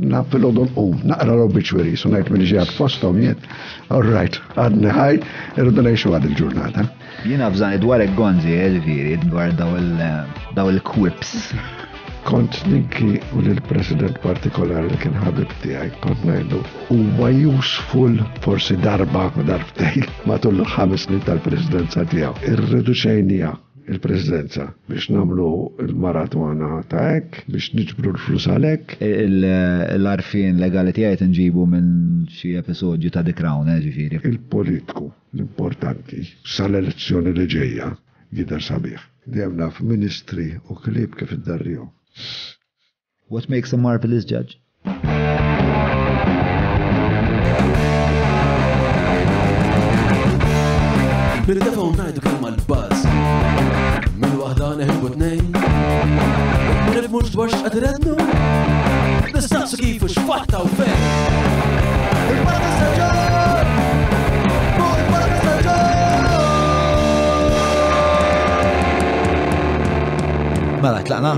naf fil-odon naqra l-obituary, so ngħid milli ġejjat fosthom jiet. All right, għadni ħaj, irridu ngħixu għad il-ġurnata. Jiena fżani dwar gonzi ġifieri, dwar daw il-quips. Kont ninki u l-president partikolari li kien ħabib tiegħi, kont ngħidu huwa useful forsi darba u darbtejn matul l-5 snin tal-presidenza tiegħu. Irridu xejnija il-presidenza biex namlu il-maratona ta' hekk, biex niġbru l-flus għalhekk. L-arfin legali tiegħi tinġibu minn xi episodju ta' The Crown, ġifieri. Il-politiku l-importanti sal-elezzjoni li ġejja jidher sabiħ. Dejjem naf ministri u klib kif iddarriju. What makes a marvelous judge? Bil-telefon ngħidu kemm mal-buzz. Min waħda neħibu tnejn. Ma nifhmux dwar x'qed irednu. Nistaqsu kif u x'fatta u fejn. Il-Marvelous Judge! Il-Marvelous Judge! Mela, tlaqna.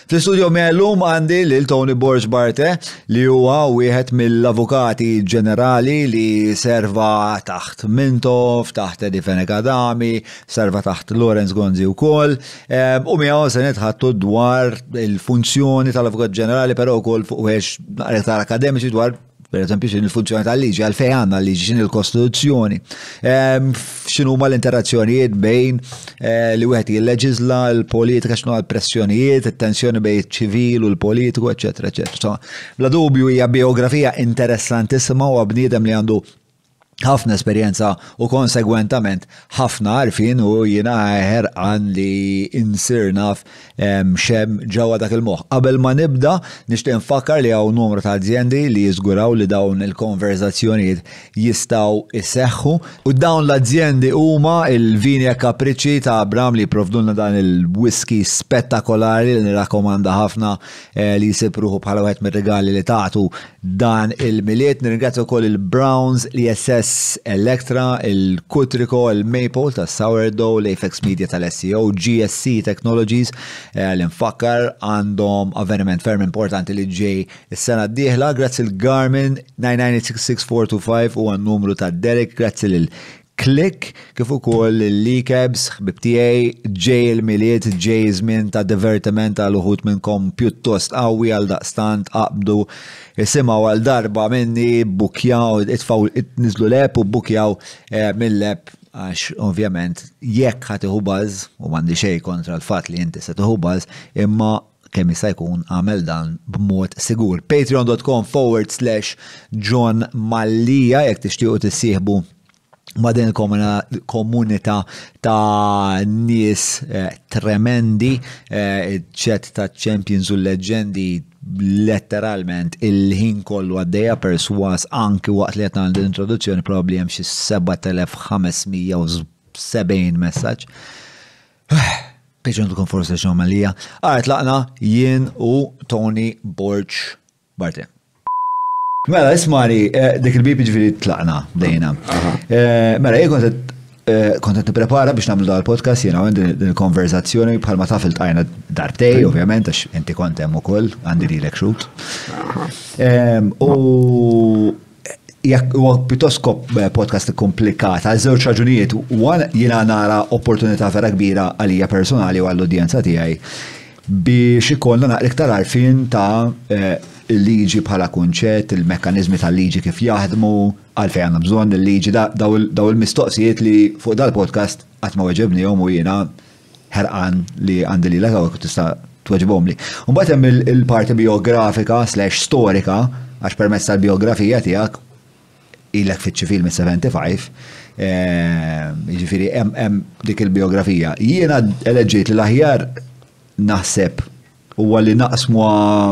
Fl-istudio mellum għandi lil Tony Borġbarte li huwa wieħed mill-avukati ġenerali li serva taħt Mintoff, taħt Edi Fenekadami, serva taħt Lorenz Gonzi wkoll, u miegħu se nitħattu dwar il-funzjoni tal-avukat ġenerali però wkoll fuq wiex akademiċi dwar per eżempju xin il-funzjoni tal-liġi, għalfej għanna l-liġi, xin il-Kostituzzjoni, xinu ma l-interazzjonijiet bejn li wieħed jilleġizla l-politika, xinu għal-pressjonijiet, il-tensjoni bejn ċivil u l-politiku, eccetera, eccetera. Bla dubju hija biografija interessantissima u għabnidem li għandu ħafna esperjenza u konsegwentament ħafna għarfin u jiena ħerqan li insir naf xem ġewwa dak il-moħħ. Qabel ma nibda nixtieq nfakkar li hawn numru ta' azzjendi li jiżguraw li dawn il-konverzazzjonijiet jistgħu isseħħu u dawn l-azzjendi huma il-Vinja Capricci ta' Abram li jipprovdulna dan il-whisky spettakolari li nirrakkomanda ħafna li jsibruħu bħala wieħed mir-regali li tagħtu dan il-miliet. Nirringrazzja wkoll il-Browns li SS Electra, il-Kutriko, il-Maple ta' Sourdough, l-Apex Media tal-SEO, GSC Technologies, l-infakkar għandhom avveniment ferm importanti li ġej is-sena d-dieħla, grazzi il-Garmin 9966425 u għan-numru ta' Derek, grazzi l-Click, kif ukoll il-Leakabs, ħbib tiegħi, ġej il-miliet, ġej żmien ta' divertiment għal uħud minnkom pjuttost qawwi għal daqstant qabdu isimgħu għal darba minni bukjaw, itfaw nizlu lep u bukjaw mill-lep għax ovvjament jekk ħatiħu buzz u m'għandi xejn kontra l-fatt li inti se tiħu buzz imma kemm jista' jkun għamel dan b'mod sigur. Patreon.com/John Mallija jekk tixtiequ tissieħbu ma' din il-komunità ta' nies tremendi, ċet ta' champions u leġendi letteralment il-ħin kollu għaddeja perswas anki waqt li għetna l-introduzzjoni probabli hemm xi 7570 messaġġ. Patreon.com forse John Mallija. Għart laqna jien u Tony Borġbarte. Mela, ismari, dik il-bib ġviri tlaqna dejna. Mela, kontet niprepara biex namlu dal-podcast jena għand din il-konverzazzjoni bħalma taf il-tajna darbtej, ovvjament, għax inti kontem u koll, għandi li l-ekxut. U pjuttost podcast komplikat, għal żewġ raġunijiet, għan jena nara opportunità vera kbira għalija personali u għall-udjenza tiegħi biex ikollna naqra iktar għarfien ta' il-liġi bħala kunċett, il-mekkanizmi tal-liġi kif jaħdmu, għalfej għandna bżonn il-liġi, daw il-mistoqsijiet li fuq dal-podcast qatt ma weġibnihom u jiena ħerqan li għandi li l-għaw tista' tweġibhom li. Mbagħad hemm il-parti biografika/storika għax permezz tal-biografija tiegħek ilek fiċ-ċivil mis-75, jiġifieri hemm dik il-biografija. Jiena eleġġejt li l-aħjar naħseb u għalli naqsmu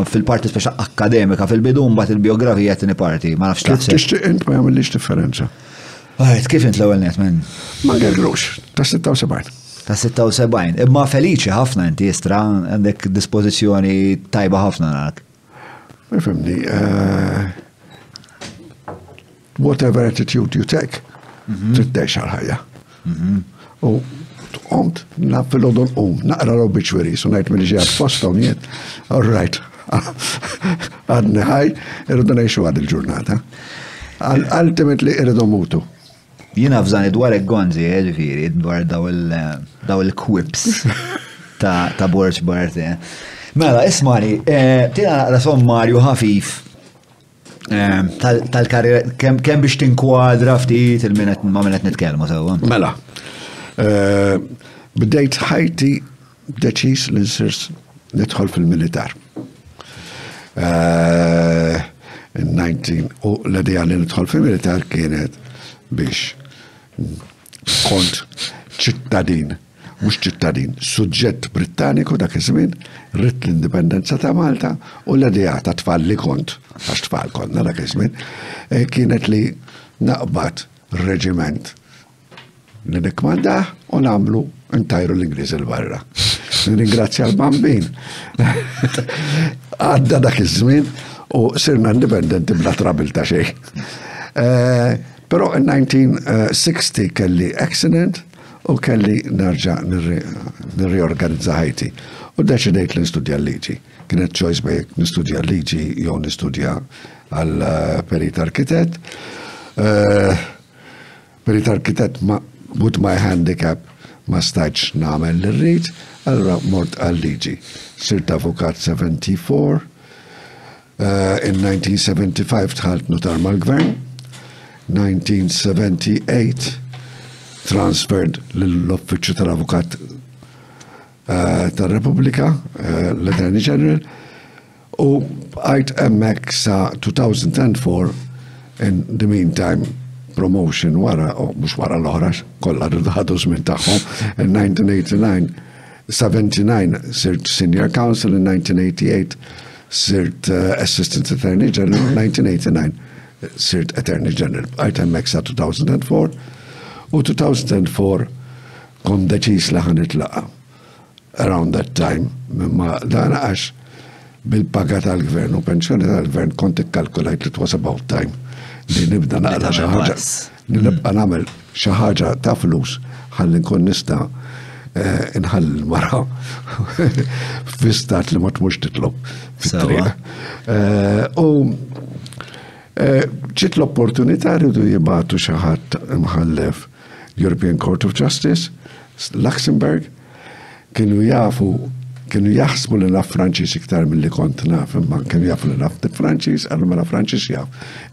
fil-parti speċa akademika fil-bidu mbagħad il-biografija tieni parti, ma nafx taħseb. Tixtieq int ma jagħmilx differenza. Kif int l-ewwel net minn? Ma gergrux, ta' 76. Ta' 76. Imma feliċi ħafna inti jistra għandek dispożizzjoni tajba ħafna narak. Fimni, whatever attitude you take, triddex għal-ħajja. U qomt, naf fil-odon naqra l-obituary, so ngħid milli ġejjat fosthom jiet. All right, Għadni ħaj, irridu ngħixu għad il-ġurnata. Ultimately irridu mutu. Jina fżani dwar il-gonzi, ġifiri, dwar daw il-quips ta' Borġ Barti. Mela, ismani, tina naqra sommarju ħafif tal-karriera, kem biex tinkwadra ftit il-minet ma minnet nitkelmu sewa? Mela, bdejt ħajti deċis li nsirs nidħol fil-militar. U l-idea li nidħol fil-militar kienet biex kont ċittadin, mux ċittadin, suġġett Britanniku dak iż-żmien, rrit l-indipendenza ta' Malta u l-idea ta' tfal li kont, għax tfal konna dak iż-żmien, kienet li naqbad reġiment li nikmandaħ u namlu ntajru l-Ingliż il-barra. Ringrazzja l-bambin. Għadda dak iż-żmien u sirna indipendenti bla trabil ta' xejn. Però in 1960 kelli accident u kelli nerġa' nirriorganizza ħajti. U deċidejt li nistudja l-liġi. Kienet choice bejk nistudja l-liġi jew nistudja għal perit arkitett. Perit arkitett with my handicap ma stajċ nagħmel l-rrid, allura mort għal-liġi. Sirt avukat 74. In 1975 tħalt notar mal-gvern. 1978 transferred l-Uffiċċju tal-Avukat tal-Repubblika, l-Attorney General, u għajt emmek sa 2004 in the meantime promotion wara, u mux wara l-oħrax, kolla rridħadu żmien tagħhom, in 1989, 79 sirt Senior Counsel, in 1988 sirt Assistant Attorney General, 1989 sirt Attorney General. Għajt emmek sa 2004, u 2004 kon deċis li ħanitlaqa. Around that time, ma dan għax bil-paga tal-gvern u pensjoni tal-gvern kont ikkalkulajt li it was about time li nibda naqra xi ħaġa. Li nibqa' nagħmel xi ħaġa ta' flus ħalli nkun nista' inħall mara f'istat li ma tmux titlob fit-triq. U ġiet l-opportunità rridu jibgħatu xi ħadd imħallef European Court of Justice, Luxembourg, kienu jaħsbu li naf Franċis iktar mill-li kont naf, imma kienu jafu li naf Franċis, għallu mela Franċis jaf,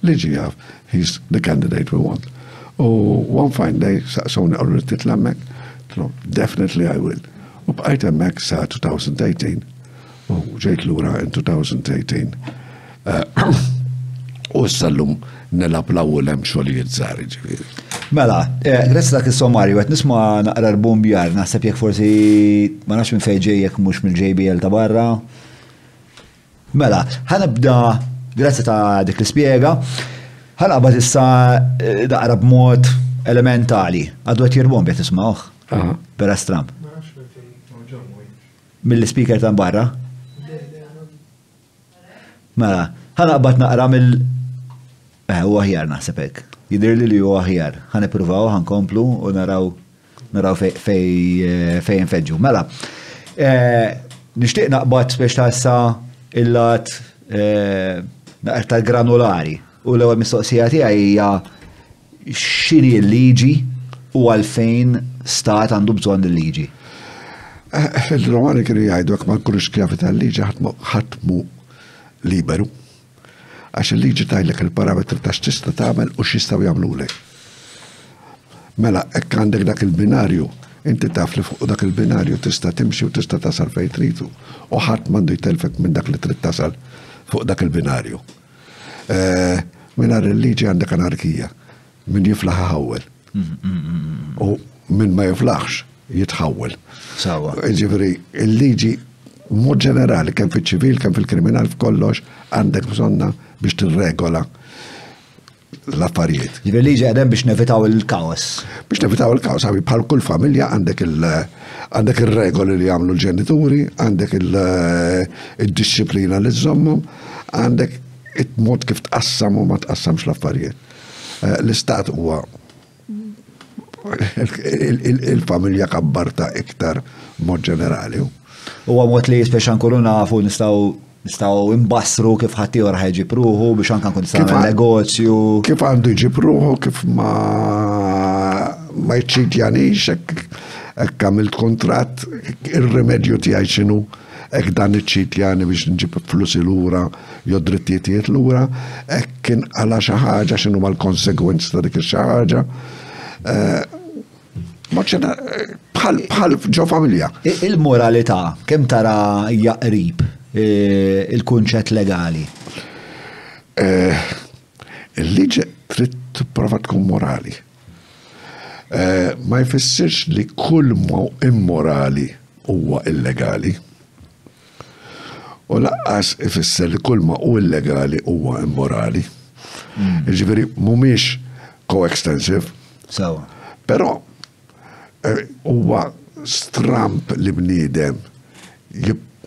liġi jaf, he's the candidate we want. One fine day, saqsawni għallu li titlammek, definitely I will. U bqajt hemmhekk sa 2018, u ġejt lura in 2018. U s-sallum nelab l-awwel hemm xogħlijiet żgħar ġifieri. Mela, grazzi dak is-sommarju qed nisma' naqra l-bombjar, naħseb jekk forsi ma nafx minn fejn ġej jekk mhux mill-JBL ta' barra. Mela, ħanibda grazzi ta' dik l-ispjega. Ħanqabad issa daqra b'mod elementali. Għadu qed jirbom qed tismgħuh? Pera Stramp. Mill-speaker ta' barra? Mela, ħanqabad naqra mill- u aħjar naħseb hekk. Jidir li u aħjar. Ħanipruvaw, ħankomplu u naraw fej nfeġġu. Mela, nixtieq naqbad biex tassa il-lat naqra tal-granulari. U l-ewwel mistoqsija tiegħi hija x'inhi l-liġi u għalfejn stat għandu bżonn il-liġi. Il-Romani kienu jgħidu jekk ma nkunux skjavi tal-liġi ħatmu liberu. Għax il-liġi tajlek il-parametri ta' x'tista' tagħmel u x'jistgħu jagħmlulek. Mela, hekk għandek dak il-binarju, inti taf li fuq dak il-binarju tista' timxi u tista' tasal fejn tridu. U ħadd m'għandu jtelfek minn dak li trid tasal fuq dak il-binarju. Mingħajr il-liġi għandek anarkija. Min jiflaħ ħawwel. U min ma jiflaħx jitħawwel. Sawa. Ġifieri, il-liġi mod ġenerali, kemm fil-ċivil, kemm fil-kriminal, f'kollox, għandek bżonna biex tirregola l-affarijiet. Ġifieri liġi għadhem biex nevitaw il-kaos. Biex nevitaw il-kaos, għabi bħal kull familja għandek il-regoli li jagħmlu l-ġenituri, għandek il-disciplina li żommhom, għandek it-mod kif tqassam u ma tqassamx l-affarijiet. L-istat huwa il-familja kabbarta iktar mod ġenerali. Huwa mod li speċa nkunu nafu nistgħu Nistgħu imbassru kif ħaddieħor ħajġib ruħu biex anke nkun nistgħu nagħmel negozju. Kif għandu jġib ruħu, kif ma jċitjanix, hekk għamilt kontratt, ir-remedju tiegħi x'inhu, hekk dan iċċitjani biex nġib flusi lura, jew drittijiet lura, hekk kien għala xi ħaġa x'inhu mal-konsegwenzi ta' dik xi ħaġa. Maċċena bħal ġo familja. Il-moralità, kemm tara jaqrib il-kunċett legali? Il-liġi trid tipprova tkun morali. Ma jfissirx li kull ma immorali huwa illegali. U laqqas ifisser li kull ma hu illegali huwa immorali. Jiġifieri mhumiex coextensive. Sewa. Però huwa stramp li bniedem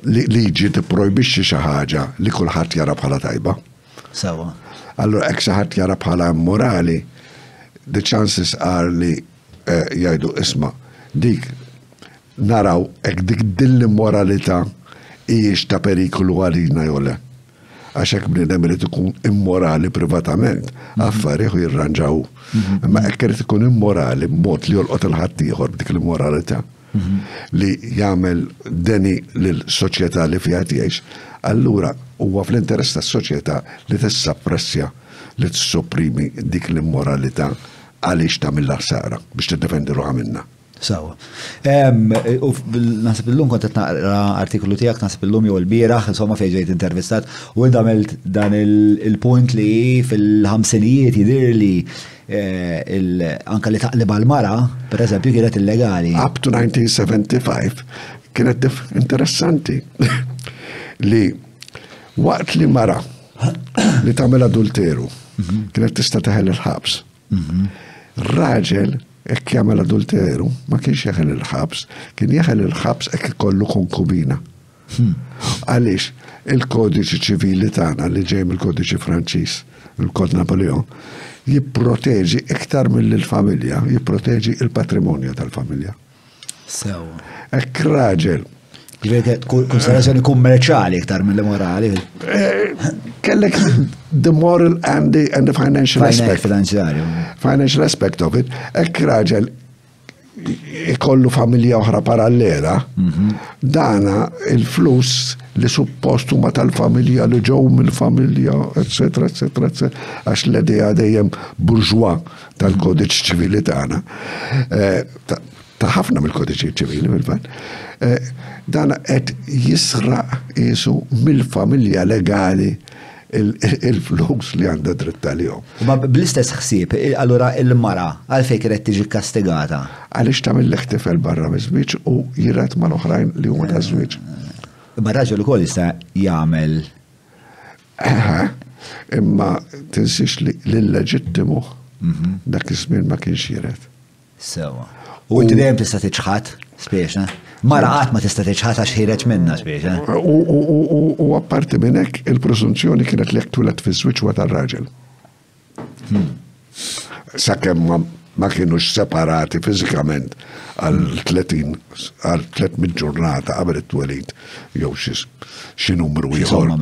liġi tipprojbixxi xi ħaġa li kulħadd jara bħala tajba. Sewa. Allura hekk xi ħadd jara bħala immorali, the chances are li jgħidu isma' dik naraw hekk dik din l-immoralità hijiex ta' perikolu għalina jew le. Għax hekk bniedem irid ikun immorali privatament, affarijiet jirranġaw. Imma hekk irid ikun immorali b'mod li jolqot il-ħadd ieħor b'dik l-immoralità li jagħmel deni lill-soċjetà li fiha jgħix. Allura huwa fl-interess tas-soċjetà li tissappressja li tissopprimi dik l-immoralità għaliex tagħmilha ħsara biex tiddefendi ruħha minnha. Sawa. Nasib illum kont qed naqra artiklu tiegħek nasib illum jew il-bieraħ, insomma fejn ġejt intervistat u għamilt dan il-punt li fil-ħamsinijiet jidhirli anke li taqlib għall-mara, pereżempju kienet illegali. Up to 1975 kienet interessanti li waqt li mara li tagħmel adulteru kienet tista' teħel il-ħabs. Raġel hekk jagħmel adulteru ma kienx jeħel il-ħabs, kien jeħel il-ħabs hekk ikollu konkubina. Għaliex il-kodiċi ċivili tagħna li ġej mill-kodiċi Franċiż, il-Kod Napoleon, jipproteġi iktar mill-familja, jipproteġi il-patrimonju tal-familja. Sewa. Hekk raġel. Konsiderazzjoni kummerċali iktar mill-morali. Kellek the moral and the financial aspect. Financial aspect of it. Hekk raġel ikollu familja oħra parallela, dana il-flus li suppostu ma tal-familja li ġew mill-familja, eccetera, eccetera, għax l-idea dejjem burġwa tal-kodiċ ċivili tagħna. Ta' ħafna mill-kodiċi ċivili mill-fatt. Dan qed jisraq qisu mill-familja legali il-flus li għandha dritt għalihom. Ma bl-istess ħsieb, allura il-mara għalfejn kienet tiġi kastigata. Għaliex tagħmel tifel barra miż-żwieġ u jirat mal-oħrajn li huma ta' żwieġ. Ma raġel ukoll jista' jagħmel. Imma tinsix li l-leġittimu dak iż-żmien ma kienx jiret. Sewa. U inti dejjem tista' tiġħad spiex, Mara qatt ma tista' tiġħad għax ħireġ minnha spiex. U apparti minn hekk il-preżunzjoni kienet li jekk tweled fi-żwieġ huwa tar-raġel. Sakemm ma kienux separati fiżikament għal 300 ġurnata qabel it-twelid jew xi numru ieħor.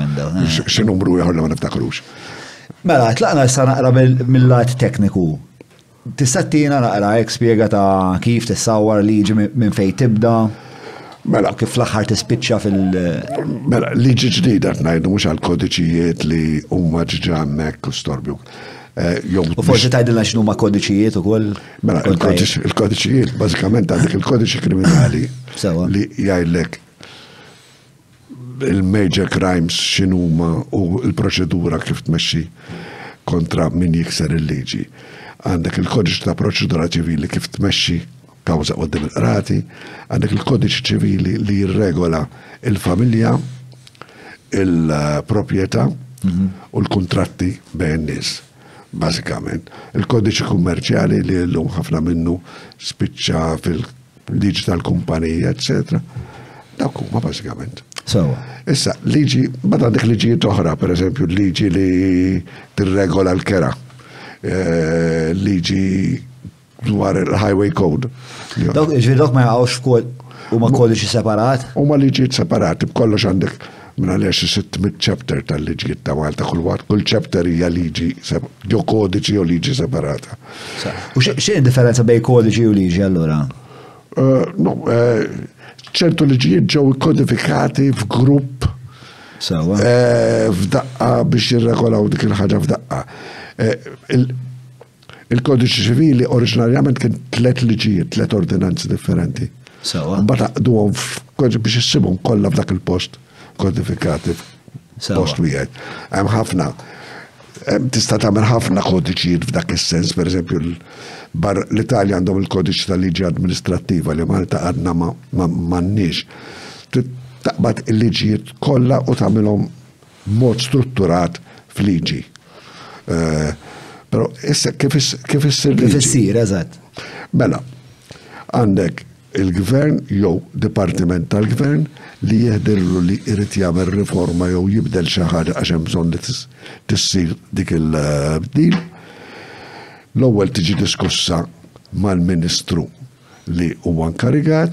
Xi numru ieħor li ma niftakrux. Mela, tlaqna issa naqra mill-lat tekniku. Tista' tina naqra hekk spjega ta' kif tissawwar liġi minn fejn tibda. Mela kif fl-aħħar tispiċċa Mela liġi ġdida ngħidu mhux għal kodiċijiet li huma ġġa hemmhekk u storbju. U forsi tgħidilna x'huma kodiċijiet ukoll? Mela il-kodiċijiet bażikament għandek il-kodiċi kriminali li jgħidlek il-major crimes x'inhuma u l-proċedura kif tmexxi kontra min jikser il-liġi. Għandek il-kodiċ ta' proċedura ċivili kif tmexxi kawża qudiem il-qrati, għandek il-kodiċ ċivili li jirregola il-familja, il-proprjetà u l-kuntratti bejn nies. Bażikament. Il-kodiċi kummerċjali li llum ħafna minnu spiċċa fil-liġi tal-kumpanija, eccetera. Dawk huma bażikament. Issa, liġi, bad għandek liġijiet oħra, per eżempju, liġi li tirregola l-kera. Liġi dwar il-highway code. Dawk ma jgħawx huma kodiċi separat? Huma liġijiet separati, b'kollox għandek Minn għaliex 600 chapter tal-liġijiet ta' Malta kull chapter hija liġi jew kodiċi jew liġi separata. U x'in differenza bejn kodiċi u liġi allura? ċertu liġijiet ġew kodifikati f'grupp f'daqqa biex jirregolaw dik il-ħaġa f'daqqa. Il-kodiċi ċivili oriġinarjament kien 3 liġijiet, 3 ordinanzi differenti. Mbagħad għaqduhom biex issibhom kollha f'dak il-post kodifikati f'post wieħed. Hemm ħafna tista' tagħmel ħafna kodiċijiet f'dak is-sens, pereżempju l-Italja għandhom il-kodiċi tal-liġi amministrattiva li Malta għadna m'għandniex. Taqbad il-liġijiet kollha u tagħmilhom mod strutturat f'liġi. Però issa kif issir liġi? Kif issir, eżatt. Mela, għandek il-gvern jew dipartiment tal-gvern li jeħdirlu li jrid jagħmel riforma jew jibdel xi ħaġa għax hemm bżonn li tissir dik il-bdil. L-ewwel tiġi diskussa mal-Ministru li huwa nkarigat,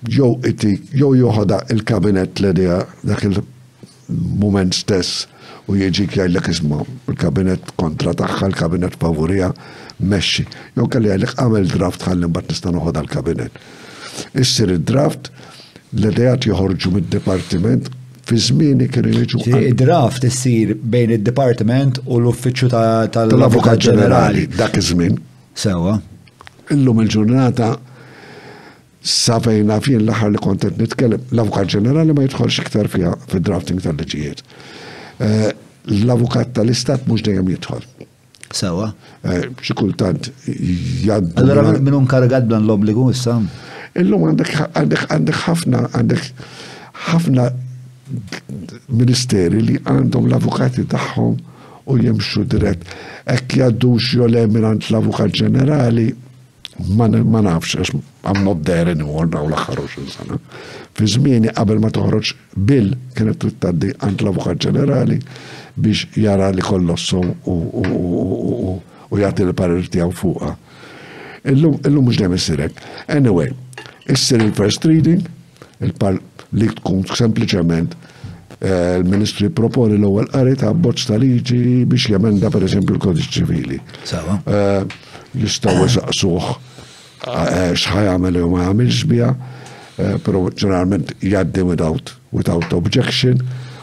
jew joħodha il-kabinet l-idea dak il-mument stess u jiġik jgħidlek isma' il-kabinet kontra tagħha, il-kabinet favorija mexxi. Jew kelli jgħidlek għamel draft ħalli mbagħad nista' noħodha l-kabinet. Issir id-draft l-idejat joħorġu mid-dipartiment fi żmieni kienu jiġu. Id-draft issir bejn id-dipartiment u l-uffiċċju tal-Avukat Ġenerali. Dak iż-żmien. Sewwa. Illum il-ġurnata sa fejna fien l-aħħar li kont qed nitkellem, l-Avukat Ġenerali ma jidħolx iktar fiha fid-drafting tal-liġijiet. L-Avukat tal-Istat mhux dejjem jidħol. Sewwa. Xi kultant jgħaddu. Allura min nkarigat dan l-obbligu issa? Illum għandek ħafna ministeri li għandhom l-avukati tagħhom u jimxu dirett. Ekk jaddux jole minant l-Avukat Ġenerali, ma nafx, I'm not there anymore naw l-aħħar 20 sena. Fi żmieni qabel ma toħroġ bil kienet trid tgħaddi għand l-Avukat Ġenerali biex jara li kollossom u jagħti l-parir tiegħu fuqha. Illum mhux dejjem isir hekk. Anyway, issir il-first reading, li tkun sempliċement il-Ministru jipproponi l-ewwel qari ta' abbozz ta' liġi biex jemenda pereżempju l-Kodiċ Ċivili. Jistgħu jsaqsuh x'ħajamel jew ma jagħmilx biha, però ġeneralment jgħaddi without objection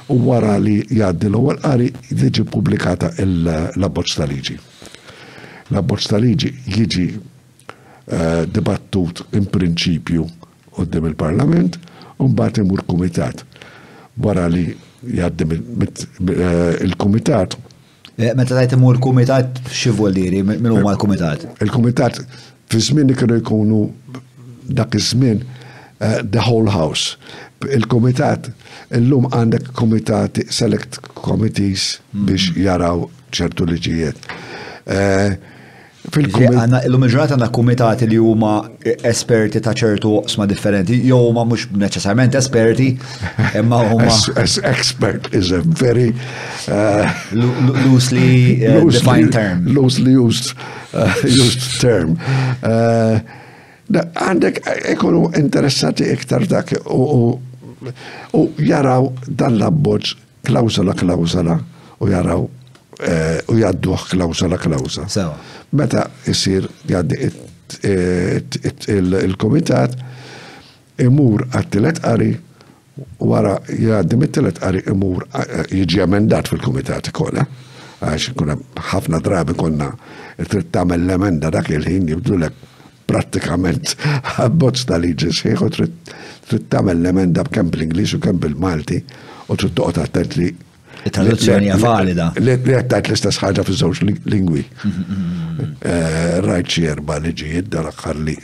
u wara li jgħaddi l-ewwel qari jiġi pubblikata l-abbozz ta' liġi. L-abbozz ta' liġi jiġi dibattut in prinċipju qudiem il-Parlament u mbagħad imur kumitat. Wara li jgħaddi il-kumitat. Meta tajt imur kumitat xi vuol diri min huma l-kumitat? Il-kumitat fi żmien kienu jkunu dak iż-żmien the whole house. Il-kumitat illum għandek kumitati select committees biex jaraw ċertu liġijiet. Illum il-ġurnata għandna kumitati li huma esperti ta' ċertu oqsma differenti, jew huma mhux neċessarjament esperti, imma huma. Expert is a very loosely defined term. Loosely used term. Għandek ikunu interessati iktar dak u jaraw dan l-abbozz klawsola u jaraw u jadduħ klawsola. Meta jisir jaddi il-komitat imur għat-tielet qari wara jaddi mit-tielet qari imur jiġi emendat fil-komitat kollha. Għax kuna ħafna drabi konna trid tagħmel l-emenda dak il-ħin jibdulek prattikament abbozz ta' liġi sħiħ u trid tagħmel l-emenda b'kemm bl-Ingliż u kemm bil-Malti u trid toqgħod attent li it-traduzzjoni hija valida. Li qed l-istess ħaġa fiż-żewġ lingwi. Rajt xi erba' liġijiet dal-aħħar li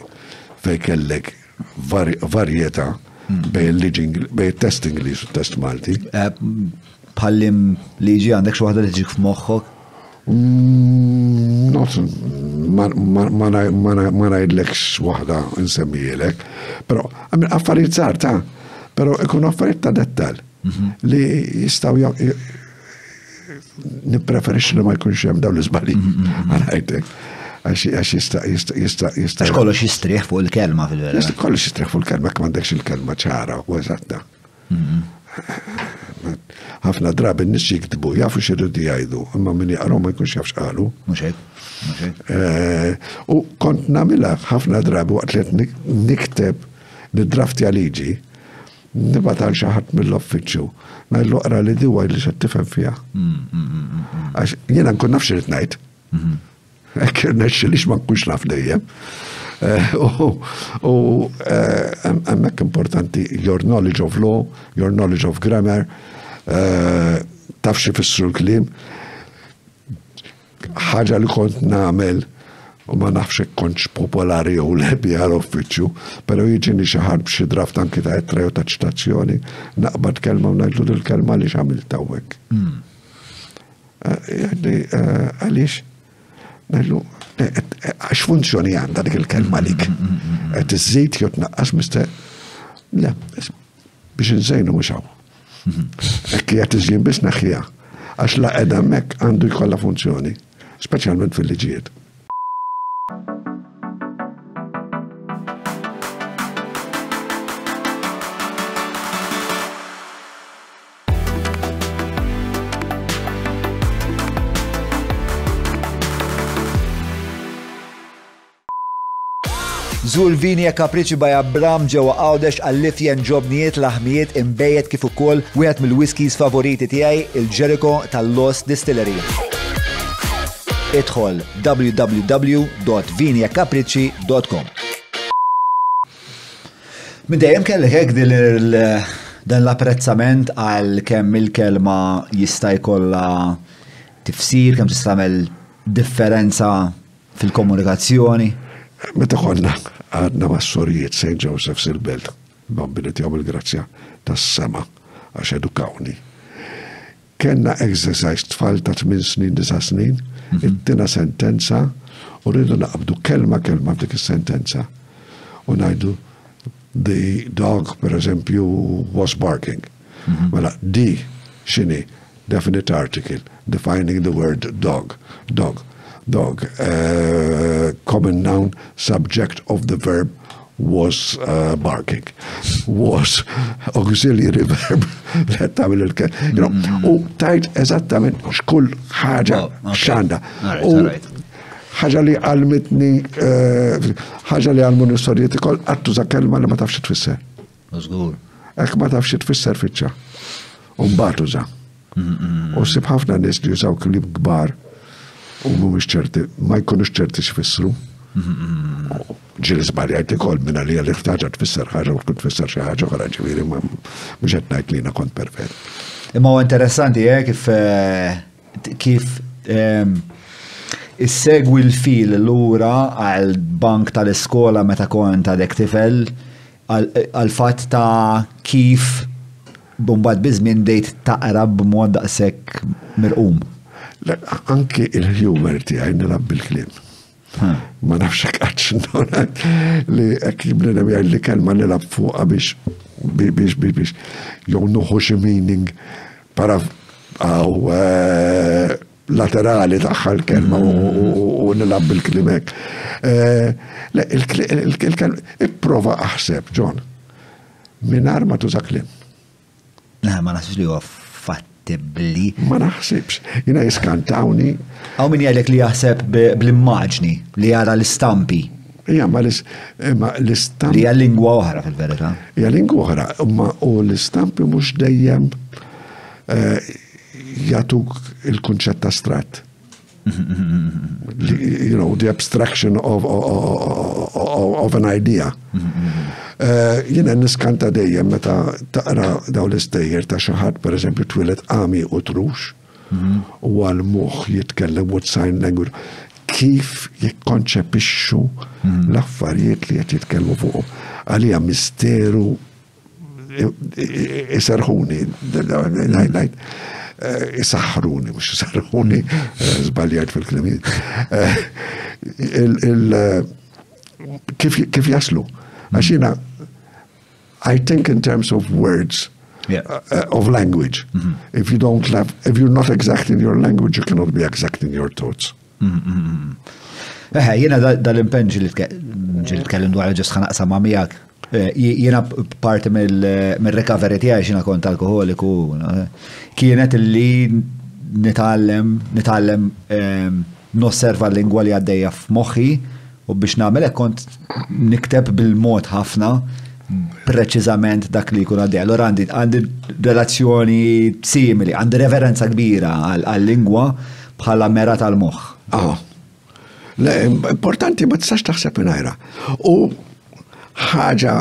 fejn kellek varjetà bejn test Ingliż u test Malti. Bħallim liġi għandek xi waħda li tiġik f'moħħok? Ma ngħidlekx waħda nsemmijilek, però affarijiet żgħar ta' però ikun affarijiet ta' dettall li jistaw nippreferix li ma jkunx hemm dawn l-iżbali. Għax jista' Għax kollox jistrieħ fuq il-kelma fil-vera. Kollox jistrieħ fuq il-kelma, jekk m'għandekx il-kelma ċara u eżatta. ħafna drabi n-nis jiktbu, jafu xirridi jgħidu, imma min jaqraw ma jkunx jafx qalu. Mux hekk. U kont namila ħafna drabi waqt li nikteb l-draft liġi, nibatal xaħat mill-offiċu, najlu qra li diwa li xa tifem fija. Għax jena nkun nafx irrit ngħid. Ekkir neċi lix ma nkunx naf dejjem. U għemmek importanti your knowledge of law, your knowledge of grammar, tafx fissru l-klim. ħaġa li kont namel u ma nafx konċ popolari u lebi għal-uffiċu, pero jiġini xaħar b'xi draft anki ta' ettra u ta' ċitazzjoni, naqbad kelma u najdlu dil-kelma li xamil tawwek. Għalix, najdlu, għax funzjoni għanda dik il-kelma lik. Għet iż-żejt jot naqqas miste, le, biex nżejnu muxaw. Ekki għet iżjien bis naħħija, għax la edamek għandu jkolla funzjoni, specialment fil-liġijiet. Żur Vinja Capricci by Abram ġewwa Għawdex għall-lifjen ġobnijiet laħmijiet imbejjed kif ukoll wieħed mill-whiskies favoriti tiegħi il-Jericho tal-Lost Distillery. Idħol www.vinjacapricci.com. Min dejjem kellek hekk dan l-apprezzament għal kemm il-kelma jista' jkollha tifsir, kemm tista' tagħmel differenza fil-komunikazzjoni. Meta konna għadna mas-sorijiet St. Joseph's il-Belt, bambini tiegħu bil-grazzja tas-sema għax edukawni. Kenna exercise tfal ta' 8 snin, 9 snin, it-tina sentenza u rridu naqbdu kelma f'dik is-sentenza. U ngħidu the dog, per eżempju, was barking. Mela, di x'inhi definite article defining the word dog. Common noun, subject of the verb was barking. Was auxiliary verb. U tajt eżattament xkull ħaġa xanda. ħaġa li għalmitni, ħaġa li għalmun istorjieti kol, għattu za kelma li ma tafx tfisser. Użgur. Ek ma tafx tfisser fitxa. Umbatu za. U sib ħafna nis li jużaw klib gbar u mhumiex ċerti, ma jkunux ċerti x'fissru. Ġieli żbaljajt ikoll minna li għalli ħtaġa tfisser ħaġa u tkun tfisser xi ħaġa oħra ġifieri mhux qed ngħid li jiena kont perfett. Imma huwa interessanti kif issegwi l-fil lura għal bank tal-iskola meta kont għadek tifel għal fatt ta' kif bumbat bizmin dejt taqra b'mod daqshekk mirqum. Anki il-humor tiegħi nilab bil-kliem. Ma nafx għax li jibnina bjaj li kelma nilab fuqa biex jow nuħu xi meaning para laterali taħħa l-kelma u nilab bil-klimek. Il-kelma ipprova aħseb, John, minar ma tuża klim. Ma nafx li huwa fattibli. Ma naħsibx. Jina jiskantawni. Għaw min jgħalek li jaħseb bl-immaġni, li jara l-istampi. Ija, ma l-istampi. Li hija lingwa oħra fil-verità. Hija lingwa oħra, u l-istampi mhux dejjem jatuk il-kunċett astrat. You know, the abstraction of an idea. Jena niskanta dejjem meta taqra daw l-istejjer ta' xaħat, per eżempju, twilet għami u trux, u għal-muħ jitkellem with sign language, kif jikkonċepixxu l-affarijiet li qed jitkellmu fuqhom. Għalija misteru iserħuni, isaħħruni, mux isaħħruni, zbaljajt fil-klimiet. Kif jaslu? Għaxina, I think in terms of words, of language. If you're not exact in your language, you cannot be exact in your thoughts. Jena dal-impen ġilit kellim dwar ġes ħanaqsa ma' miegħek. Jiena parti mill-recovery tiegħi xina kont alkoholiku, kienet li nitgħallem nosserva l-lingwa li għaddejja f'moħħi u biex nagħmel hekk kont nikteb bil-mod ħafna preċiżament dak li jkun għaddej. Allora għandi relazzjoni simili, għandi reverenza kbira għal-lingwa bħala mera tal-moħħ. Le, importanti ma tistax taħseb inajra. U ħaġa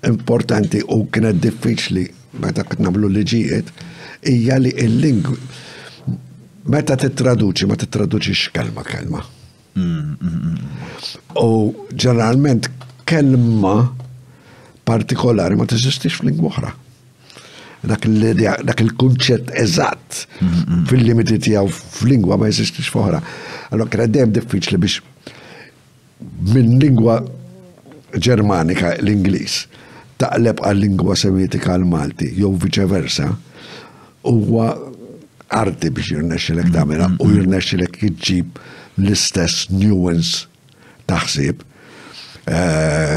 importanti u kienet diffiċli meta qed nagħmlu liġijiet hija li l-lingwi meta titraduċi ma titraduċix kelma. U ġeneralment kelma partikolari ma teżistix f'lingwa oħra. Dak il-kunċett eżatt fil-limiti tiegħu f'lingwa ma jeżistix f'oħra. Allora kien dejjem diffiċli biex minn lingwa Ġermanika l-Ingliż taqleb għal lingwa Semitika l-Malti jew viċeversa huwa arti biex jirnexxilek tagħmilha u jirnexxilek jiġġib l-istess nuance taħsib.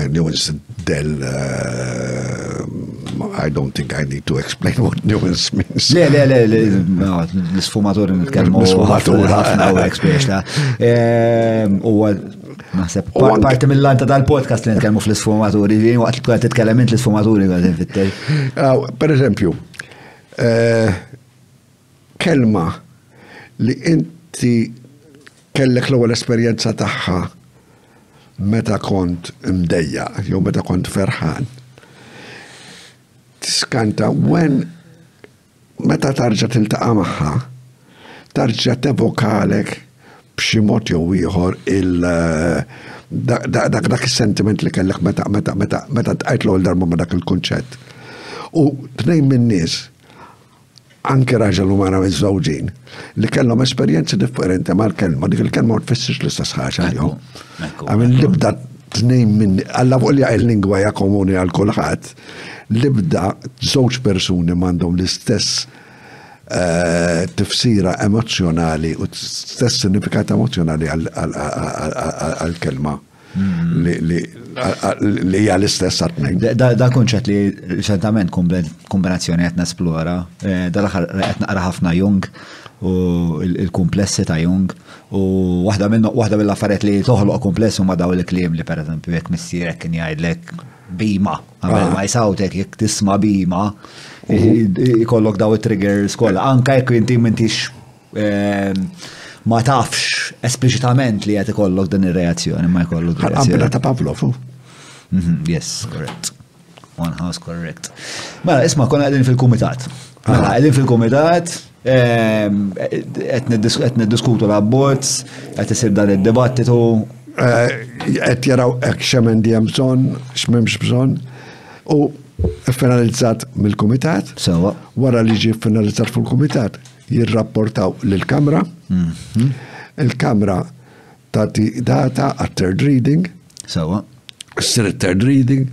Nuance I don't think I need to explain what nuance means. Le, l-sfumaturi nitkellmu ħafna u eksperta. Naħseb parti mill-lanta tal-podcast li nitkellmu fl-sfumaturi, waqt li titkellem int l-sfumaturi għadin fit-tej. Per eżempju, kelma li inti kellek l-ewwel esperjenza tagħha meta kont mdejja, jew meta kont ferħan. Tiskanta meta tarġa' tiltaqa' magħha, tarġa' tevokalek b'xi mod jew ieħor dak is-sentiment li kellek meta tqajt l-ewwel darba ma' dak il-kunċett. U tnejn min-nies anke raġel u mara miż-żewġin li kellhom esperjenzi differenti mal-kelma, dik il-kelma ma tfissirx l-istess ħaġa jew. Għamil libda tnejn minn alla fuq li l-lingwa hija komuni għal kulħadd, libda żewġ persuni m'għandhom l-istess tifsira emozjonali u stess sinifikat emozjonali għal-kelma li hija l-istess għatnejn. Da konċett li reċentament kombinazzjoni qed nesplora, dal-aħħar qed naqra ħafna Jung u il-komplessi ta' Jung u waħda mill-affarijiet li toħloq kompless huma daw il-kliem li pereżempju jekk missierek kien jgħidlek bima, ma jsawtek jekk tisma' bima, ikollok daw it-triggers kollha. Anke jekk inti m'intix ma tafx esplicitament li qed ikollok din ir-reazzjoni, ma jkollok reazzjoni. Għambila ta' Pavlov. Yes, correct. One house correct. Mela, isma' konna qegħdin fil-kumitat. Mela, qegħdin fil-kumitat, qed niddiskutu l-abbozz, qed isir dan id-dibattitu. Qed jaraw hekk x'emendi hemm bżonn, x'm'hemmx bżonn, u finalizzat mill-kumitat. Sewa. Wara li ġie finalizzat fil-kumitat, jirrapportaw lill-Kamra. Il-Kamra tagħti data għat-third reading. Sewa. Ssir third reading,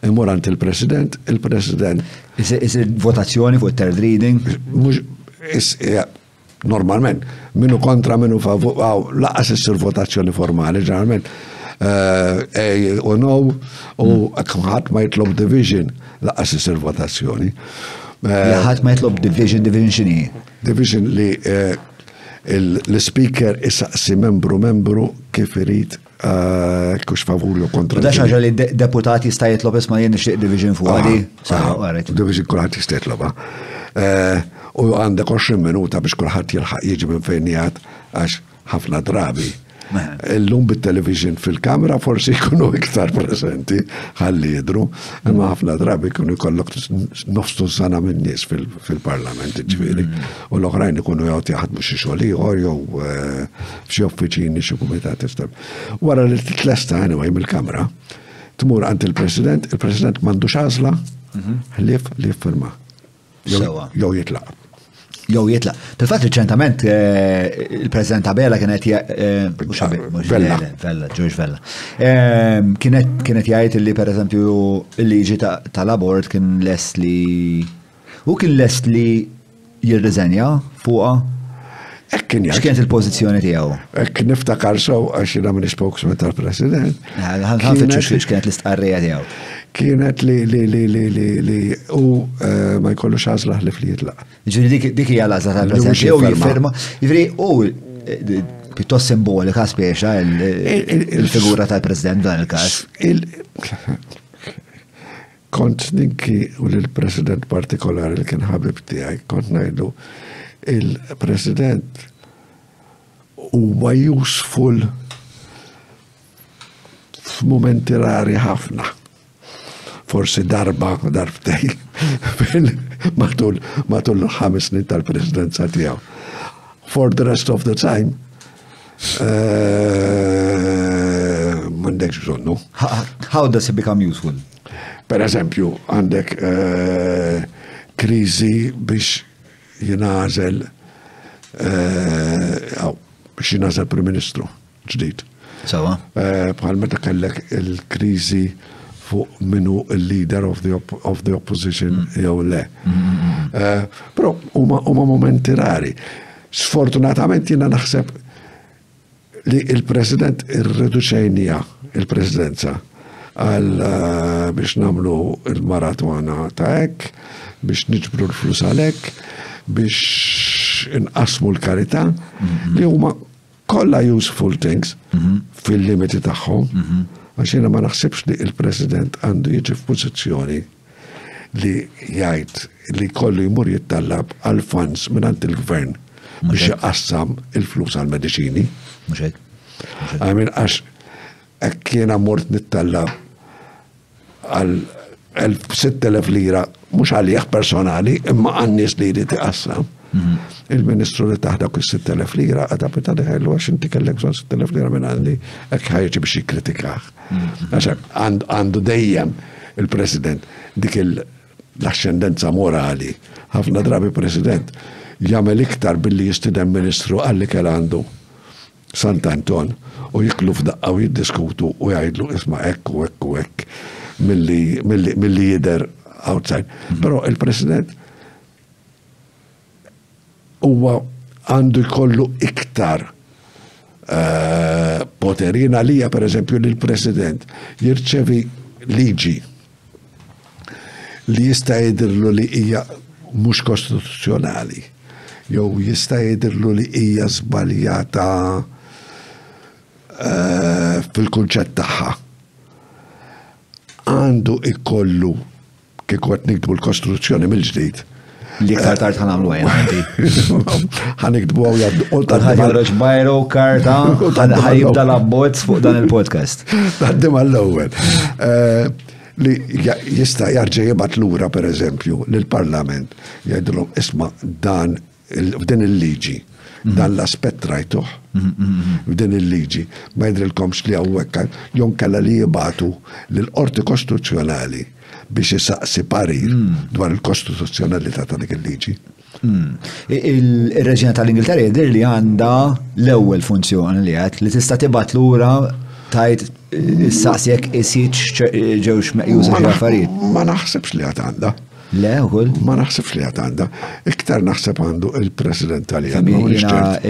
imur għand il-President, Isir votazzjoni fuq third reading? Normalment, minnu kontra, minnu favur, laqas issir votazzjoni formali, ġeneralment. U no, u ħadd ma jitlob division, laqas issir votazzjoni. Ħadd ma jitlob division x'inhi? Division li l-speaker issaqsi membru kif irid kux favur jew kontra. Da xaġa li deputati jista' jitlob isma' jien nixtieq division fuq għadi. Division kulħadd jista' jitlobha. U għandek 20 minuta biex kulħadd jilħaq jiġi minn fejn jgħid għax ħafna drabi. Illum bit-television fil-kamra forsi jkunu iktar presenti ħalli jidru, imma ħafna drabi jkunu jkollok nofstu sana minn nies fil-parlament ġifieri. U l-oħrajn ikunu jgħod jaħdmu xi xogħol ieħor jew f'xi uffiċini xi kumitat istab. Wara li titlesta anyway mill-kamra, tmur għand il-President m'għandux għażla ħlief li jiffirma. Jew jitlaq. Jew jitlaq. Fil-fatt riċentament il-President Abela kienet George Vella. Kienet jgħid li pereżempju il-liġi tal-abort kien lest li jirriżenja fuqha. Ekkin jgħid. X'kienet il-pożizzjoni tiegħu? Ek niftakar sew għax jiena min spokesman tal-President. Ħanfitxu x'kienet l-istqarrija tiegħu. Kienet li u ma jkollux għażla ħlif li jitlaq. Ġifieri dik hija l-għażla tal-President jew jifferma. Ġifieri u pjuttost simbolika speċa il-figura tal-President dan il-każ. Kont ninki u l-President partikolari li kien ħabib tiegħi, kont ngħidu il-President huwa useful f'mumenti rari ħafna. Forsi darba darbtejn matul 5 snin tal-presidenza tiegħu. For the rest of the time, m'għandekx bżonnu. How does it become useful? Per eżempju, għandek kriżi biex jinażel biex jinażel Prim Ministru ġdid. Sawa. Bħal meta kellek il-kriżi fuq minu il-leader of the opposition jew le. Però huma momenti rari. Sfortunatament jiena naħseb li il-President irreduċejnija il-Presidenza għal biex namlu il-maratwana ta' hekk, biex niġbru l-flus għalek, biex inqasmu l-karità, li huma kollha useful things fil-limiti tagħhom, għax jiena ma naħsibx li il-President għandu jiġi f'pożizzjoni li jgħid li kollu jmur jittallab għal funds mingħand il-Gvern biex jaqassam il-flus għal-mediċini. Għamin għax hekk jiena mort nittallab għal 6,000 lira, mux għalih personali, imma għannis li jrid iqassam. Il-Ministru li taħdak 6,000 lira, għadabita li għajlu għax inti kellek bżon 6,000 lira minn għandi, hekk ħajġi biex jikritikaħ. Għandu dejjem il-President dik l-ascendenza morali. Ħafna drabi President jagħmel iktar billi jistidem Ministru għalli kell għandu Sant'Anton u jiklu f'daqqa u jiddiskutu u jgħidlu isma' hekk u hekk u hekk milli jider outside. Però il-President huwa għandu jkollu iktar poterina lija, per eżempju, li l-President jirċevi liġi li jista' jidhirlu li hija mhux kostituzzjonali, jew jista' jidhirlu li hija żbaljata fil-kunċett tagħha. Għandu ikollu kieku qed nikdbu l-Kostituzzjoni mill-ġdid. Li iktar tard ħanamlu għajna. Ħanikdbu għaw jaddu. Ħarġ bajro, karta, ħajibda l-abbozz fuq dan il-podcast. Għaddim għall-ewwel. Li jista' jarġa' jibgħat lura per eżempju lill-Parlament jgħidulhom isma' dan f'din il-liġi. Dan l-aspett rajtuh f'din il-liġi ma jidrilkomx li hawnhekk jon kellha li jibgħatu lill-Qorti Kostituzzjonali biex isaqsi parir dwar il-kostituzzjonalità ta' dik il-liġi. Ir-Reġina tal-Ingilterra jidher li għandha l-ewwel funzjoni li għad li tista' tibgħat lura tajt issaqsi jekk isitx ġewx meqjusa xi affarijiet. Ma naħsibx li għad għandha. Le, ukoll? Ma naħsibx li għad għandha. Iktar naħseb għandu il-President Taljan. Jiena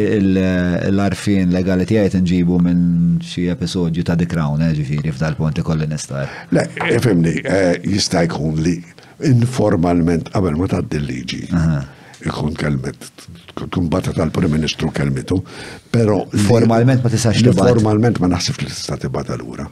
l-arfin legali tiegħi nġibu minn xi episodju ta' The Crown, ġifieri f'dal-punt ikolli nistar. Le, ifhimni, jista' jkun li informalment qabel ma tgħaddi l-liġi. Ikun kelmet, tkun bata tal-Prim Ministru kelmitu, però formalment ma tistax tibgħat. Formalment ma naħsibx li tista' tibgħat allura.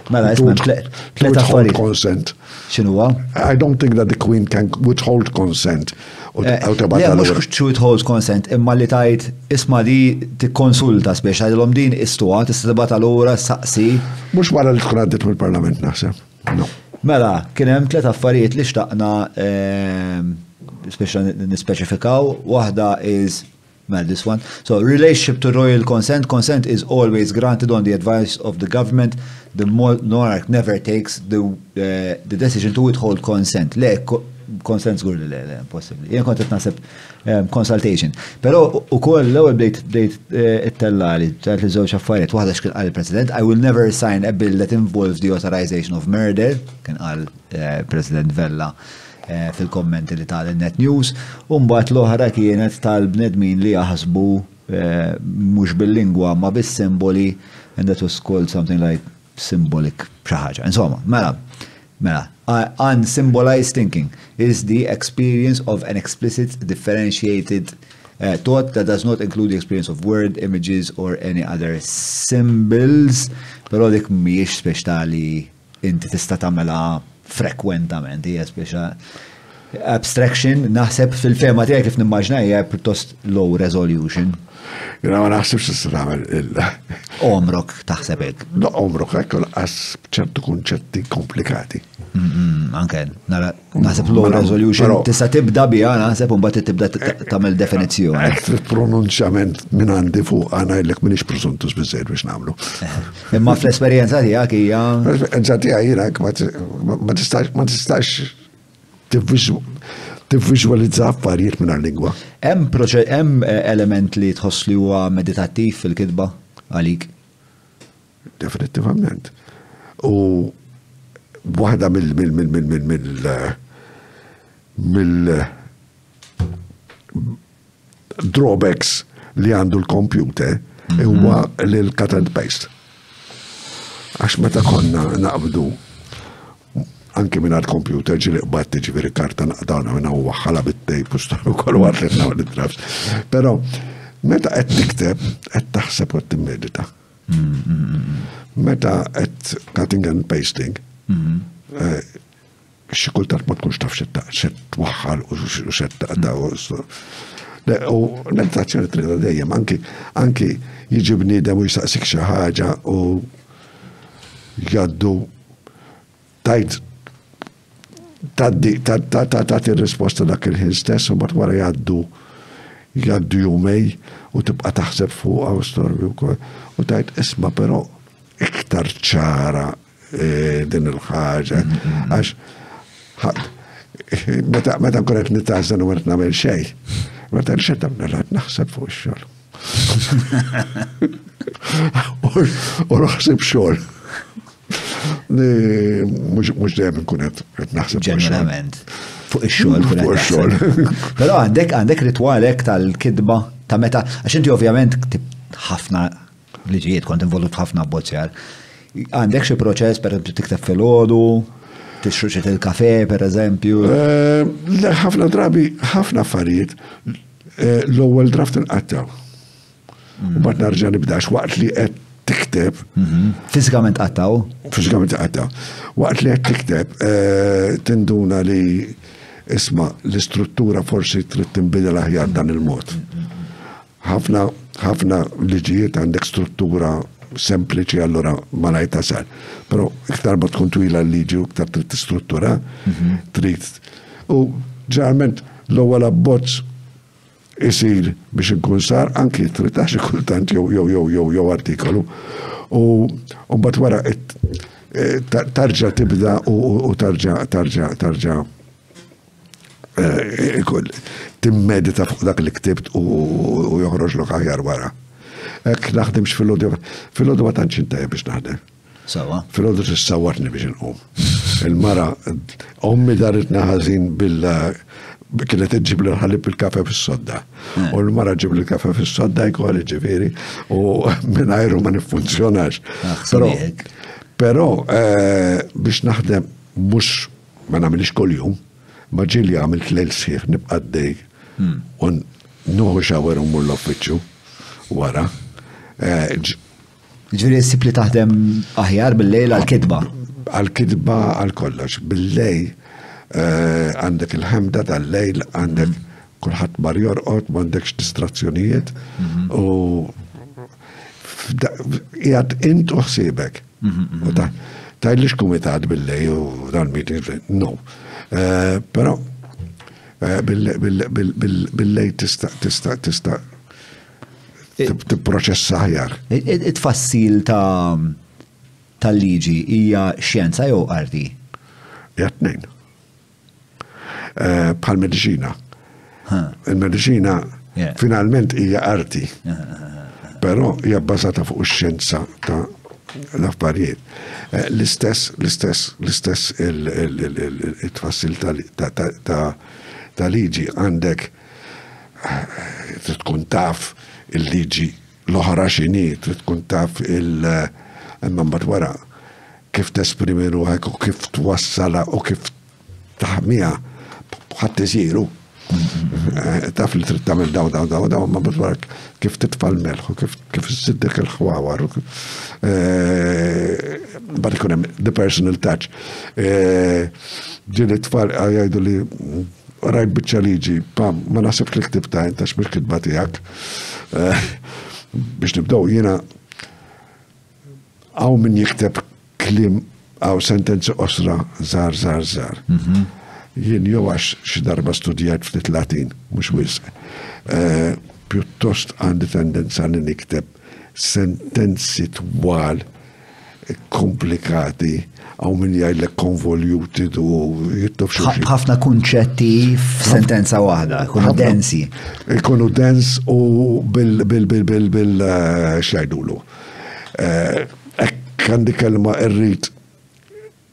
Mela, tlet affarijiet. Consent. X'inhuwa? I don't think that the Queen can withhold consent. Le, mhux withhold consent, imma li tajt isma' li tikkonsulta speċa għadilhom din istuha tista' tibgħat allura saqsi. Mhux wara li tkun għaddit mill-Parlament naħseb. No. Mela, kien hemm tliet affarijiet li xtaqna nispeċifikaw. Waħda is this one. So, relationship to royal consent. Consent is always granted on the advice of the government. The monarch never takes the decision to withhold consent. Le, consent zgur le, impossibli. Jien kont qed naħseb consultation. Però ukoll l-ewwel bdejt it-tellali ċart li żewġ affarijiet. Waħda x'kien qal il-President, I will never sign a bill that involves the authorization of murder, kien qal President Vella fil-kommenti li tal-Net News, u mbagħad l-oħra kienet tal-bnedmin li jaħsbu mhux bil-lingwa ma bis-simboli, and that was called something like symbolic xi ħaġa. Insomma, mela. Unsymbolized thinking is the experience of an explicit, differentiated thought that does not include the experience of word, images, or any other symbols. Però dik mhijiex speċjali inti tista' tagħmilha frekwentament, hija speċjali. Abstraction, naħseb fil-fema tiegħek kif nimmaġna hija pjuttost low resolution. Ma naħsibx tista' tagħmel Omrok taħseb hekk. No, omrok hekk laqas ċertu kunċetti komplikati. Anke, naħseb low resolution tista' tibda biha naħseb u mbagħad tibda tagħmel definizzjoni. Hekk pronunċjament minn għandi fuq ngħidlek m'iniex preżuntus biżżejjed biex nagħmlu. Imma fl-esperjenza tiegħek hija. L-esperjenza tiegħi jiena ma tistax tivvisualizza affarijiet minn għal-lingwa. Hemm element li tħoss li huwa meditattiv fil-kitba għalik? Definittivament. U waħda drawbacks li għandu l-computer huwa l-cut and paste. Għax meta konna naqbdu anke minn għal-computer ġili qbatti ġiviri karta naqdawna minna u waħħala bit-tejp u kol għarretna u l-drafts. Pero, meta għed tikteb, għed taħseb u għed timmedita. Meta għed cutting and pasting, xikultat ma tkunx taf xed waħħal u xed taqda u meditazzjoni trida dejjem, anki jiġibni dem u jistaqsik xi ħaġa u jgħaddu tajt tagħti risposta dak il-ħin stess u mbagħad wara jgħaddu jumej u tibqa' taħseb fuqha u storbi wkoll u tajt isma' però iktar ċara din il-ħaġa għax meta nkun qed nitaħżen u qed nagħmel xejn, meta x'għed naħseb fuq ix-xogħol. U naħseb xogħol. Mux dejjem nkun qed naħseb ġeneralment fuq ix-xogħol. Fuq ix-xogħol. Però għandek ritwalek tal-kidba ta' meta għax inti ovvjament ħafna liġijiet kont involut ħafna abbozzjar. Għandek xi proċess pereżempju tikteb filgħodu, tixruċet il-kafè pereżempju. Ħafna drabi ħafna affarijiet l-ewwel draft inqattaw. U mbagħad narġa' nibdax waqt li qed tikteb. Fiżikament qattaw? Fiżikament qattaw. Waqt li qed tikteb tinduna li isma' l-istruttura forsi trid tinbidel aħjar dan il-mod. Ħafna liġijiet għandek struttura sempliċi allura ma ngħid tasal. Però iktar ma tkun twila l-liġi u iktar trid tistruttura, trid. U ġeneralment l-ewwel abbozz isir biex inkun sar anki 13 kultant jew artikolu u mbagħad wara tarġa' tibda u tarġa' timmedita fuq dak li ktibt u joħroġlok aħjar wara. Hekk naħdimx fil-għodu ma tantx intajja biex naħdem. Sawa. Fil-għodu tissawwarni biex inqum. Il-mara ommi daritna ħażin kienet iġib l-ħalib il-kafe fis-sodda. U l-mara ġib l-kafe fis-sodda jkoll ġifieri u mingħajru ma niffunzjonax. Però biex naħdem mhux ma nagħmilx kuljum, ma ġieli għamilt lejl sħiħ nibqa' għaddej u nuħu xawer u mmur l-uffiċċju wara. Ġifieri ssib li taħdem aħjar bil-lejl għall-kitba. Għall-kitba għal kollox. Bil-lejl għandek il-ħemda tal-lejl, għandek kulħadd mar jorqod, m'għandekx distrazzjonijiet u qiegħed int u ħsiebek. Tajlix kumitat bil-lejl u dal-meeting, no. Però bil-lejl tista' tipproċessa aħjar. It-tfassil tal-liġi hija xjenza jew arti? Hija tnejn. Bħal medicina. Il-medicina finalment hija arti, però hija bbażata fuq ix-xjenza ta' l-affarijiet. L-istess il-tfassil ta' liġi għandek trid tkun taf il-liġi l-oħra x'inhi, trid tkun taf imma mbagħad wara kif tesprimi ruħek u kif twassala u kif taħmija ħadd isiru. Taf li trid tagħmel daw ma mbagħad kif titfa' l-melħ u kif issiddek il-ħwawar. Bad ikun hemm the personal touch. Ġieli tfal jgħidu li rajt biċċa liġi, ma naħseb li ktibta inta x'bil-kitba tiegħek. Biex nibdew jiena hawn min jikteb kliem għaw sentenzi osra żar. Jien jew għax xi darba studijat ftit Latin, mhux wisq. Pjuttost għandi tendenza li nikteb sentenzi twal komplikati għaw min jgħidlek convoluted u jittof xi. Ħafna kunċetti f'sentenza waħda, ikunu densi. Ikunu dens u bil xajdulu. Għandi kelma irrid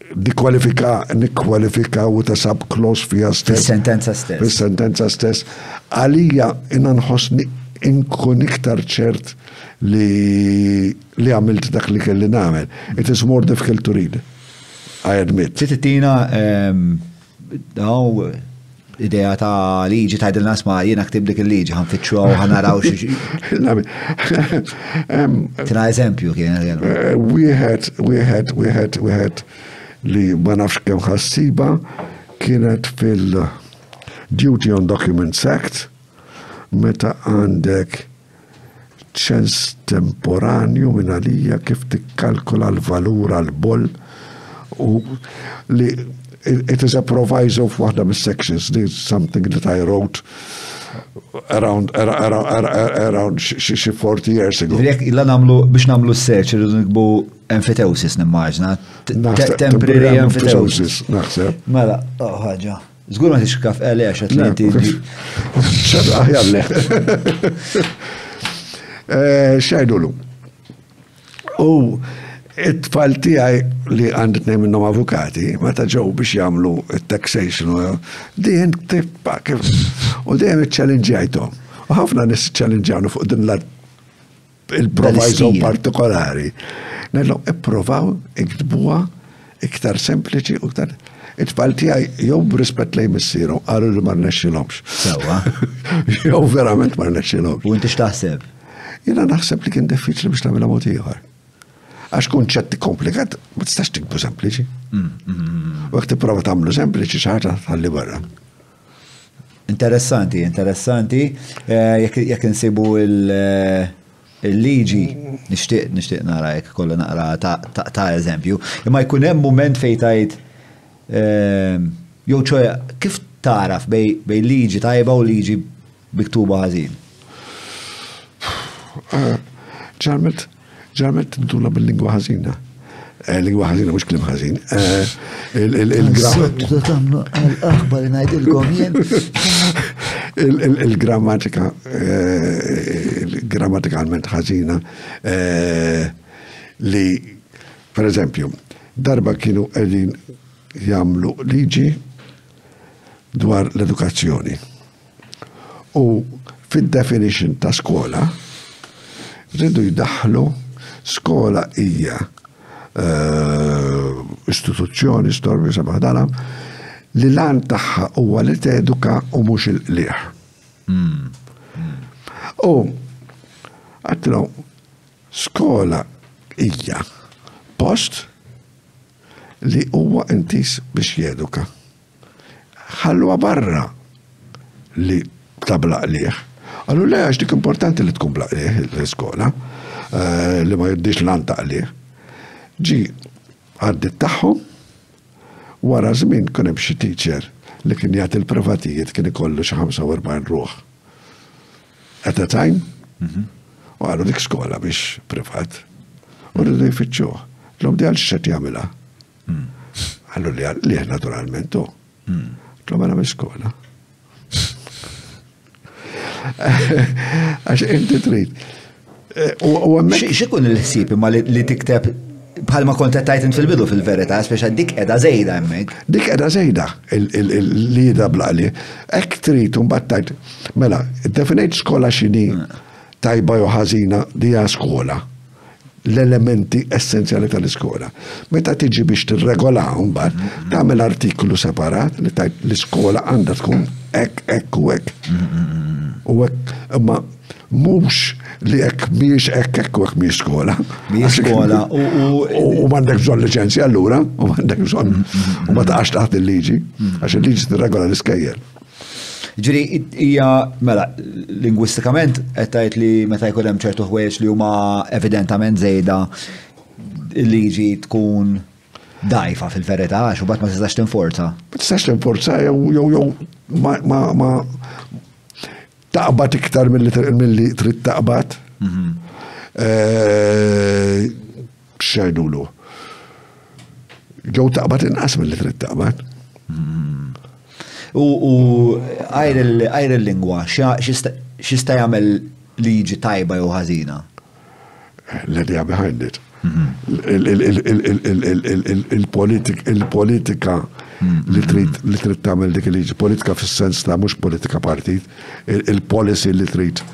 nikkwalifika u ta' sub-clause fija stess. Fis-sentenza stess. Fis-sentenza stess. Għalija inna nħossni inkun iktar ċert li għamilt dak li kelli nagħmel. It is more difficult to read. I admit. Tittina idea ta' liġi ta' id-nas ma' jena ktib dik il-liġi ħanfittxu għaw ħanaraw xieġi. Tina eżempju kien. Wieħed li ma nafx kemm ħassiba kienet fil-Duty on Documents Act meta għandek ċens temporanju minn għalija kif tikkalkula l-valur għal-boll u li it is a proviso of one of the sections. This is something that I wrote around 40 years ago. Illa namlu, biex namlu s-search, irridu nikbu emphiteusis nimmaġna. Temporary emphiteusis. Naħseb. Mela, ħaġa. Zgur ma tixkaf għalli għaxet li inti. Jalle. Xajdulu. It-tfal tiegħi li għandi tnejn minnhom avukati, meta ġew biex jagħmlu taxation din tippa kif u dejjem iċċallenġjajthom. U ħafna nies iċċallenġjawnu fuq din il-proviso partikolari. Ngħidlhom ippruvaw iktbuha iktar sempliċi u iktar. It-tfal tiegħi jew b'rispett lejn missierhom qalu li ma rnexxilhomx. Sewwa. Jew verament ma rnexxilhomx. U inti x'taħseb? Jiena naħseb li kien diffiċli biex tagħmilha mod ieħor. Għax kunċetti komplikat, ma tistax tikbu sempliċi. U għak tipprova tagħmlu sempliċi xi ħaġa tħalli barra. Interessanti. Jekk insibu il-liġi, nixtieq nara jekk kollha naqra ta' eżempju. Imma jkun hemm mument fejn tgħid jew ċoja kif taraf bej liġi tajba u liġi miktuba ħażin? ġarmet tintula bil-lingwa ħażina. Lingwa ħażina mhux kliem ħażin. Aħbar ngħidilkom jien. Il-grammatika grammatikalment ħażina li pereżempju darba kienu qegħdin jagħmlu liġi dwar l-edukazzjoni. U fid-definition ta' skola rridu jdaħħlu skola hija istituzzjoni storbi sabaħdala li lan tagħha huwa li teduka u mhux il-qlieħ. U għatlu skola hija post li huwa intis biex jeduka. Ħalluha barra li tabla qlieħ. Għallu le għax dik importanti li tkun blaqlieħ l-iskola li ma jiddix lan taqlieħ. Ġi għaddit tagħhom wara żmien kien hemm xi teacher li kien jagħti l-privatijiet kien ikollu xi 45 ruħ. At a time, u għallu dik skola biex privat. U rridu jfittxuh. Tlom di għal x'qed jagħmilha. Għallu li naturalment u. Tlom għal skola. Għax inti trid. X'ikun il-ħsieb imma li tikteb bħalma kont tajt fil-bidu fil-verità, speċa dik qiegħda żejda hemmhekk. Dik qiegħda żejda li dablaqli. Hekk trid imbagħad tajt, mela, definejt skola x'inhi tajba jew ħażina li hija skola. L-elementi essenzjali tal-iskola. Meta tiġi biex tirregolaw mbagħad tagħmel artiklu separat li tajt l-iskola għandha tkun hekk u hekk. U hekk imma mhux li hekk mhijiex hekk u hekk mhijiex skola. Mhijiex skola u m'għandek bżonn liċenzja allura, u m'għandek bżonn u ma taqax taħt il-liġi, għax il-liġi tirregola l-iskejjel. Ġiri, hija mela lingwistikament qed tgħid li meta jkun hemm ċertu ħwejjeġ li huma evidentament żejda il-liġi tkun dajfa fil-verità għax u bad ma tistax tinforza. Ma tistax tinforza jew ma taqbad iktar milli trid taqbad. Xejdulu. Jew taqbad inqas milli trid taqbad. U għajr il-lingwa, xista jagħmel liġi tajba jew ħażina? L-idea behind it. Il-politika li trid tagħmel dik il-liġi, politika fis-sens ta' mhux politika partit, il-policy li trid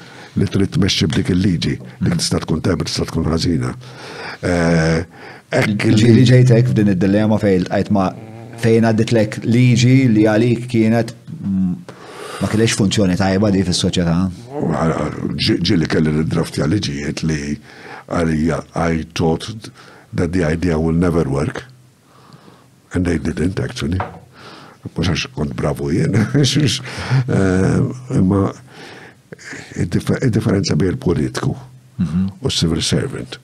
tmexxi b'dik il-liġi, li tista' tkun tajba, tista' tkun ħażina. Ġieli ġejtek f'din id-dilemma fejn għadditlek liġi li għalik kienet ma kellix funzjoni tajba di fis-soċjetà. Ġieli kelli l-draftja liġijiet li għalija I thought that the idea will never work. And they didn't actually. Mux għax kont bravu jien. Imma id-differenza bejn il-politiku u civil servant.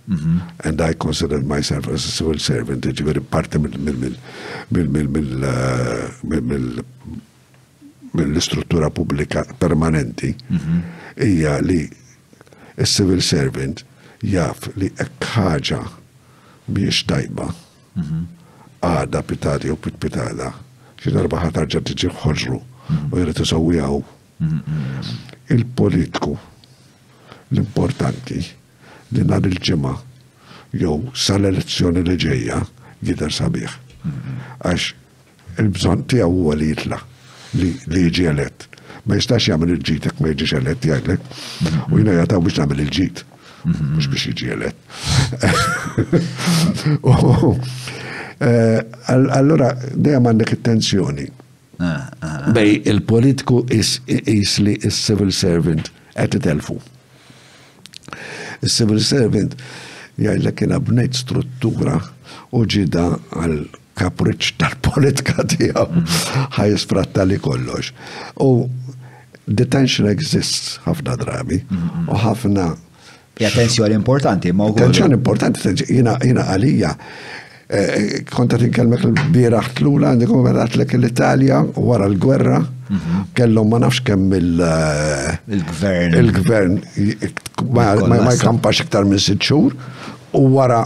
And I consider myself as a civil servant, ġiveri parti mill-istruttura pubblika permanenti, hija li il-civil servant jaf li ħaġa biex tajba għada pitati u pitpitada xi darba ħatarġa tiġi ħoġru u jrid isawwijaw. Il-politiku l-importanti li nhar il-ġimgħa jew sal-elezzjoni li ġejja jidher sabiħ. Għax il-bżonn tiegħu huwa li jitla' li jiġi elett. Ma jistax jagħmel il-ġid jekk ma jiġix elett jgħidlek u jiena jagħtaw biex nagħmel il-ġid. Mhux biex jiġi elett. Allora dejjem għandek it-tensjoni bej il-politiku is li is-civil servant qed itelfu. Is-civil servant jgħidlek kien bnejt struttura u ġida għal kapriċċ tal-politika tiegħu ħajsfratta li kollox. U detention exists ħafna drabi u ħafna tensjoni importanti, ma' tensjoni importanti, jina għalija konta tinkelmek l-biraħ tlula għandikom għadatlek l-Italja wara l-gwerra kellhom ma nafx kemm il-gvern ma jkampax iktar minn 6 xhur u wara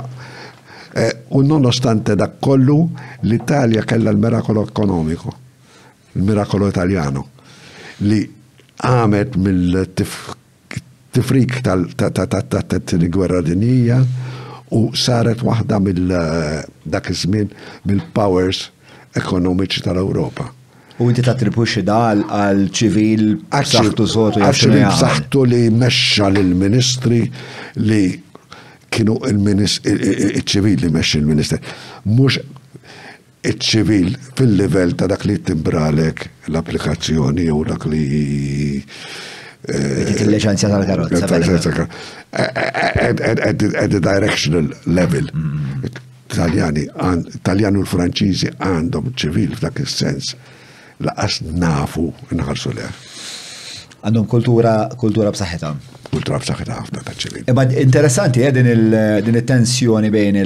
u nonostante dak kollu l-Italja kellha l-mirakolo ekonomiku, il-mirakolo Italjano li għamet mill-tifrik tal-gwerra dinija u saret waħda dak iż-żmien mill-powers ekonomiċi tal-Ewropa. U inti tattribuxxi da għal ċivil b'saħħtu sotu b'saħħtu li mexxa lill-ministri li kienu il-ċivil li mexxi l-ministri. Mhux iċ-ċivil fil-livell ta' dak li timbralek l-applikazzjoni u dak li il-leċenzja tal-karozza. At the directional level. Taljani u l-Franċiżi għandhom ċivil f'dak is-sens laqas nafu nħarsu leha. Għandhom kultura b'saħħitha. Kultura b'saħħitha ħafna ta' ċivil. Imma interessanti din it-tensjoni bejn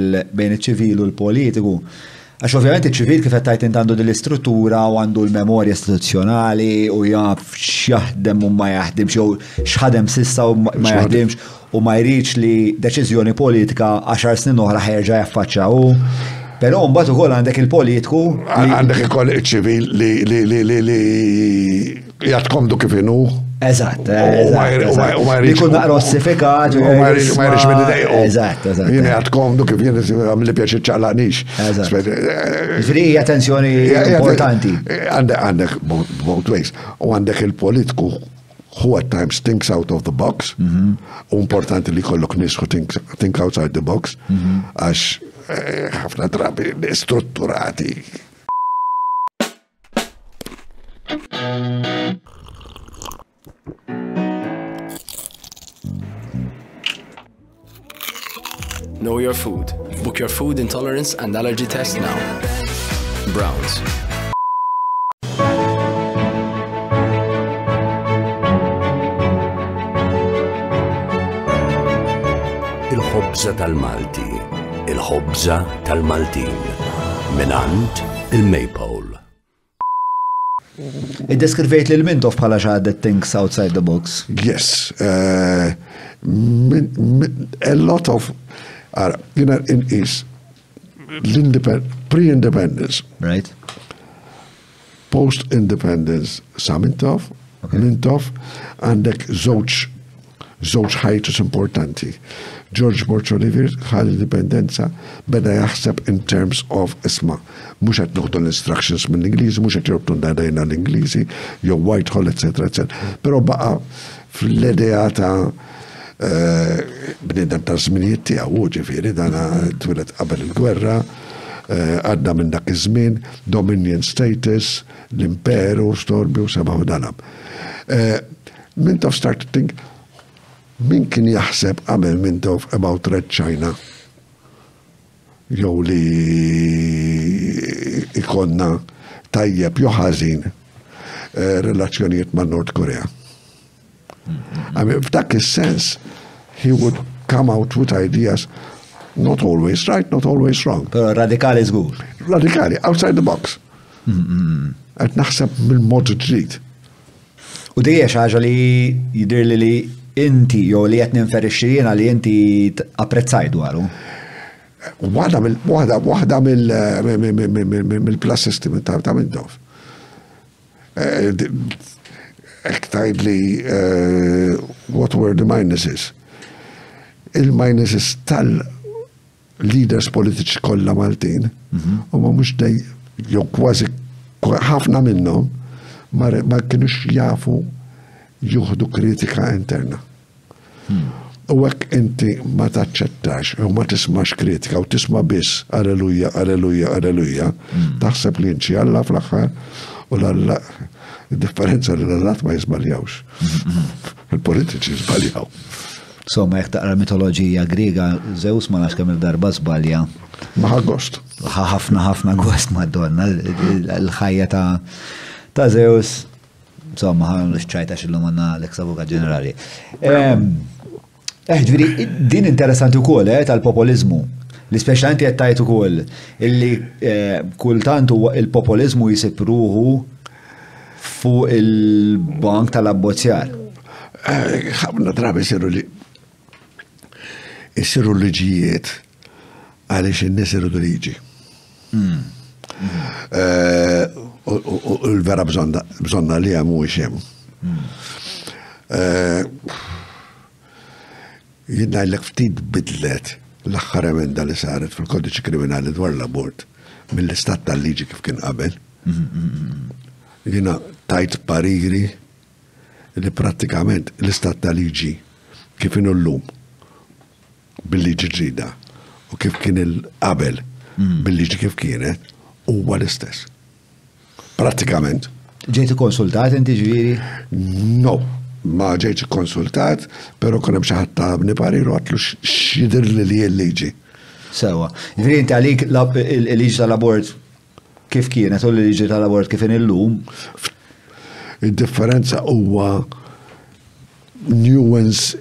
iċ-ċivil u l-politiku. Għax ovvjament iċ-ċivil kif qed tajt għandu dil-istruttura u għandu l-memorja istituzzjonali u jaf x'jaħdem u ma jaħdimx jew x'ħadem sissa u ma jaħdimx u ma jridx li deċiżjoni politika 10 snin oħra ħerġa' jaffaċċaw. Però mbagħad ukoll għandek il-politiku għandek ikoll iċ-ċivil li jgħadkomdu kif inhu Eżatt, U ma li kun naqra ossifikat. U ma jrix minn id-dejqu. Eżatt. Jien għadkom du kif jien għamli pjaċi ċaqlaqnix. Ġifri attenzjoni importanti. Għandek both ways. U għandek il-politiku who at times thinks out of the box. U importanti li kollok nis who think outside the box. Għax ħafna drabi strutturati. Know your food. Book your food intolerance and allergy test now. Browns. Il-ħobża tal-Malti. Il-ħobża tal-Maltin. Minant il-Maypole. Id-deskrivejt li l-Mintoff bħala xaħdet thinks outside the box. Yes. A lot of, in East, pre-independence, Right. post-independence, Samintov, Mintoff, għandek żewġ ħajtus importanti. George Borch Olivier ħal indipendenza beda jaħseb in terms of isma. Mux għet nuħdu l-instructions mill-Ingliżi, mux għet jorbtu ndadajna l-Ingliżi, jew Whitehall, etc. Pero baqa fl-idea ta' bnidem ta' zminijiet tiegħu, ġifieri dana twilet qabel il-gwerra, għadda minn dak iż-żmien, dominion status, l-imperu, storbi u seba' danam. Mintoff start to think, min kien jaħseb qabel Mintoff about Red China? Jew li ikonna tajjeb jew ħażin relazzjonijiet ma' Nord Korea. F'dak is-sens, he would come out with ideas not always right, not always wrong. Pero radikali żgur. Radikali, outside the box. Qed naħseb mill-mod ġdid. U dejja xi ħaġa li jidir li inti jew li qed ninferixxi li inti apprezzaj dwaru. Waħda mill-plus system ta' Mintoff. Ektajd li what were the minuses? Il-minuses tal-leaders politiċi kollha Maltin, u ma mhux dej jew kważi ħafna minnhom ma kienux jafu juħdu kritika interna. U hekk inti ma taċċettax u ma tismax kritika u tisma' biss alleluja, alleluja, alleluja, taħseb li inċi Alla fl-aħħar u l-Alla differenza li l-Allat ma jizbaljawx. Il-politiċi jizbaljaw. Somma jek taqra mitoloġija Griega, Zeus ma nafx kemm il-darba żbalja. Maħa gost. Ħafna gost Madonna, l-ħajja ta' Zeus. Insomma, ċajta xillum għanna l-eks-avukat ġenerali. Ġviri, din interessanti ukoll tal-populizmu. L-ispeċjalment jettajt ukoll illi kultant il-populizmu jisipruħu fuq il-bank tal-abbozzjar. ħafna drabi jisiru liġijiet għaliex in-nies iridu liġi. U l-vera bżonna li għamu xem. Jinnajlek ftit bidlet l-axħar emenda li saret fil-kodiċi kriminali dwar l-abort mill-istat tal-liġi kif kien qabel. Jina tajt pariri li pratikament l-istat tal-liġi kif inu l-lum bil-liġi ġrida u kif kien il-qabel bil-liġi kif kienet huwa l-istess. Pratikament. Ġejti konsultat inti ġviri? No, ma ġejti konsultat, pero konem xaħat tabni pariru għatlu xidir li l-liġi. Sewa. Ġviri inti għalik il-liġi tal-abort kif kienet u l-liġi tal-abort kif il-lum? Il-differenza huwa nuance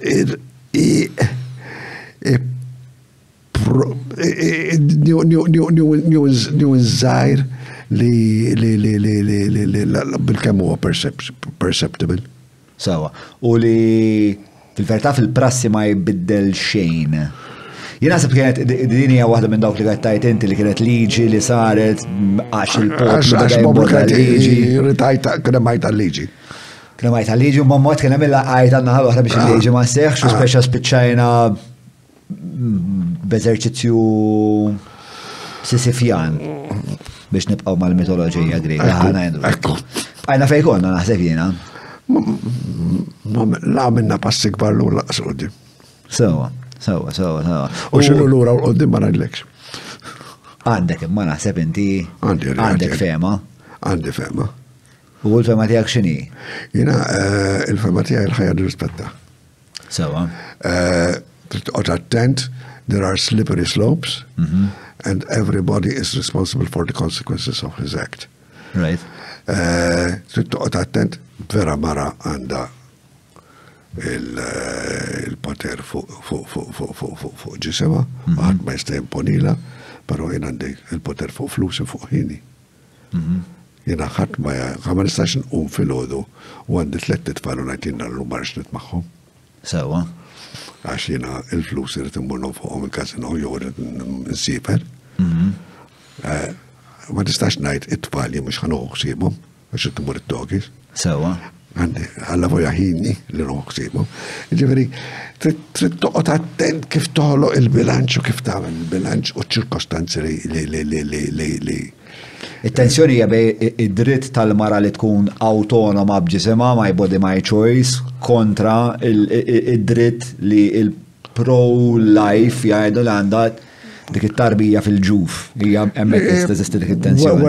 nuance zaħir li bil-kemm huwa perceptible. Sawa. U li fil-verità fil-prassi ma jbiddel xejn. Jien naħseb kienet din hija waħda minn dawk li qed tajt inti li kienet liġi li saret għax il-poplu beda jibboda liġi. Ritajta kien majta l-liġi. Kienu ma jtal-liġi u mammot kienu mill għajt għanna ħal-oħra biex il-liġi ma seħx u speċa spiċċajna b'eżerċizzju sisifjan biex nibqaw mal-mitoloġija grega ħana jendu. Għajna fej konna naħseb jiena. La minna passi kbar l-ura qasoddi. Sewa. U xinu l-ura u qoddim ma najdlekx. Għandek, ma naħseb inti għandek fema. Għandi fema. U l-fema tijak xini? Jina, il-fema tijak il-ħajja rispetta. Sewa. Trid attent, there are slippery slopes, and everybody is responsible for the consequences of his act. Right. Trid attent, vera mara għanda il-poter fuq ġisema, għad ma jista imponila, pero jien għandi il-poter fuq flus fuq ħini. Jena ħat ma nistax nqum fil-ħodu u għandi tlettit falu najtina l-lumarx nitmaħħom. Sewa. Għax jena il-flus irrit imbunnu fuqom il-kazino jew irrit nsiper. Ma nistax najt it-tfali mux ħanuħu xsibom, għax it-timur it-togis. Sewa. Għandi, għalla voja ħini li nuħu xsibom. Ġifiri, trid toqgħod attent kif toħloq il-bilanċ u kif tagħmel il-bilanċ u ċirkostanzi li. Il-tensjoni hija bej id-dritt tal-mara li tkun autonoma b'ġisimha my body my choice kontra id-dritt li il-pro-life jgħidu li għandha dik it-tarbija fil-ġuf. Hija hemmhekk teżisti dik it-tensjoni.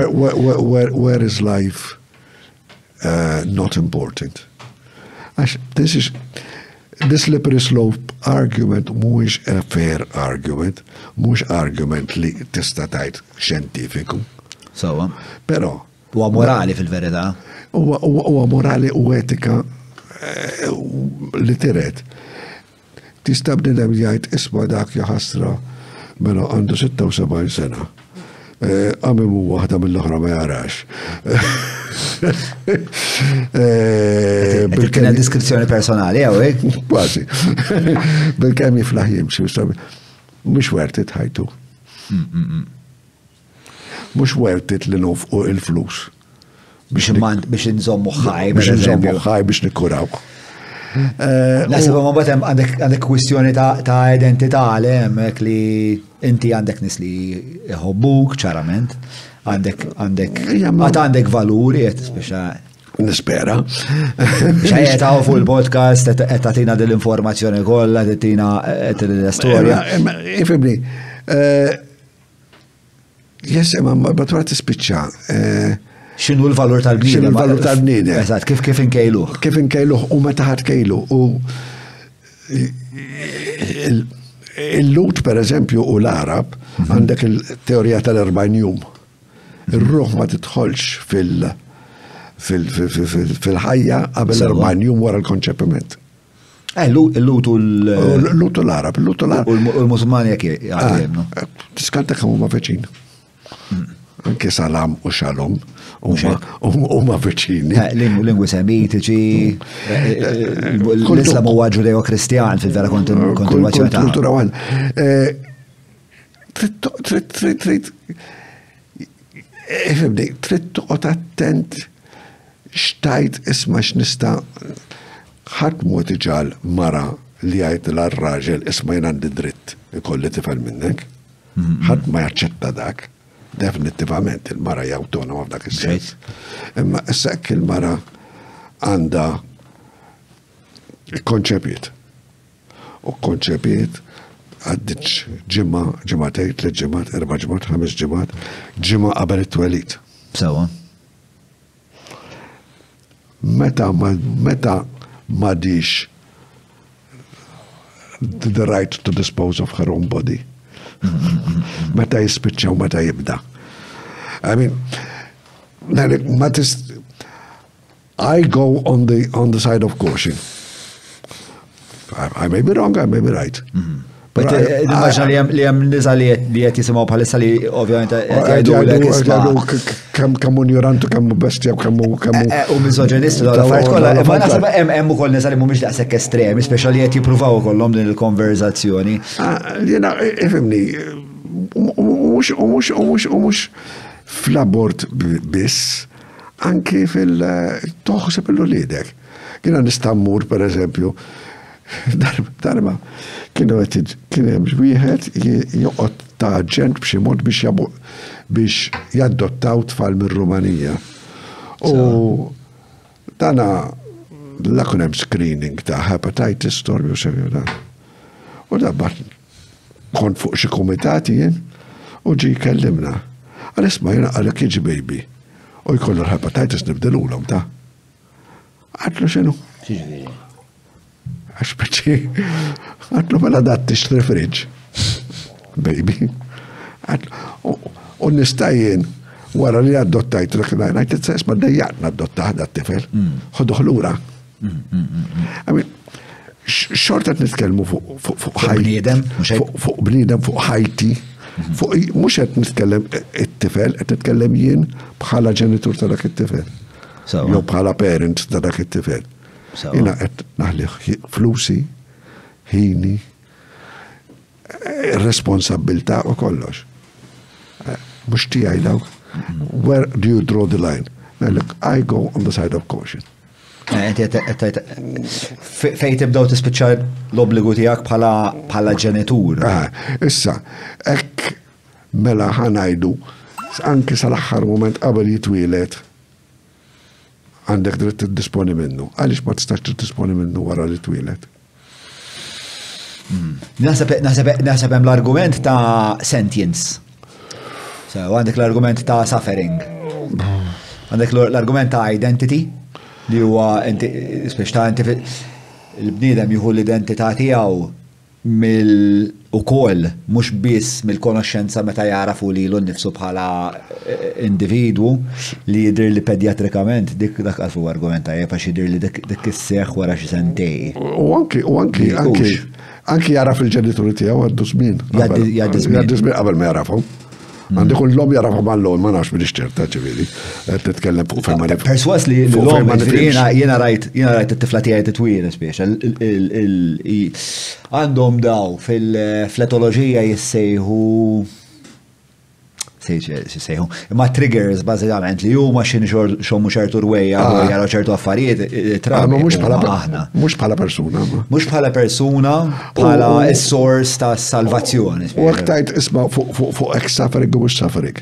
Where is life not important? Għax this slippery slope argument mhuwiex a fair argument, mhux argument li tista' tgħid xjentifiku. Sewa. Però huwa morali fil-verità. Huwa morali u etika li tiret. Tista' bnedem jgħid isma' dak jaħasra mela għandu 76 sena. Għamim u waħda mill-oħra ma jarax. Kena diskrizzjoni personali, għawek? Quasi. Bil-kem jiflaħ jimxi, mux worth it ħajtu. Mux worth it li nofqu il-flus. Biex nżommu ħaj, biex nżommu ħaj biex nikkuraw. Nasib ma batem għandek kwistjoni ta' identità għamek li inti għandek nis li jħobbuk ċarament, għandek valuri, speċa. Nispera. ċajetaw fuq il-podcast, għetatina dell-informazzjoni kolla, għetatina l-istoria. Ifibni, jessem, ma batwara tispiċċa. Xinu l-valur tal-bnidem? Xinu l-valur tal-bnidem? Eżat, kif inkejluħ? Kif inkejluħ u meta ħad kejlu. Il-lut, per eżempju, u l-Arab, għandek il-teorija tal-40 jum. Il-ruħ ma titħolx fil-ħajja qabel 40 jum wara l-konċepiment. Il-lut u l-Arab. U l-Musulmani jek jgħadjem. Tiskanta kamu ma veċin. Anke salam u xalom huma veċini. Lingwi semitiċi, l-Islam huwa ġudeo-kristjan fil-vera kontinuazzjoni ta' kultura għan. Trid toqgħod attent xtajt isma' x'nista' ħadd mod iġal mara li jgħid l-raġel isma' jien għandi dritt ikolli tifel minnek. Ħadd ma jaċċetta dak. Definitivament il-mara hija autonoma f'dak is-sens. Imma issa hekk il-mara għandha konċepiet. U konċepiet għaddiċ ġimma, ġimmatej, 3 ġimmat, 4 ġimmat, 5 ġimmat, ġimma qabel it-twelid. Sewa. Meta m'għadix the right to dispose of her own body. Meta jispiċċa u meta jibda. I mean, I go on the side of caution. I may be wrong, I may be right. Immaġna li jem nisa li jett jisimaw bħalissa li ovvijament għadu kammu ignorantu, kammu bestja, kammu. U misoġenisti l-affarijiet kollha, ma naħseb hemm ukoll nisa li mhumiex daqshekk estremi, speċjal li qed jippruvaw kollhom din il-konverzazzjoni. Jiena ifhimni, mhux fl-abort biss, anki fil-toħseb il-ulidek. Kiena nistammur, per eżempju, darba, kien hemm wieħed joqgħod ta' ġent b'xi mod biex jaddottaw tfal mir-Rumanija. U dana la kun hemm screening ta' hepatitis storju xejn dan. U da bat kont fuq xi kumitati jien u ġi kellimna. Għal-isma jena għalek jiġi baby. U jkollu l-hepatitis nibdelulhom ta' għatlu xenu? Għax bieċi, għatlu mela dat tixtri fridge. Baby. U nistajjen wara li għaddottajt l-għajt t-sess ma d-dajjaqna għaddottaħ dat tifel. Ħodduħ l-ura. Xorta t-nitkelmu fuq bniedem, fuq bniedem, fuq ħajti. Mux għed nitkellem it-tifel, għed nitkellem jien bħala ġenitur ta' dak it-tifel. Jew bħala parent ta' dak it-tifel. Jina għed naħli flusi, ħini, responsabilta u kollox. Mux tijaj daw. Where do you draw the line? I go on the side of caution. Fej tibdaw tispiċċa l-obbligu tijak bħala ġenitur. Issa, ek mela ħanajdu, anki sal-axħar moment qabel jitwilet, għandek dritt t-disponi minnu. Għalix ma tistax t-disponi minnu wara li twilet? Naħseb hemm l-argument ta' sentience. Għandek l-argument ta' suffering. Għandek l-argument ta' identity. Li huwa spiex ta' il-bniedem jieħu l-identità tiegħu ukoll mhux biss mill-konoxxenza meta jarafu lilu nnifsu bħala individwu li jidher li pedjatrikament dik dak għalfu argumenta għax jidher li dik isseħħ wara xi sentej. U anki jaraf il-ġenituri tiegħu għaddu żmien. Jgħaddi żmien qabel ma jarafhom. Għandek un l-lom jarafhom għall-lom, ma nafx bil ċerta ġiviri. Titkellem fuq ferma li. Perswas li l-lom jiena rajt it-tifla tiegħi titwila spiex. Għandhom daw fil-fletoloġija jissejħu imma triggers bażikament li huma xommu ċertu rwejja u jaraw ċertu affarijiet trabi. Mhux bħala persuna. Mhux bħala persuna, bħala s-sors ta' salvazzjoni. U aktajt isma' fuq ek suffering u mhux suffering.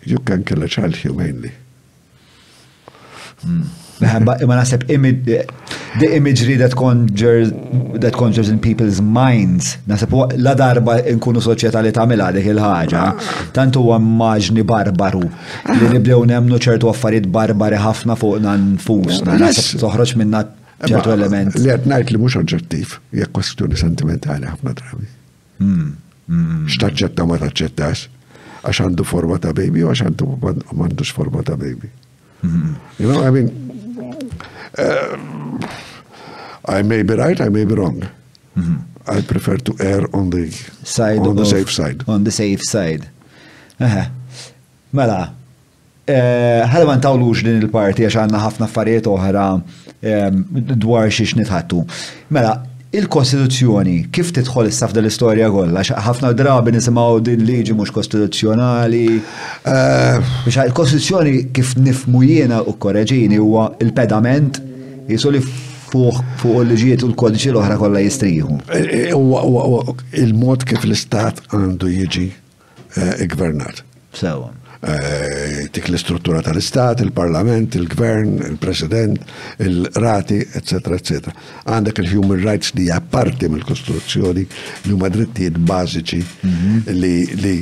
You can kill a child humanely. Ma naħseb the imagery that conjures in people's minds, naħseb la darba nkunu soċjetà li tagħmilha dik il-ħaġa, tant huwa immaġni barbaru li nibdew nemmnu ċertu affarijiet barbari ħafna fuqna nfusna, naħseb toħroġ minna ċertu element. Li qed ngħid li mhux oġġettiv, hija kwestjoni sentimentali ħafna drabi. X'taċċetta ma taċċettax għax għandu forma ta' baby u għax għandu m'għandux forma ta' baby. You know, I mean, I may be right, I may be wrong. I prefer to err on the safe side. On the safe side. Mela, ħalli ma ntawlux din il-parti għax għandna ħafna affarijiet oħra dwar xiex nitħattu. Mela, il-Kostituzzjoni, kif tidħol issa f'din l-istorja kollha? Ħafna drabi nisimgħu din liġi mhux kostituzzjonali. Biex il-Kostituzzjoni kif nifhmu jiena u korreġini huwa il-pedament jisu li fuq il-liġijiet u l-kodiċi l-oħra kollha jistrieħu. Il-mod kif l-Istat għandu jiġi gvernat. Sewa. Dik l-istruttura tal-Istat, il-Parlament, il-Gvern, il-President, il-Rati, eccetera, eccetera. Għandek il-Human Rights li hija parti mill-Kostituzzjoni li huma drittijiet bażiċi li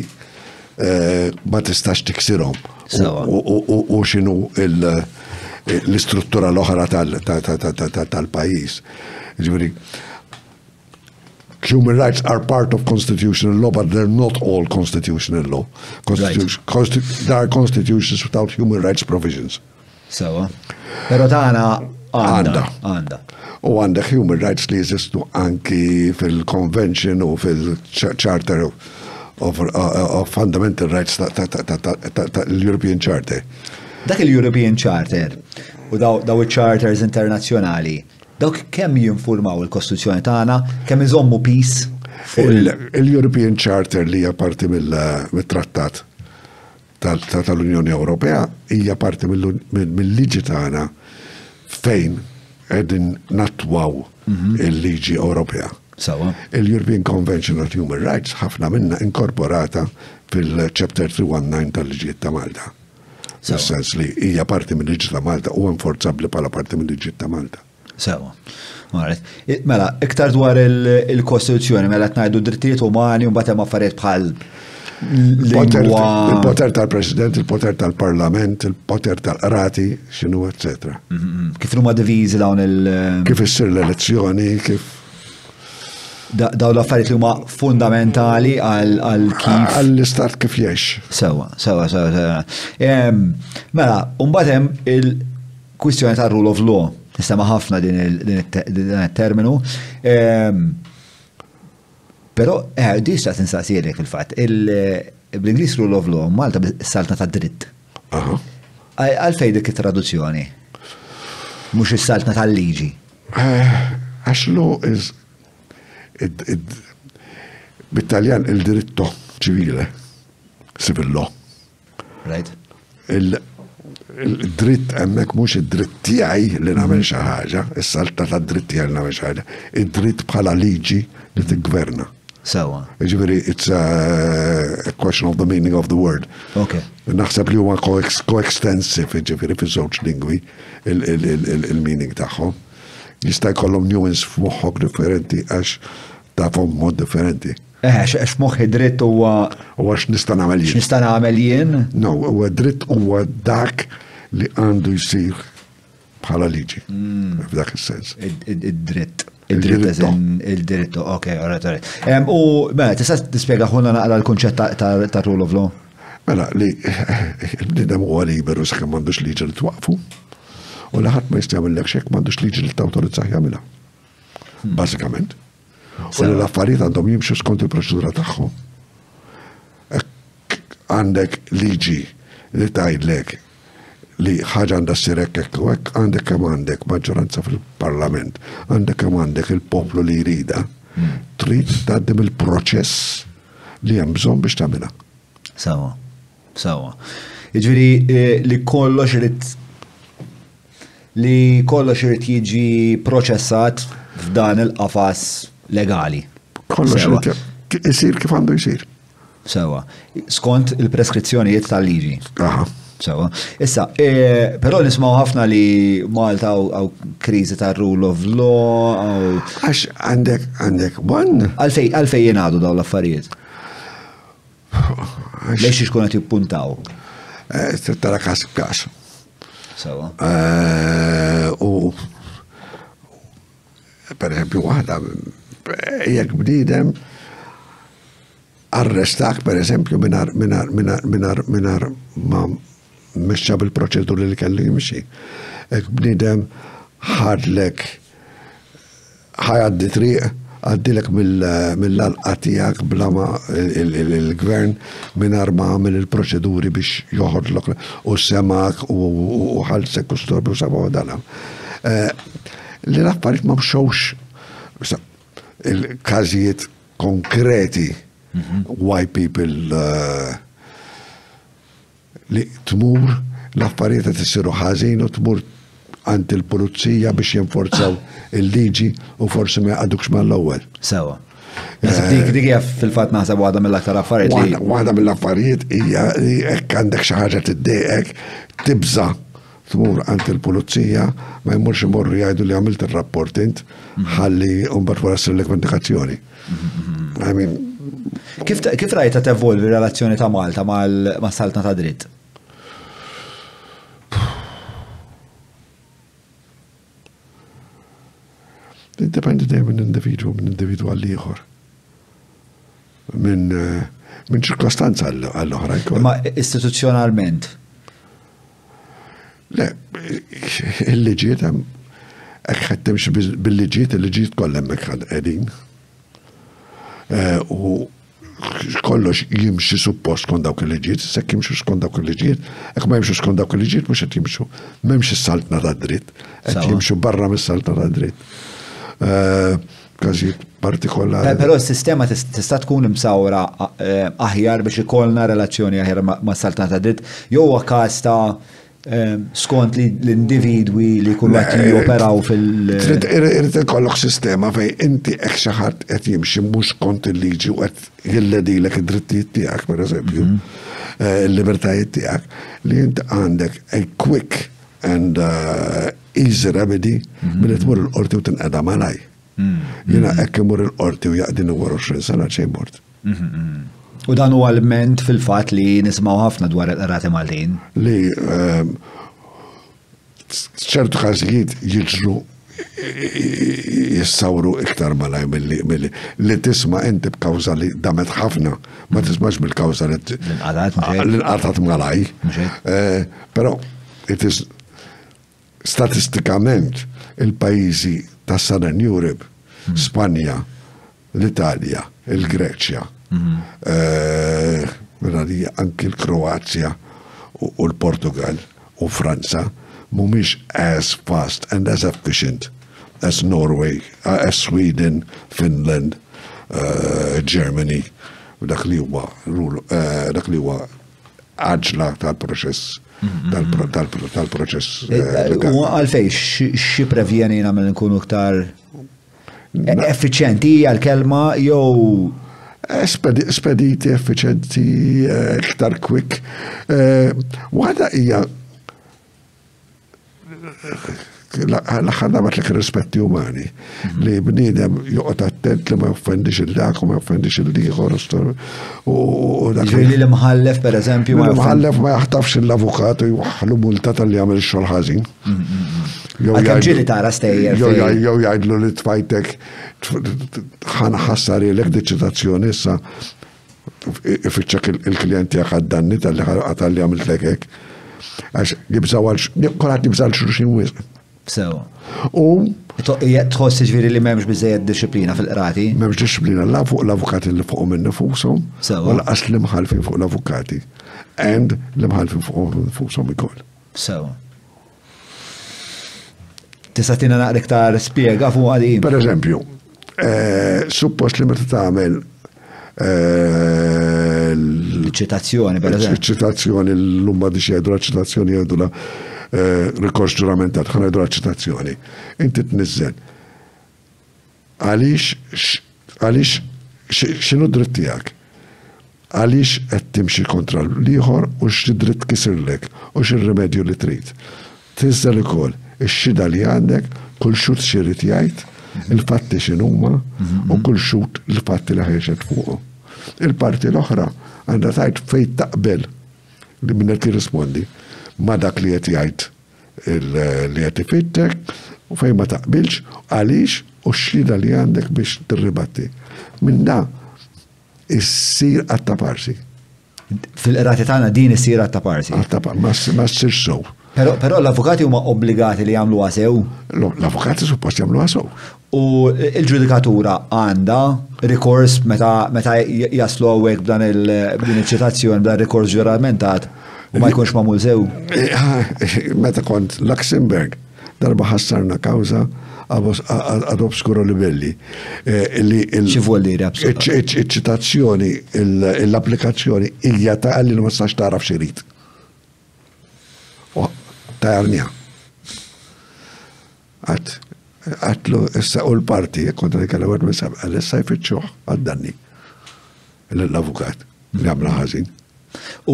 ma tistax tiksirhom. U x'inhu l-istruttura l-oħra tal-pajjiż. Ġifieri, human rights are part of constitutional law, but they're not all constitutional law. There are constitutions without human rights provisions. So, pero tagħna għandha. U għandek human rights li jeżistu anki fil-Convention u fil-Charter of Fundamental Rights tal-European Charter. Dak il-European Charter u daw il-Charters internazzjonali, dawk kemm jinformaw il-Kostituzzjoni tagħna, kemm iżommu peace? Il-European Charter li hija parti mill-Trattat tal-Unjoni Ewropea hija parti mill-liġi tagħna fejn qegħdin nattwaw il-liġi Ewropea. Sawa. Il-European Convention on Human Rights ħafna minna inkorporata fil-Chapter 319 tal-liġijiet ta' Malta. Fis-sens li hija parti mill-liġi ta' Malta u enforzabbli bħala parti mill-liġijiet ta' Malta. Sewa. Mela, iktar dwar il-Kostituzzjoni, mela tnajdu drittijiet umani u mbagħad hemm affarijiet bħal il-poter tal-President, il-poter tal-Parlament, il-poter tal-qrati, x'inhu eċetera. Kif huma diviżi dawn Kif issir l-elezzjoni, kif dawn l-affarijiet li huma fundamentali għal kif għall-istat kif jgħix. Sewa. Mela, mbagħad hemm il-kwistjoni tar-rule of law. Nistema' ħafna din il-terminu. Però di sta tinsaqsielek fil-fatt. Bl-Ingliż rule of law Malta s-saltna ta' dritt. Għalfejn dik it-traduzzjoni? Mhux is-saltna tal-liġi. Għax law is bit-Taljan il-diritto ċivile, civil law. Right. Il-dritt hemmhekk mhux id-dritt tiegħi li nagħmel xi ħaġa, is-salta tad-dritt tiegħi li nagħmel xi ħaġa, id-dritt bħala liġi li tiggverna. Sewa. Ġifieri it's a question of the meaning of the word. Okay. Naħseb li huwa coextensive, ġifieri fiż-żewġ lingwi il-meaning tagħhom. Jista' jkollhom nuance f'moħħok differenti għax tafhom mod differenti. Għax moħħi dritt huwa x'nista' nagħmel jien. X'nista' nagħmel jien? No, huwa dritt huwa dak li għandu jsir bħala liġi. F'dak is-sens. Id-dritt. Il-dritt, ok, alright. U mela, tista' tispjega ħuna naqra l-kunċett ta' rule of law? Mela, li il-bniedem huwa liberu sakemm m'għandux liġi li twaqfu. U li ħadd ma jista' jagħmellek x'hekk m'għandux liġi li tawtorizzaħ jagħmilha. Bażikament. U li l-affarijiet għandhom jimxu skont il-proċedura tagħhom. Għandek liġi li tgħidlek li ħaġa għandha ssir hekk u hekk, għandek kemm għandek maġġoranza fil-Parlament, għandek kemm għandek il-poplu li jrida, trid tgħaddim il-proċess li hemm bżonn biex tagħmilha. Sawa. Jiġifieri li kollox irid jiġi proċessat f'dan il-qafas legali. Kollox isir kif għandu jsir. Sewa. Skont il-preskrizzjonijiet tal-liġi. Aha. Sewa. Issa, però nismaw ħafna li Malta għaw kriżi ta' rule of law. Għax għandek one. Għalfej jenadu daw l-affarijiet? Lex xkun għat jippuntaw? Tara kas b'kas. Sewa. U per eżempju waħda jekk bniedem arrestak per eżempju minar ma mexxa bil-proċeduri li kellu jimxi. Jekk bniedem ħadlek ħajaddi triq għaddilek mill-alqa tiegħek bla ma il-gvern minar ma għamil il-proċeduri biex joħodlok u semak u ħalsek u storbi u sabaw dana. Li l-affarijiet ma mxewx il-każijiet konkreti why people li tmur l-affarijiet qed isiru ħażin u tmur għand il-pulizija biex jinforzaw il-liġi u forsi ma jaqadux mal-ewwel. Sewa. Dik hija fil-fatt naħseb waħda mill-aktar affarijiet li. Waħda mill-affarijiet hija li hekk għandek xi ħaġa tiddejqek tibża tmur għand il-pulizija ma jmurx imorru jgħidu li għamilt ir-rapport int ħalli mbagħad wara ssirlek vendikazzjoni. Kif rajta tevolvi relazzjoni ta' Malta mas-saltna ta' dritt? Dependi dejjem minn individwu għal ieħor. Minn ċirkostanza għall-oħra jkun. Ma istituzzjonalment? Le, il-liġijiet hemm hekk qed timxi bil-liġijiet, il-liġijiet kollha hemmhekk qegħdin. U kollox jimxi suppost skont dawk il-liġijiet, sekk jimxu skont dawk il-liġijiet, hekk ma jimxu skont dawk il-liġijiet mhux qed jimxu, m'hemmx is-saltna tad-dritt, qed jimxu barra mis-saltna tad-dritt. Każijiet partikolari. Però s-sistema tista' tkun imsawra aħjar biex ikollna relazzjoni aħjar ma' saltna tad-dritt, jew huwa każ ta' skont l-individwi li kull għat joperaw fil- Irrid ikollok sistema fej inti hekk xi ħadd qed jimxi mhux kont il-liġi u qed jilledilek id-drittijiet tiegħek pereżempju, il-libertajiet tiegħek li inti għandek a quick and easy remedy milli tmur il-qorti u tinqeda' malaj. Jiena hekk imur il-qorti u jaqdini wara 20 sena xejn mort. U dan huwa element fil-fatt li nismgħu ħafna dwar il-qrati Maltin. Li ċertu każijiet jiġru jissawru iktar malaj milli li tisma' inti b'kawża li damet ħafna, ma tismax bil-kawża li l-qatat malaj. Però it is statistikament il-pajjiżi ta' Southern Europe, Spanja, l-Italja, il-Greċja, anki l-Kroazja u l-Portugal u Franza mhumiex as fast and as efficient as Norway, as Sweden, Finland, Germany, dak li huwa għaġla tal-proċess tal-proċess. U għalfej, xi prevjeni nagħmel nkunu iktar effiċjenti għal-kelma jew spediti, effiċenti, iktar quick. Waħda hija l-aħħar nabat l rispetti umani li bniedem joqgħod attent li ma joffendix il-dak u ma joffendix il-liħor. Ġieli li mħallef pereżempju mħallef ma jaħtafx l-avukat u jwaħħlu multa tal-li jagħmel ix-xogħol ħażin. Għalkemm ġieli tara stejjer. Jew jgħidlu li tfajtek ħassar ilek deċitazzjoni issa ifittxek il-klijent tiegħek għad-danni tal-li għamiltlek hekk. Għax jibżaw kolħat jibżaw xurxin wisq. Sewa. U tħossi ġviri li memx bizzejed disciplina fil-qrati? Memx disciplina la fuq l-avukati li fuq minn nifusom, u laqas li mħalfin fuq l-avukati. And li mħalfin fuq nifusom ikoll. Sewa. Tisatina naqra iktar spiega fuq għadi? Per eżempju, suppost li meta tagħmel ċitazzjoni, per eżempju. ċitazzjoni, l-lumma di xejdu la ċitazzjoni jgħidu la rikors ġuramentat, ħana jgħidu la ċitazzjoni. Inti t-nizzel. Għalix, xinu dritt tijak? Għalix qed timxi kontra l-liħor u x-dritt kisirlek u x-rimedju li trid. Tizzel ukoll ix-xida li għandek, kull xut xirrit jgħid, il-fatti x'inhuma u kull xut il-fatti li ħejxet fuqu. Il-parti l-oħra għandha tajt fejn taqbel li minnet jirrispondi ma dak li qed jgħid li qed ifittek u fejn ma taqbilx għaliex u x-xhieda li għandek biex tirribatti. Minn da issir għattaparsi. Fil-qrati tagħna din issir għattaparsi. Ma ssirx sew. Però l-avukati huma obbligati li jagħmlu sew? L-avukati suppost jagħmlu sew. U il-ġudikatura għandha rikors meta jaslu hawnhekk b'dan il-ċitazzjoni b'dan rikors ġuramentat u ma jkunx magħmul sew. Meta kont Luxemburg darba ħassarna kawża ad obskuro livelli. Xi vuol dire iċ-ċitazzjoni, l-applikazzjoni hija ta' li ma tistax taraf xi rid. Ta' jarnija. Għatlu issa u l-parti, kontra dik għal-għad misab, għal-issa jfittxuħ għad-danni. L-avukat, li għamla ħazin. U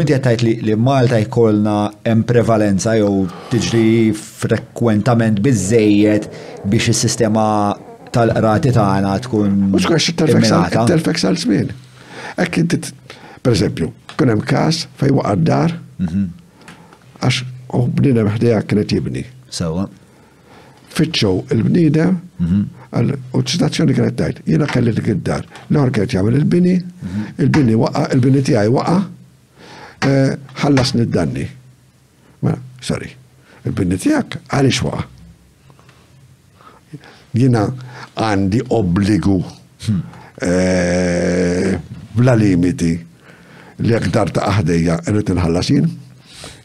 inti għattajt li Malta jkollna hemm prevalenza jew tiġri frekwentament biżejjed biex is-sistema tal-qrati tagħna tkun imminata. Telfex għal żmien. Hekk inti, pereżempju, kien hemm każ fejn waqa' d-dar għax bniedem ħdejha kienet jibni. Sewwa. Fitxow il-bniedem u ċitazzjoni kienet tajt, jiena kelli dik id-dar. L-ħor kienet jagħmel il-bini, il-bini waqa, il-bini tiegħi waqa, ħallasni d-danni. Ma, sorry, il-bini tiegħek għaliex waqa. Jiena għandi obbligu bla limiti li jekk dar ta' aħdejja irrid inħallasin,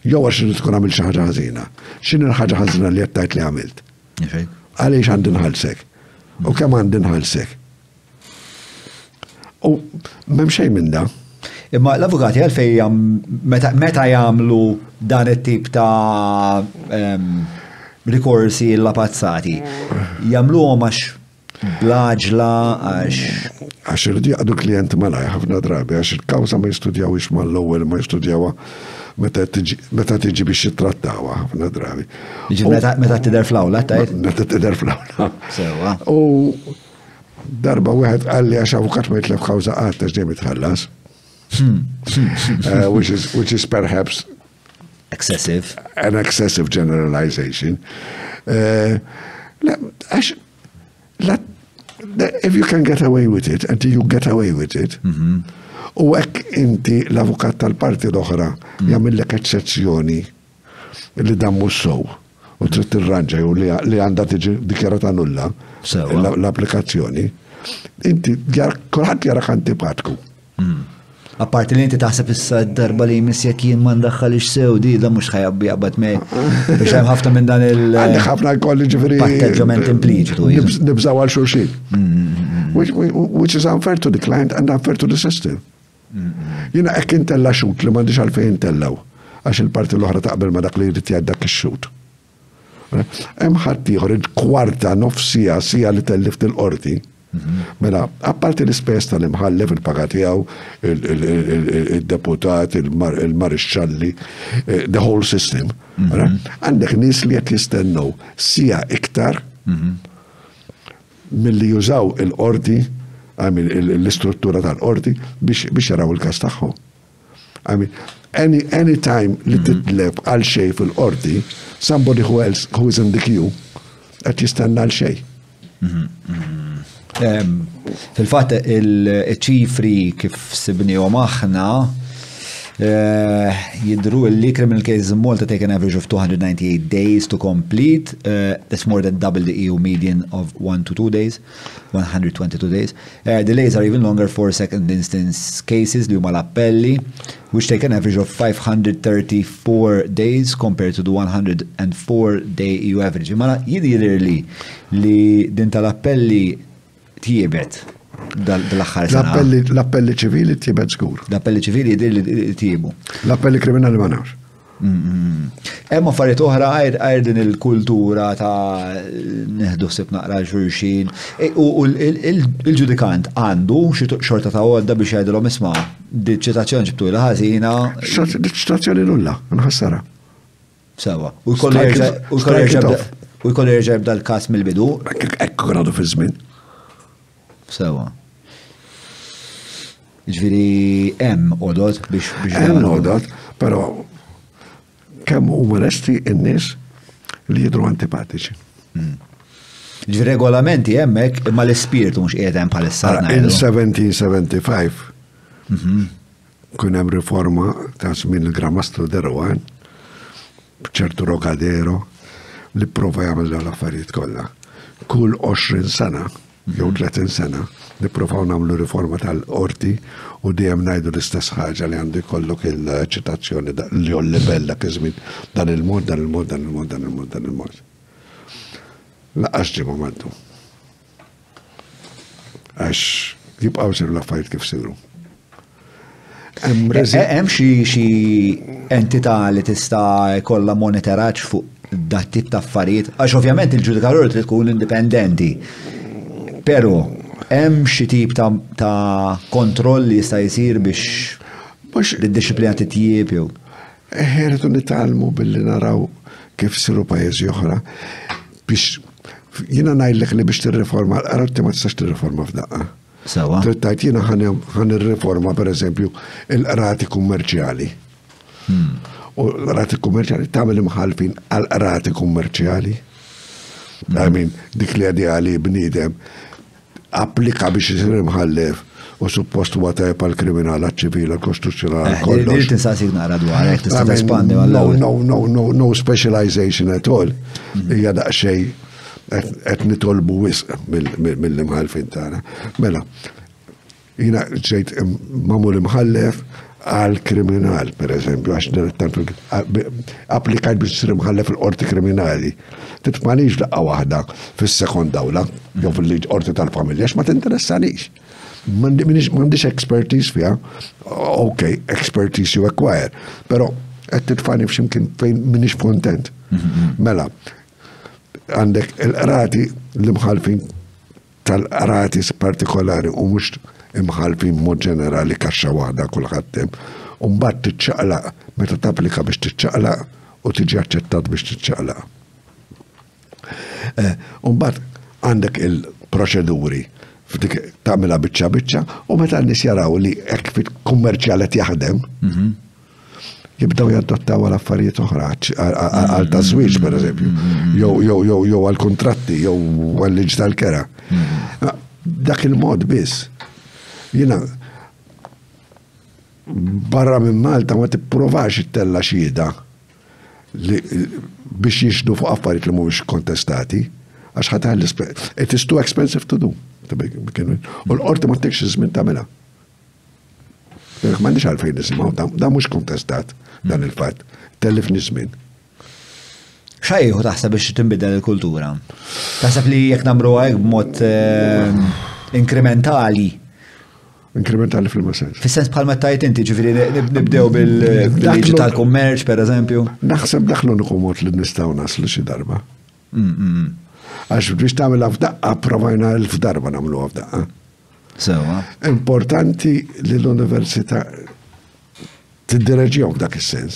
jew għax irid tkun għamil xi ħaġa ħażina. X'inhi l-ħaġa ħażina li qed tajt li għamilt? Għaliex għandi nħallsek? U kemm għandi nħallsek? U m'hemm xejn minn da. Imma l-avukati għalfej meta jagħmlu dan it-tip ta' rikorsi l-apazzati, jagħmluhom għax blaġla Għax irridu jaqdu klient malaj ħafna drabi, għax il-kawza ma jistudjawix mal-ewwel, ma jistudjawha meta tiġi biex jittrattawha ħafna drabi. Meta tidher fl-awla, tajt? Meta tidher fl-awla. Sewa. U darba wieħed qal li għax avukat ma jitlef kawza għatta x'dejjem itħallas. Which is perhaps Excessive. An excessive generalization. If you can get away with it, and you get away with it, u hekk inti l-avukat tal-parti l-oħra jagħmellek eċċezzjoni li dan mhux sew u trid tirranġa jew li għandha tiġi dikjarata nulla l-applikazzjoni, inti kulħadd jarak antipatku. Apparti li inti taħseb issa d-darba li jmiss jekk jien ma ndaħħalix sew di da mhux ħajabbi qabad me biex hemm ħafna minn dan Għandek ħafna jkolli ġifieri patteġġament impliċitu. Nibżaw għal xulxin. Which is unfair to the client and unfair to the system. Jiena hekk intella xut li m'għandix għalfejn intellaw għax il-parti l-oħra taqbel ma dak li jrid jgħaddak ix-xut. Hemm ħadd ieħor kwarta nofsija sija li tellift il-qorti. Mela, apparti l-ispess tal-imħallef il-paga tiegħu, il-deputat, il-marixxalli, the whole system. Għandek nies li qed jistennew sija iktar milli jużaw il-qorti, l-istruttura tal-qorti biex jaraw il-każ tagħhom. Any time li titleb għal xejn fil-qorti, somebody who is in the queue qed jistenna għal xejn. Fil-fatt il-ċifri kif sibnihom aħna jidru li criminal cases in Malta take an average of 298 days to complete. That's more than double the EU median of 1 to 2 days, 122 days. Delays are even longer for second instance cases li huma l-appelli, which take an average of 534 days compared to the 104-day EU average. Ma jidir li din tal-appelli tiebet dal-axħar sena. L-appelli ċivili tiebet żgur. L-appelli ċivili jidir li tiebu. L-appelli kriminali ma nafx. Hemm affarijiet oħra għajr din il-kultura ta' neħdu sib naqra xulxin. U il-ġudikant għandu xi xorta ta' għodda biex jgħidilhom isma' di ċitazzjoni ġibtu ħażina. Ċitazzjoni nulla, nħassara. Sewa. U jkollu jerġa' jibda l-każ mill-bidu. Ekku għadu fi żmien. Sewa. Ġifieri hemm għodod biex. Hemm għodod, però kemm huma lesti n-nies li jidhru antipatiċi. Ġifieri regolamenti hemmhekk imma l-ispirtu mhux qiegħed hemm bħalissa. In 1775 kun hemm riforma ta' żmien il-Gramastru de Rohan b'ċertu Rocadero li pprova jagħmel l-affarijiet kollha. Kull 20 sena jew 30 sena nipprovaw nagħmlu riforma tal-qorti u dejjem ngħidu l-istess ħaġa li għandu jkollok il-ċitazzjoni li hu l-livell dak iż-żmien dan il-mod. Laqas ġimgħa m'għaddu. Għax jibqgħu siru l-affarijiet kif siru. Hemm xi entità li tista' jkollha monitoraġġ fuq dat tip ta' affarijiet, għax ovvjament il-ġudikatur trid tkun indipendenti. Però hemm xi tip ta' kontroll li jista' jsir biex id-disciplina titjieb jew. Ħertu nitalmu billi naraw kif siru pajjiżi oħra biex jiena ngħidlek li biex tirriforma, qarotti ma tistax tirriforma f'daqqa. Sewa. Trid tgħid jiena ħan irriforma pereżempju il-qrati kummerċjali. U l-qrati kummerċjali tagħmel imħalfin għal qrati kummerċjali. Dik li ideali bniedem applika biex jisir imħallef u suppost huwa tajjeb għall-kriminal, għall-ċivil, għall-kostituzzjonali, għall-kollox. Dil tinsaqsik naqra dwar hekk tista' tespandi għall-ewwel. No specialization at all. Hija daqsxejn qed nitolbu wisq mill-imħalfin tagħna. Mela, jiena ġejt magħmul imħallef għal-kriminal, pereżempju, għax applikajt biex tsir imħallef il-qorti kriminali. Titmanix daqqa waħda fis-sekond dawla, jew fil-qorti tal-familja, għax ma tinteressanix. m'għandix expertise fiha, ok, expertise you acquire, però qed titfani f'ximkien fejn minix kontent. Mela, għandek il-qrati l-imħalfin tal-qrati partikolari u mhux imħalfin mod ġenerali kaxxa waħda kulħadd hemm, u mbagħad tiċċaqlaq meta tapplika biex tiċċaqlaq u tiġi aċċettat biex tiċċaqlaq. U mbagħad għandek il-proċeduri f'dik tagħmilha biċċa u meta n-nies jaraw li hekk fit-kummerċjali qed jaħdem, jibdaw jaddottaw għal affarijiet oħra, għal tażwieġ pereżempju, jew għal kontratti, jew għal liġi tal-kera. Dak il-mod biss. Jiena barra minn Malta ma tipprovax ittella xhieda biex jixdu fuq affarijiet li mhumiex kontestati, għax ħadd it is too expensive to do. U l-qorti ma tekx iż-żmien tagħmilha. M'għandix għalfejn nisimgħu, da mhux kontestat dan il-fatt, tellifni żmien. X'ajħu taħseb biex tinbidel il-kultura? Taħseb li jekk nagħmlu hekk b'mod inkrementali? Inkrementali fil-sens. Fis-sens bħal meta tajt inti ġifieri nibdew bil-liġi tal-kummerċ pereżempju. Naħseb dak l-uniku mod li nistgħu naslu xi darba. Għax biex tagħmilha f'daqqa provajna f'darba nagħmluha f'daqqa. Sewa. Importanti li l-università tiddireġihom f'dak is-sens.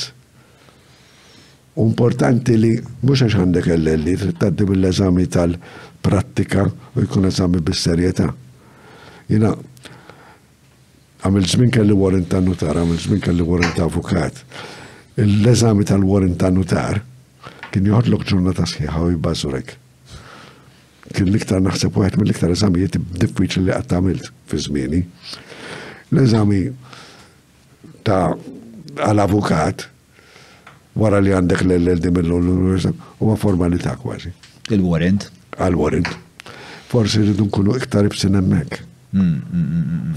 Importanti li mhux għax għandek LL trid tgħaddi bil-eżami tal-prattika u jkun eżami bis-serjetà. Jiena għamil żmien kelli warrant ta' notar, għamil żmien kelli warrant ta' avukat. L-eżami tal-warrant ta' notar kien joħodlok ġurnata sħiħa u jibbażurek. Kien l-iktar naħseb wieħed mill-iktar eżamijiet diffiċli li qatt għamilt fi żmieni. L-eżami ta' għal-avukat wara li għandek l-LLD mill-università huwa formalità kważi. Il-warrant? Għal-warrant. Forsi rridu nkunu iktar ibsin hemmhekk.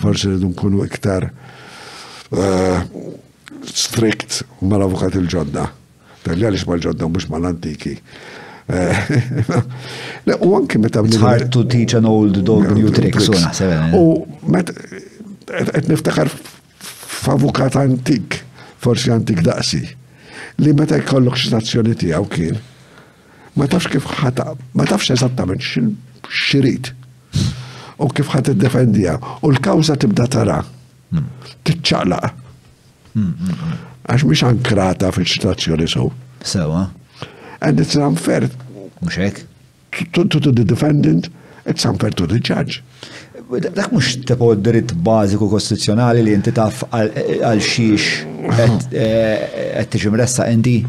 Forsi rridu nkunu iktar strict mal-avukat il-ġodda. Talli għalix mal-ġodda mhux mal-antiki. U anki meta It's hard to teach an old dog new tricks. U meta qed niftakar f'avukat antik, forsi antik daqsi, li meta jkollok x'stazzjoni tiegħu kien, ma tafx kif ma tafx eżattament x'irid. U kif ħadd iddefendija. U l-kawża tibda tara. Tiċċaqlaq. Għax mhix ankrata fil-situazzjoni sew. Sewa. And it's unfair. Mhux hekk? To the defendant, it's unfair to the judge. Dak mhux tipo dritt bażiku kostituzzjonali li inti taf għal xiex qed tiġi mressa inti?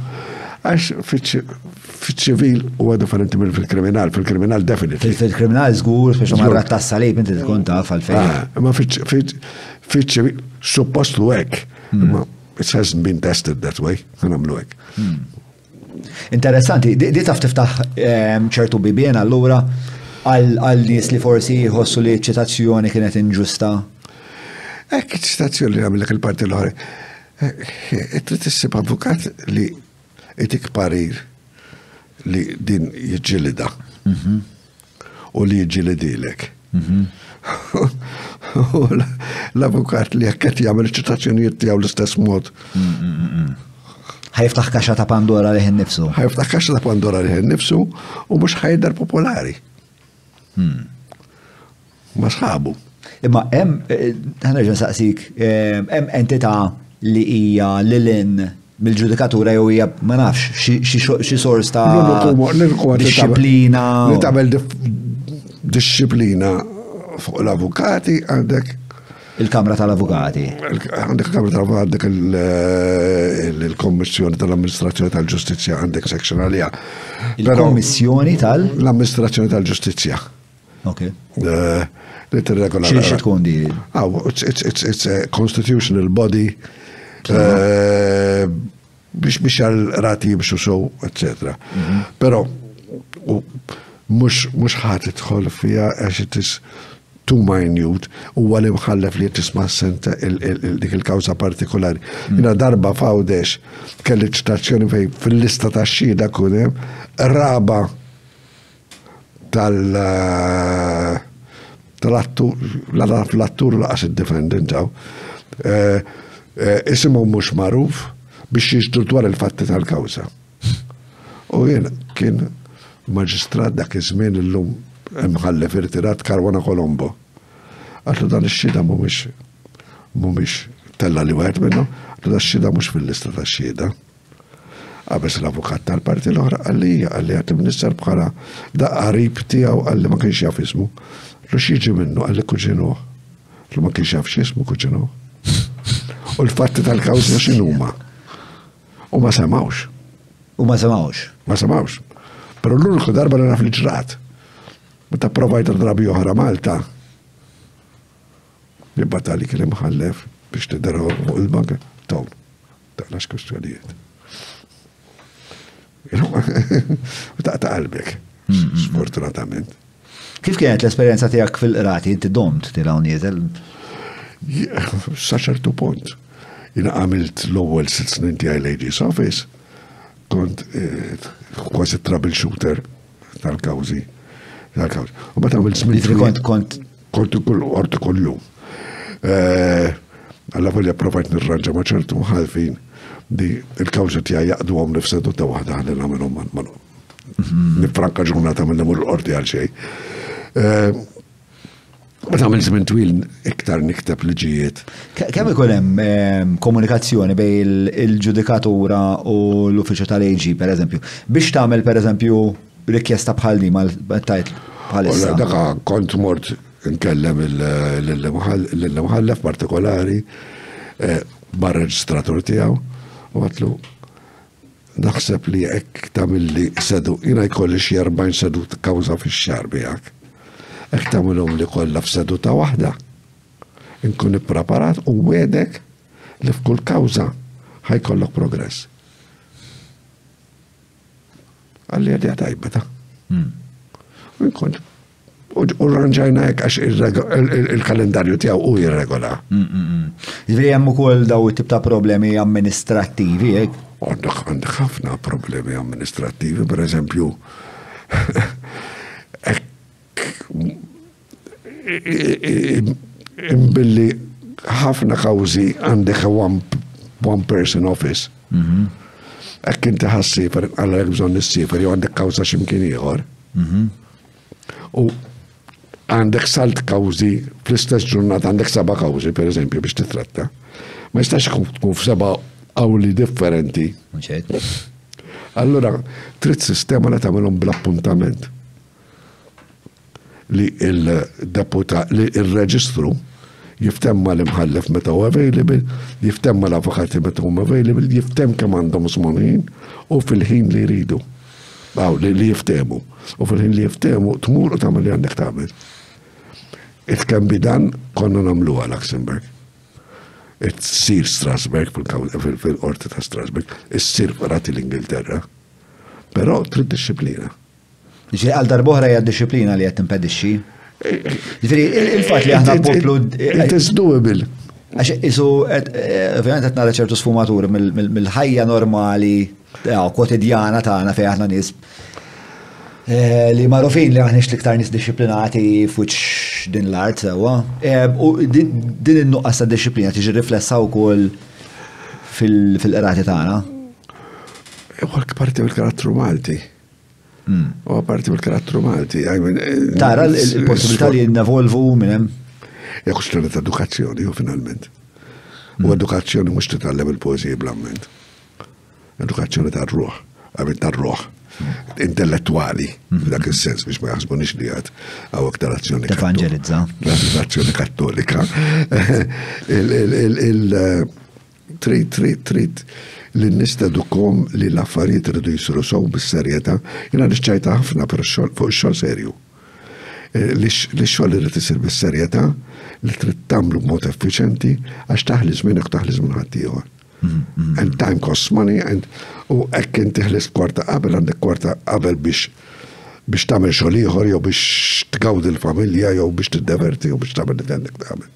Għax fiċ-ċivil huwa differenti minn fil-kriminal, fil-kriminal definitely. Fil-kriminal żgur biex ma rat tas-salib inti tkun taf għalfejn. Ma fiċ-ċivil suppostu hekk. It hasn't been tested that way, nagħmlu hekk. Interessanti, di taf tiftaħ ċertu bibien allura għal nies li forsi jħossu li ċitazzjoni kienet inġusta. Hekk ċitazzjoni li għamilek il-parti l-oħra. Trid issib avukat li itik parir li din jiġġilida u li jiġġilidilek. L-avukat li jekk qed jagħmel ċitazzjonijiet tiegħu l-istess mod. Ħajftaħ kaxxa ta' Pandora lih innifsu. Ħajftaħ kaxxa ta' Pandora lih innifsu u mhux ħajdar popolari. Ma sħabu. Imma hemm ħanerġa' saqsik, hemm entità li hija lilin mill-ġudikatura jew hija ma nafx xi sors ta' disciplina. Li tagħmel disciplina fuq l-avukati għandek il-Kamra tal-Avukati. Għandek il-Kamra tal-Avukati, għandek il-Kommissjoni tal-Amministrazzjoni tal-Ġustizzja, għandek section għalija. Il-Kommissjoni l-Amministrazzjoni tal-Ġustizzja. Ok. Li tirregola. Xi tkun di? It's a constitutional body biex għal-rati jimxu sow, etc. Pero mux ħat idħol fija għax it is too minute u għal imħallef li tisma' senta dik il-kawza partikolari. Jina darba fawdex kelli ċitazzjoni fej fil-lista ta' xhieda kunem raba L-attur laqas id-defendant ġaw. Isimu mux maruf biex jiġdu dwar il-fatti tal-kawza. U jien kien maġistrat dak iż-żmien illum mħallef irtirat Karwana Colombo. Għatlu dan ix-xhieda mhumiex tella li wieħed minnhom, għatlu dan ix-xhieda mhux fil-lista tax-xhieda. Għabes l-avukat tal-parti l-oħra għalli għat minister bħala da qarib tiegħu għalli ma kienx jaf ismu. Lu xieġi minnu għalli kuġinuh. Lu ma kienx jaf x'ismu kuġinuh. U l-fatti tal-kawża x'inhuma. U ma semawx. Ma semawx. Pero l-uniku darba li naf li ġrat. Meta provajt drabi oħra Malta. Jibbatali kien imħallef biex tidderu fuq il-banka. Tawn. Taqlax kustjonijiet. Ta' qalbek. Sfortunatament. Kif kienet l-esperienza tiegħek fil-qrati? Inti domt tiraw nieżel? Sa ċertu punt. Jina għamilt l-ewwel 6 snin tiegħi Ladies Office, kont kważi troubleshooter tal-kawżi. U mbagħad għamilt żmien kont kull jum. Alla volja provajt nirranġa ma' ċertu mħalfin di il-kawża tiegħi jaqduhom nifsedu ta' waħda ħalli nagħmilhom nifranka ġurnata minn nemur l-qorti għal xejn. Ma tagħmel żmien twil iktar nikteb liġijiet. Kemm ikun hemm komunikazzjoni bejn il-ġudikatura u l-uffiċċju tal-AG pereżempju biex tagħmel pereżempju rikjesta bħal di mal-tajt bħalissa. Dak kont mort nkellem l-mħallef partikolari bar-reġistratur tiegħu u għatlu naħseb li hekk tagħmilli sedu jiena jkolli xi 40 seduta kawża fix-xahar bijak. Hekk tagħmilhom li kollha f'seduta waħda. Inkun ippreparat u wedek li f'kull kawża ħajkollok progress. Għalli għadja tajba ta'. Inkun u ranġajna hekk għax il-kalendarju tiegħu u jirregola. Jiġifieri hemm ukoll daw it-tip ta' problemi amministrattivi hekk? Għandek ħafna problemi amministrattivi, per eżempju, imbilli ħafna kawżi għandek one person office. Ekk inti ħassifer, għalla jek bżon nissifer, jew għandek kawża x'imkien ieħor. U għandek salt kawżi fl-istess ġurnata għandek 7 kawżi, per eżempju, biex titratta. Ma jistax tkun f'7 għawli differenti. Allora, trid sistema li tagħmilhom bl-appuntament. Li il-reġistru jiftemma l-imħallef meta u available, jiftemma l-avukati meta u available, jiftem kemm għandhom żmien u fil-ħin li jridu. Għaw, li jiftemu. U fil-ħin li jiftemu, tmur u tagħmel li għandek tagħmel. It can be done, konna nagħmluha Luxembourg. It-sir Strasbourg fil-qorti ta' Strasbourg, is-sir rati l-Ingilterra. Però trid disciplina. Ġi għal darbohra hija disciplina li qed timpedixxi. Ġifieri il-fatt li aħna poplu it is doable. Għax isu ovvjament qed nara ċertu sfumatur mill-ħajja normali kwotidjana tagħna fejn aħna nies li magħrufin li aħniex l-iktar nies disciplinati f'wiċċ din l-art sewwa. U din in-nuqqas ta' disciplina tiġi riflessa wkoll fil-qrati tagħna. Parti mill-karattru Malti. U parti mill-karattru Malti. Tara l-possibilità li nevolvu minn hemm. Hija kwestjoni ta' edukazzjoni finalment. U edukazzjoni mhux titgħallem il-poeżija bl-amment. Edukazzjoni tar-ruħ, għabit tar-ruħ. Intellettuali, dak il-sens biex ma jaħsbunix li għad għaw aktar azzjoni evangelizza. L-azzjoni kattolika. Trid li nistedukom li l-affarijiet rridu jisiru sow bis-serjetà, jiena nixċajta ħafna fuq ix-xogħol serju. Li x-xogħol irid isir bis-serjetà, li trid tagħmlu b'mod effiċjenti għax taħli żmienek taħli żmien ħadd ieħor. And time costs money, u hekk inti ħlist kwarta qabel għandek kwarta qabel biex tagħmel xogħol ieħor jew biex tgawdi l-familja jew biex tiddeverti jew biex tagħmel li għandek tagħmel.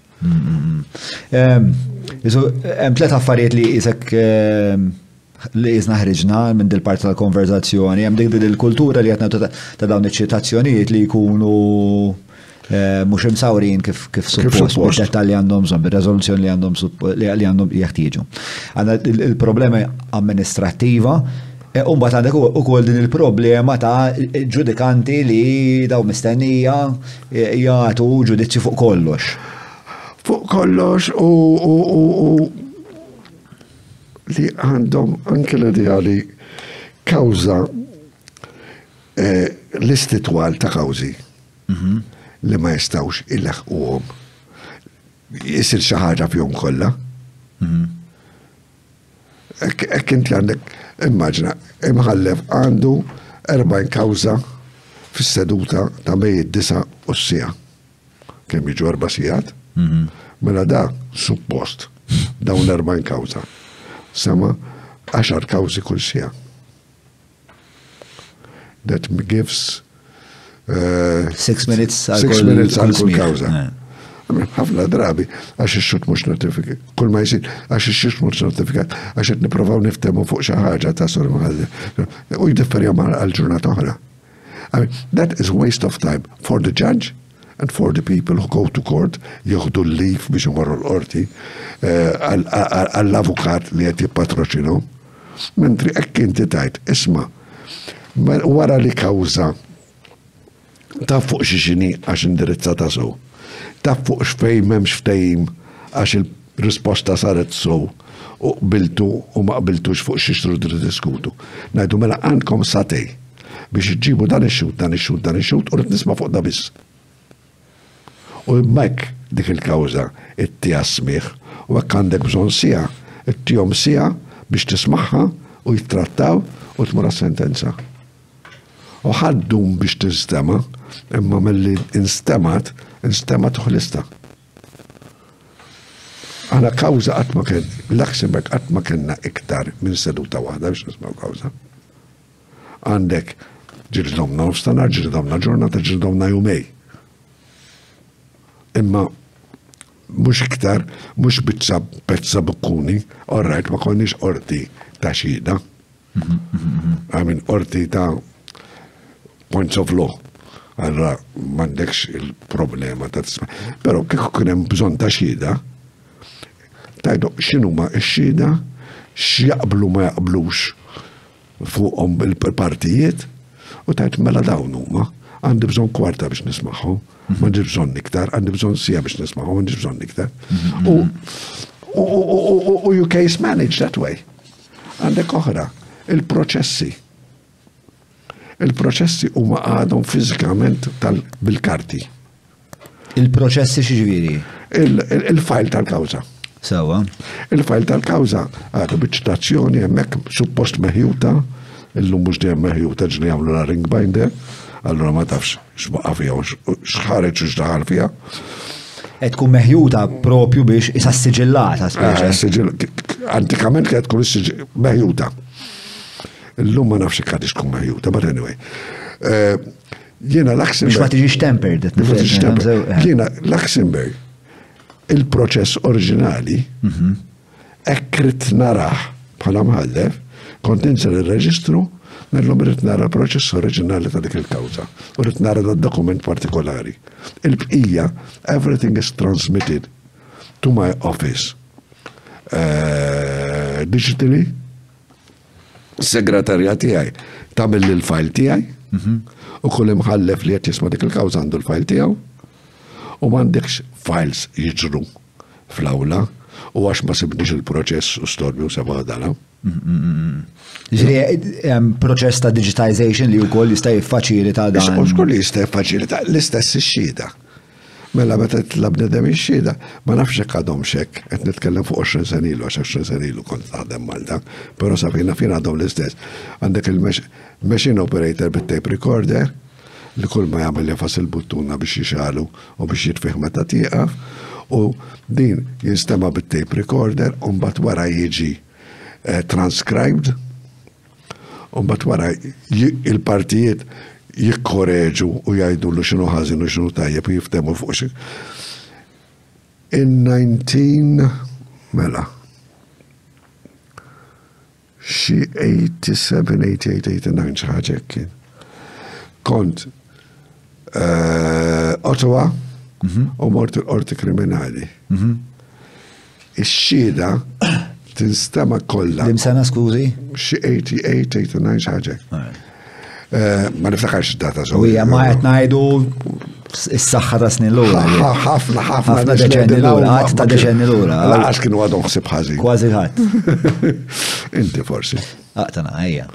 Hemm tliet affarijiet li isek li jisna ħriġna minn dil parti tal-konverzazzjoni, hemm dik il-kultura li qed ta' dawn iċ-ċitazzjonijiet li jkunu Mhux imsawrin kif suppost bid-dettalji għandhom bżonn, bir-reżoluzzjoni li għandhom jeħtieġu. Għandna il-problema amministrattiva, u mbagħad għandek ukoll din il-problema ta' ġudikanti li daw mistennija jagħtu ġudizzju fuq kollox. Fuq kollox u li għandhom anke l-idea li kawża l-istitwal ta' kawżi li ma jistawx il-ħuqhom. Jisir xi ħaġa fihom kollha. Hekk inti għandek immaġna imħallef għandu 40 kawża fis-seduta ta' bej id-9 u s-sija. Kemm jiġu 4 sigħat? Mela da suppost dawn l-40 kawża. Sama 10 kawżi kull sija. That gives 6 minutes għal kull kawża. ħafna drabi għax ix-xut mhux notifikat. Kull ma jsir għax ix-xut mhux notifikat għax qed nippruvaw niftehmu fuq xi ħaġa ta' sur mħallef. U jidifferja għal ġurnata oħra. I mean, that is waste of time for the judge and for the people who go to court jieħdu l-lif biex imorru l-qorti għall-avukat li qed jippatroċinu. Mentri hekk inti tajt, isma' wara li kawża ta' fuq xi xini għax indirizzata sew. Ta' fuq xfej memx ftehim għax il-risposta saret sew u qbiltu u ma qbiltux fuq xi xtru diskutu. Ngħidu mela għandkom satej biex iġġibu dan ix-xut u rid nisma' fuq da biss. U mek dik il-kawża ittija smigħ u hekk għandek bżonn sija, ittihom sija biex tismagħha u jittrattaw u tmur sentenza. U ħaddum biex tinstema, imma milli instemat uħlista. Għana kawza għatma kien, l-Luxemburg għatma kienna iktar minn seduta waħda biex nismaw kawza. Għandek ġirdomna nofstanar, ġirdomna ġurnata, ġirdomna jumej. Imma mux iktar, mux pezza bukkuni, orrajt ma konniex orti ta' xida. Għamin orti ta' points of law. Għarra mandekx il-problema ta' tisma. Pero kieku kienem bżon ta' xida, tajdu xinuma x-xida, x'jaqblu ma jaqblux fuqhom il-partijiet, u tajt mela dawn huma, għandi bżon kwarta biex nismaħu, m'għandix bżon iktar, għandi bżon sija biex nismaħu, m'għandix bżon iktar. U you case manage that way. Għandek oħra, il-proċessi. Il-proċessi huma għadhom fiżikament bil-karti. Il-proċessi x'ġifieri? Il-fajl tal-kawża. Sewa. Il-fajl tal-kawża għadu biċ-ċitazzjoni hemmhekk suppost meħjuta, illum mhux dejjem meħjuta ġli jagħmlu la ring binder, allura ma tafx x'baqa' fiha u x'ħareġ u x'daħal fiha. Qed tkun meħjuta propju biex isa siġillata speċi. Antikament kienet tkun meħjuta. Illum ma nafx ikkadix tkun meħjuta, but anyway. Jiena Luxemburg. Biex ma tiġix tempered. Jiena Luxemburg il-proċess oriġinali hekk rid naraħ bħala mħallef, kont insel ir-reġistru, mellhom rid nara l-proċess oriġinali ta' dik il-kawża u rid nara dokument partikolari. Il-bqija, everything is transmitted to my office digitally. Segretarja tiegħi tagħmel li l-file tiegħi u kull imħallef li qed jisma' dik il-kawża għandu l-file tiegħu u m'għandekx files jiġru fl-awla u għax ma sibniex il-proċess u storju sabadala. Proċess ta' digitization li wkoll jista' jiffaċilita dan. Xkoll jista' jiffaċilita l-istess ix-xhieda. Mela meta tlabnedem ix-xhieda, ma nafx hekk għadhom xekk, qed nitkellem fuq 20 sen ilu, għax 20 sen ilu kont naħdem Malta, però safina fin għadhom l-istess. Għandek il-machine operator bit-tape recorder li kull ma jagħmel jafas il-buttuna biex jixalu u biex jitfih meta tieqaf u din jinstema bit-tape recorder u mbagħad wara jiġi transcribed u mbagħad wara il-partijiet jikkoreġu u jgħidulu x'inhu ħażin u x'inhu tajjeb u jiftehmu fuq xi. In 19 mela xi 87, 88, 89 xi ħaġa kien. Kont Ottawa u mort il-qorti kriminali. Ix-xhieda tinstema kollha. Dim-sena skużi? Xi 88, 89 ħaġa. Ma niftakarx id-data U hija ma qed ngħidu is-saħħa ta' snin l-ura. Ħafna deċenni l-ura, qatt ta' deċenni l-ura. Laqas kienu għadhom ħsieb ħażin. Kważi ħadd. Inti forsi. Aqtana, ejja.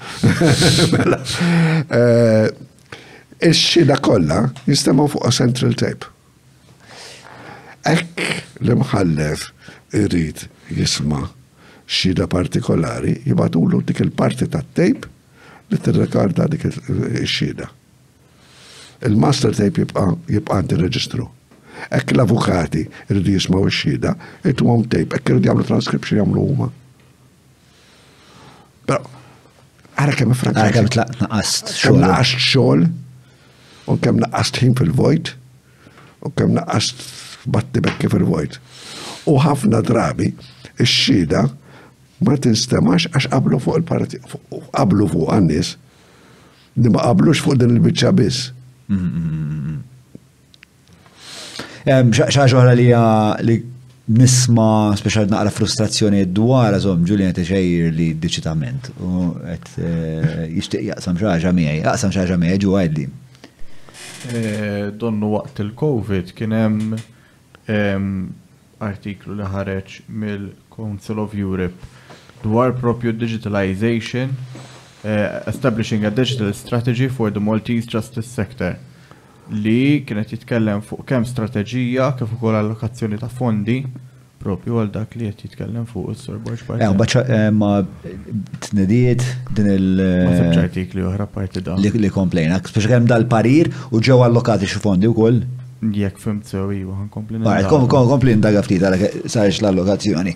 Ix-xhieda kollha jistemaw fuq Central Tape. Ekk li mħallef irrid jisma' xhieda partikolari jibatulu dik il-parti tat-tape li tirrekorda dik ix-xhieda. Il-master tape jibqa' għandi reġistru. Ekk l-avukati irridu jismaw ix-xhieda, jittuhom tape, ekk irridu jagħmlu transcription jagħmlu huma. Però ara kemm Ara kemm naqast kemm naqast xogħol u kemm naqast ħin fil-vojt u kemm naqast batti bekki fil-vojt. U ħafna drabi ix-xhieda ma tinstemax għax qablu fuq il-parti, qablu fuq għan-nies li ma qablux fuq din il-biċċa biss. Xaġa oħra li nisma speċjal naqra frustrazzjoni dwar għazom Julian Teixeira li deċitament u qed jixtieq jaqsam xaġa miegħi ġu għajdli. Donnu waqt il-COVID kien hemm artiklu li ħareġ mill-Council of Europe dwar propju digitalization, establishing a digital strategy for the Maltese justice sector, li kienet jitkellem fuq kemm strateġija kif ukoll allokazzjoni ta' fondi propju għal dak li qed jitkellem fuq is-Sur Borġ Bartel. Baċċa ma tnediet din Ma sebġ artikli oħra parti da. li komplejna, speċi kemm dal-parir u ġew allokati xi fondi wkoll. Jekk fimt sew iwa ħankompli. Kompli ndaga ftit għalhekk sarx l-allokazzjoni.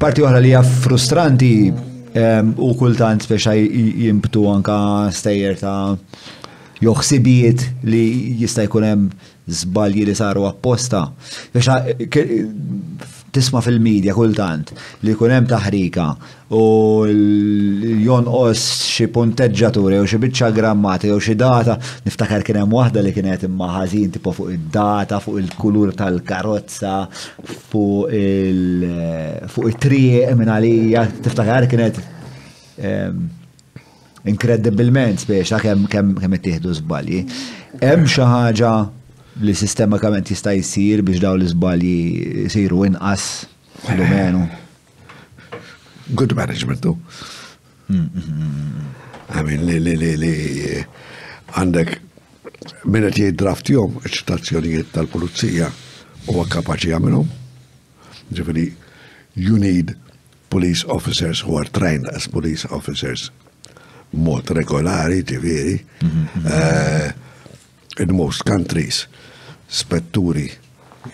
Parti oħra li hija frustranti u kultant speċa jimbtu anka stejjer ta' joħsibijiet li jista' jkun hemm żbalji li saru apposta. Tisma' fil-medja kultant li jkun hemm taħrika u jonqos xi punteġġaturi u xi biċċa grammati u xi data, niftakar kien hemm waħda li kienet imma ħażin tipo fuq id-data, fuq il-kulur tal-karozza, fuq it-triq minn għalija, tiftakar kienet inkredibilment speċa kemm ittieħdu żbalji. Hemm xi ħaġa li sistemikament jista' jsir biex dawn l-iżbalji jsiru inqas fil-lumenu. Good management tu. I mean, li għandek min qed jiddraftihom iċ-ċitazzjonijiet tal-pulizija huwa kapaċi jagħmilhom. Ġifieri, you need police officers who are trained as police officers mod regolari, ġifieri. In most countries, spetturi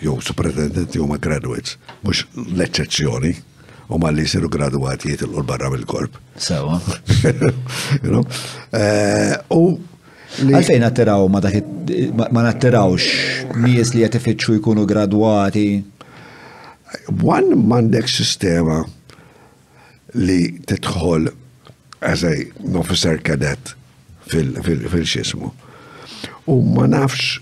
jew superintendenti huma graduates, mhux l-eċċezzjoni, huma li jsiru graduati jitilqu barra mill-korp. Sewa. Għalfejn attiraw ma nattirawx nies li qed ifittxu jkunu gradwati. One m'għandek sistema li tidħol as an officer cadet fil-xismu. U ma nafx,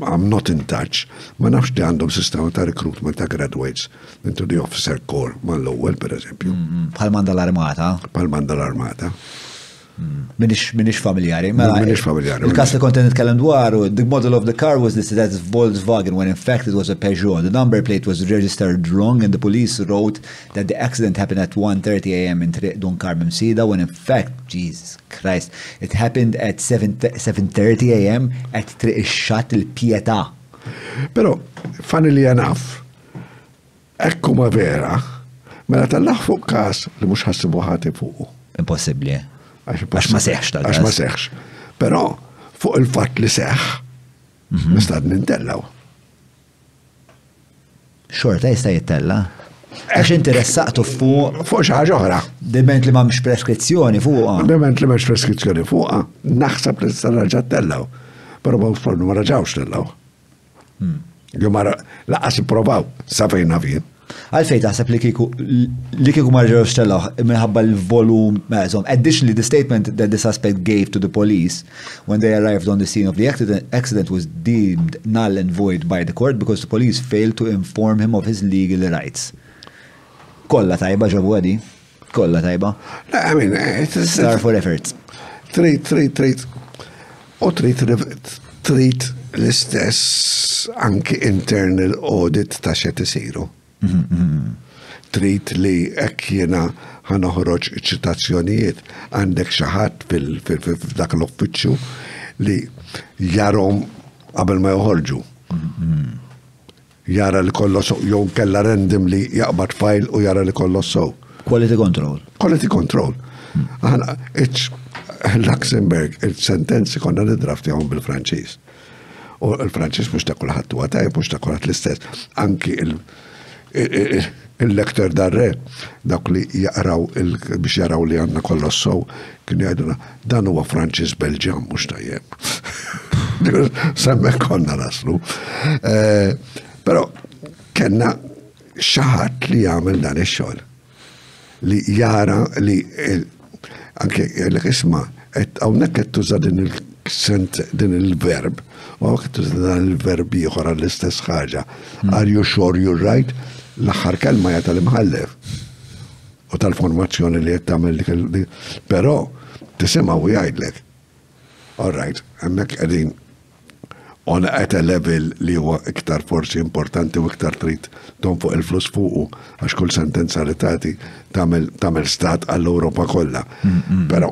I'm not in touch, ma nafx li għandhom sistema ta' recruitment ta' graduates into the officer corps mal-ewwel per eżempju. Bħal manda l-armata. Bħal manda l-armata. Minix familjari. Minix familjari. Il-kas li kontent nitkellem dwaru, the model of the car was listed as Volkswagen when in fact it was a Peugeot. The number plate was registered wrong and the police wrote that the accident happened at 1:30 a.m. in Triq Dunkar Msida when in fact, Jesus Christ, it happened at 7:30 a.m. at Triq Ix-Xatt il-Pietà. Però, funnily enough, ekku ma vera, mela tal-laħ fuq kas li mhux ħassibu ħati fuqu. Impossibbli. Għax ma seħx tal-kas. Għax ma seħx. Però fuq il-fatt li seħ, nistad nintellaw. Xorta jista' jittella. Għax interessaqtu fuq. Fuq xi ħaġa oħra. Dement li m'hemmx preskrizzjoni fuqha. Dement li m'hemmx preskrizzjoni fuqha, naħseb li tista' raġa' tellaw. Però ma raġawx tellaw. Jo mara laqas ipprovaw sa fejn nafin. Għalfej taħseb li kieku marġew xtellaw minħabba l-volum, additionally the statement that the suspect gave to the police when they arrived on the scene of the accident was deemed null and void by the court because the police failed to inform him of his legal rights. Kolla tajba ġabu għadi? Kolla tajba? I mean, Star for efforts. Treat l-istess anki internal audit ta' xed isiru. Trid li hekk jiena ħanoħroġ ċitazzjonijiet għandek xi ħadd f'dak l-uffiċċju li jarhom qabel ma joħorġu. Jara li kollu jew kella random li jaqbad file u jara li kollu sow. Quality control. Quality control. Aħna Luxemburg il-sentenzi konna nidraftihom bil-Franċiż. U l-Franċiż mhux ta' kulħadd huwa tajjeb mhux ta' kulħadd l-istess. Anki il-lektor dar-re dak li jaqraw biex jaraw li għandna kollu sow kienu jgħiduna dan huwa Franċiż Belġjan mhux tajjeb. Semmek konna naslu. Però kellna xi ħadd li jagħmel dan ix-xogħol. Li jara li anke l-isma hawnhekk qed tuża din il-verb u hawnhekk qed tuża dan il-verb ieħor għall-istess ħaġa. Are you sure you're right? L-aħħar kelma hija tal-imħallef u tal-formazzjoni li qed tagħmel però tisimgħu u jgħidlek. All right, hemmhekk qegħdin on at a level li huwa iktar forsi importanti u iktar trid tonfoq il-flus fuqu għax kull sentenza li tagħti tagħmel stat għall-Ewropa kollha. Però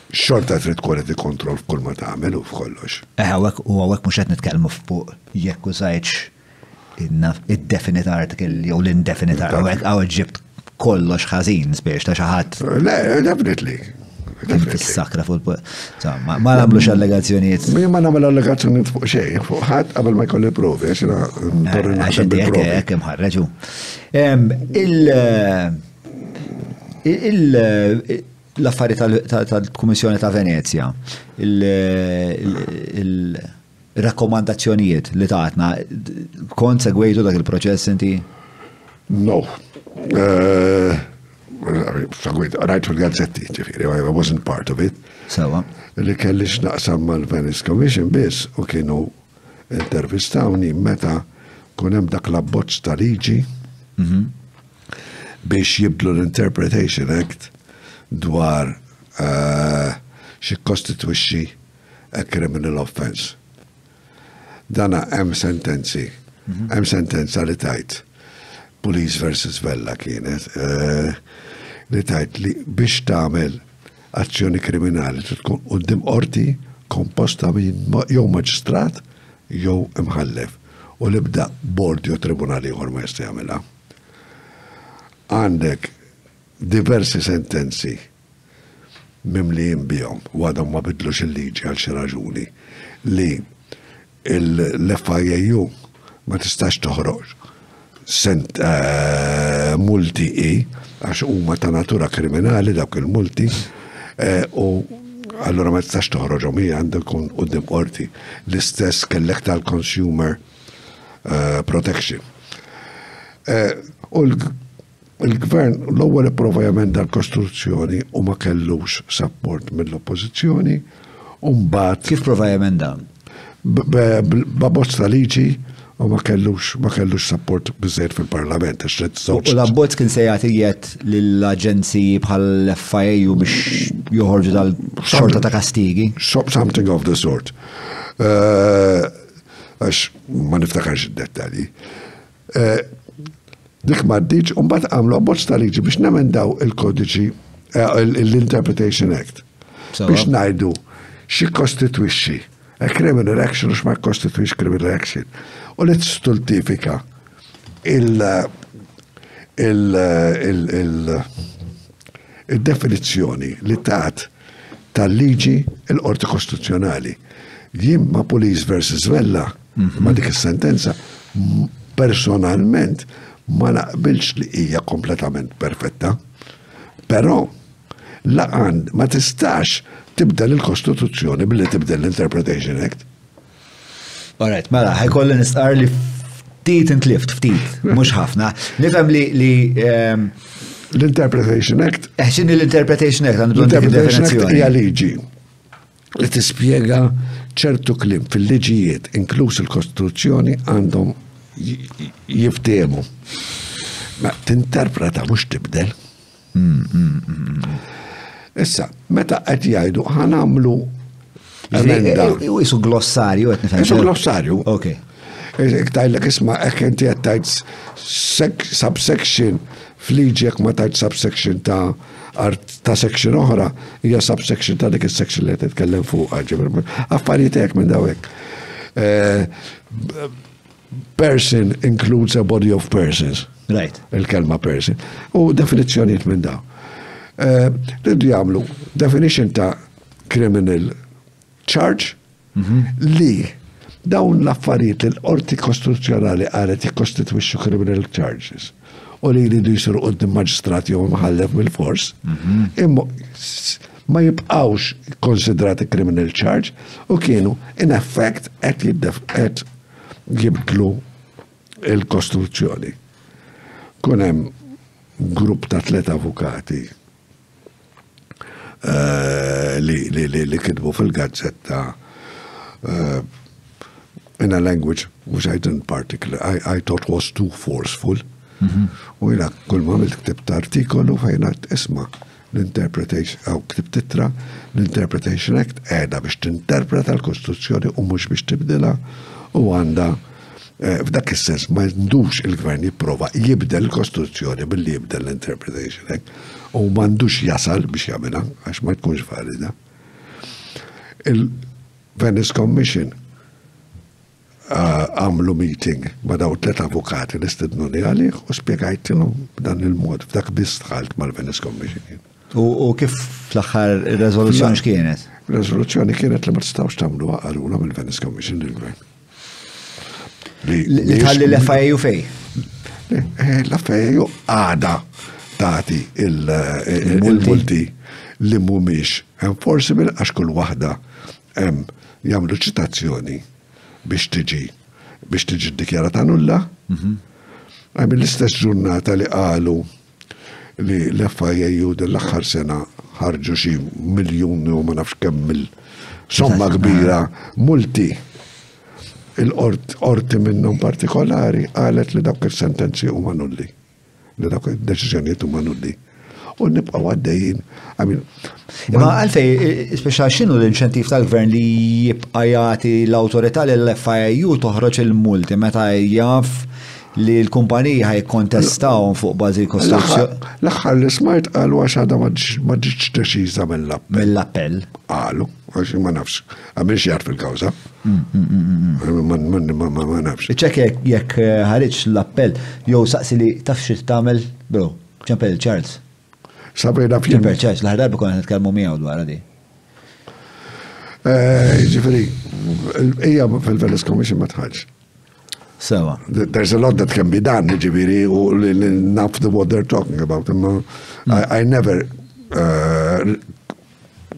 xorta trid quality control f'kull ma tagħmel u f'kollox. Hawnhekk mhux qed nitkellmu fuq jekk użajtx id-definite article jew l-indefinite article hawnhekk ġibt kollox ħażin spiex ta' xi ħadd. Le, definitely. Fis-sakra fuq ma nagħmlux allegazzjonijiet. Ma nagħmel allegazzjonijiet fuq xejn, fuq ħadd qabel ma jkolli provi għax inti hekk imħarreġu. L-affarijiet tal-Kummissjoni ta' Venezja, il-rakkomandazzjonijiet li tatna konsegwejtu dak il-proċess inti? No. Rajt fil-gazzetti, ġifiri, I wasn't part of it. Sawa. Li kelli x'naqsam mal-Venice Commission biss u kienu intervistawni meta kunem dak l-abbozz ta' liġi biex jibdlu l-Interpretation Act dwar xi kostitwixxi a criminal offense. Dana hemm sentenzi, hemm sentenza li tajt Police versus Vella kienet li tajt li biex tagħmel azzjoni kriminali tkun quddiem qorti komposta minn jew maġistrat jew imħallef u li bda bord jew tribunali ieħor ma jista' jagħmilha. Għandek diversi sentenzi mimlijin bihom u għadhom ma bidlux il-liġi għal xi raġuni li l-FIAU ma tistax toħroġ multi għax huma ta' natura kriminali dawk il-multi u allura ma tistax toħroġhom hija għandu jkun quddiem qorti l-istess kellek tal-consumer protection. U l-gvern l-ewwel ipprova jemenda l-Kostituzzjoni u ma kellux support mill-oppożizzjoni u mbagħad Kif prova jemenda? B'abbozz ta' liġi u ma kellux support biżejjed fil-Parlament għax trid żewġ. U l-abbozz kien se jagħtijiet lill-aġenziji bħal-FIAU biex joħorġu tal-xorta ta' kastigi? Something of the sort. Għax ma niftakarx id-dettalji. Dik ma ddiġ, u mbagħad għamlu abbozz ta' liġi biex nemendaw il-kodiċi l-Interpretation Act. Biex ngħidu xi kostitwixxi a criminal action u x'ma kostitwix criminal action. U li tstultifika il-definizzjoni li tat tal-liġi l-Qorti Kostituzzjonali. Jien ma' Police versus Vella, ma' dik is-sentenza, personalment ma naqbilx li hija kompletament perfetta, però laqan ma tistax tibdel il-Kostituzzjoni billi tibdel l-Interpretation Act. Alright, mela, ħajkolli nistqar li ftit intlift, ftit, mhux ħafna. Nifhem li L-Interpretation Act. X'inhi l-Interpretation Act għandu L-Interpretation Act hija liġi li tispjega ċertu klim fil-liġijiet, inkluż il-Kostituzzjoni, għandhom jiftehmu. Ma tinterpreta mhux tibdel. Issa, meta qed jgħidu ħanamlu emenda. Isu glossarju qed nifhem. Isu glossarju. Okay. Tajlek isma' hekk inti qed tajt subsection fliġi jekk ma tajt subsection ta' section oħra, hija subsection ta' dik is-section li qed titkellem fuqha. Affarijiet hekk minn dawk. Person includes a body of persons. Right. Il-kelma person. U definizzjonijiet minn daw. Rridu jagħmlu definition ta' criminal charge li dawn l-affarijiet li l-qorti kostituzzjonali qalet jikkostitwixxu criminal charges u li jridu jsiru qudiem maġistrati jew mħallef bil-fors, imma ma jibqgħux konsidrati criminal charge u kienu in effect qed jibdlu il-Kostituzzjoni. Kun hemm grupp ta' 3 avukati li kitbu fil-gazzetta in a language which I didn't particularly, I thought was too forceful. U jina kull ma mill ktibt artikolu fejna isma l-interpretation, għaw ktibt titra, l-Interpretation Act għeda biex tinterpreta l-Kostituzzjoni u mux biex tibdila u għanda f'dak is-sens ma ndux il-gvern jipprova jibdel l-Kostituzzjoni billi jibdel l-Interpretation Act u ma ndux jasal biex jagħmilha għax ma tkunx valida. Il-Venice Commission għamlu meeting ma daw 3 avukati li stednuni għalih u spiegajtilhom b'dan il-mod f'dak biss dħalt mal-Venice Commission. U kif fl-aħħar ir-reżoluzzjoni x'kienet? Ir-reżoluzzjoni kienet li ma tistgħux tagħmluha għaluna mill-Venice Commission lill-gvern. Li tħalli l-FIU fej? L-FIU għada tagħti il-multi li mhumiex enforceable għax kull waħda jagħmlu ċitazzjoni biex tiġi ddikjarata nulla. Għamil l-istess ġurnata li qalu li l-FIU dell-aħħar sena ħarġu xi miljuni u ma nafx kemm somma kbira multi. Il-qorti minnhom partikolari qalet li dawk is-sentenzi huma nulli. Li dawk id-deċiżjonijiet huma nulli. U nibqgħu għaddejjin. Ma għalfej, speċa x'inhu l-inċentiv tal-gvern li jibqa' jagħti l-awtorità lill-FIU toħroġ il-multi meta jaf li l-kumpanija ħajkontestaw fuq bażi kostituzzjoni. L-aħħar li smajt qalu għax għadha ma ġietx deċiża mill-appell. Mill-appell. Qalu, għax ma nafx. Għamilx jgħid fil-kawża. Ma nafx. Iċċek jekk ħareġ l-appell jew saqsi li taf xi tagħmel, bro, ċempel Charles. Sabajna fjem. Ċempel Charles, l-ħar darba konna nitkellmu miegħu dwar di. Ġifieri, hija fil-Venice Commission ma tħaġġ. Sewa. There's a lot that can be done, ġifieri, u naf what they're talking about. I never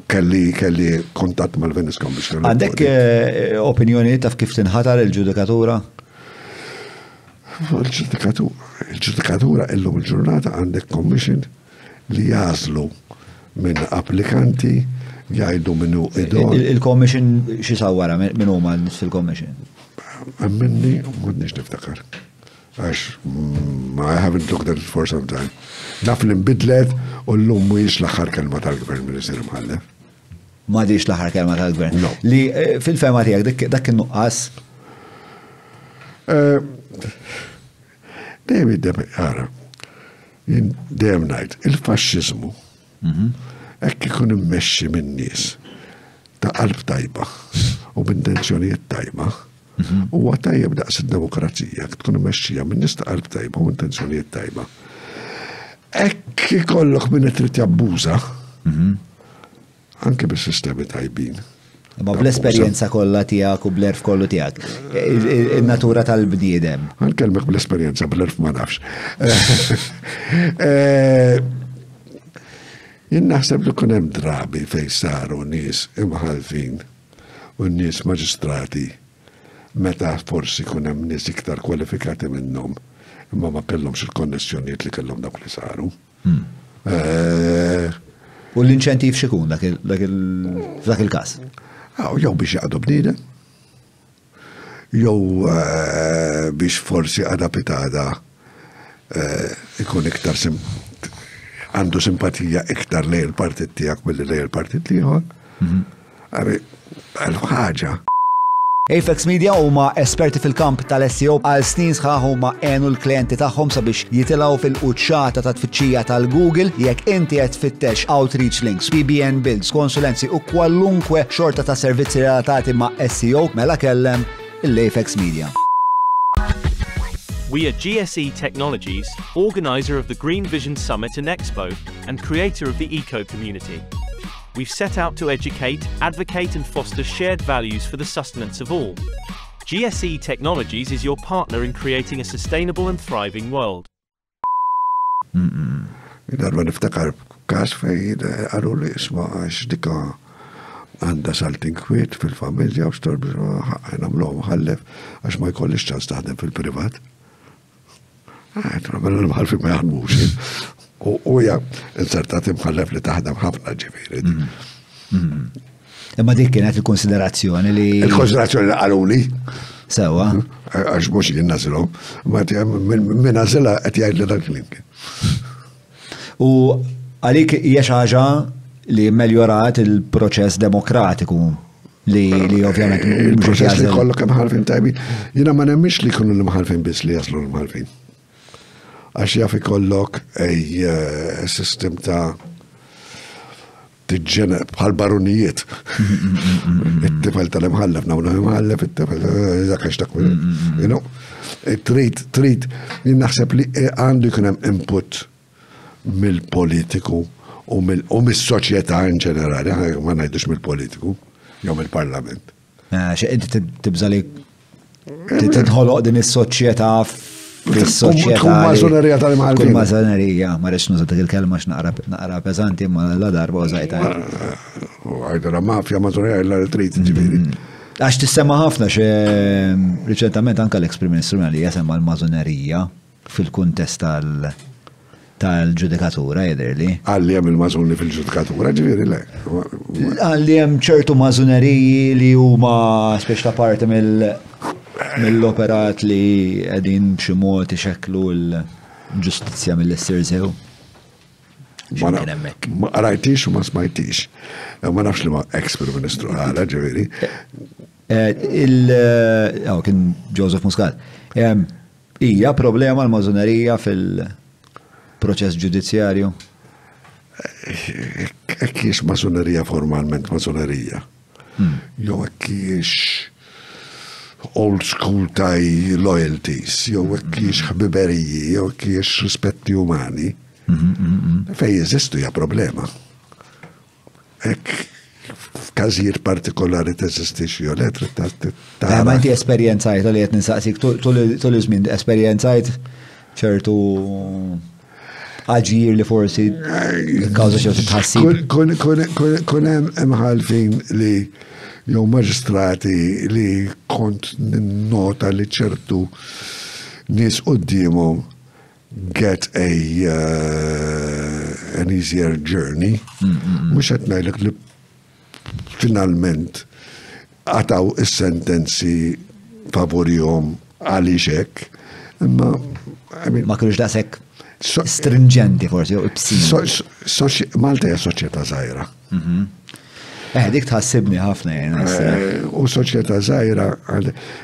kelli kontatt mal-Venice Commission. Għandek opinjoni taf kif tinħatar il-ġudikatura? Il-ġudikatura illum il-ġurnata għandek commission li jażlu minn applikanti jgħidu minnu idol. Il-commission xi sawwara minn huma fil-commission? Minni, m'għandniex niftakar. Għax, I haven't looked at it for some time. Naf li nbidlet u l-lum mhuwiex l-aħħar kelma tal-gvern Minister Mħallef. Ma diċ l-aħħar kelma tal-gvern. No. Li fil-fema tiegħek dak kien nuqqas? Dejjem ngħid, il-faxxiżmu hekk ikun immexxi minn nies ta' qalb tajba u b'intenzjonijiet tajba. Huwa tajjeb daqs id-demokrazija tkun immexxija minn nies ta' qalb tajba u intenzjonijiet tajba. Hekk ikollok min qed trid jabbuża anke bis-sistemi tajbin. Ma bl-esperjenza kollha tiegħek u bl-erf kollu tiegħek. In-natura tal-bniedem. Ħankellmek bl-esperjenza bl-erf ma nafx. Jien naħseb li kun hemm drabi fejn saru nies imħalfin u nies maġistrati meta forsi kun hemm nies iktar kwalifikati minnhom, imma ma kellhomx il-konnessjonijiet li kellhom dawk li saru. U l-inċentiv x'ikun dak il-każ? Jew biex jaqdu bniedem, jew biex forsi għada pitada ikun iktar għandu simpatija iktar lej il-partit tiegħek milli lej il-partit ieħor. Ħaġa. Apex Media huma esperti fil-kamp tal-SEO għal snin sħaħ huma għenu l-klijenti tagħhom sabiex jitilgħu fil-quċċata ta' tfittxija tal-Google jekk inti qed tfittex outreach links, PBN builds, konsulenzi u kwalunkwe xorta ta' servizzi relatati ma' SEO mela kellem l-Apex Media. We are GSE Technologies, organizer of the Green Vision Summit and Expo, and creator of the Eco Community. We've set out to educate, advocate and foster shared values for the sustenance of all. GSE Technologies is your partner in creating a sustainable and thriving world. Darba niftakar kas fej għalu li isma għax dika għanda sal-tinkwiet fil-familja u storb għamlu ħallef għax ma jkollix ċans taħdem fil-privat. Għamlu l-mħalfi ma jgħalmux. U ja, insertat imħallef li taħdem ħafna ġifiri. Imma dik kienet il-konsiderazzjoni li. Il-konsiderazzjoni li għaluli. Sewa. Għax mux jien nazilom. Minn nazila għet jgħid li dak l-imkien. U għalik hija xi ħaġa li meljorat il-proċess demokratiku li ovvjament. Il-proċess li kollok imħalfin tajbi. Jina ma nemmix li kunu l-imħalfin bis li jaslu l-imħalfin. Għax jaf ikollok sistem ta' tiġġena bħal barunijiet. It-tifel tal-imħallef, nawna imħallef, it-tifel zakax dak. Trid, naħseb li għandu jkun hemm input mill-politiku u mis-soċjetà in ġenerali, ma ngħidux mill-politiku, jew mill-parlament. Inti tibża li tidħoloq din is-soċjetà fis-soċjetà. Tkun mażonerija tal-imħalfin. Tkun mażonerija, ma rridx nuża dik il-kelma x'naqra peżanti ma la darba użajta. Għajdra mafja mażonerija l-trid ġifieri. Għax tissemma ħafna riċentament anke l-ex-Prim Ministru li jasemma l-mażonerija fil-kuntest tal-ġudikatura jidherli. Għalli hemm il-mażuni fil-ġudikatura ġifieri le. Għalli hemm ċertu mażuneriji li huma speċta parti mill-operat li qegħdin b'xi mod ixekklu l-ġustizzja mill-istirżew. Ma rajtix u ma smajtix. Ma nafx li ma ex-Prim Ministru għala ġifieri. Kien Joseph Muscat. Hija problema l-mażunerija fil-proċess ġudizzjarju? Ekkiex mażunerija formalment mażunerija. Jew ekkiex old school taj loyalties, jew ekkiex ħbiberiji, jew ekkiex rispetti umani. Fej jeżistu hija problema. F'każijiet partikolari teżisti xi jolet ma inti esperjenzajt li qed ninsaqsik tul iż-żmien esperjenzajt ċertu aġir li forsi kawża xi tħassib. Kun hemm imħalfin li jew maġistrati li kont nota li ċertu nies qudiemhom get an easier journey. Mhux qed ngħidlek li finalment għataw is-sentenzi favorihom għaliex hekk, imma ma kienux daqshekk stringenti forsi jew ibsin. Malta hija soċjetà żgħira. Dik tħassibni ħafna jgħin. U soċjetà żgħira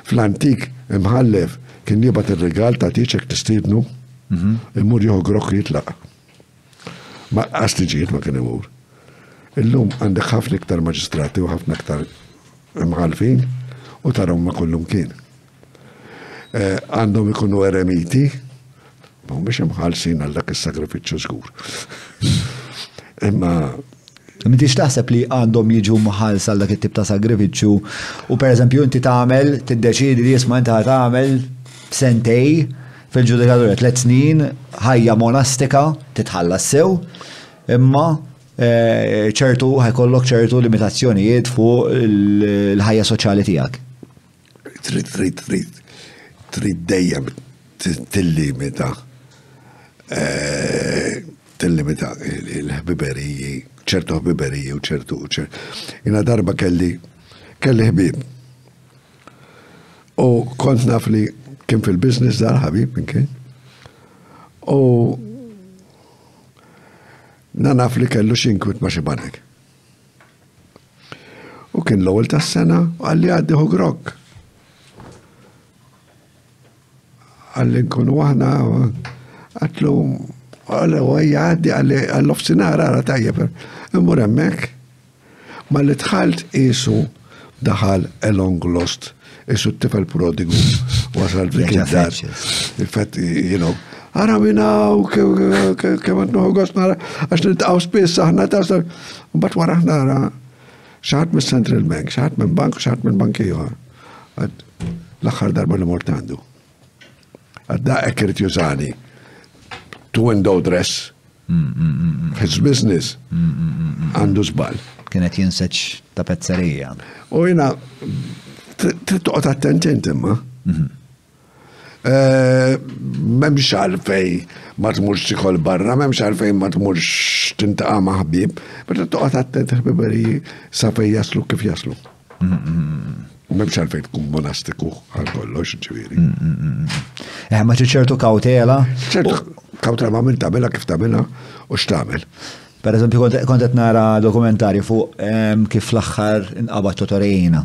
fl-antik imħallef kien jibgħat ir-rigal ta' tiċek tistiednu, imur jieħu grokk jitlaq. Ma qastiġijiet ma kien imur. Illum għandek ħafna iktar maġistrati u ħafna iktar imħalfin u tarom ma kollum kien. Għandhom ikunu eremiti, ma mhumiex imħallsin għal dak is-sagrifiċċju żgur. Imma Mintix taħseb li għandhom jiġu mħalsa għal dak it-tip ta' sagrifiċċju u pereżempju inti tagħmel tiddeċiedi li jisma' inti tagħmel sentej fil-ġudikatura 3 snin ħajja monastika titħallas sew imma ċertu ħajkollok ċertu limitazzjonijiet fuq il-ħajja soċjali tiegħek. trid dejjem tillimita il-ħbiberiji, ċertu ħbiberiji u ċertu. Jina darba kelli ħbib. U kont naf li kien fil-biznis dar ħabib minn kien. U naf li kellu xinkwit ma xibanek. U kien l-ewwel tas-sena għalli għaddiħu grok. Għalli nkunu aħna għatlu għalli għaddi għall-ofsinar għara tajjeb. Immur hemmhekk ma li tħalt isu daħal Elon Lost, isu t-tifel prodigu wasal dik id-dar. Il-fett, għara minnaw, kemm nuħu għost nara, għax niltaqgħu spiss aħna tasal, mbagħad wara aħna xaħat minn Central Bank, xaħat minn bank, xaħat minn bank ieħor. L-aħħar darba li mort għandu. Għadda ekkirt jużani to window dress. His business għandu żball. Kienet jinseċ ta' pezzerija. U jina trid toqgħod attent inti imma. M'hemmx għalfej ma tmurx tikol barra, m'hemmx għalfej ma tmurx tintaqa' ma' ħbieb, meta toqgħod attent ħbiberiji sa fejn jaslu kif jaslu. M'hemmx għalfej tkun monastiku għal kollox ġifieri. Ma ċertu kawtela. ċertu kawtela ma' min tagħmilha kif tagħmilha u x'tagħmel. Per eżempju, kont qed nara dokumentarju fuq kif l-aħħar inqabad Totorina.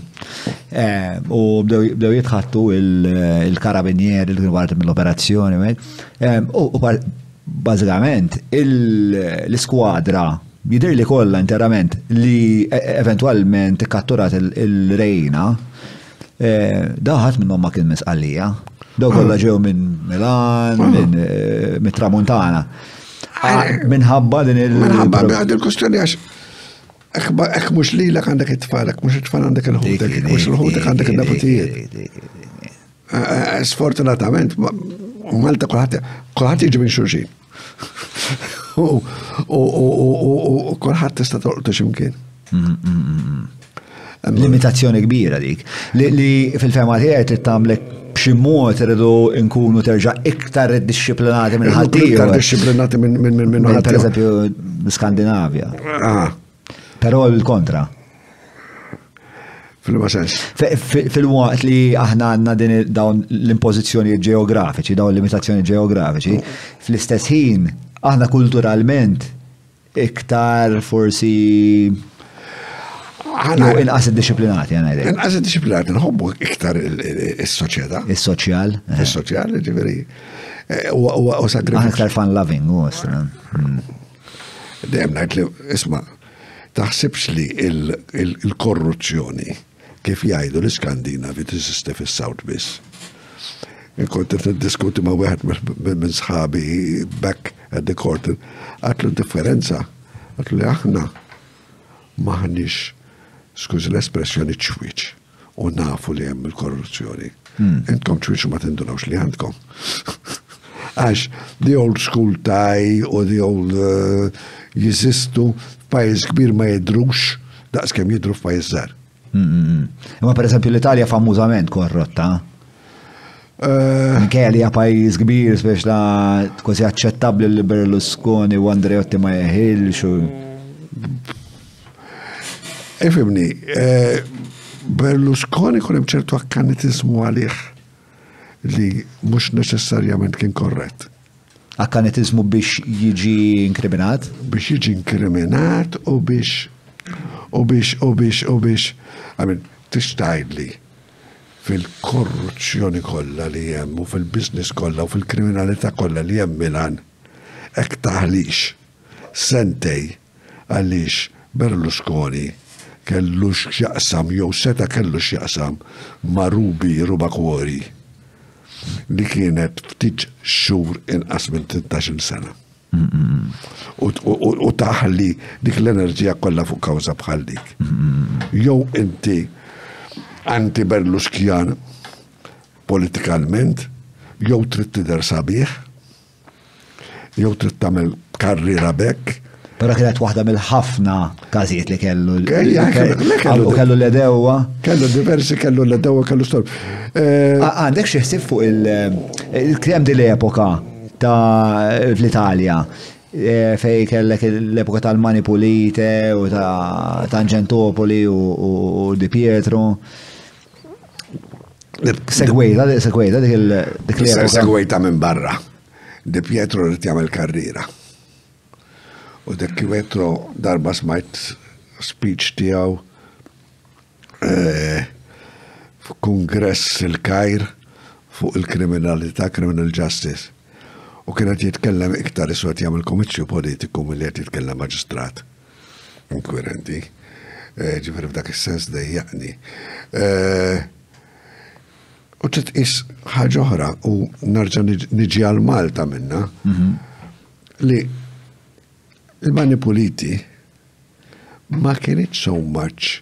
U bdew jitħattu il-karabinieri li kienu mill-operazzjoni. U bażikament l-iskwadra jidher li kollha interament li eventwalment ikkatturat il-Rejna daħat minnhom ma kien misqallija. Daw kollha ġew minn Milan, minn Tramuntana. Minħabba din il-kustjoni għax ek mux li l-ek għandek it-tfal, mux it-tfal għandek il-ħutek, mux il-ħutek għandek il-napotijiet. Sfortunatament, Malta kolħat iġi minn xurxin. U kolħat tista toqtu ximkien. Limitazzjoni kbira dik. Li fil-fema tiegħek trid tagħmlek b'xi mod iridu nkunu terġa' iktar iddixxiplinati minn ħaddieħor. Iktar iddixxiplinati minn ħaddieħor. Pereżempju Skandinavja. Però il-kontra. Fil-ma sens. Fil-waqt li aħna għandna dawn l-impożizzjoni ġeografiċi, dawn l-limitazzjoni ġeografiċi, fl-istess ħin aħna kulturalment iktar forsi inqas id-disciplinati għana jdej. Inqas id-disciplinati, nħobbu iktar il-soċjetà. Il-soċjal. Il-soċjal, ġiveri. U sagrifikazzjoni. Aħna iktar fan-loving, u għastra. Dem najt li, isma, taħsibx li il-korruzzjoni kif jgħidu l-Iskandinavi tiżisti fis-South biss. Kont diskuti ma' wieħed minn sħabi back at the court, għatlu differenza, għatlu li aħna maħnix, skuż l-espressjoni ċwiċ, u nafu li hemm il-korruzzjoni. Intkom ċwiċ ma tindunawx li għandkom. Għax, the old school tie u the old jizistu f'pajjiż kbir ma jidrux daqskemm jidru f'pajjiż żgħar. Imma pereżempju l-Italja famużament korrotta. Minkejja li hija pajjiż kbir biex la kważi aċċettabbli li Berlusconi u Andreotti ma jeħilx. Ifimni, Berlusconi kun hemm ċertu akkanitizmu għalih li mhux neċessarjament kien korrett. Akkanitizmu biex jiġi inkriminat? Biex jiġi inkriminat u biex għamin, tixtajdli fil-korruzzjoni kollha li hemm u fil-business kollha u fil-kriminalità kollha li hemm Milan hekk taħlix sentej għaliex Berlusconi kellux x'jaqsam jew seta kellux x'jaqsam ma' Ruba Kwori li kienet ftit xhur inqas minn 13 sena. U taħli dik l-enerġija kollha fuq kawża bħal dik. Jew inti anti-Berluscjan politikalment, jew trid tidher sabiħ, jew trid tagħmel karriera bekk, Però kienet waħda mill-ħafna każijiet li kellu. Kellu l-edewa. Kellu diversi, kellu l-edewa, kellu storb. Għandek xi ħsieb fuq il-krem di l-epoka ta' l-Italja fej kellek l-epoka tal-Mani Pulite u ta' Tangentopoli u Di Pietro. Segwejta dik l-epoka. Segwejta minn barra. Di Pietro rrit jagħmel karriera. U Di Pietro darba smajt speech tiegħu f'Kungress il-Kajr fuq il-kriminalità, criminal justice. U kienet jitkellem iktar iswed jagħmel komiċċju politiku milli qed jitkellem maġistrat. Inkwirenti. Ġifieri f'dak is-sens dejjaqni. U titqis ħaġa oħra u narġa' niġi għal Malta minna li il-Mani Puliti ma kienx so much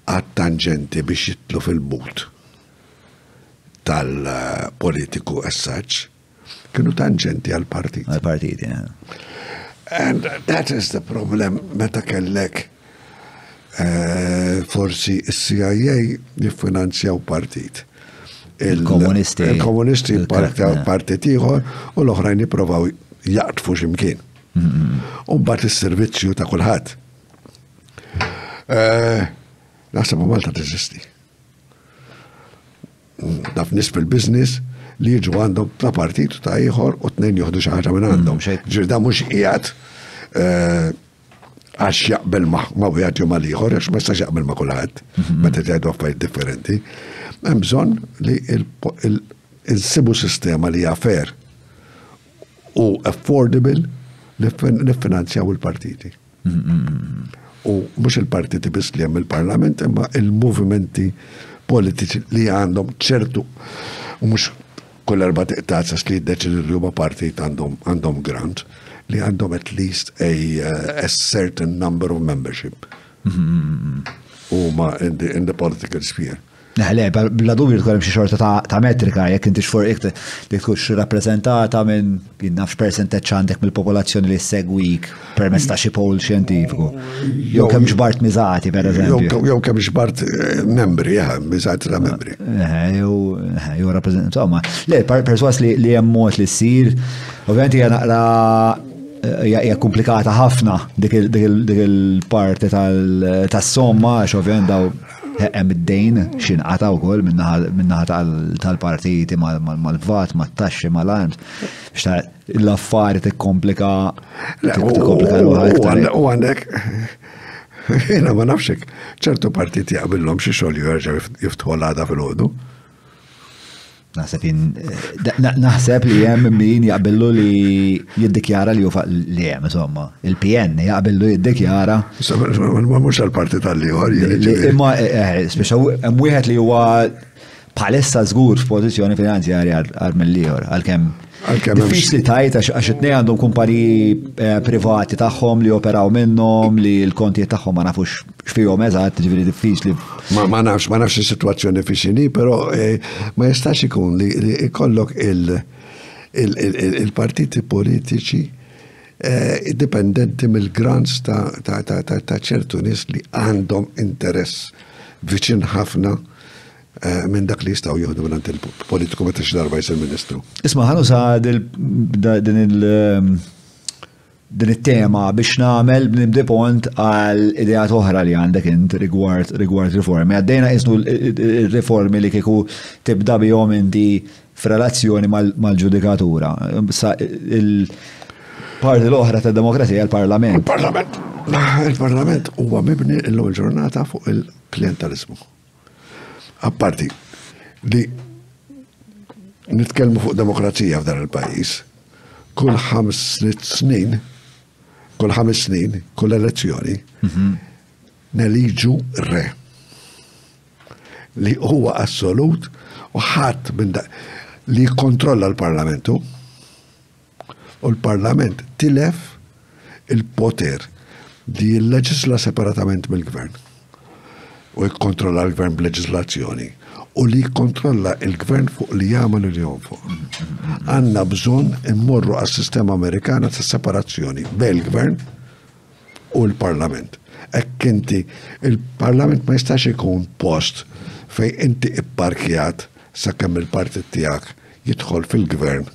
għat-tangenti biex jitlu fil-but tal-politiku as such, kienu tangenti għal-partit. Għal-partit, yeah. And that is the problem meta kellek forsi il-CIA jiffinanzjaw partit. Il-komunisti. Il-komunisti partit ieħor u l-oħrajn jipprovaw jaqtfu x'imkien. U mbagħad is-servizzju ta' kulħadd. Naħseb Malta teżisti. Naf nies fil-business li jiġu għandhom ta' partit ta' ieħor u tnejn joħdu xi ħaġa minn għandhom. Ġirda mhux qiegħed għax jaqbel ma' wieħed jew mal-ieħor għax ma jistax jaqbel ma' kulħadd, meta tgħidu affarijiet differenti. Hemm bżonn li insibu sistema li hija fair u affordable li niffinanzjaw il-partiti. U mhux il-partiti biss li hemm il-Parlament, imma il-movimenti politiċi li għandhom ċertu u mhux kull erba' tiqtazzas li jiddeċidu li huma partit għandhom grant li għandhom at least a certain number of membership. Huma in the political sphere. Le, bla dubju tkun hemm xi xorta ta' metrika jekk inti xfor li tkunx rappreżentata minn nafx percentaġġ għandek mill-popolazzjoni li segwik permezz ta' xi poll xjentifiku. Jew kemm xbart miżati pereżempju. Jew kemm xbart membri, miżati ta' membri. Jew rappreżentant. Insomma, le perswas li hemm mod li ssir, ovvjament hija naqra hija komplikata ħafna dik il-parti tas-somma għax ovvjament daw hemm id-dejn xinqata wkoll minnaħa tal-partiti mal-vat, mat-taxxi, mal-arms. L-affari tikkomplika u għandek jiena ma nafxek ċertu partiti jaqbillhom xi xogħol jerġgħu jiftħu għada fil-ħodu. Naħseb li hemm min jaqbillu li jiddikjara li jufa li hemm insomma. Il-PN jaqbillu jiddikjara. Mhux għall-partit tal-ieħor. Imma speċa hemm wieħed li huwa bħalissa żgur f'pożizzjoni finanzjarja għal mill-ieħor għalkemm diffiċli tajt għax it-tnejn għandhom kumpaniji privati tagħhom li operaw minnhom li l-kontijiet tagħhom ma nafux x'fihom eżatt, ġifieri diffiċli. Ma nafx is-sitwazzjoni fi x'inhi, però ma jistax ikun li ikollok il-partiti politiċi dipendenti mill-grants ta' ċertu nies li għandhom interess viċin ħafna minn dak li jistaw jieħdu minn il-politiku meta xi darba jsir ministru. Isma' ħanu sa din it-tema biex nagħmel nibdi pont għal ideat oħra li għandek int rigward riformi. Għaddejna isnu r-riformi li kieku tibda bihom inti f'relazzjoni mal-ġudikatura. Il-parti l-oħra tad-demokrazija l-Parlament. Il-Parlament huwa mibni l-ewwel ġurnata fuq il-klientelizmu. Apparti li nitkellmu fuq demokrazija f'dan il-pajjiż, kull 5 snin, kull elezzjoni, neliġu re li huwa assolut u ħadd minn li kontrolla l-Parlamentu u l-Parlament tilef il-poter li jilleġisla separatament mill-Gvern u jikkontrolla l-Gvern b'leġislazzjoni u li jikkontrolla il-Gvern fuq li jagħmel li fuq. Għandna bżonn immorru għas-sistema Amerikana ta' separazzjoni bejn il-Gvern u l-Parlament. Ekk inti, il-Parlament ma jistax ikun post fej inti ipparkjat sakemm il-partit tiegħek jidħol fil-gvern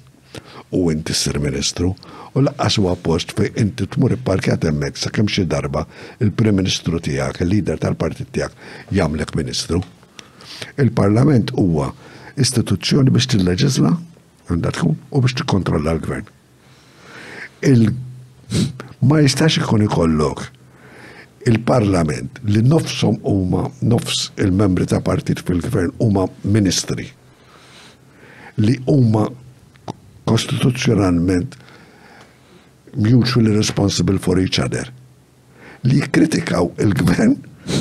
u inti ssir ministru, u laqqas huwa post fej inti tmur ipparkjat hemmhekk sakemm xi darba il-Prim Ministru tiegħek, il-lider tal-partit tiegħek jagħmlek ministru. Il-Parlament huwa istituzzjoni biex tilleġisla għandha tkun u biex tikkontrolla l-gvern. Ma jistax ikun ikollok il-Parlament li nofshom huma nofs il-membri ta' partit fil-gvern huma ministri li huma kostituzzjonalment mutually responsible for each other. Li jikkritikaw il-gvern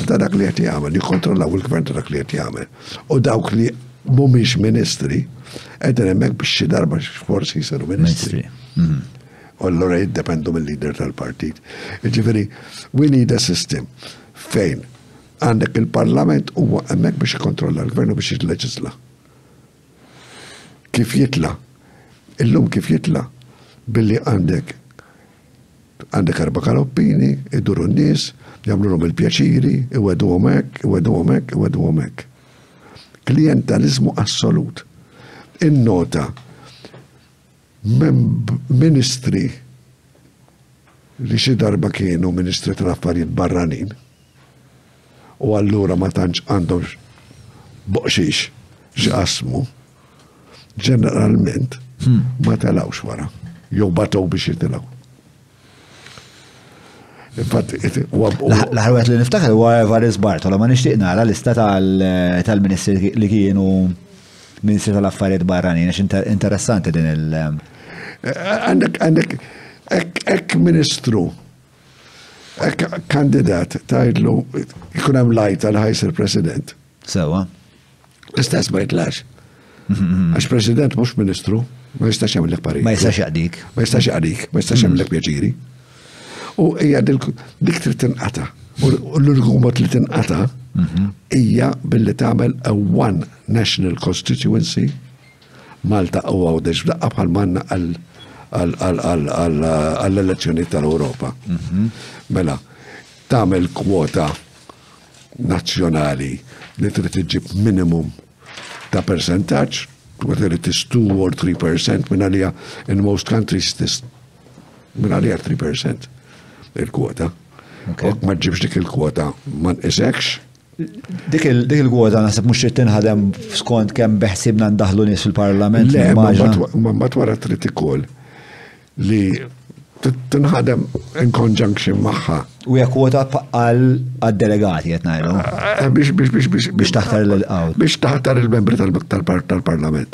ta' dak li qed jagħmel, jikkontrollaw il-gvern ta' dak li qed jagħmel. U dawk li mhumiex ministri qegħdin hemmhekk biex xi darba forsi jsiru ministri. U allura jiddependu mill-leader tal-partit. Ġifieri, we need a system fejn għandek il-Parlament huwa hemmhekk biex jikkontrolla l-gvern u biex jilleġisla. Kif jitla? Illum kif jitla? Billi għandek arba kaloppini, iduru n-nies, jagħmluhom il-pjaċiri, iwedu hekk. Klientalizmu assolut. Innota ministri li xi darba kienu ministri tal-affarijiet barranin u allura ma tantx għandhom boqxix x'qasmu ġeneralment ma telawx wara jew batow biex jitilgħu. L-ħarwet li niftakar huwa Evarist Bartola, ma nixtieq nara lista tal-ministri li kienu ministri tal-affarijiet barranin, għax interessanti din il- Għandek ek ministru, ek kandidat tajdlu jkun hemm lajt għal ħajsir president. Sewa. L-istess ma jitlax. Għax president mhux ministru, ma jistax jagħmellek parir. Ma jistax jaqdik. Ma jistax jaqdik, ma jistax jagħmellek pjaċiri. U hija dik trid tinqata. U l-argument li tinqata hija billi tagħmel a one national constituency Malta u għawdex daqqa bħal manna għall-elezzjoni tal-Europa. Mela, tagħmel kwota nazzjonali li trid iġib minimum ta' percentaġġ, whether it is 2 or 3% minn għalija in most countries minn għalija 3% il-kwota. Ma ġibx dik il-kwota ma nqisekx. Dik il-kwota naħseb mhux tinħadem skont kemm beħsibna ndaħlu nies fil-Parlament. Le, ma twara trid ikoll li tinħadem in conjunction magħha. U hija kwota għad-delegati qed ngħidu. Biex taħtar il-qawd. Biex taħtar il-membri tal-Parlament.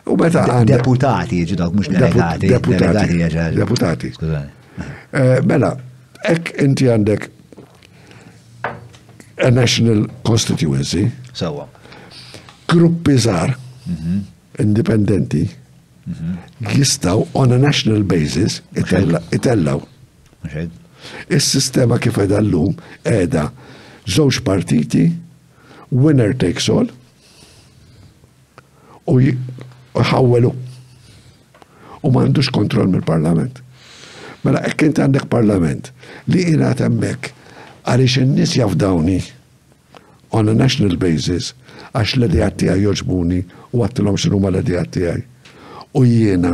U meta deputati jiġu dawk mhux delegati. Deputati. Mela, hekk inti għandek a national constituency. Sawa. Gruppi żgħar indipendenti jistaw on a national basis itellaw. Is-sistema kif qiegħda llum qiegħda żewġ partiti, winner takes all, u ħawwelu. U m'għandux kontroll mill-Parlament. Mela hekk inti għandek Parlament li jingħad hemmhekk għaliex in-nies jafdawni on a national basis għax l-idejat tiegħi joġbuni u għattilhom x'inhuma l-idejat tiegħi. U jiena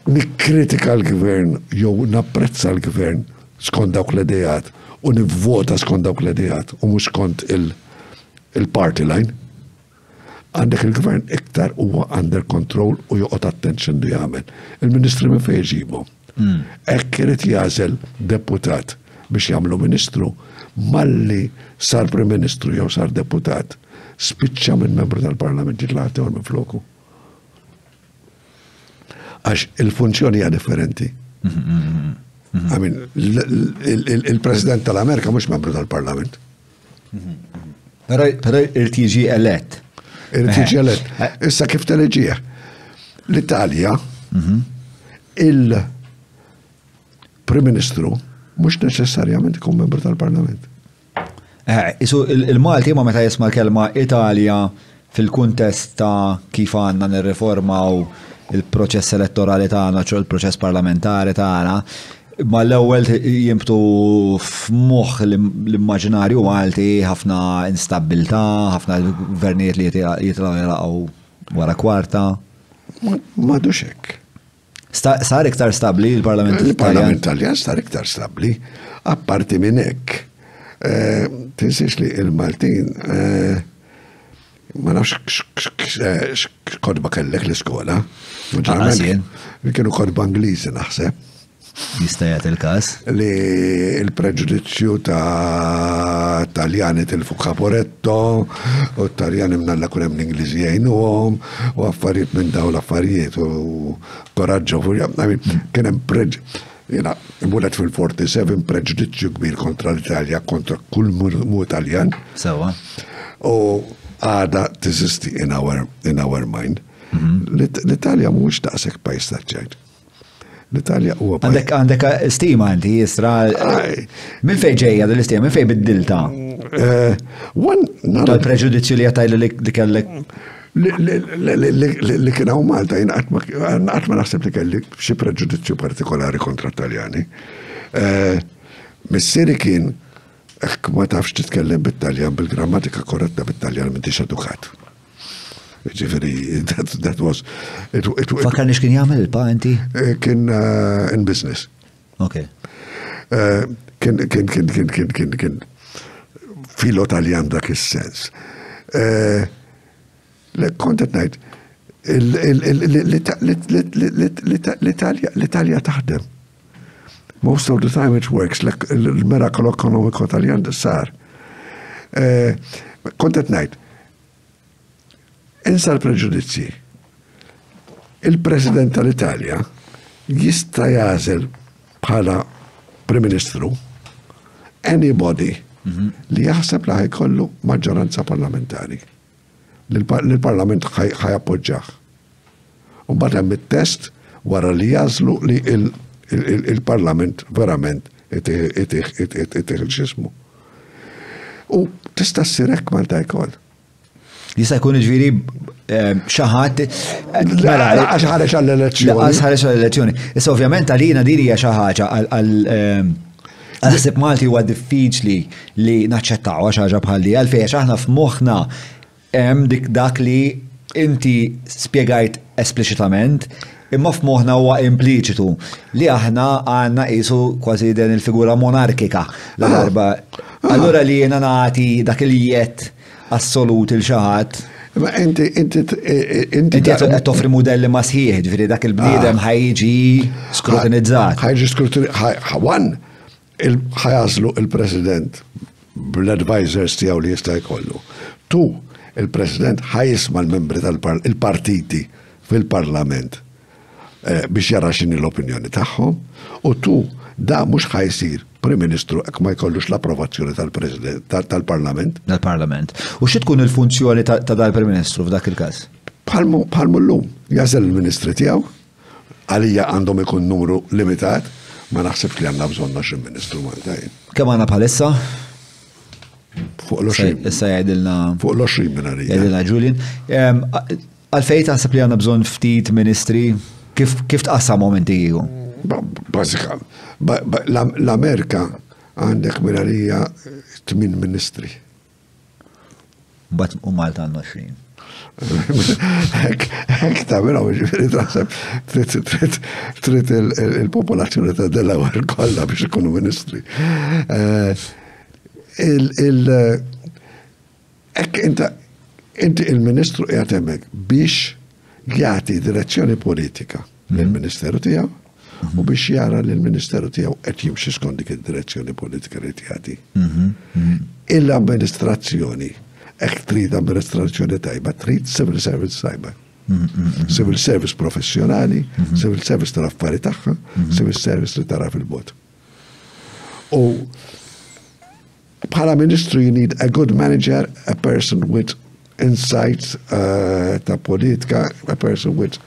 nikkritika l-gvern jew napprezza l-gvern skont dawk l-idejat u nivvota skont dawk l-idejat u mhux skont il-party line. Għandek il-gvern iktar huwa under control u joqgħod attention li jagħmel. Il-Ministri minn fejn jġibhom. Hekk irid jażel deputat biex jagħmlu ministru, malli sar Prim Ministru jew sar deputat, spiċċa minn membru tal-Parlament ġitlati għal minn floku. Għax il-funzjoni hija differenti. Il-President tal-Amerika mhux membru tal-Parlament. Però irid jiġi elett. Irid jiġi elett. Issa kif teleġija? L-Italja, il-Prim Ministru mhux neċessarjament ikun membru tal-Parlament. Isu il-Malti ma meta jisma' kelma Italja fil-kuntest ta' kif għandna nirriformaw il-proċess elettorali tagħna, ċo il-proċess parlamentari tagħna, Ma l-ewwel jimbtu f'moħħ l-immaġinarju Malti ħafna instabilità, ħafna gvernijiet li jitlaqgħu wara kwarta. M'għadux hekk. Sar iktar stabbli l-Parlament Taljan? Il-Parlament Taljan sar iktar stabbli, apparti minn hekk. Tinsiex li il-Maltin ma nafx kodba kellek l-iskola. Kienu kodba Ingliżi naħseb. Jistajat il-kas? Li il-preġudizzju ta' Taljani tilfu Caporetto, u Taljani mnalla kunem l-Ingliżi jgħinuhom, u affarijiet minn daw l-affarijiet, u koraġġu furja. Kienem jena imulet fil-47 preġudizzju kbir kontra l-Italja, kontra kull mu Italjan. Sawa. U għada tiżisti in our mind. L-Italja mhux daqshekk pajjiż taċċajt. L-Italja huwa għandek stima inti jisra. Min fejn ġejja dil-istima, min fejn bid-dilta? Tal-preġudizzju li għatajli li kellek. Li kien hawn Malta jien qatt ma naħseb li kelli xi preġudizzju partikolari kontra Taljani. Missieri kien hekk ma tafx titkellem bit-Taljan bil-grammatika korretta bit-Taljan m'intix edukat. Ġifiri, that was... Fakar nix kien jgħamil il-pa inti? Kien in business. Ok. Kien filo Taljan dak is-sens. Kontet ngħid, l-Italja taħdem. Most of the time it works, il-miracle ekonomiku Taljan sar. Kontet ngħid, insa l-preġudizzi. Il-President tal-Italja jista' jagħżel bħala Prim Ministru anybody li jaħseb li ħajkollu maġġoranza parlamentari. L-Parlament ħajappoġġjah. U mbagħad hemm it-test wara li jażlu li il-Parlament verament itih il-ġismu. U tista' ssir hekk Malta jkoll. Jista' jkun ġviri xaħat. Għax ħareġ għall-elezzjoni. Għax ħareġ għall-elezzjoni. Issa ovvjament għalina diri hija xi ħaġa għal Malti huwa diffiċli li naċċettaw għax ħaġa bħal di għalfejn aħna f'moħħna hemm dak li inti spjegajt espliċitament imma f'moħħna huwa impliċitu li aħna għandna qisu kważi din il-figura monarkika l-darba. Allura li jiena nagħti dak il-jiet assolut il-xaħat. Ma inti qed toffri modelli ma sħiħ, ġifieri dak il-bniedem ħajġi skrutinizzat. Ħajġi skrutinizzat. Ħajażlu il-President bl-advisors tiegħu li jista' jkollu. Tu, il-President ħajisma' l-membri tal-partiti fil-Parlament biex jara x'inhi l-opinjoni tagħhom, u tu da mhux ħajsir Prim Ministru hekk ma jkollux l-approvazzjoni tal-President tal-Parlament. Tal-Parlament. U xi tkun il-funzjoni ta' dal-Prim Ministru f'dak il-każ? Bħalmu llum jażel il-Ministri tiegħu, għalija għandhom ikun numru limitat, ma naħsebx li għandna bżonn 20 Ministru Maltajn. Kemm għandna bħalissa? Fuq l-20. Issa jgħidilna. Fuq l-20 minn għalija. Jgħidilna Julian. Għalfejn taħseb li għandna bżonn ftit ministri, kif tqassam momenti jgħu? Bażika, l-Amerika għandek minn għalija 8 ministri. U Malta għandu 20. Hekk ta' minna ġifiri traħseb trid il-popolazzjoni ta' Delaware kollha biex ikunu ministri. Hekk inti il-ministru qiegħed hemmhekk biex jagħti direzzjoni politika lill-Ministeru tiegħu u biex jara li l-Ministeru tiegħu qed jimxi skont dik id-direzzjoni politika li jagħti. Il-amministrazzjoni hekk trid amministrazzjoni tajba, trid civil service tajba. Civil service professjonali, civil service tal-affari tagħha, civil service li tara fil-bot. U bħala ministru you need a good manager, a person with insights ta' politika, a person with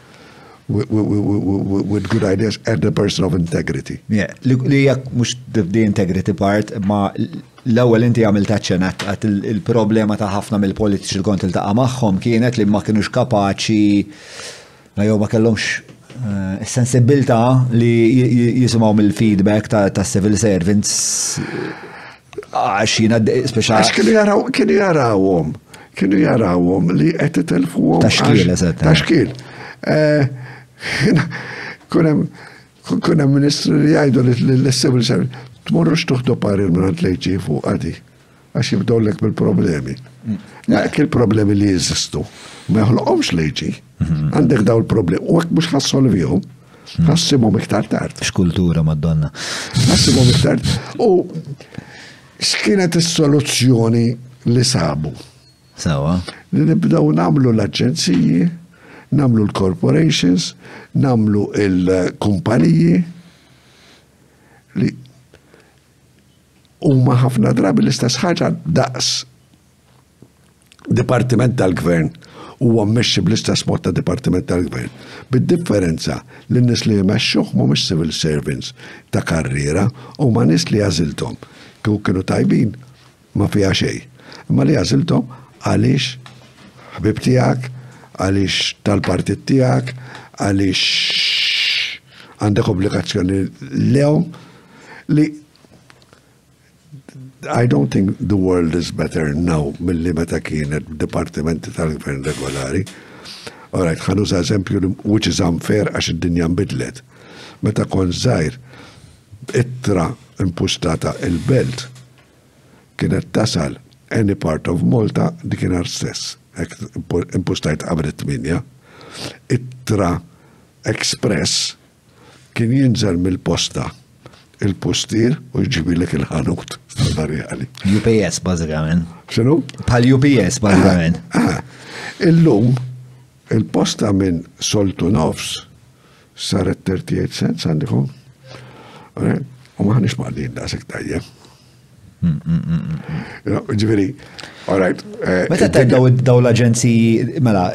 good ideas and a person of integrity. Li jak mux the integrity part, ma l-ewwel inti għamil taċċenat għat il-problema ta' ħafna mill-politiċi li kont iltaqa' magħhom kienet li ma kienux kapaċi jew ma kellhomx sensibilta li jisimaw mill-feedback ta' civil servants għaxina speċa. Għax kienu jarawhom li qed itelfuhom. Taxkil, eżatt. Taxkil. Kunem ministru li jgħidu l-civil servants tmurrux tuħdu parir minn tlejġi fuq għadi, għax jibdowlek bil-problemi. Dak il-problemi li jizistu, ma jħolqomx leġi, għandek daw il-problemi, u għak mux ħassolvijom, ħassimhom iktar tard. X'kultura, Madonna. Ħassimhom iktar. U x'kienet is-soluzzjoni li sabu? Sawa. Li nibdaw namlu l-aġenziji, namlu l-corporations, namlu il-kumpaniji, li huma ħafna drabi l-istess ħaġa daqs Dipartiment tal-Gvern huwa mmexxi bl-istess mod ta' Dipartiment tal-Gvern. Bid-differenza li n-nies li jmexxuh mhumiex civil servants ta' karriera huma nies li għażilthom. Kieku kienu tajbin ma fiha xejn. Imma li għażilthom għaliex ħbib tiegħek, għaliex tal-partit tiegħek, għaliex għandek obbligazzjoni lehom li I don't think the world is better now mill-li meta kienet dipartimenti tal-gvern regolari. All right, ħanuża eżempju which is unfair għax id-dinja nbidlet. Meta kon żgħir ittra impustata il-belt kienet tasal any part of Malta dikinar stess. Impostajt qabel 8. Ittra Express kien jinżel mill-posta il-postier u jġibilek il-ħanut. UPS, bazzikament. Xenu? Pal UPS, bazzikament. Illum, il-posta minn soltu nofs saret 38 cents għandikom. U maħnix maħdin da' sek tajja. Ġiviri, all right. Meta tajt daw l-aġenziji, mela,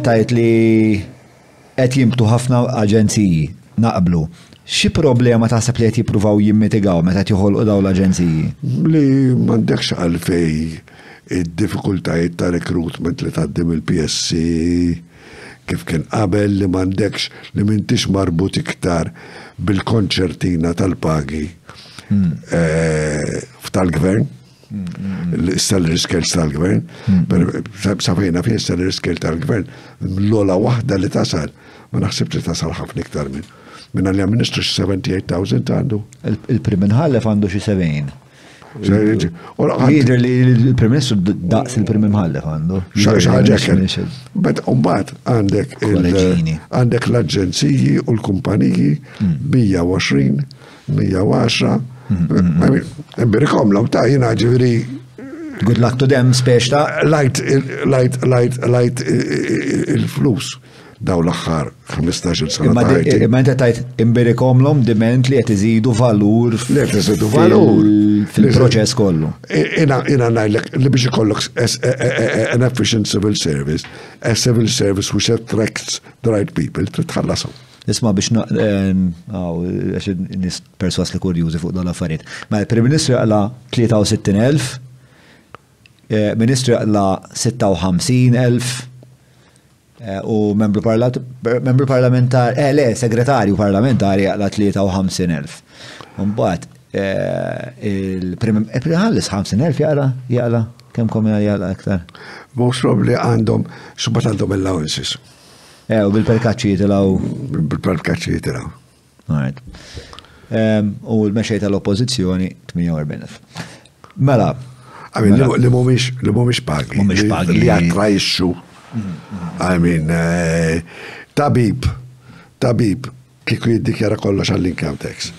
tajt li qed jimbtu ħafna aġenziji naqblu. Xi problema taħseb li qed jippruvaw jimmitigaw meta qed joħolqu daw l-aġenziji? Li m'għandekx għalfej id-diffikultajiet ta' recruitment li tgħaddim il-PSC kif kien qabel li m'għandekx li m'intix marbut iktar bil-konċertina tal-pagi tal-gvern. Salary scales tal-gvern. Safejna fi salary scale tal-gvern l-ola waħda li tasal ma naħsibx li tasal ħafna iktar minn. Minna li għamministru 78,000 għandu. Il-Prim Imħallef għandu xi 70. Jider li il-Prim Ministru daqs il-Prim Imħallef għandu. Xaġa bet umbat għandek l-aġenziji u l-kumpaniji 120, 110. Birikom l ta' jina ġiviri. Good luck to them, speċ ta' Light il-flus. Daw l-axħar 15 sena tajti. Imma inta tajt imbirikom l-om diment li qed iżidu valur fil-proċess kollu. Ina najlek li biex ikollok an efficient civil service, a civil service which attracts the right people, titħallasom. Isma biex nis perswas li kurjużi fuq dal-affarijiet. Ma il-Prim Ministru għalla 63,000, Ministru għalla 56,000, u membru parlamentari, segretarju parlamentari għala 53,000. Mbagħad il-Prim ħallis 50,000 jaqla kemm komina jaqla aktar? Most probably għandhom xubat għandhom allowances. U bil-perkaċċi jitilgħu. Bil-perkaċċi jitilgħu. U l-mexej tal-oppożizzjoni 48,000. Mela. Li mhumiex pagi. Mhumiex pagi. Li attrajxxu. I mean, tabib, kiku jiddikjara kollox għall-income tax.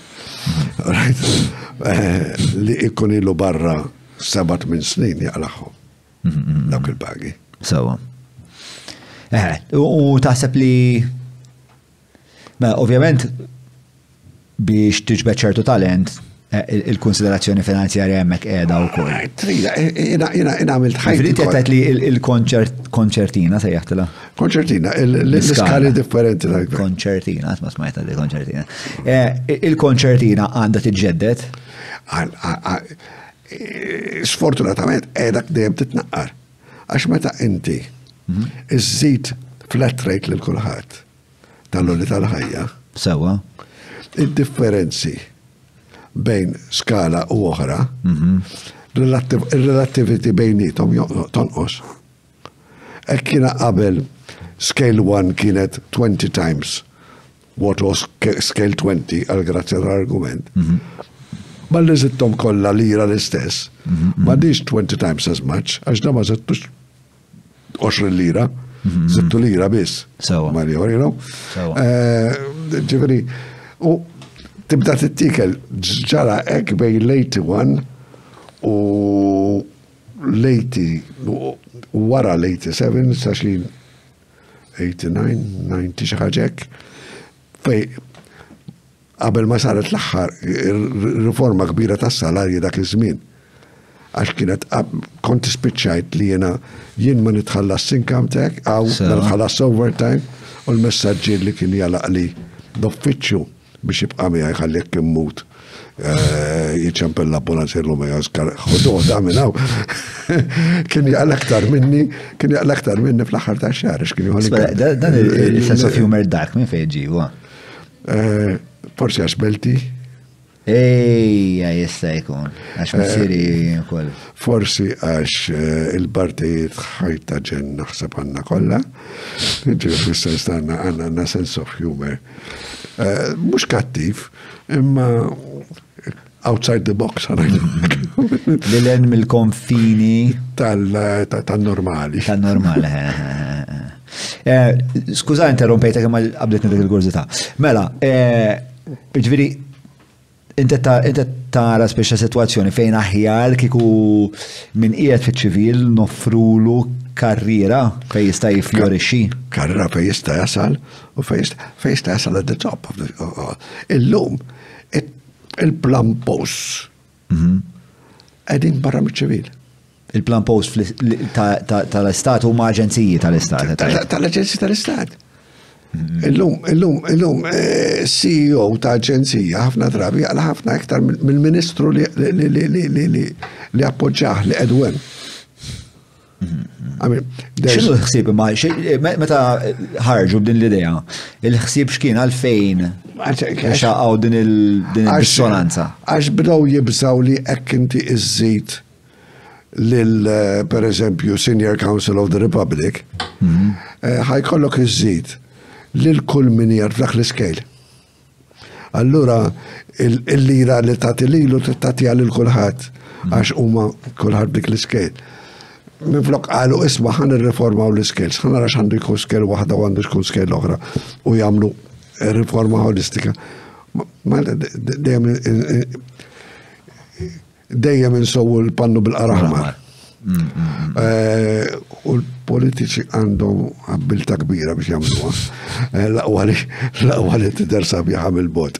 Li ikkun ilu barra 7 snin jaqlaħħom. Dawk il-pagi. Sawa. U taħseb li, ovvjament, biex tiġbed ċertu talent, il-konsiderazzjoni finanzjarja hemmhekk qiegħda wkoll. Jina għamilt ħajti. Frit qed li il-konċertina sejjaħtilha. Konċertina, l-iskali differenti. Konċertina, ma smajta li konċertina. Il-konċertina għandha tiġġedded? Sfortunatament qiegħda dejjem titnaqqar. Għax meta inti iżżid flat rate lil kulħadd, tal-loli tal-ħajja. Sewa. Id-differenzi bejn skala u oħra, il-relativity bejnietom tonqos. Kiena qabel scale 1 kienet 20 times what was scale 20 għal grazzi tal-argument. Ma li zittom kolla lira l-istess, ma diġ 20 times as much, għax da ma zittux 20 lira, zittu lira bis. Sewa. Mario, you know? Ġifiri, u tibda t-tikel ġara ek bej lejti 1 u lejti, u wara lejti 7, saxin 89, 90 xaħġek, fej qabel ma saret l-axħar riforma kbira tas salarji dak iż-żmien. Għax kienet konti spiċċajt li jien ma nitħallas income tax għaw nitħallas overtime u l-messaġġi li kien jalaq li l-uffiċċju biex jibqa' mi jħallek immut jiċċempel l-abbonanz il-lum jgħazkar ħuduħ da minnaw. Kien jgħal aktar minni fl-axħar ta' xar. Dan il-sense of humor dark minn fejġi, wa? Forsi għax belti. Ejja, jista' jkun. Għax missiri koll. Forsi għax il-partijiet ħajta ġen naħseb għanna kolla. Ġiri fil-sens għanna sense of humor. Mux kattiv, imma outside the box għanajn. Lilen mill-konfini. Tal-normali. Tal-normali. Skuza, interrompejta kemm qabdet dik il-gurzita. Mela, ġviri, inti tara speċa situazzjoni fejn aħjar kiku minn qiegħed fiċ-ċivil noffrulu karriera fejn jista' jifjorixxi. Karriera fejn jista' jasal u fejn jista' jasal at the top of the illum il-plan post qegħdin barra miċ-ċivil. Il-plan post tal-Istat u ma' aġenziji tal-Istat. Tal-aġenziji tal-Istat. Illum CEO ta' aġenzija ħafna drabi għal ħafna iktar mill-ministru li appoġġaħ li edwem. X'inhu l-ħsieb meta ħarġu b'din l-idea? Il-ħsieb x'kien għalfejn xaqgħu din il-dissonanza? Għax bdew jibżaw li hekk inti iżżid lil per eżempju Senior Counsel of the Republic ħajkollok iżżid lil kull min jgħid f'dak l-iskejl. Allura il-lira li tagħti lilu tagħtiha lil kulħadd għax huma kulħadd dik l-iskejl. Minflok qalu isma' ħan irriformaw l-iskejls, ħan nara x'għandu jkun skejl waħda u għandu jkun skejl oħra u jagħmlu riforma holistika. Dejjem insowu l-pannu bil-qaraħmar. U l-politiċi għandhom abbilta kbira biex jagħmluha. Laqwa li tidher sabiħa mill-bot.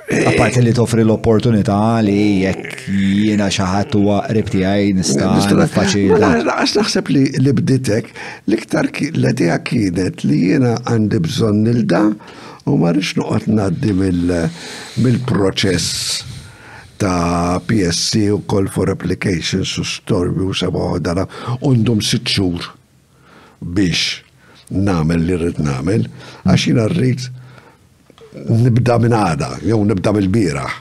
Apparti li toffri l-opportunità li jekk jiena xi ħadd huwa qrib tiegħi nista' faċilità. Għax naħseb li bditek l-iktar l-idea kienet li jiena għandi bżonn il-da u ma rridx noqgħod ngħaddi mill-proċess ta' PSC u call for applications u storbi u seba' dara għandhom 6 xhur biex nagħmel li rrid nagħmel għax jiena rrid nibda minn għada, jew nibda mill-bieraħ.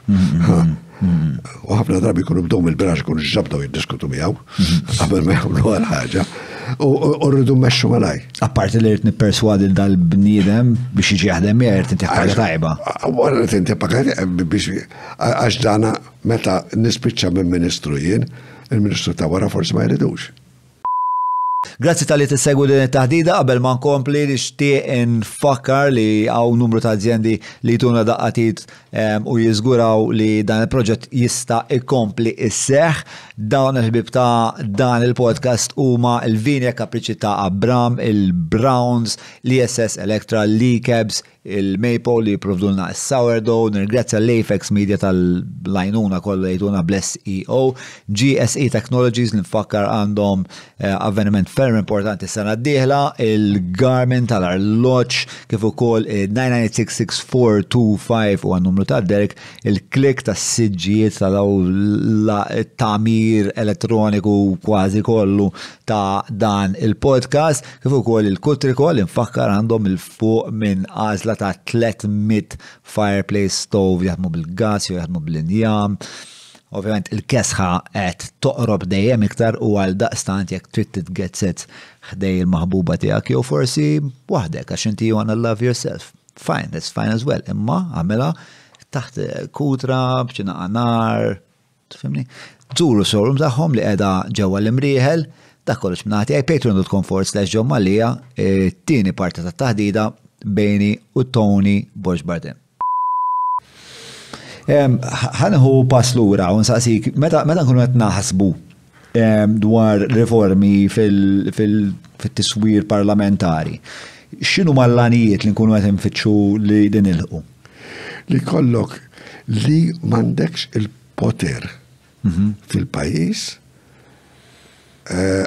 U ħafna drabi kunu bdew mill-bieraħ kunu ġabdaw jiddiskutu miegħu qabel ma jagħmlu għal ħaġa u rridu mmexxu malaj. Apparti li rrid nipperswadi dal-bniedem biex jiġi jaħdem miegħi rrid inti ħaġa tajba. Wara rrid inti biex għax dana meta nispiċċa minn Ministru jien, il-Ministru ta' wara forsi ma jridux. Grazzi tal-li tissegwu din it-taħdida qabel ma nkompli li xtieq nfakkar li hawn numru ta' azzjendi li jtuna daqqatit u jiżguraw li dan il-proġett jista' ikompli isseħħ. Dawn il-ħbib ta' dan il-podcast huma l-Vinja Kapriċi ta' Abram, il-Browns, l-ISS Electra, l-Kebs, il-Maple li jiprovdulna s-sourdough, nirgrazzja l-Apex Media tal-lajnuna kollha jgħiduna Bless EO, GSE Technologies li nfakkar għandhom avveniment ferm importanti s-sena d-dieħla, il-Garmin tal-arloġġ kif ukoll 9966425 u għan-numru tad-Derek, il-klik tas-siġġijiet tal-tamir elettroniku kważi kollu ta' dan il-podcast, kif ukoll il-Kutriko li nfakkar għandhom il-fuq minn għażla ta' 300 fireplace stove jaħdmu bil-gas jew jaħdmu bil-injam. Ovvjament il-kesħa qed toqrob dejjem iktar u għal daqstant jekk trid titgezzet ħdej il-maħbuba tiegħek jew forsi waħdek għax inti you wanna love yourself. Fine, that's fine as well. Imma għamela taħt kutra b'ċina nar, tifhimni? Żuru showroom tagħhom li qiegħda ġewwa l-imrieħel, dak kollox mingħati patreon.com/ġommalija, it-tieni parti tat-taħdida bejni u Tony Borġ Bardem. Ħanħu pass lura u nsaqsik, meta nkunu qed naħsbu dwar riformi fil-tiswir parlamentari, x'inhu mal-lanijiet li nkunu qed infittxu li din ilħu? Li kollok li m'għandekx il-poter fil-pajjiż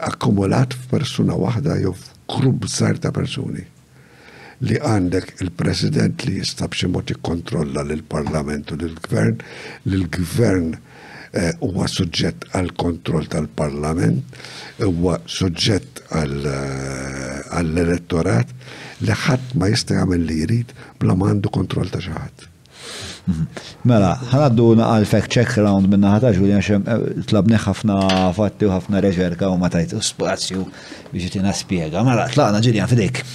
akkumulat f'persuna waħda jew f'grupp żgħar ta' persuni. Li għandek il-President li jista' b'xi mod jikkontrolla lill-Parlament u lill-Gvern, li l-Gvern huwa suġġett għal kontroll tal-Parlament, huwa suġġett għall-elettorat li ħadd ma jista' jagħmel li jrid bla ma għandu kontroll ta' xi ħadd. Mela, ħanaddu għal fact check round minna ħata ġuli għaxem tlabni ħafna fatti u ħafna reġerka u ma tajtu spazju biex tina spiega. Mela, tlaqna ġiljan fidejk.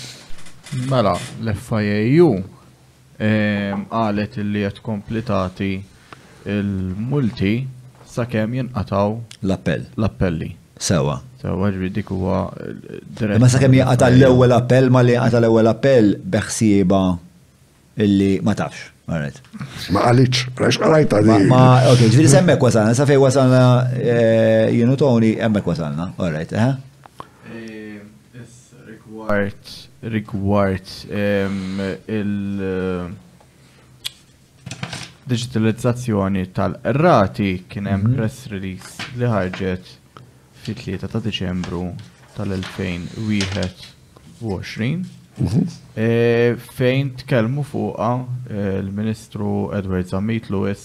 Mela, l-FIAU għalet li jett kompletati il-multi sakemm jinqataw l-appelli. Sewa. Sewa ġri dik huwa ma sakemm jinqata l-ewwel appell ma li jinqata l-ewwel appell beħsieba illi ma tafx. Alright. Ma għalitx, rax għalajta di. Ok, ġviri semmek wasalna, sa fej wasalna jienu Tony, emmek wasalna. Alright, rigward il-digitalizzazzjoni tal-rati kien hemm press release li ħarġet fit-3 ta' Diċembru tal-2021 fejn tkellmu fuqha il-Ministru Edward Zammit Lewis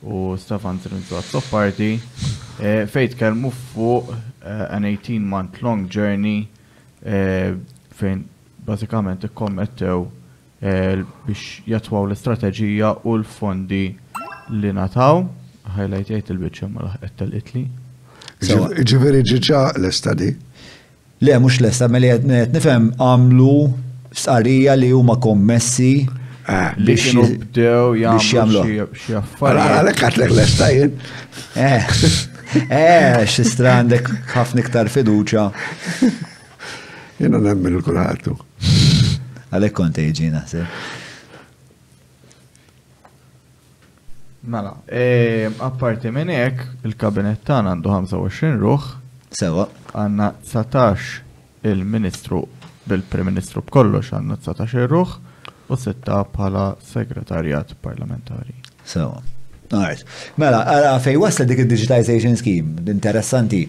u Stefan Zrinzat-Soppardi fejn tkellmu fuq an 18-month long journey fejn bażikament ikkommettew biex jatwaw l-istrateġija u l-fondi li nataw. Highlightjajt il-biċċa ma laħqet tal-Itli. Ġifieri ġiġa l-estadi? Le, mux l-esta, meli nifhem għamlu stqarrija li huma kommessi biex jibdew jagħmlu xi affarijiet. Għalhekk għatlek l-esta jien. X'istra għandek ħafna iktar fiduċja. Jiena nemmen il-kulħatu. Għalhekk kont ġina se. Mela, apparti minn hekk, il-kabinet tagħna għandu 25 ruħ. Sewa. Għandna 19 il-Ministru bil-Prim Ministru b'kollox għandna 19 ruħ u 6 bħala segretarjat parlamentari. Sewa. Alright. Mela, fej wasla dik il-digitization scheme, interessanti.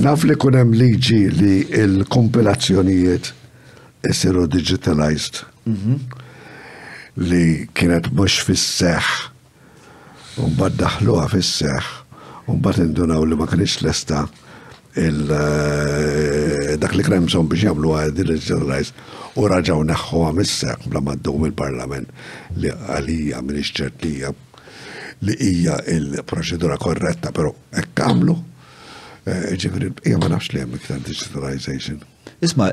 Naf li kunem liġi li il-kompilazzjonijiet isiru digitalized. Li kienet mux fis-seħ, un-bad daħluha fis-seħ, un-bad indunaw li ma kienx lesta dak li kremżon biex jagħmluha digitalized u raġaw neħħuha mis-seħ bla maddum il-Parlament li għalija minix ċert li hija il-proċedura korretta, però hekk għamlu. Ġifieri hija ma nafx li hemm iktar digitalization. Isma,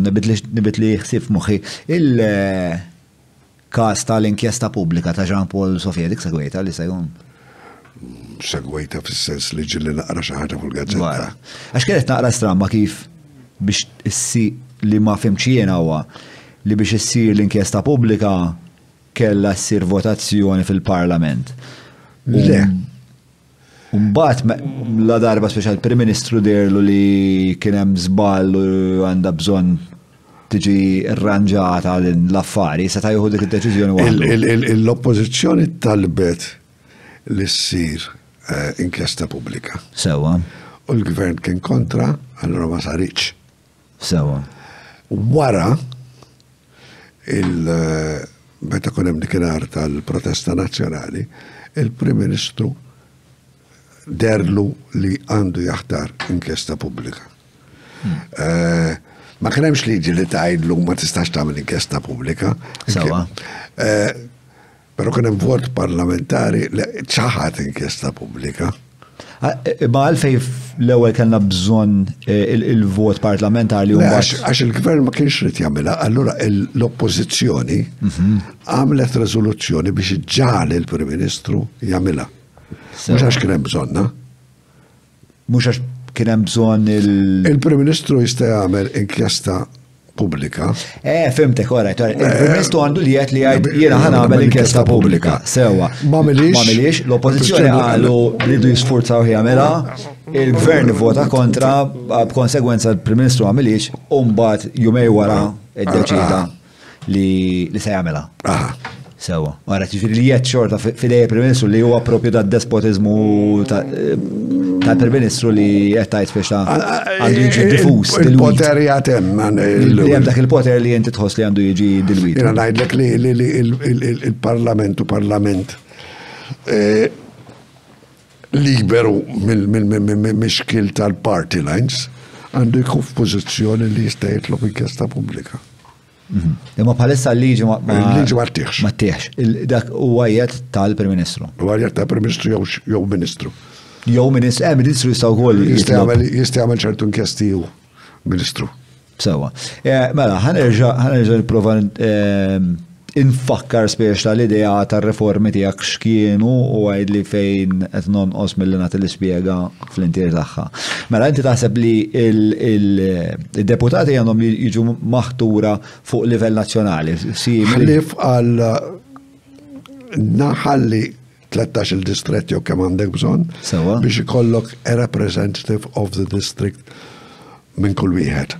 nibit li ħsib moħħi il-każ tal-inkjesta pubblika ta' Jean Paul Sofia dik segwejta li sejun. Segwejta fis-sens li ġilli naqra xi ħaġa fil-gazzetta. Għax kienet naqra stramma kif biex issir li ma fimxien huwa li biex issir l-inkjesta pubblika kella ssir votazzjoni fil-Parlament. Le. Mbagħad la darba speċjal Prim Ministru dirlu li kien hemm żball u għandha bżonn tiġi rranġata l-affari, se ta' jieħu dik id-deċiżjoni waħdu. L-oppożizzjoni talbet li ssir inkjesta pubblika. Sewwa. U l-gvern kien kontra, allura ma saritx. Sewwa. Wara meta kun hemm dikinhar tal-protesta nazzjonali, il-Prim Ministru derlu li għandu jaħtar inkjesta pubblika. Ma kien hemmx liġi li tgħidlu ma tistax tagħmel inkjesta pubblika. Sewwa. Però kien hemm vot parlamentari li ċaħat inkjesta pubblika. Ma għalfej l-ewwel kellna bżonn il-vot parlamentari li għax il-gvern ma kienx rid jagħmilha, allura l-oppożizzjoni għamlet riżoluzzjoni biex iġġali l-Prim Ministru jagħmilha. Mhux għax kien hemm bżonna. Mhux għax kien hemm bżonn il-Prim Ministru jista' jagħmel inkjesta pubblika. Fimtek, orajt. Il-Prim Ministru għandu li jgħid li jgħid jiena ħa nagħmel inkjesta pubblika. Sewwa. Ma milix, l-oppożizzjoni qalu rridu jisfurzaw jagħmilha, il-gvern vota kontra, b'konsegwenza l-Prim Ministru għamilix, u mbagħad jumej wara iddeċida li se jagħmilha. Sewwa. Wara ġifieri li jgħid xorta fidej il-Prim Ministru li huwa proprju tad-despotiżmu tal-Prim Ministru li qed tgħid biex għandu jiġi diffuż. Il-poter jagħtem. Li hemm dak il-poter li inti tħoss li għandu jiġi dilwit. Jiena ngħidlek li il-Parlament u Parlament liberu mill-mixkil tal-party lines għandu jkun f'pożizzjoni li jista' jitlob inkjesta pubblika. Imma bħalissa l-liġi ma tieħx. Ma tieħx. Dak huwa għajjed tal-Prim Ministru. Huwa għajjed tal-Prim Ministru jew Ministru. Jew Ministru, Ministru jistgħu wkoll jista' jagħmel ċertu inkjesti jew Ministru. Sewwa. Mela, ħanerġa' nipprova infakkar speċa l-idea tar-reformi tiegħek x'kienu u għajdli fejn qed nonqos milli nagħti l-ispjega fl-intier tagħha. Mela inti taħseb li il-deputati għandhom jiġu maħtura fuq livell nazzjonali. Ħlif għal naħalli 13 il-distret jew kemm għandek bżonn biex ikollok a representative of the district minn kull wieħed.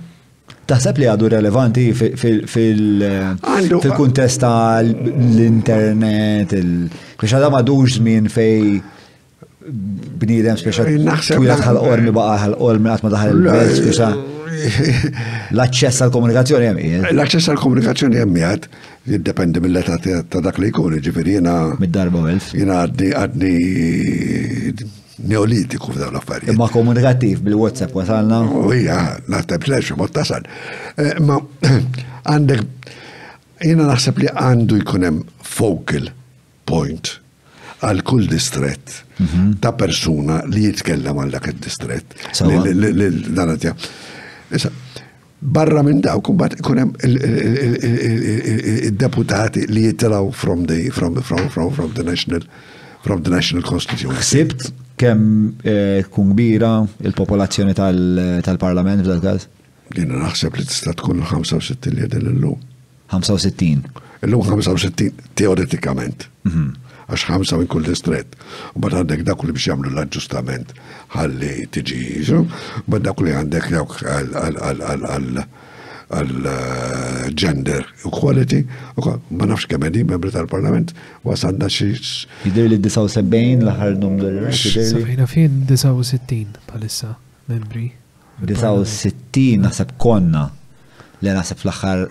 Taħseb li għadu relevanti fil-kuntest l-internet, biex għadha m'għadux żmien fej bniedem speċa twila ħal-qormi baqa ħal-qormi qatt ma daħal il-belt speċa l-aċċess għall-komunikazzjoni hemm. L-aċċess għall-komunikazzjoni hemm jgħid jiddependi mill-età ta' dak li jkun, ġifieri jiena mid-darba elf. Jiena għadni neolitiku f'dawn l-affarijiet. Imma komunikattiv bil-WhatsApp wasalna. Hija, naħseb lex mod tasal. Ma għandek jiena naħseb li għandu jkun hemm focal point għal kull distret ta' persuna li jitkellem għal dak id-distret. Barra minn dawk imbagħad ikun hemm id-deputati li jitilgħu from the national constituency. Ħsibt kemm tkun kbira il-popolazzjoni tal-Parlament f'dak każ? Jiena naħseb li tista' tkun 65 li qegħdin illum. 65. Illum 65 teoretikament. Għax 5 minn kull distret. U bad għandek dak li biex jagħmlu l-aġġustament ħalli tiġi, bad dak li għandek għal-gender equality, ma nafx kemedi, membri tal-Parlament, wasanna xiex. Jidir li 79 l-ħar numru. Safina fin 69 palissa membri. 69 naħseb konna li naħseb l-ħar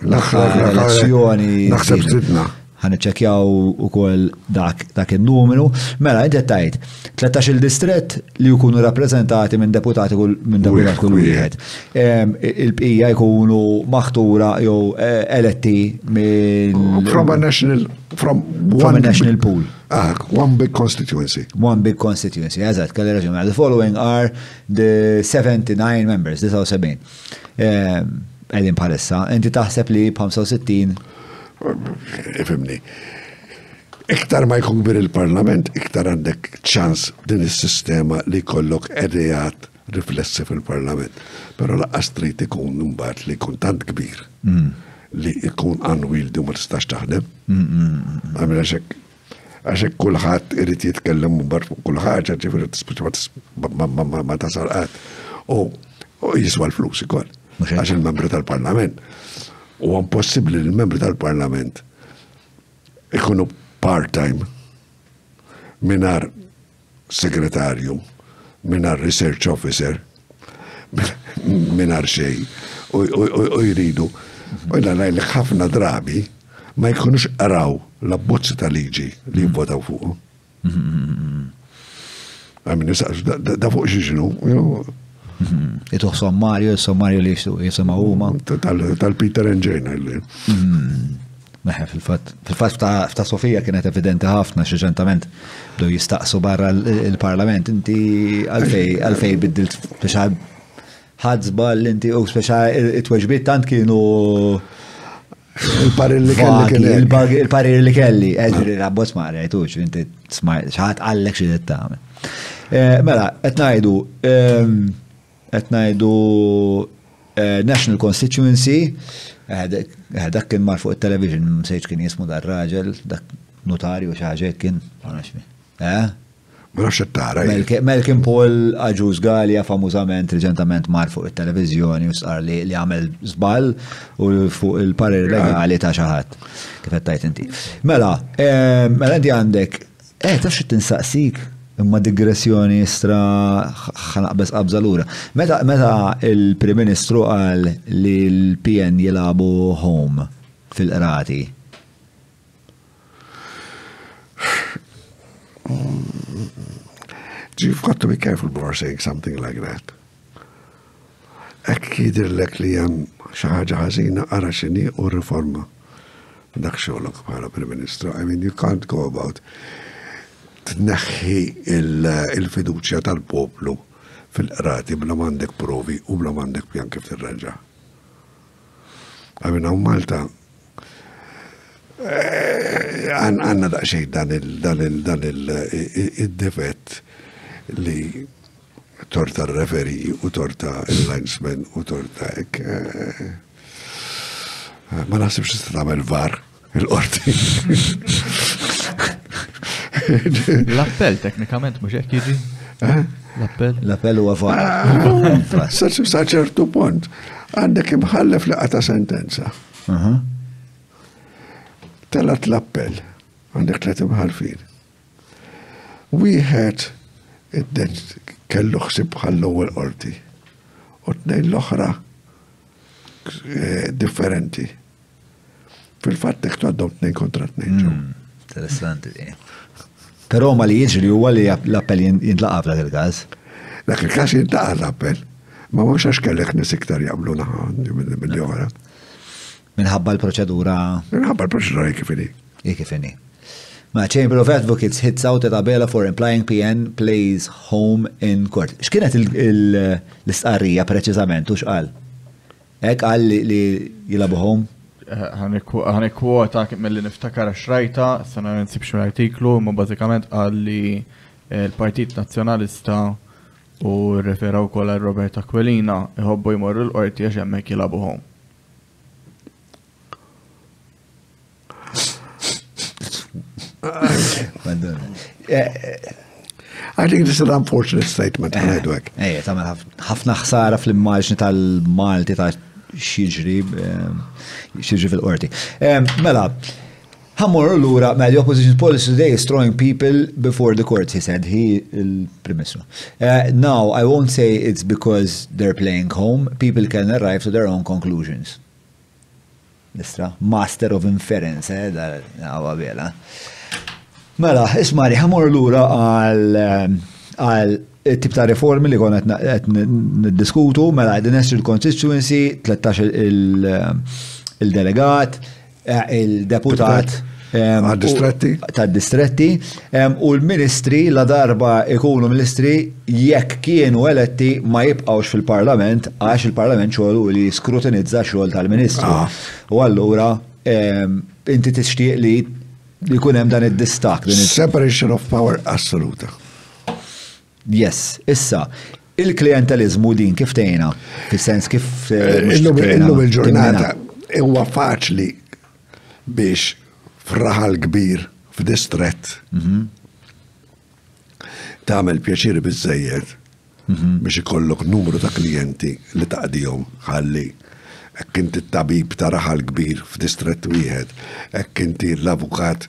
elezzjoni. Naħseb zidna. ħanċekjaw u koll dak il-numru. Mela, inti tajt, 13 il-distret li jkunu rappresentati minn deputati kull wieħed. Il-bqija jkunu maħtura jew eletti from a national pool. One big constituency. One big constituency, eżatt, kelli raġun. The following are the 79 members, 79. Għedin bħalissa, inti taħseb li b'65 ifimni. Iktar ma jkun kbir il-Parlament, iktar għandek ċans din is-sistema li kollok edejat riflessi fil-Parlament. Però laqqas trid ikun imbagħad li jkun tant kbir li jkun unwieldy u ma tistax taħdem. Għamilha xek. Għaxek kullħat irrit jitkellem bar fuq kullħat, ġifiri ma tasarqat. U jiswa l-flus ikoll. Għax il-membri tal-parlament. U għan possibli l-membri tal-parlament ikunu part-time minar segretarju, minar research officer, minar xej, u jridu. U jina najlek ħafna drabi ma jkunux araw la bozzi ta' liġi li jivvotaw fuq. Għamin nisaqx, da fuq xieġinu, Ituħ sommarju li jisema huma. Tal-Peter and Jane għalli. Fil-fat ta' Sofija kienet evidenti ħafna xeġentament bdew jistaqsu barra il-parlament. Inti għalfej biddilt speċa ħadżba l-inti u speċa it-weġbiet tant kienu il-parir li kelli. Il-parir li kelli. Eġri, rabbot smari, għajtux, inti smari, xaħat għallek xie t-tagħmel. Mela, etnajdu National Constituency, dak kien mar fuq il-television, msejġ kien jismu dar raġel, dak notarju xaġet kien, Ma nafx it-tara. Malcolm Paul Aġuż Gallia famużament reġentament mar fuq il-televizjoni u sqar li għamel żball u fuq il-parir legali ta' xaħat. Kif qed tajt inti. Mela inti għandek, tafx tinsaqsik imma digressjoni istra ħanaqbes qabża lura. Meta il-Prim Ministru qal li l-PN jilabu home fil-qrati. You've got to be careful before saying something like that. Ek jidirlek li jem xaħġa ħazina ara xini u riforma. Dak xolok bħala Prim Ministru. I mean, you can't go about tneħħi il-fiduċja tal-poplu fil-qrati bla mandek provi u bla mandek pjan kif tirraġa. I mean, għaw Malta għanna daqxej dan il-defett li torta r-referi u torta il-linesman u torta ek. Ma nasibx t-tamel var il-qorti. L-appell teknikament mux hekk jiġi? L-appell huwa var. Saċertu punt, għandek imħallef li għata sentenza. Telat l-appell, għandek tlet imħalfin. Wieħed id-den kellu xsib bħall-ewwel qorti. U tnejn l-oħra differenti. Fil-fatt nek għaddaw tnejn kontra tnejn ġew. Interessanti. Però ma li jiġri huwa li l-appell jintlaqa f'dak il-każ. Dak il-każ jintlaqa l-appell. Ma mhux għax kellek nies iktar jagħmlu naħa milli oħra. Minħabba l-proċedura. Minħabba l-proċedura kifini. Ma Chamber of Advocates hits out a tabella for implying PN plays home in court. X'kienet l-istqarrija preċiżament u x'qal? Hekk qal li jilabu home? Ħanikwota mill-li niftakar xrajta, sena nsib xi artiklu, ma bażikament qal li l-Partit Nazzjonalista u rreferaw wkoll għal Roberta Aquilina iħobbu jmorru l-qorti għax hemmhekk jilabu home. I think this is an unfortunate statement. Tamel ħafna ħsara fl-immaġni tal-Malti ta' xieġri fil-qorti. Mela, ħammur l-ura, the opposition policy today is throwing people before the courts, he said, il-Prim Ministru. Now, I won't say it's because they're playing home, people can arrive to their own conclusions. Nistra, master of inference, bela. Mela, ismari, ħamur l-ura għal tip ta' reformi li kon għet n-diskutu, mela, the National Constituency, 13 il-delegat, il-deputat tad-distretti, u l-ministri la darba ikunu ministri jekk kienu eletti ma jibqawx fil-parlament, għax il-parlament xogħol li skrutinizza xogħol tal-ministru. U allura, inti tixtieq li jkun hemm dan id-distak. Separation of power assoluta. Yes, issa, il-klientelizmu din kif tejna, fis-sens kif illum il-ġurnata huwa faċli biex fraħal kbir f'distrett tagħmel pjaċir biżżejjed biex ikollok numru ta' klijenti li taqdihom ħalli hekk inti t-tabib ta' raħal kbir f'distrett wieħed, hekk inti l-avukat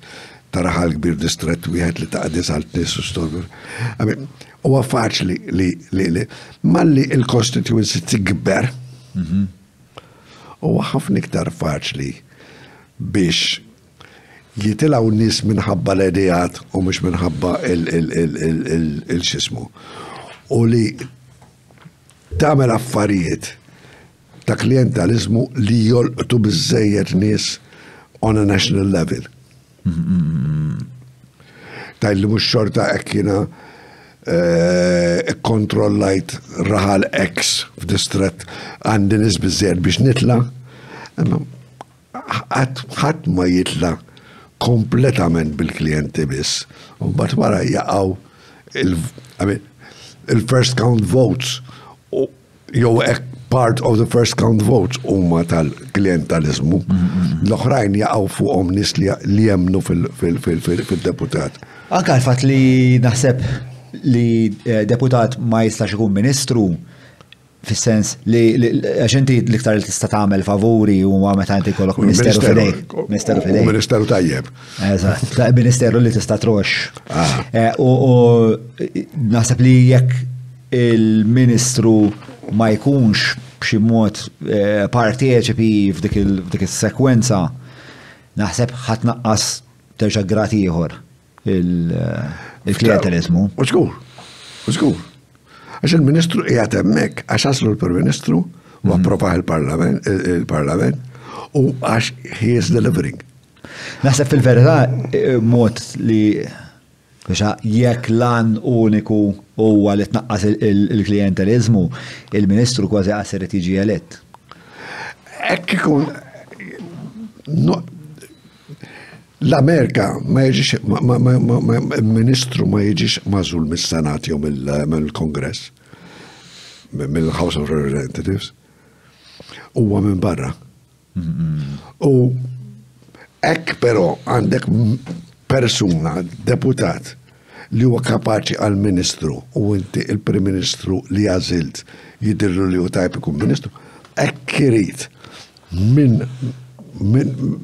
ta' raħal kbir f'distrett wieħed li taqdi salt nies u storbur. Huwa faċli li malli il-constituency tikber. Huwa ħafna iktar faċli biex jitilgħu nies minħabba l-idejat u mhux minħabba il-xismu. U li tagħmel affarijiet ta' klientalizmu li jolqtu biżżejjed nies on a national level. Ta' li mhux xorta hekk jiena kontrollajt raħal X f'distrett għandi nies biżżejjed biex nitla', ħadd ma jitla' kompletament bil-klijenti biss. U mbagħad wara jaqgħu il-first count votes jew part of the first count votes huma tal-klientalizmu. L-oħrajn jaqgħu fuqhom nies li jemmnu fil-deputat. Anke l-fatt li naħseb li deputat ma jistax ikun ministru fis-sens li għax inti l-iktar li tista' tagħmel favuri huwa meta inti jkollok ministeru fidejk. Ministeru fidejk. Ministeru tajjeb. Eżatt, ministeru li tista' trox. U naħseb li jekk il-ministru ma jkunx b'xi mod parteċipi f'dik is-sekwenza, naħseb ħadd naqqas terġa' grat ieħor il-klientelizmu. U żgur. Għax il-Ministru qiegħed hemmhekk għax għaslu l-Prim-Ministru u approvaħ il-Parlament u għax he is delivering. Naħseb fil-verità mod li jekk lan uniku huwa li tnaqqas il-klientelizmu, il-Ministru kważi qasser tiġi elett. Hekk ikun l-Amerika ma jiġix, il-Ministru ma jiġix mażul mis-Senat jew mill-Kongress, mill-House of Representatives, huwa minn barra. U hekk però għandek persuna, deputat, li huwa kapaċi għal-Ministru u inti il-Prim Ministru li għażilt jidirru li hu tajb ikun Ministru, hekk irid minn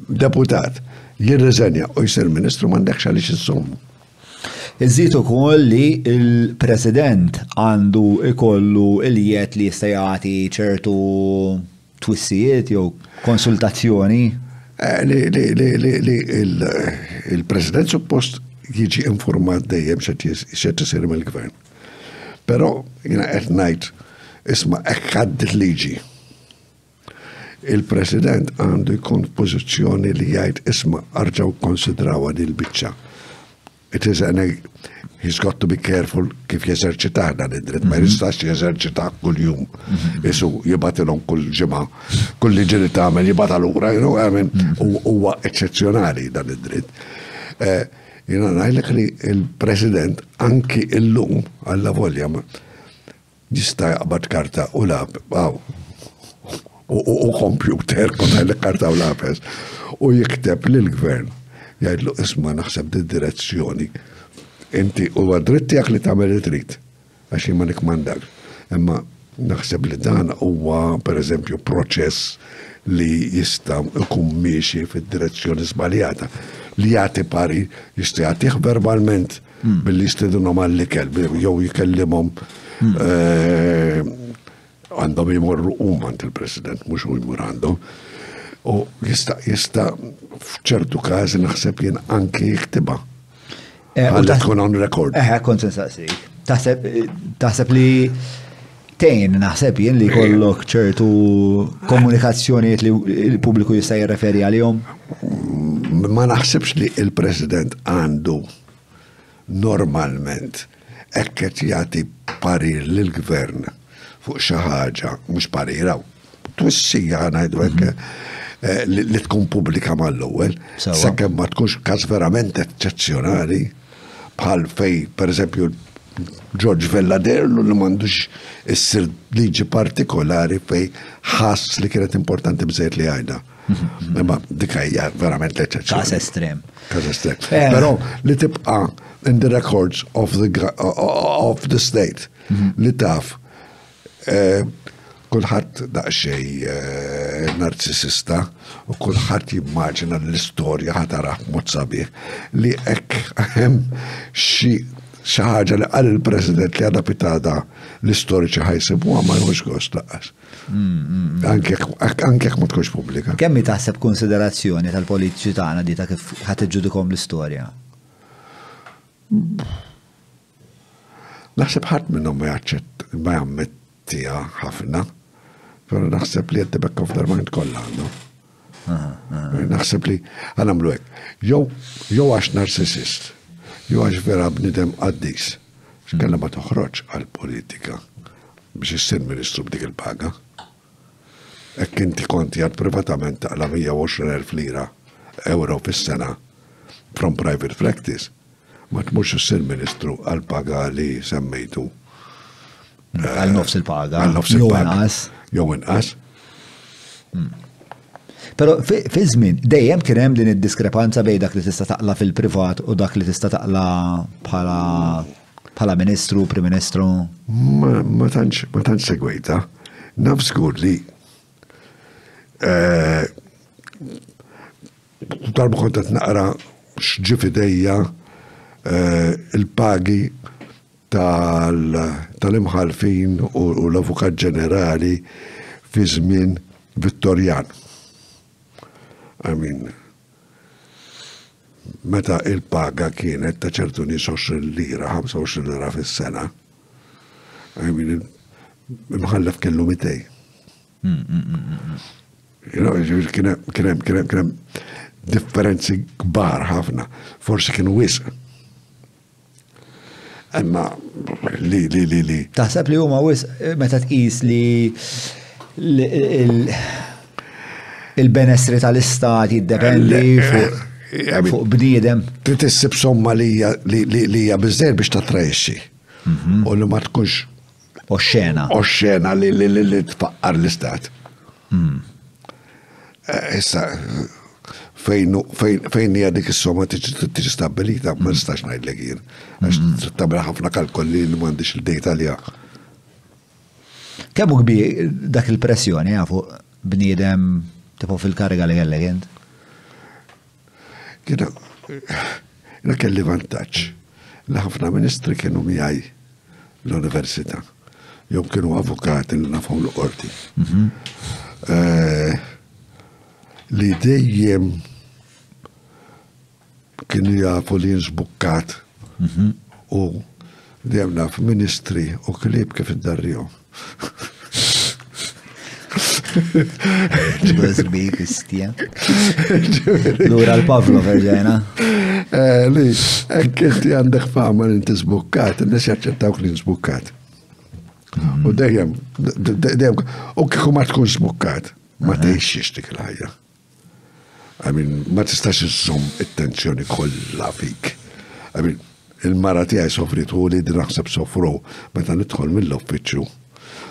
deputat jirriżenja u jsir Ministru m'għandekx għaliex insommu. Iżid ukoll li il-President għandu ikollu il-jiet li jista' jagħti ċertu twissijiet jew konsultazzjoni. Il-President suppost jiġi informat dejjem x'qed isir mill-Gvern. Però jiena qed ngħid isma' hekk għaddit liġi. Il-President għandu jkun f'pożizzjoni li jgħid isma' arġgħu konsidrawha din il-biċċa. He's got to be careful kif jeżerċitah dan id-dritt, ma jistax jeżerċitah kull-jum. Isu jibatilhom kull ġimgħa, kull liġi li tagħmel jibata lura, huwa eċċezzjonali dan id-dritt. Jiena ngħidlek li il-President anki illum alla volja jista' jaqbad karta u lab, u kompjuter kont għajlek karta u lapes u jikteb lill-Gvern jgħidlu isma' naħseb direzzjoni inti u dritt tiegħek li tagħmel trid għax ma nikmandak. Imma naħseb li dan huwa pereżempju proċess li jista' ikun miexi fid-direzzjoni żbaljata li jagħti pari jista' jagħtih verbalment billi jistidunhom għall-ikel jew jikellimhom għandhom jmorru umant il-President, mux u jmur għandhom. U jista f'ċertu kazi naħseb jien anki jiktiba. Għalli tkun on record. Kont sensaqsik. Taħseb li tejn naħseb jien li kollok ċertu komunikazzjonijiet li il-pubbliku jista' jirreferi għalihom? Ma naħsebx li il-President għandu normalment hekk qed jagħti parir lill-Gvern fuq xi ħaġa mhux pariraw. Twissija ngħidu hekk li tkun pubblika mal-ewwel, sakemm ma tkunx każ verament eċċezzjonali bħal fej pereżempju George Velladerlu li m'għandux issir liġi partikolari fej ħass li kienet importanti bżejjed li għajda. Imma dik hija verament l-eċċezzjoni. Każ estrem. Każ estrem. Però li tibqa' in the records of the state li taf kulħadd daqsxejn narsisista u kulħadd jimmaġina l-istorja ħataraħ mod sabiħ li hekk hemm xi ħaġa li qal il-President li għadha pitada l-istoriċi ħajsibuha ma jħux gost laqqas. Anke jekk ma tkunx pubblika. Kemm taħseb konsiderazzjoni tal-politiċi tagħna di ta' kif ħadd iġġudikhom l-istorja? Naħseb ħadd minnhom ma jammettija ħafna, però naħseb li qed back of their mind kollha għandhom. Naħseb li għamlu hekk. Jew għax narsisist, jew għax vera bnidem qaddis, x'kellha ma toħroġ għall-politika biex issir ministru b'dik il-paga. Hekk inti konti għad privatament taqla 120,000 euro fis-sena from private practice, ma tmux issir ministru għal-paga li semmejtu. Għal-nofs il-paga. Għal-nofs il-paga. Jew inqas. Però fi żmien dejjem kien hemm din id-diskrepanza bejn dak li tista' taqla fil-privat u dak li tista' taqla bħala ministru, prim ministru. Ma tantx segwejta. Naf żgur li darba kont qed naqra x'ġi fidejja il-pagi tal-imħalfin u l-Avukat Ġenerali fi żmien Vittorjan. I mean, meta il-paga kienet ta' ċertu nies 20 lira, 25 lira fis-sena. I mean, imħallef kellu 200. Kien differenzi kbar ħafna, forsi kienu wisq. Imma li. Taħseb li huma wisq meta tqis li il-benessri tal-istat jiddependi fuq bniedem. Trid issib somma li hija biżżejjed biex tatrajxxi. U li ma tkunx oxxena. Oxxena li tfaqqar l-istat. Issa fejn hija dik is-somma tiġi stabbilita ma nistax ngħidlek jien. Għax tagħmel ħafna kalkoli li m'għandix il-dejta li Kemm hu kbir dak il-pressjoni fuq bniedem tipo fil-kariga li kellek int? Jiena kelli vantaġġ li ħafna ministri kienu miegħi l-università. Jew kienu avukati li nafhom l-qorti. Li dejjem kienu jafu li jinsbukkat u dejjem naf ministri u klib kif id-darrihom. Ġbazbi, Kristjan. Lura l-Pavlo verġajna. Li, inti għandek fama li inti zbukkat, n-nis jaċċettawk li zbukkat. U dejjem, u kiku ma tkun zbukkat, ma teħxiex dik il-ħajja. Ma tistax iżżomm it-tensjoni kollha fik. Il-mara tiegħi sofrit u li naħseb sofru meta nidħol mill-uffiċċju.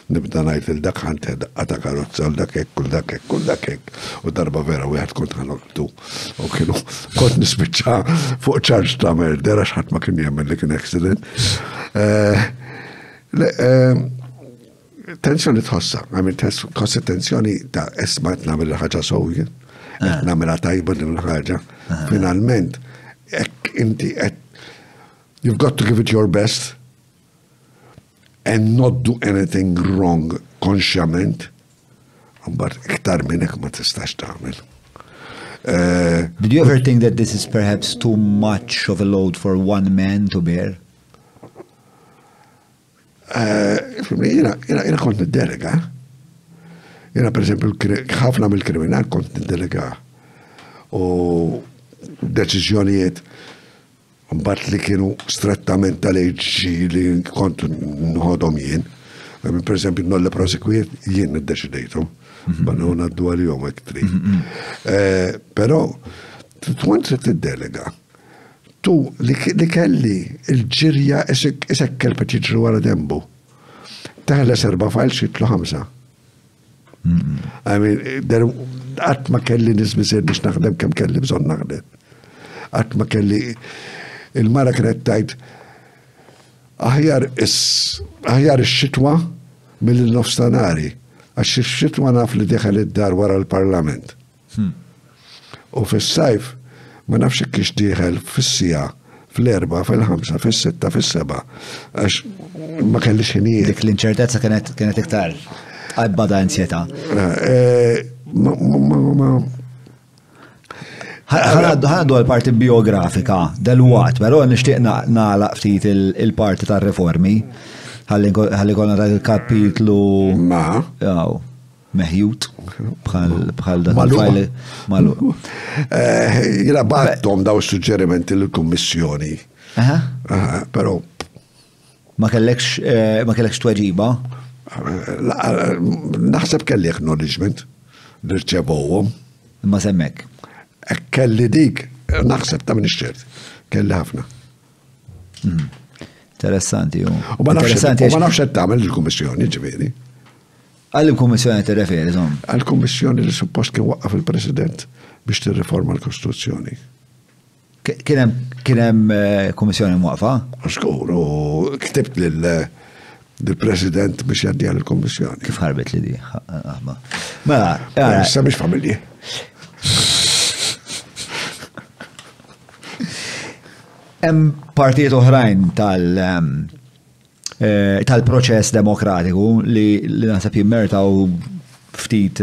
Nibda ngħid il dak ħant ta' karozza u dak hekk u dak hekk u dak hekk. U darba vera wieħed kont ħanoltu. U kienu kont nispiċċa fuq charge ta' murder għax ħadd ma kien jemmen li kien accident. Tensjoni tħossa, tħossi tensjoni ta' isma' qed nagħmel ħaġa sewwien, qed nagħmilha tajba din il-ħaġa. Finalment, hekk inti qed you've got to give it your best and not do anything wrong konxjament, but iktar minn hekk ma tistax tagħmel. Did you ever think that this is perhaps too much of a load for one man to bear? Jena kont nid-delega. Jena per esempio ħafna mill-kriminal kont nid-delega. U deċiżjonijiet mbagħad li kienu strettament tal-leġi li kont nħodhom jien. Per esempio nolle prosekwiet jien niddeċidejthom. Bannu naddu għal-jom hekk trid. Però twant se tiddelega. Tu li kelli il-ġirja isek kelpet jiġru għara dembu. Taħles 4 fajl xitlu 5. I mean, għat ma kelli nisbisir biex naħdem kem kelli bżon naħdem. Għat ma kelli il-mara kienet tajt aħjar ix-xitwa mill-nofstanari, għax ix-xitwa naf li deħal id-dar wara l-parlament. U fis-sajf ma nafx kiex diħel fis-sija, fl-4, fil-5, fil-6, fil-7, għax ma kellix ħinijiet. Dik l-inċertezza kienet iktar għabbada ansjeta. ħanaddu għal-parti biografika del-wat, pero nishtiq naqlaq ftit il-parti tar-reformi, ħalli konna dak il-kapitlu meħjut bħal dak il-fajli malu. Jina battom daw suġġerimenti l-Kommissjoni. Pero ma kellekx tweġiba? Naħseb kelli acknowledgement nirċevowhom. Ma semmek. Kelli dik, naħseb ta' minn ix-xert. Kelli ħafna. Interessanti. U ma nafx qed tagħmel il-Kummissjoni ġifieri. Għall-Kummissjoni tirreferi, żomm. Għall-Kummissjoni li suppost kien waqqaf il-President biex tirriforma l-Kostituzzjoni. Kien hemm kummissjoni mwaqfa? Xkur, u ktibt lill-President biex jgħaddiha l-Kommissjoni. Kif ħarbet li di? Mela, issa mhix familji. Hemm partijiet oħrajn tal-proċess demokratiku li naħseb jimmertaw ftit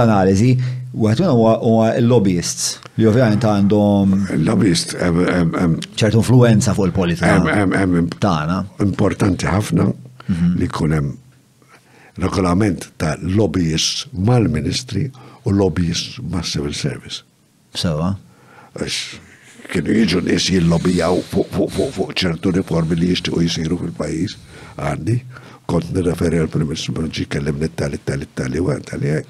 analiżi, wieħed huwa l-lobbyists li ovvjament għandhom l-lobbyist ċertu influenza fuq il-politika tagħna. Importanti ħafna li jkun hemm regolament ta' lobbyists mal-Ministri u lobbyists mas-Civil Service. Sewa. Kienu jiġu nies jillobijaw fuq ċertu riformi li jixtiequ jisiru fil-pajjiż għandi. Kont nirreferi għal-Prim Ministru ġi kellimni t-tali u għantali hekk.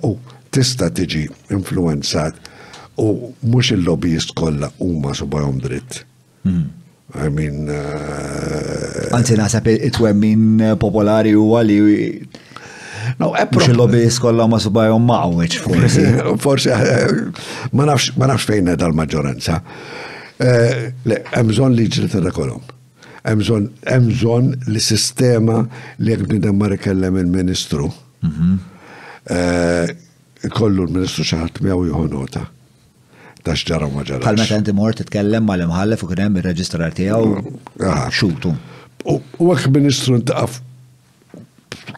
U tista' tiġi influenzat u mhux il-lobbyist kollha huma subahom dritt. I mean... Anzi naħseb it-twemmin popolari huwa li mhux il-lobbyist kollha ma subahom maqwiċ forsi. Forsi ma nafx fejn dal-maġġoranza. Hemm bżonn liġi li tirrekolhom. Hemm bżonn li sistema li jekk bniedem ma ikellem il-Ministru. Kollu l-Ministru xi ħadd miegħu jieħu nota ta' x'ġara ma ġarax. Bħal meta inti mort titkellem mal-imħallef u kien hemm ir-reġistrar tiegħu xutu. U hekk Ministru ntaqaf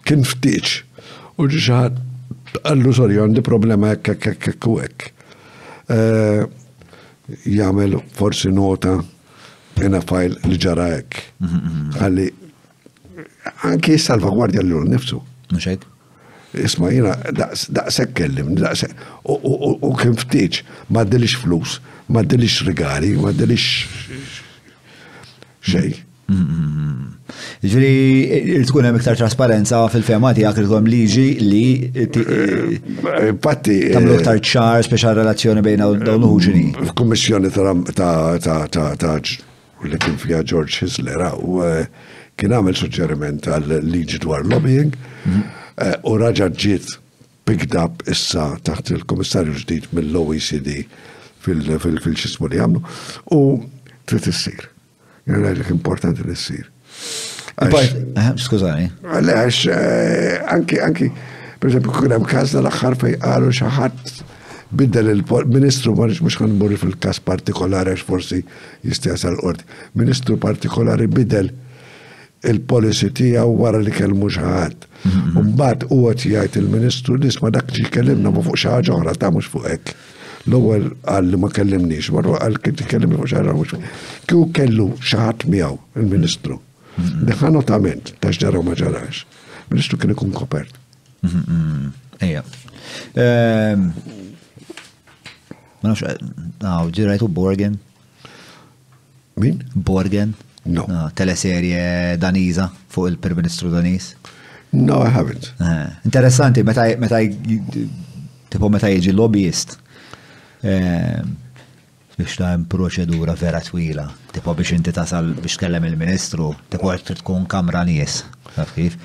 kien ftiġ u ġi xi ħadd qallu sorry għandi problema hekk u hekk. Jagħmel forsi nota jena fajl li ġara hekk. Għalli anki salvagwardja l-lur nifsu. Mhux hekk? Isma' jiena daqshekk kellim, u kien ftiġ, ma għaddilix flus, ma għaddilix rigali, ma għaddilix xejn. Ġifieri tkun hemm iktar trasparenza fil-fema tiegħek irid liġi li infatti tagħmlu iktar ċar speċjal relazzjoni bejn dawn l-ħuġini. F'kummissjoni ta' li kien fija George Hisler u kien għamel suġġeriment għal liġi dwar lobbying u raġa ġiet picked up issa taħt il-Komissarju ġdid mill-OECD fil-xismu li għamlu u trid issir. Jena għalek importanti li issir. Skużani. Għax anki per esempio kien hemm każ l-aħħar fejn qalu xi ħadd biddel il-Ministru, mux għan morri fil-kas partikolari għax forsi jistjasa l-qorti. Ministru partikolari biddel il-policy tijaw wara li kell mux ħad. Mbagħad u għat jgħid il-Ministru nisma dak ġi kellimna ma fuq xaħġa oħra ta' mux fuq hekk. L-ewwel qal li ma kellimniex, marru qal kien tikellimni fuq xaħġa mux fuq. Kieku kellu xaħat miegħu il-Ministru. Deħa notament ta' x'ġara ma ġarax. Ministru kien ikun kopert. Ejja. Ma nafx, ġirajtu Borgen? Min? Borgen? No. Teleserje Daniza fuq il-Prim Ministru Daniż? No, I haven't. Interessanti, meta jiġi lobbyist biex ta' proċedura vera twila, tipo biex inti tasal biex tkellem il-Ministru, tipo tkun kamra nies. Taf kif.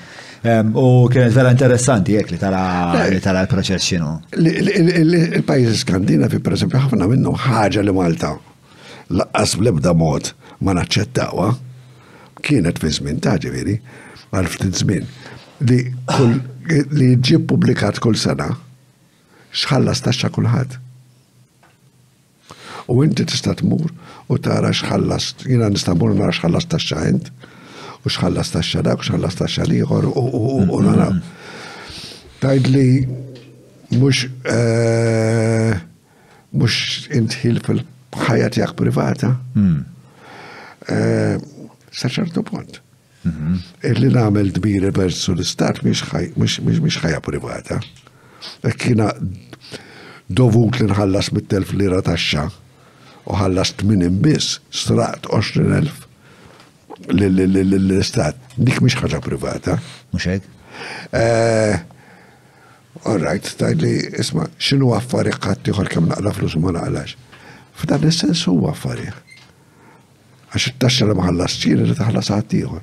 U kienet vera interessanti jekk li tara l-proċess x'inhu. Il-pajjiżi Skandinavi, per eżempju, ħafna minnhom ħaġa li Malta laqqas bl-ebda mod ma naċċettawha kienet fi żmien ta' ġifieri għal ftit żmien li ġib publikat kull sena x'ħallas taxxa kulħadd. U inti tista' tmur u tara x'ħallas, jiena nista' mmur nara x'ħallas taxxa int u x'ħallas taxxa dak u x'ħallas taxxa ieħor u naraw. Tgħidli mhux intħil fil-ħajja tiegħek privata. Sa ċertu punt. Illi nagħmel dbiri versu l-istat mhix ħajja privata. Hekk jiena dovut li nħallas 100,000 lira taxxa u ħallas 8 biss, straqt 20,000 l-istat. Dik mhix ħaġa privata. Mhux hekk? All right, tajli, isma, x'inhu affarijiet ħadd ieħor kemm naqla flus u ma naqlax. F'dan is-sens huwa affarijiet. Għax it-taxxa li ma ħallas ċina li taħallas ħadd ieħor.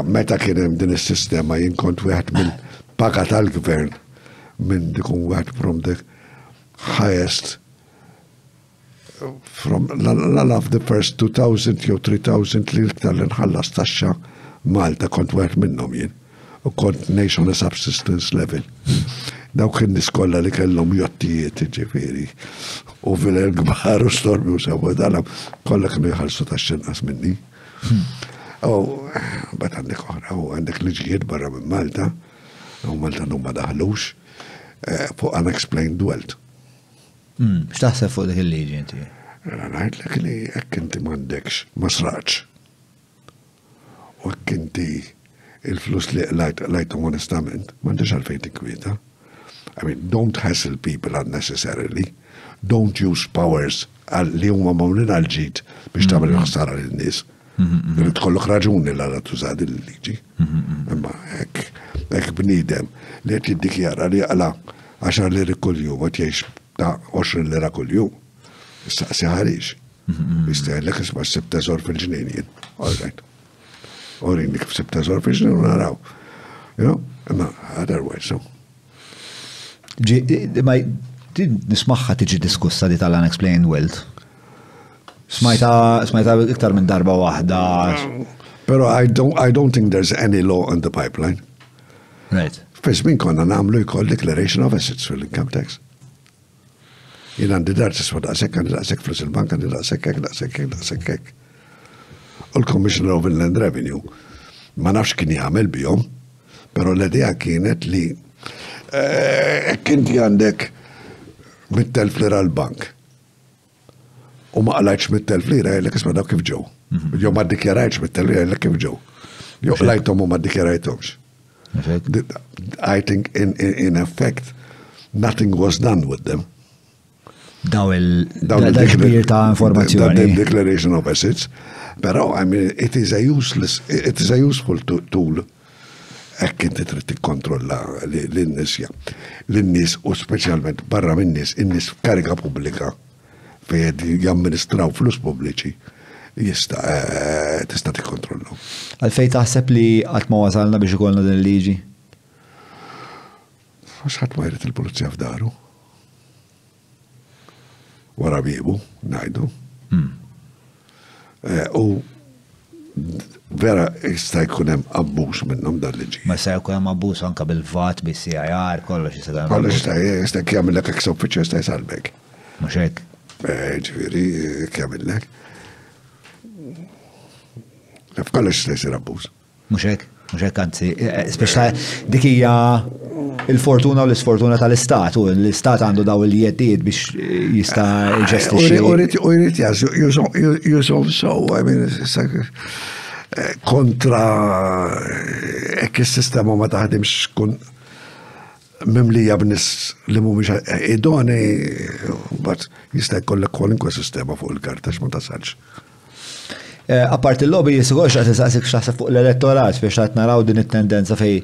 Meta kien hemm din is-sistema jien kont wieħed mill-paga tal-gvern minn dikun wieħed from the highest from of the first 2,000 jew 3,000 li iktar li nħallas taxxa Malta kont wieħed minnhom jien u kont ngħix on a subsistence level. Dawk in-nies kollha li kellhom jottijiet ġifieri u fil-kbar u stormi u sewa dalam kollha kienu jħallsu taxxa inqas minni. Bat għandek oħra u għandek liġijiet barra minn Malta u Malta ma daħlux fuq unexplained wealth. X'taħseb fuq dik il-liġi inti? Ngħidlek li hekk inti m'għandekx ma sraċ. U hekk inti il-flus li lajthom onestament m'għandekx għalfejn tikkwieta. I mean, don't hassle people unnecessarily. Don't use powers li huma mawlin għal-ġid biex tagħmel ħsara lin-nies. Tkollok raġuni l-għala tużad il-liġi. Imma hekk bniedem li qed jiddikjara li għala 10 liri kuljum qed jgħix ta' 20 lira kuljum. Issaqsi ħarix. Jistgħidlek isma' ssib teżor fil-ġnien jien. All right. Orini kif ssib teżor fil-ġnien u naraw. Imma otherwise so. Nismaħħa tiġi diskussa di tal-unexplained wealth. Smajta iktar minn darba waħda. Pero I don't think there's any law on the pipeline. Right. Fes min konna namlu jkoll declaration of assets fil-income tax. Jien għandi dar tiswa daqshekk, għandi daqshekk flus il-bank, għandi daqshekk hekk. U l-Commissioner of Inland Revenue ma nafx kien jagħmel bihom, però l-idea kienet li kinti għandek 100,000 lira l-bank. U ma qlajtx 100,000 lira jgħidlek isma' daw kif ġew. Jew ma ddikjarajtx 100,000 lira jgħidlek kif ġew. Jew qlajthom u ma ddikjarajthomx. I think in effect nothing was done with them. Daw il-kbir ta' informazzjoni. The declaration of assets. Però, I mean, it is a useful tool. Ekk inti trid tikkontrolla l-nies u speċjalment barra min-nies, in-nies f'kariga pubblika fejn jamministraw flus pubbliċi tista' tikkontrollhom. Għalfejn taħseb li qatt ma wasalna biex ikollna din il-liġi? Għax ħadd ma jrid il-pulizija f'daru. Wara biebu, ngħidu. U vera jista' jkun hemm abbuż minnhom dan liġi. Ma se jkun hemm abbuż anke bil-VAT, bis-CIR, kollox jista' jagħmel. Kollox jista' jagħmilek ex officio jista' jsalbek. Mhux hekk. Ġifieri jagħmilek. F'kollox jista' jsir abbuż. Mhux hekk anzi, speċa dik hija il-fortuna u l-isfortuna tal-istat, u l-istat għandu daw il-jeddiet biex jista' jġestixxi. U jrid jużhom sew, I mean, kontra hekk is-sistema ma taħdimx tkun mimlija b'nies li mhumiex idonei, but jista' jkollok kwalinkwe sistema fuq il-karta x'ma tasalx. Apart il-lobby jisgħox għat jisaqsik xaħseb fuq l-elettorat, biex għat naraw din it-tendenza fej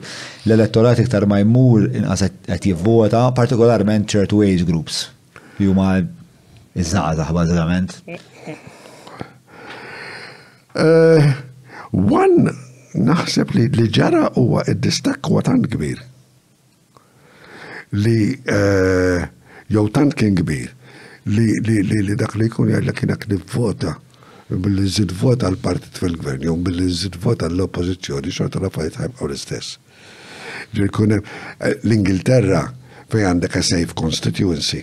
l-elettorat iktar ma jmur inqas għat jivvota, partikolarment ċertu age groups, li huma iż-żgħażagħ bażikament. naħseb li ġara huwa id-distakk huwa tant kbir. Li jew tant kien kbir li dak li jkun jgħidlek kienek nivvota billi żid vota l-partit fil-gvern jew billi żid vota l-oppożizzjoni xorta l-affarijiet ħajbqgħu l-istess. L-Ingilterra fejn għandek a safe constituency.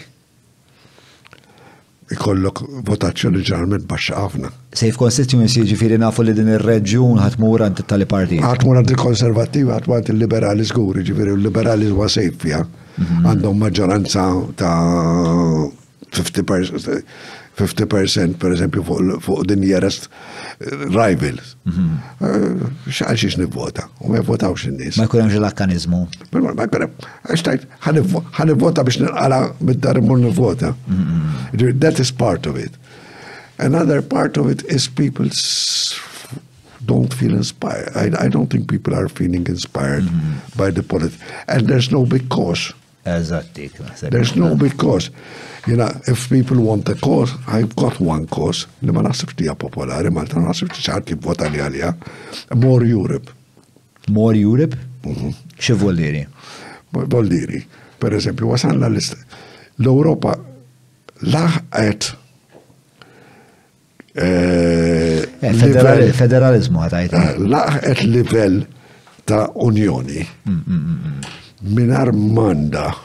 Ikollok votazzjoni ġeneralment baxxa ħafna. Safe constituency ġifieri nafu li din ir-reġjun ħatmur għand tali partit. Ħatmur għand il-konservattivi, ħatmur għand il-liberali żgur, ġifieri l-liberali huwa safe fiha. Għandhom maġġoranza ta' 50% per eżempju fuq din nearest rival. X'għal xiex nivvota, u ma jvotawx in-nies. Ma jkun hemmx l-akkanizmu. Ma jkun hemm għax ħanivvota biex nilqala mid-dar immur nivvota. That is part of it. Another part of it is people don't feel inspired. I don't think people are feeling inspired by the politics. And there's no big cause. Eżatti. There's no big cause. If people want a cause, I've got one cause li ma naħsibx li hija popolari, ma naħsibx ċaħat jivvota li għalija. More Europe. More Europe? Xi voldiri? Voldiri. Per eżempju, wasanna l-Europa laħqet federalizmu ħatajt. Laħqet livell ta' unjoni minar manda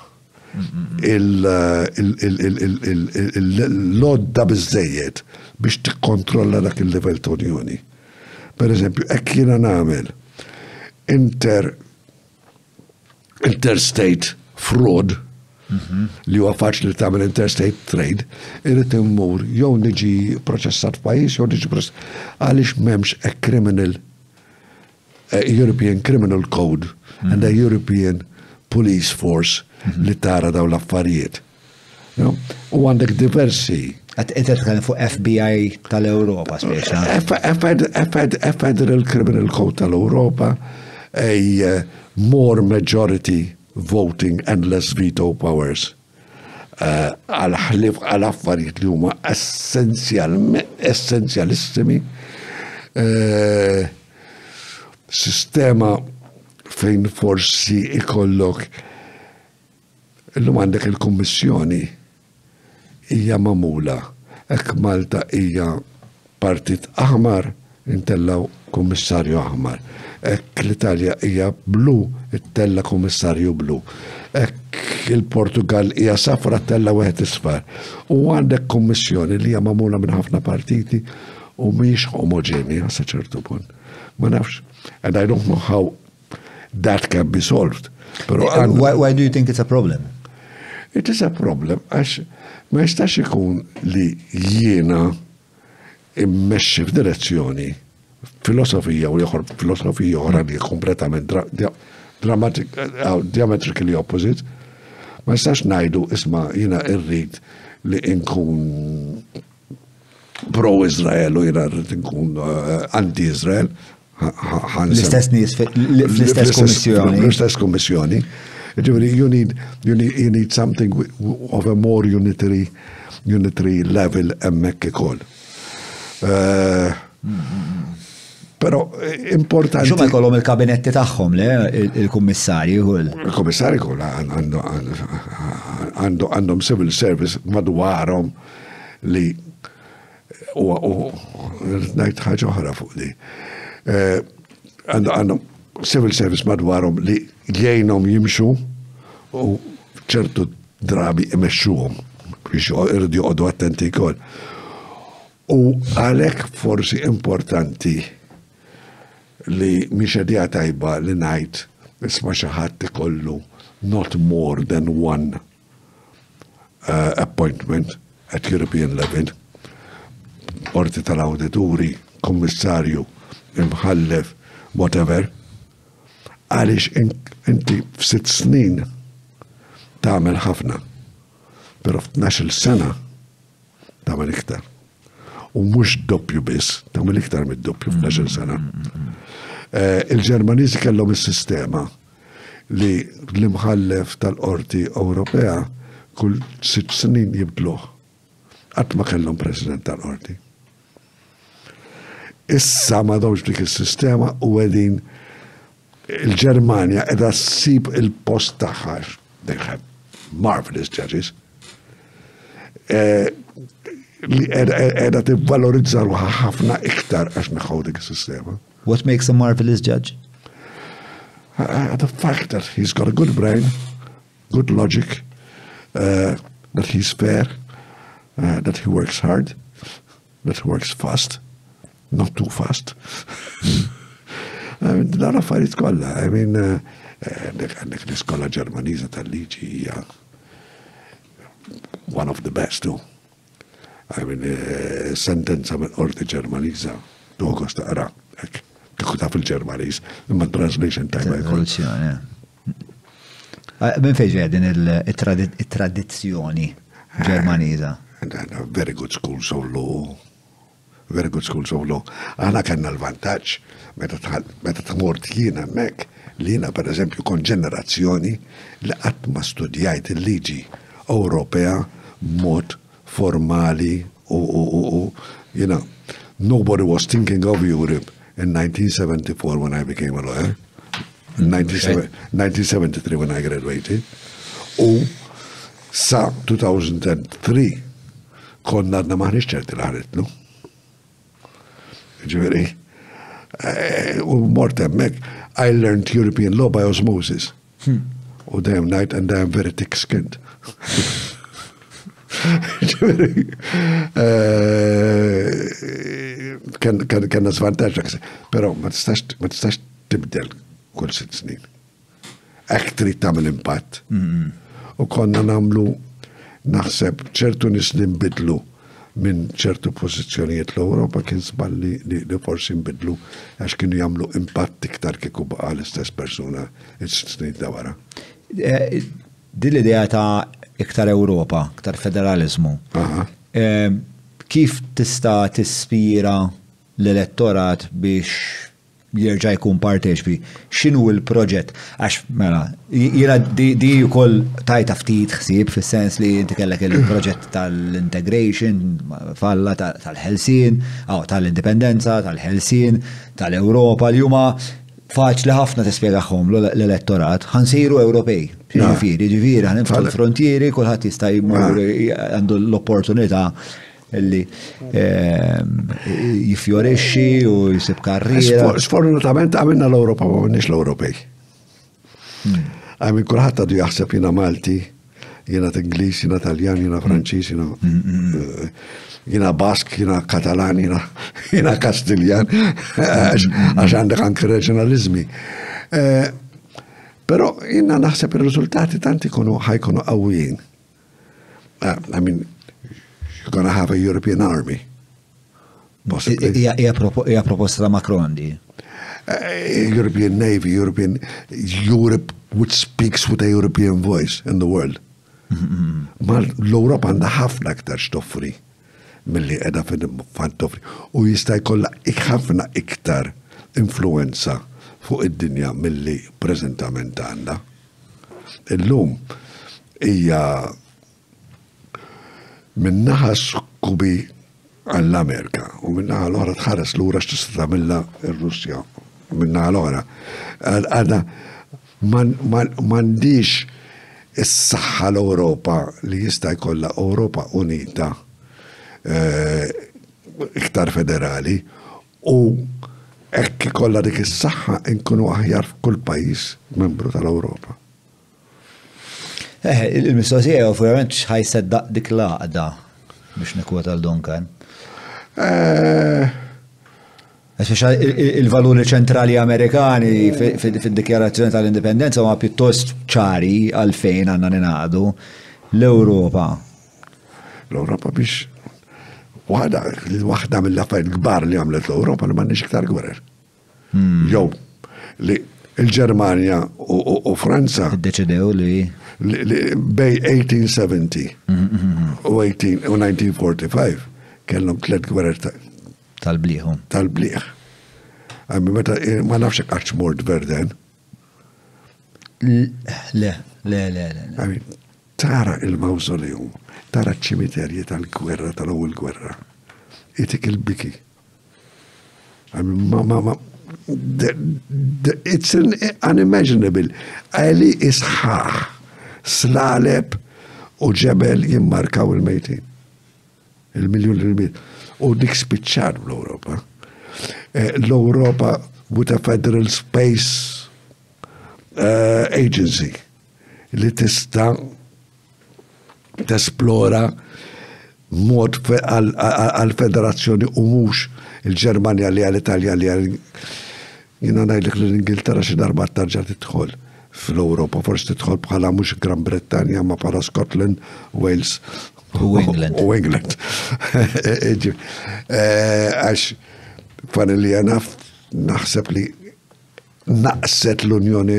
il-lodda bizzejiet biex tikkontrolla dak il-level ta' unjoni. Per eżempju, ekk jiena nagħmel interstate fraud li huwa faċli tagħmel interstate trade, irid immur jew niġi proċessat f'pajjiż jew niġi għaliex m'hemmx European Criminal Code and a European Police Force li tara daw l-affarijiet. U għandek diversi. Inti tkellem fuq FBI tal-Ewropa speċa. Federal Criminal Code tal-Ewropa, a more majority voting and less veto powers. Għal-ħlif għal-affarijiet li huma essenzjalissimi. Sistema fejn forsi ikollok illum għandek il-Kummissjoni hija mamula. Hekk Malta hija partit aħmar intellaw kummissarju aħmar. Hekk l-Italja hija blu ittella kummissarju blu. Hekk il-Portugal hija safra tella wieħed isfar. U għandek kummissjoni li hija mamula minn ħafna partiti u mhix omogenea sa ċertu punt. Ma nafx. And I don't know how that can be solved. Why do you think it's a problem? It is a problem, għax ma jistax ikun li jiena immexxi f'direzzjoni filosofija u joħor filosofija oħra li kompletament diametrically opposite. Ma jistax ngħidu isma' jiena irrid li nkun pro-Izrael u jiena rrid nkun anti-Izrael. L-istess nies fl-istess kommissjoni. L-istess kommissjoni. You need something of a more unitary level emmek ikoll. Pero importanti. Xumma jkollhom il-kabinetti tagħhom le il-kummissarji kull. Il-kummissarji kull għandhom civil service madwarhom li u ngħid ħaġa oħra fuq li. Għandhom civil service madwarhom li jgħinhom jimxu u ċertu drabi imexxuhom biex irridu joqogħdu attenti wkoll. U għalhekk forsi importanti li mhix idea tajba li ngħid isma' xi ħadd ikollu not more than one appointment at European level. Qorti tal-awdituri, kommissarju, imħallef, whatever, għalix inti f'6 snin tagħmel ħafna, pero f'12 sena tagħmel iktar. U mhux doppju biss, tagħmel iktar mid-doppju f'12 sena. Il-Ġermaniżi kellhom is-sistema li l-imħallef tal-Qorti Ewropea kull 6 snin jibdluh. Qatt ma kellhom President tal-Qorti. issa ma dawx dik is-sistema u għedin il-Ġermanja edha ssib il-post tagħha. They have marvelous judges. Li edha tivvalorizza ruħha ħafna iktar għax neħu dik is-sistema. What makes a marvelous judge? The fact that he's got a good brain, good logic, that he's fair, that he works hard, that he works fast, not too fast. Dan affarijiet kollha, għandek l-iskola Ġermaniża tal-liġi hija one of the best too. Sentenza mill-qorti Ġermaniża togos taqra, kieku taf il-Ġermaniż, imma translation tajba jkun. Min fejn ġej din it-tradizzjoni Ġermaniża? Very good schools of law. Very good schools of law. Aħna kellna l-vantaġġ meta tmort jiena hemmhekk li jiena pereżempju kon ġenerazzjoni li qatt ma studjajt il-liġi Ewropea mod formali u nobody was thinking of Europe in 1974 when I became a lawyer. In 1973 when I graduated. U sa 2003 konna għadna maħniex ċerti l-ħaritlu. Ġiviri, u mort hemmhekk, I learned European law by osmosis. U damn night and damn very thick-skinned. Ġiviri, kanna svantaġġ, pero ma tistax tibdel kull 6 snin. Ek trid tagħmel impatt. U konna namlu naħseb ċertu nis li nbidlu minn ċertu pożizzjonijiet l-Ewropa kien żball li forsi nbidlu għax kienu jagħmlu impatt iktar kieku baqa' l-istess persuna s-snin ta' wara. Din l-idea ta' iktar Ewropa, iktar federalizmu. Kif tista' tispira l-elettorat biex jerġa' jkun parteċipi? X'inhu l-proġett? Għax mela, jiena di wkoll tajta ftit ħsieb fis-sens li inti kellek il-proġett tal-integration, falla tal-ħelsien, tal-indipendenza, tal-ħelsien, tal-Ewropa li huma faċli ħafna tispjegahom l-elettorat, ħansiru Ewropej. Ġifieri ħanimftu l-frontieri, kulħadd jista' jmur għandu l-opportunità illi jifjorixxi u jisib karriera. Sfortunatament għamilna l-Ewropa ma għamilniex l-Ewropej. Għamil kulħadd għadu jaħseb jiena Malti, jiena Ingliż, jiena Taljan, jiena Franċiż, jiena Bask, jiena Katalan, jiena Kastiljan, għax għandek anke reġjonaliżmi. Però jiena naħseb ir-riżultati tant ħajkunu qawwijin. You're going to have a European army. Possibly. Hija proposta ta' Macron di. European Navy, Europe which speaks with a European voice in the world. Ma l-Europa għandha ħafna aktar x'toffri milli qiegħda fil-toffri. U jista' jkollha ħafna iktar influenza fuq id-dinja milli preżentament għandha. Illum hija minnaħa skubi għall-Amerika u minnaħa l-oħra tħares l-ura x'tista' tagħmilha r-Russja. Minnaħa l-oħra. Għadha m'għandix is-saħħa l-Ewropa li jista' jkollha Ewropa Unita iktar federali u hekk ikollha dik is-saħħa nkunu aħjar f'kull pajjiż membru tal-Ewropa. Il-mistoqsija ovvjament ħajseddaq dik l-għaqda biex nikwota l-Duncan. Il-valuri ċentrali Amerikani fid-dikjarazzjoni tal-indipendenza huma pjuttost ċari għalfejn għandna ninaqdu l-Ewropa. L-Ewropa biex waħda mill-affarijiet kbar li għamlet l-Ewropa li m'għandniex iktar gwerer. Jew li l-Ġermanja u Franza iddeċidew li bej 1870 u 1945 kellhom 3 gwerer tal-bliħu. Tal-bliħ. Meta ma nafx hekk mort Verden. Le. Tara il-mawżoleum, tara ċ-ċimiterji tal-gwerra, tal-ewwel gwerra. Itik il-biki. I mean, it's unimaginable. Għali isħaħ, slaleb u ġebel jimmarkaw il-mejtin. Il-miljon il-mit. U dik spiċċar l-Europa. L-Europa with a Federal Space Agency li tista' tesplora mod għal-federazzjoni u mux il-Ġermanja li għal-Italja li għal jina najlik l-Ingilterra xi darba tarġa' tidħol fl-Europa, forsi tidħol bħala mux Gran Bretagna ma bħala Scotland, Wales u England. U England. Għax fan li għana naħseb li naqset l-Unjoni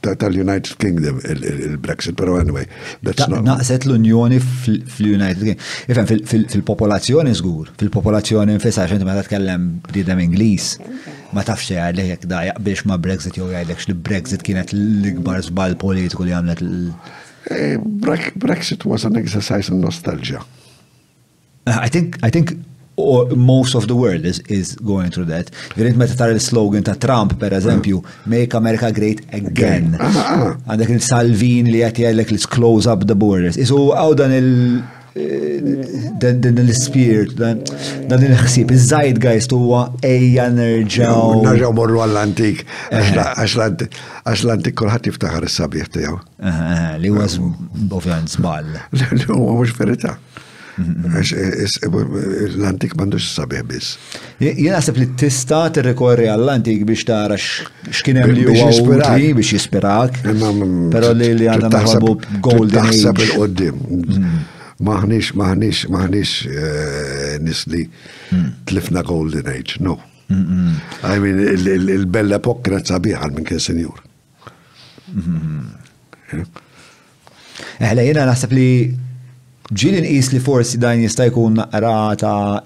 tal-United Kingdom il-Brexit, pero anyway, that's not... Naqset l-Unjoni fil-United Kingdom. Ifem, fil-popolazzjoni żgur, fil-popolazzjoni nfisha xenti ma tatkellem b'didem Ingliż, ma tafx jgħidlek jekk da jaqbilx ma' Brexit jew jgħidlek li Brexit kienet l-ikbar żball politiku li għamlet Brexit was an exercise in nostalgia. I think most of the world is going through that. Jirint meta tara l-slogan ta' Trump, per eżempju, Make America Great Again. Għandek il-Salvini li għati għallek let's close up the borders. Isu għaw dan il-spirit, dan il-ħsib, il-zeitgeist huwa ejja nerġaw. Nerġaw morru għall-antik, għax l-antik kolħat jiftaħar il-sabiħ tijaw. Li huwa ovvjament żball. Li huwa mhux verità. L-antik mandux sabiħ biss. Jien naħseb li tista' tirrikorri għall-antik biex tara x'kien hemm li huwa utli biex jispirak. Però li għandna naħsbu golden age. Taħseb il-qoddim. Maħniex nisli tlifna golden age, no. I mean, il-bella epok kienet sabiħ għal minn kien senjur. Jiena naħseb li ġili nqis li forsi dan jista' jkun naqrata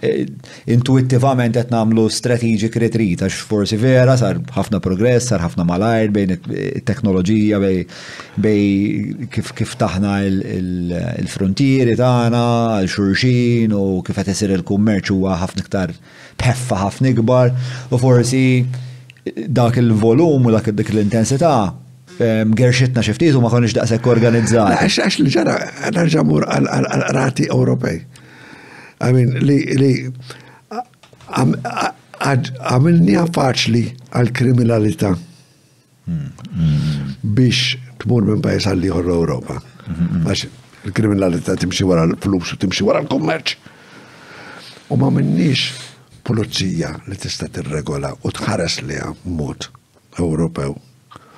intuittivament qed nagħmlu strategic retreat għax forsi vera sar ħafna progress, sar ħafna malajr bejn it-teknoloġija bej kif taħna il-frontieri tagħna għal xulxin u kif qed isir il-kummerċ huwa ħafna iktar bħeffa ħafna ikbar u forsi dak il-volum u dak l-intensità gerxitna xiftitu ma konix daqsek organizzati. Għax li ġara nerġamur għal-rati Ewropej. I mean, li għamilnija faċli għal-kriminalità biex tmur minn pajis għal-liħor l-Ewropa. Għax il-kriminalità timxi wara l-flus u timxi wara l-kommerċ. U ma minnix pulizija li tista' tirregola u tħares liha mod Ewropew.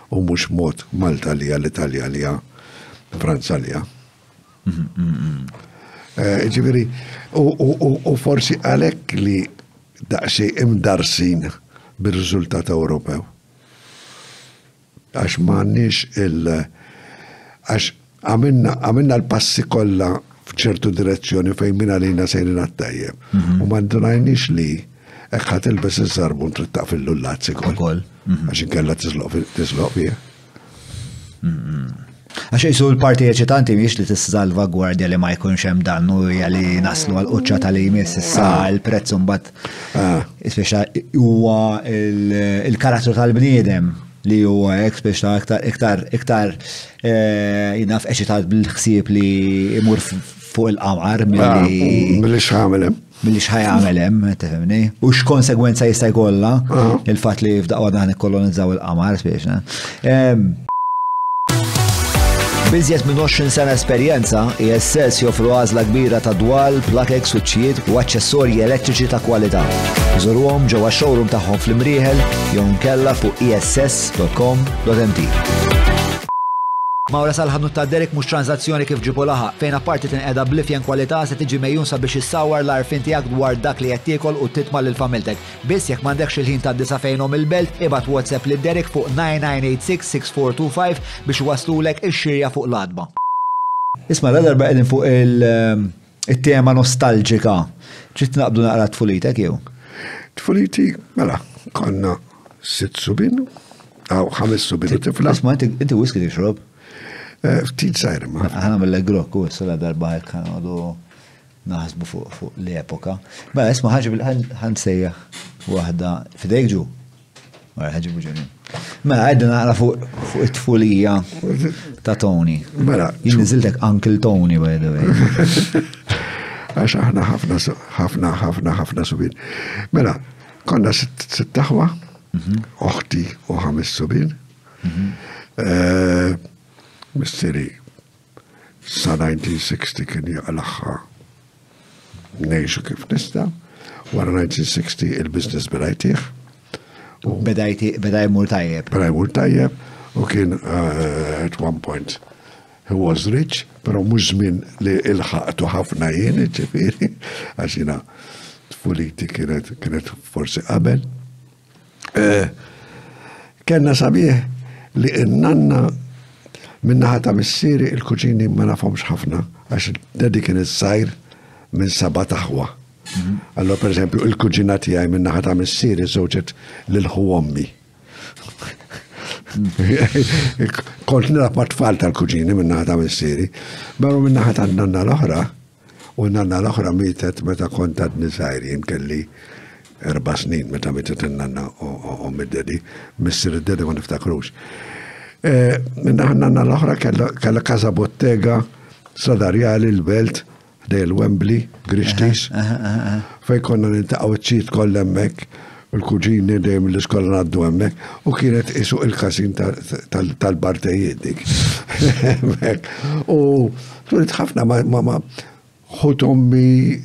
U mux mod Malta li l-Italja li Franza li ġiviri, u forsi għalek li daqsi imdarsin bil-rizultat Ewropew. Għax maħnix għax għamilna l-passi kolla f'ċertu direzzjoni fejn minna li sejrin għattajjeb. U mandunajnix li eħħat il-bess iż-żarbun trittaq fil-lullazzi koll. Għaxin kella tisloq fija. Għax jisu l-parti eċitanti miex li tissalva gwardja li ma jkunx hemm dannu li naslu għal-qoċċa tal-jmiss issa il-prezz mbagħad. Ispeċa huwa il-karattru tal-bniedem li huwa hekk speċa iktar jinaf eċitat bil-ħsieb li imur fuq il-qamar milli x'għamilhem. Milli xħajgħamelem, tefemni, u x'konsegwenza jista' jkollha il-fatt li f'daqqa dan ikkolonizzaw il-qamar spiex. Biżjed minn 20 sena esperjenza, ISS joffru għażla kbira ta' dwal, plakex, switchijiet u aċċessorji elettriċi ta' kwalità. Żurhom ġewwa showroom tagħhom fl-Imrieħel jew nkella fuq iss.com.mt. Mawra sal-ħadnu ta' Derek mhux transazzjoni kif ġibu laħa, fejn apparti tinqeda blifjen kwalità se tiġi mejjun sabiex issawwar l-arfin tiegħek dwar dak li qed tiekol u titma' lil familtek. Biss jekk m'għandekx il-ħin tad-disa fejnhom il-belt, ibad WhatsApp lil Derek fuq 9986-6425 biex waslulek ix-xirja fuq l-adba. Isma' l-darba qegħdin fuq it-tema nostalġika. Ġiet naqbdu naqra tfulitek jew? Tfuliti, mela, konna 6 subin, għaw 5 subin tifla. Isma' inti whisky tixrob? Ftit sajra ma. Ħana mill-grok u s-sala darba għadu naħsbu fuq l-epoka. Mela, isma ħanġib ħansejja waħda fidejk ġu. Wara ħeġibu ġunin. Mela għedna naqra fuq it-tfulija ta' Tony. Mela. Jien niżiltek Uncle Tony, by the way. Għax aħna ħafna subin. Mela, konna sittaħwa, uħti u 5 subin. Misteri, sa 1960 kien jaqalaħħa nejxu kif nista. Wara 1960 il-business bidajtieħ. Bedaj mur tajjeb. Bedaj mur tajjeb, u kien at one point he was rich, pero mux żmien li il-ħaqtu ħafna jien, ġifieri, għaxina tfuliti kienet forsi qabel. Kenna sabiħ li n-nanna minnaħa ta' missieri il-kuġini ma nafhomx ħafna, għax dedi kien iż-żgħir minn 7 taħwa. Allora, per esempio, il-kuġina tiegħi minnaħa ta' missieri żewġet lil-ħu ommi. Kont nilab ma' tfal tal-kuġini minnaħa ta' missieri, però minnaħa ta' nanna l-oħra, u nanna l-oħra mietet meta kont għadni żgħir jien kelli 4 snin meta mietet in-nanna u mid-dedi, missier id-dedi ma niftakrux. Minnaħa nanna l-oħra kella Casa Bottega, Stradarjali, l-Belt, dej Wembley, Grishtis, fej konna nintaqaw ċit koll emmek, il-kuġini dejjem l-iskola naddu emmek, u kienet isu il-kasin tal-bartejiet dik. U turit ħafna ma ħut ommi,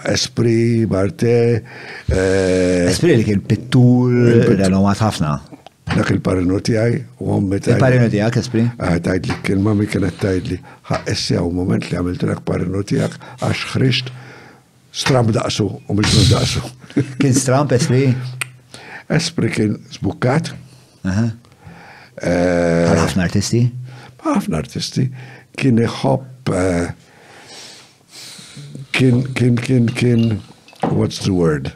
Esprit, Barte. Esprit li kien pittur, l-għomat ħafna. Dak il-parinu tijaj, u għommi tajli. Il-parinu tijak, Esprit? Tajdli, kien mami kienet tajdli, ħaqqessi għaw moment li għamiltu dak parinu tijak, għax xrixt, stramp daqsu, u mġnu daqsu. Kien stramp, Esprit? Esprit kien zbukkat. Ħafna artisti? ħafna artisti. Kien iħobb, kien, what's the word?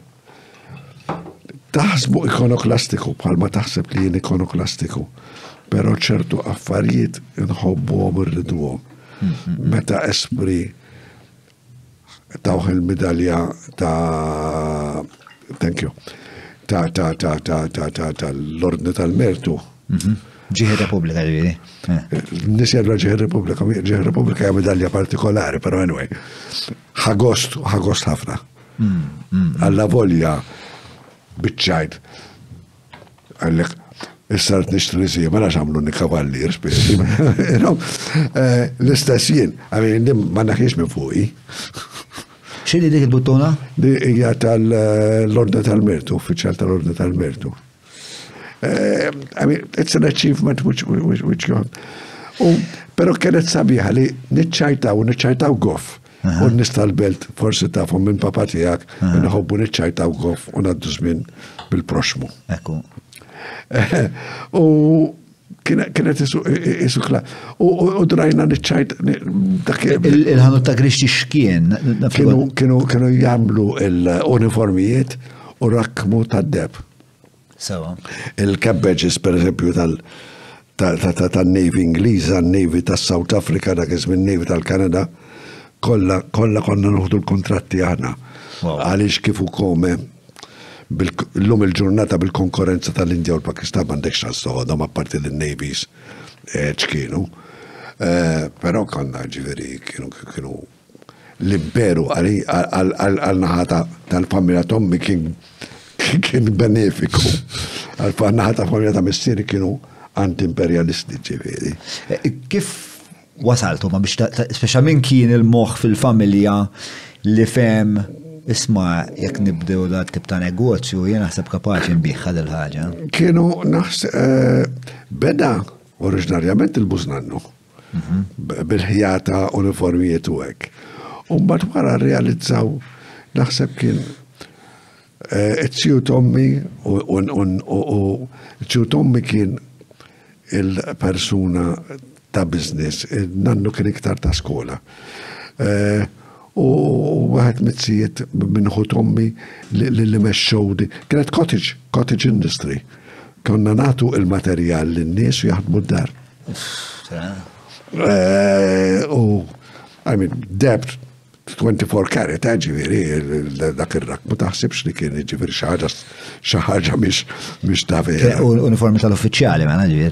Taħsbu ikonoklastiku, bħalma taħseb li jien ikonoklastiku, pero ċertu affarijiet nħobbu għom irridu għom. Meta Esprit tawħ il-medalja ta' thank you, ta' l-Ordni tal-Mertu. Ġieħi Repubblika ġieli. Nis jadra ġieħi Repubblika hija medalja partikolari, pero anyway, ħagost ħafna. Alla volja bitċajt. Għallek, issart nishtri zija, ma nax għamlu kavallir, spesi. L-istessien, għamil, ma naħiex minn fuqi. Xini dik il-buttuna? Di hija tal-Ordni tal-Mertu, uffiċjal tal-Ordni tal-Mertu. I mean, it's an achievement which you have. Pero kienet sabiħa li nitċajtaw goff. U nistal-belt forsi tafhom minn papa tiegħek, nħobbu niċċajtaw goff u naddu żmien bil-proxmu. Ekku. U kienet isu kla. U drajna niċċajt. Il-ħanu ta' Grixti xkien? Kienu jagħmlu l-uniformijiet u rakmu tad-deb. Sewa. Il-cabbages, per eżempju, tal-Navy Ingliża, Navy tas-South Africa, dak iż-żmien Navy tal-Kanada, kolla konna nuħdu l-kontratti għana. Għalix kifu kome l-lum il-ġurnata bil-konkurrenza tal-Indja u l-Pakistan mandek xansu għadhom apparti l-Navies ċkienu. Pero konna ġiveri kienu l-imperu għal-naħata tal-familja Tommi kien benefiku. Għal-naħata familja ta' missieri kienu anti-imperialisti ġiveri. Kif wasaltu ma biex speċa minn kien il-moħ fil-familja li fem isma jekk nibdew da tip ta' negozju jien naħseb kapaċi nbiħħa dil-ħaġa. Kienu beda oriġinarjament il-Bużnannu bil-ħjata uniformijiet u hekk. U mbagħad wara realizzaw naħseb kien it-Tiju Tommi u Tiju Tommi kien il-persuna ta' business, nannu kien iktar ta' skola. U għed mitzijiet minnħu Tommi li meċċow di. Kienet cottage industry. Konna natu il-materjal l-nies u jaħdmu d-dar. I mean, debt 24 karat, ġiviri, dak il-rak, ma taħsibx li kien ġiviri xaħġa miex ta' vera. Uniformi tal-uffiċjali, ma ġiviri.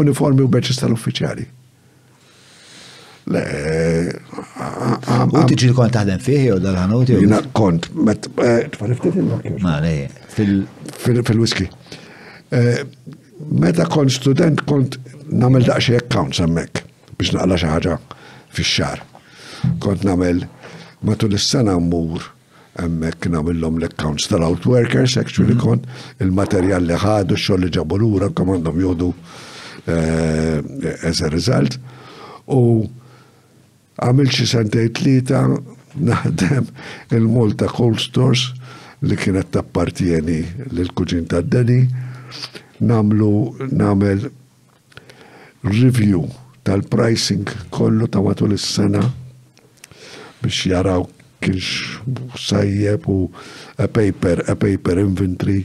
Uniformi u beċis tal-uffiċjali. Le, U tiġi kont taħdem fih jew dal-ħanuti? Jina kont, tfariftit il-makju. Ma le, fil-whisky. Meta kont student kont namel daqxie accounts hemmhekk biex naqla xi ħaġa fix-xahar. Kont namel matul is-sena mmur hemmhekk nagħmilhom l-accounts tal-outworkers, actually kont il-materjal li ħadu, x-xogħol li ġabu lura, kemm għandhom jgħodu as a result. U għamil xi sentej tlieta naħdem il-Malta Cold Stores li kienet tappartieni lill-kuġin tad-Deni namel review tal-pricing kollu ta' matul is-sena biex jaraw kienx sajjeb u a paper inventory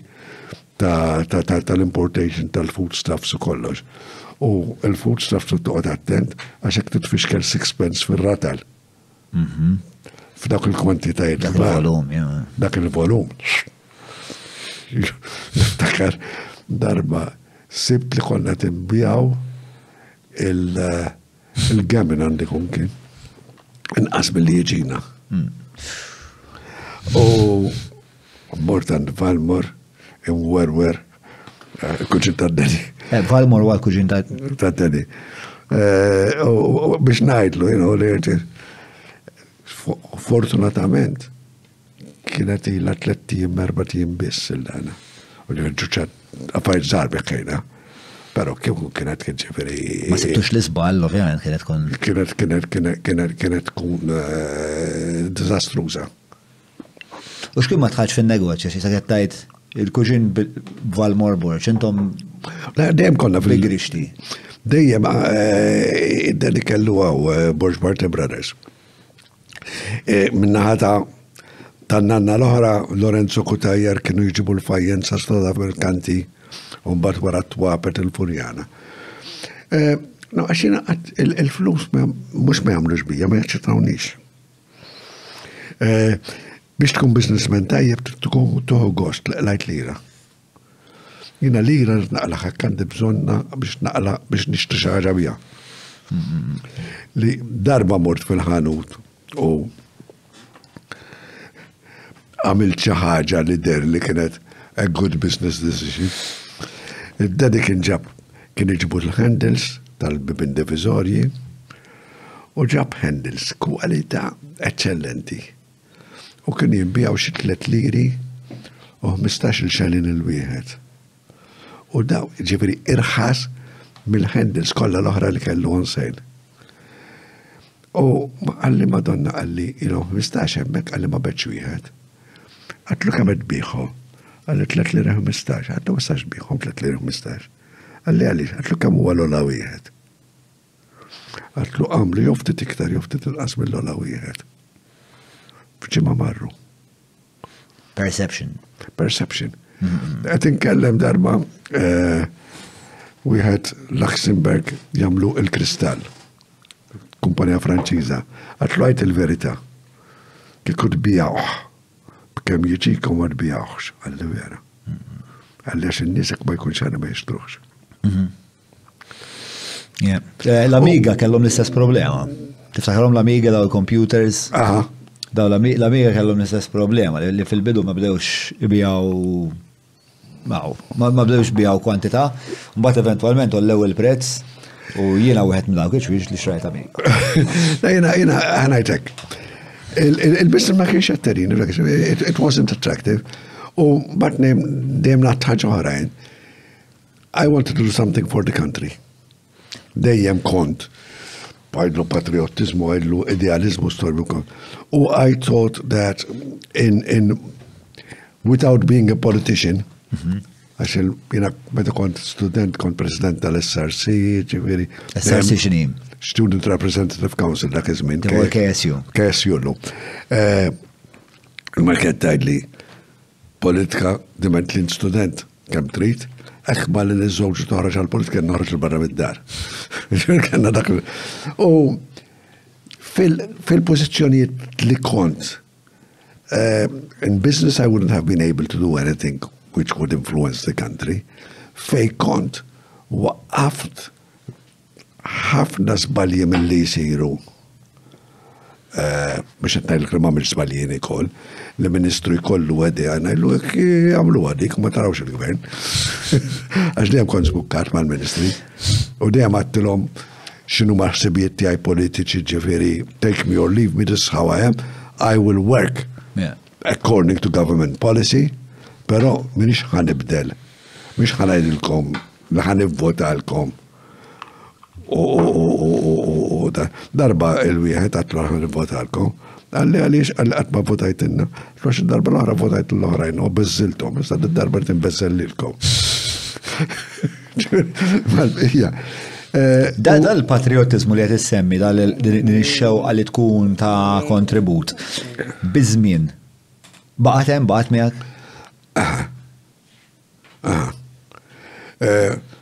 tal-importation tal-foodstuffs u kollox. U il-foodstuffs toqgħod attent għax hekk titfixkel 6 pence fir-ratal. F'dak il-kwantitajiet. Dak il-volum, dak il-volum. Niftakar darba sibt li konna timbjaw il-gamin għandi kun kien. Inqas billi jiġina. U Mortan Valmor imwerwer kuġin tad-Deni. Valmor għal kuġin tad-Deni. Biex najdlu, li fortunatament kienet ila 3 tim 4 tim biss il-dana. U li ġuċat għafajt zarbi kajna. Pero kienet kien ġifiri. Ma sibtux l-isball, ovvijament, kienet kun. Kienet kun dizastruza. U xkien ma tħaċ fin-negozju, xi sagettajt il-kuġin Valmor Borċ, intom. Dejjem konna fil-grixti. Dejjem id-deni kellu għaw Borġ Barty Brothers. Minnaħata tan-nanna l-oħra Lorenzo Kutajjar kienu jġibu l-fajjenza strada fil-kanti un bat wara t-wapet il-Furjana. Għaxina il-flus mux ma jamlux bija, ma jaċċetawniex. Biex tkun businessman tajjeb tkun tuħu gost lajt lira. Jina lira naqla ħakkandi bżonna biex nixtri xi ħaġa bija. Li darba mort fil-ħanut u għamilt xi ħaġa li der li kienet a good business decision. Id-dedi kien iġibu l-handles tal-bibin divizorji u ġab handles kwalità eccellenti. U kien jimbijaw xi 3 liri u 15 xalin il-wieħed. U daw ġifiri irħas mill-handles kollha l-oħra li kellu onsejn. U għalli Madonna għalli 15 hemmhekk għalli ma beċ wieħed. Għatlu kemm qed biħu. Għalli 3 lira 15, għatlu ma sax biħom 3 lira 15. Għalli, għatlu kemm huwa l-ola wieħed. Għatlu għamlu joftit iktar, joftit il-qas mill-ola wieħed. F'ġimma marru. Perception. Għet inkellem darba wieħed Luxemburg jamlu il-kristall. Kumpanija Franċiża. Għatlu għajt il-verità. Kikut bijawħ. Kem jiġikom għad bijawħx, għalli vera. Għalli għax il-nisek ma jkunx għana ma jishtruħx. L-Amiga kellhom l-istess problema. Tiftaħrom l-Amiga daw il-computers. Daw l-Amiga kellhom l-istess problema li fil-bidu ma bdewx ibijaw ma bdewx bijaw kwantità, mbagħad eventwalment ollew il-prezz u jiena wieħed minn dawk li xrajt Amiga. Jiena ħanajtek. Il-business ma kienx atterin, it wasn't attractive. U but dejjem naħtaġ oħrajn. I wanted to do something for the country. Dejjem kont għajdlu patriotizmu, għajdlu idealizmu storbu. U I thought that without being a politician, għax jina meta kont student, kont president tal-SRC, ġiviri. SRC xinim? Student Representative Council, dak iżmin. KSU. KSU, no. Il-market tajdli politika diment l-student kem trid, eħma li nizzowġu toħraġ għal-politika noħraġ l-barra mid-dar. U Fil-pożizzjonijiet li kont, in business I wouldn't have been able to do anything which would influence the country. Fej kont, waqaft ħafna żbalji mill-li jisiru. Biex għetnajl l-kremam il-żbaljien ikoll, l-ministru jkollu għedi għanajlu għamlu għadik, ma tarawx il-gvern. Għax dejjem kont zbukkat mal-ministri, u dejjem għattilhom xinu maħsibiet tiegħi politiċi ġifieri, take me or leave me, this is how I am, I will work according to government policy, pero minix ħanibdel, minix ħanajdilkom, li ħanivvotalkom. Darba il-wieħed għatlu ħanivvotalkom, għalli għaliex għalli għatma votajtinna, għax darba l-ħra votajt l-ħrajn, u bezziltom, issa darba tinbezzellilkom. Dal-patriotizmu li għet semmi, dal-xewqa li tkun ta' kontribut, bizmin, baqatem, baqat miegħek?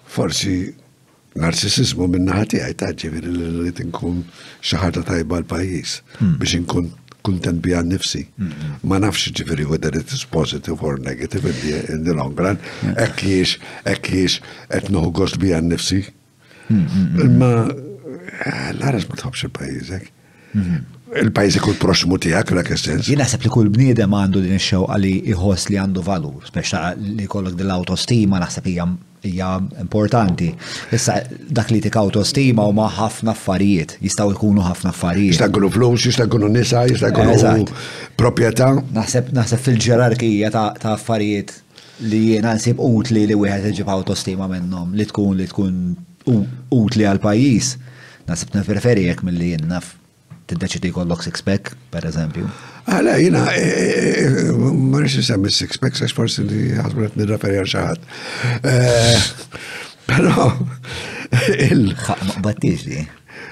Forsi narsisizmu minna ħati għajta ġiviri li tinkun xaħata tajba l-pajis biex nkun kuntent bija nifsi. Ma nafx ġiviri whether it is positive or negative in the long run. Ekkiex etnuħu gost bija nifsi. Ma l-għaras ma tħobx il-pajizek. Il-pajizek u l-proxmu tijak, l sens. Jien naħseb li kull bniedem għandu din ix-xewqa li jħoss li għandu valur, speċa li kollok dil-autostima naħseb hija importanti. Issa dak li tik autostima huma ħafna affarijiet, jistgħu jkunu ħafna affarijiet. Jista' jkunu flus, jista' jkunu nisa, jista' jkunu proprjetà. Naħseb fil-ġerarkija ta' affarijiet li jiena nsib utli li wieħed iġib autostima minnhom li tkun utli għal pajjiż. Naħseb nifpreferi jekk milli jien naf tiddeċidi jkollok six-pack, per eżempju. Għala, jina, ma nix nisemmi six-pack, għax forsi li għazmunet nirreferi għal xaħat. Pero, Battix li.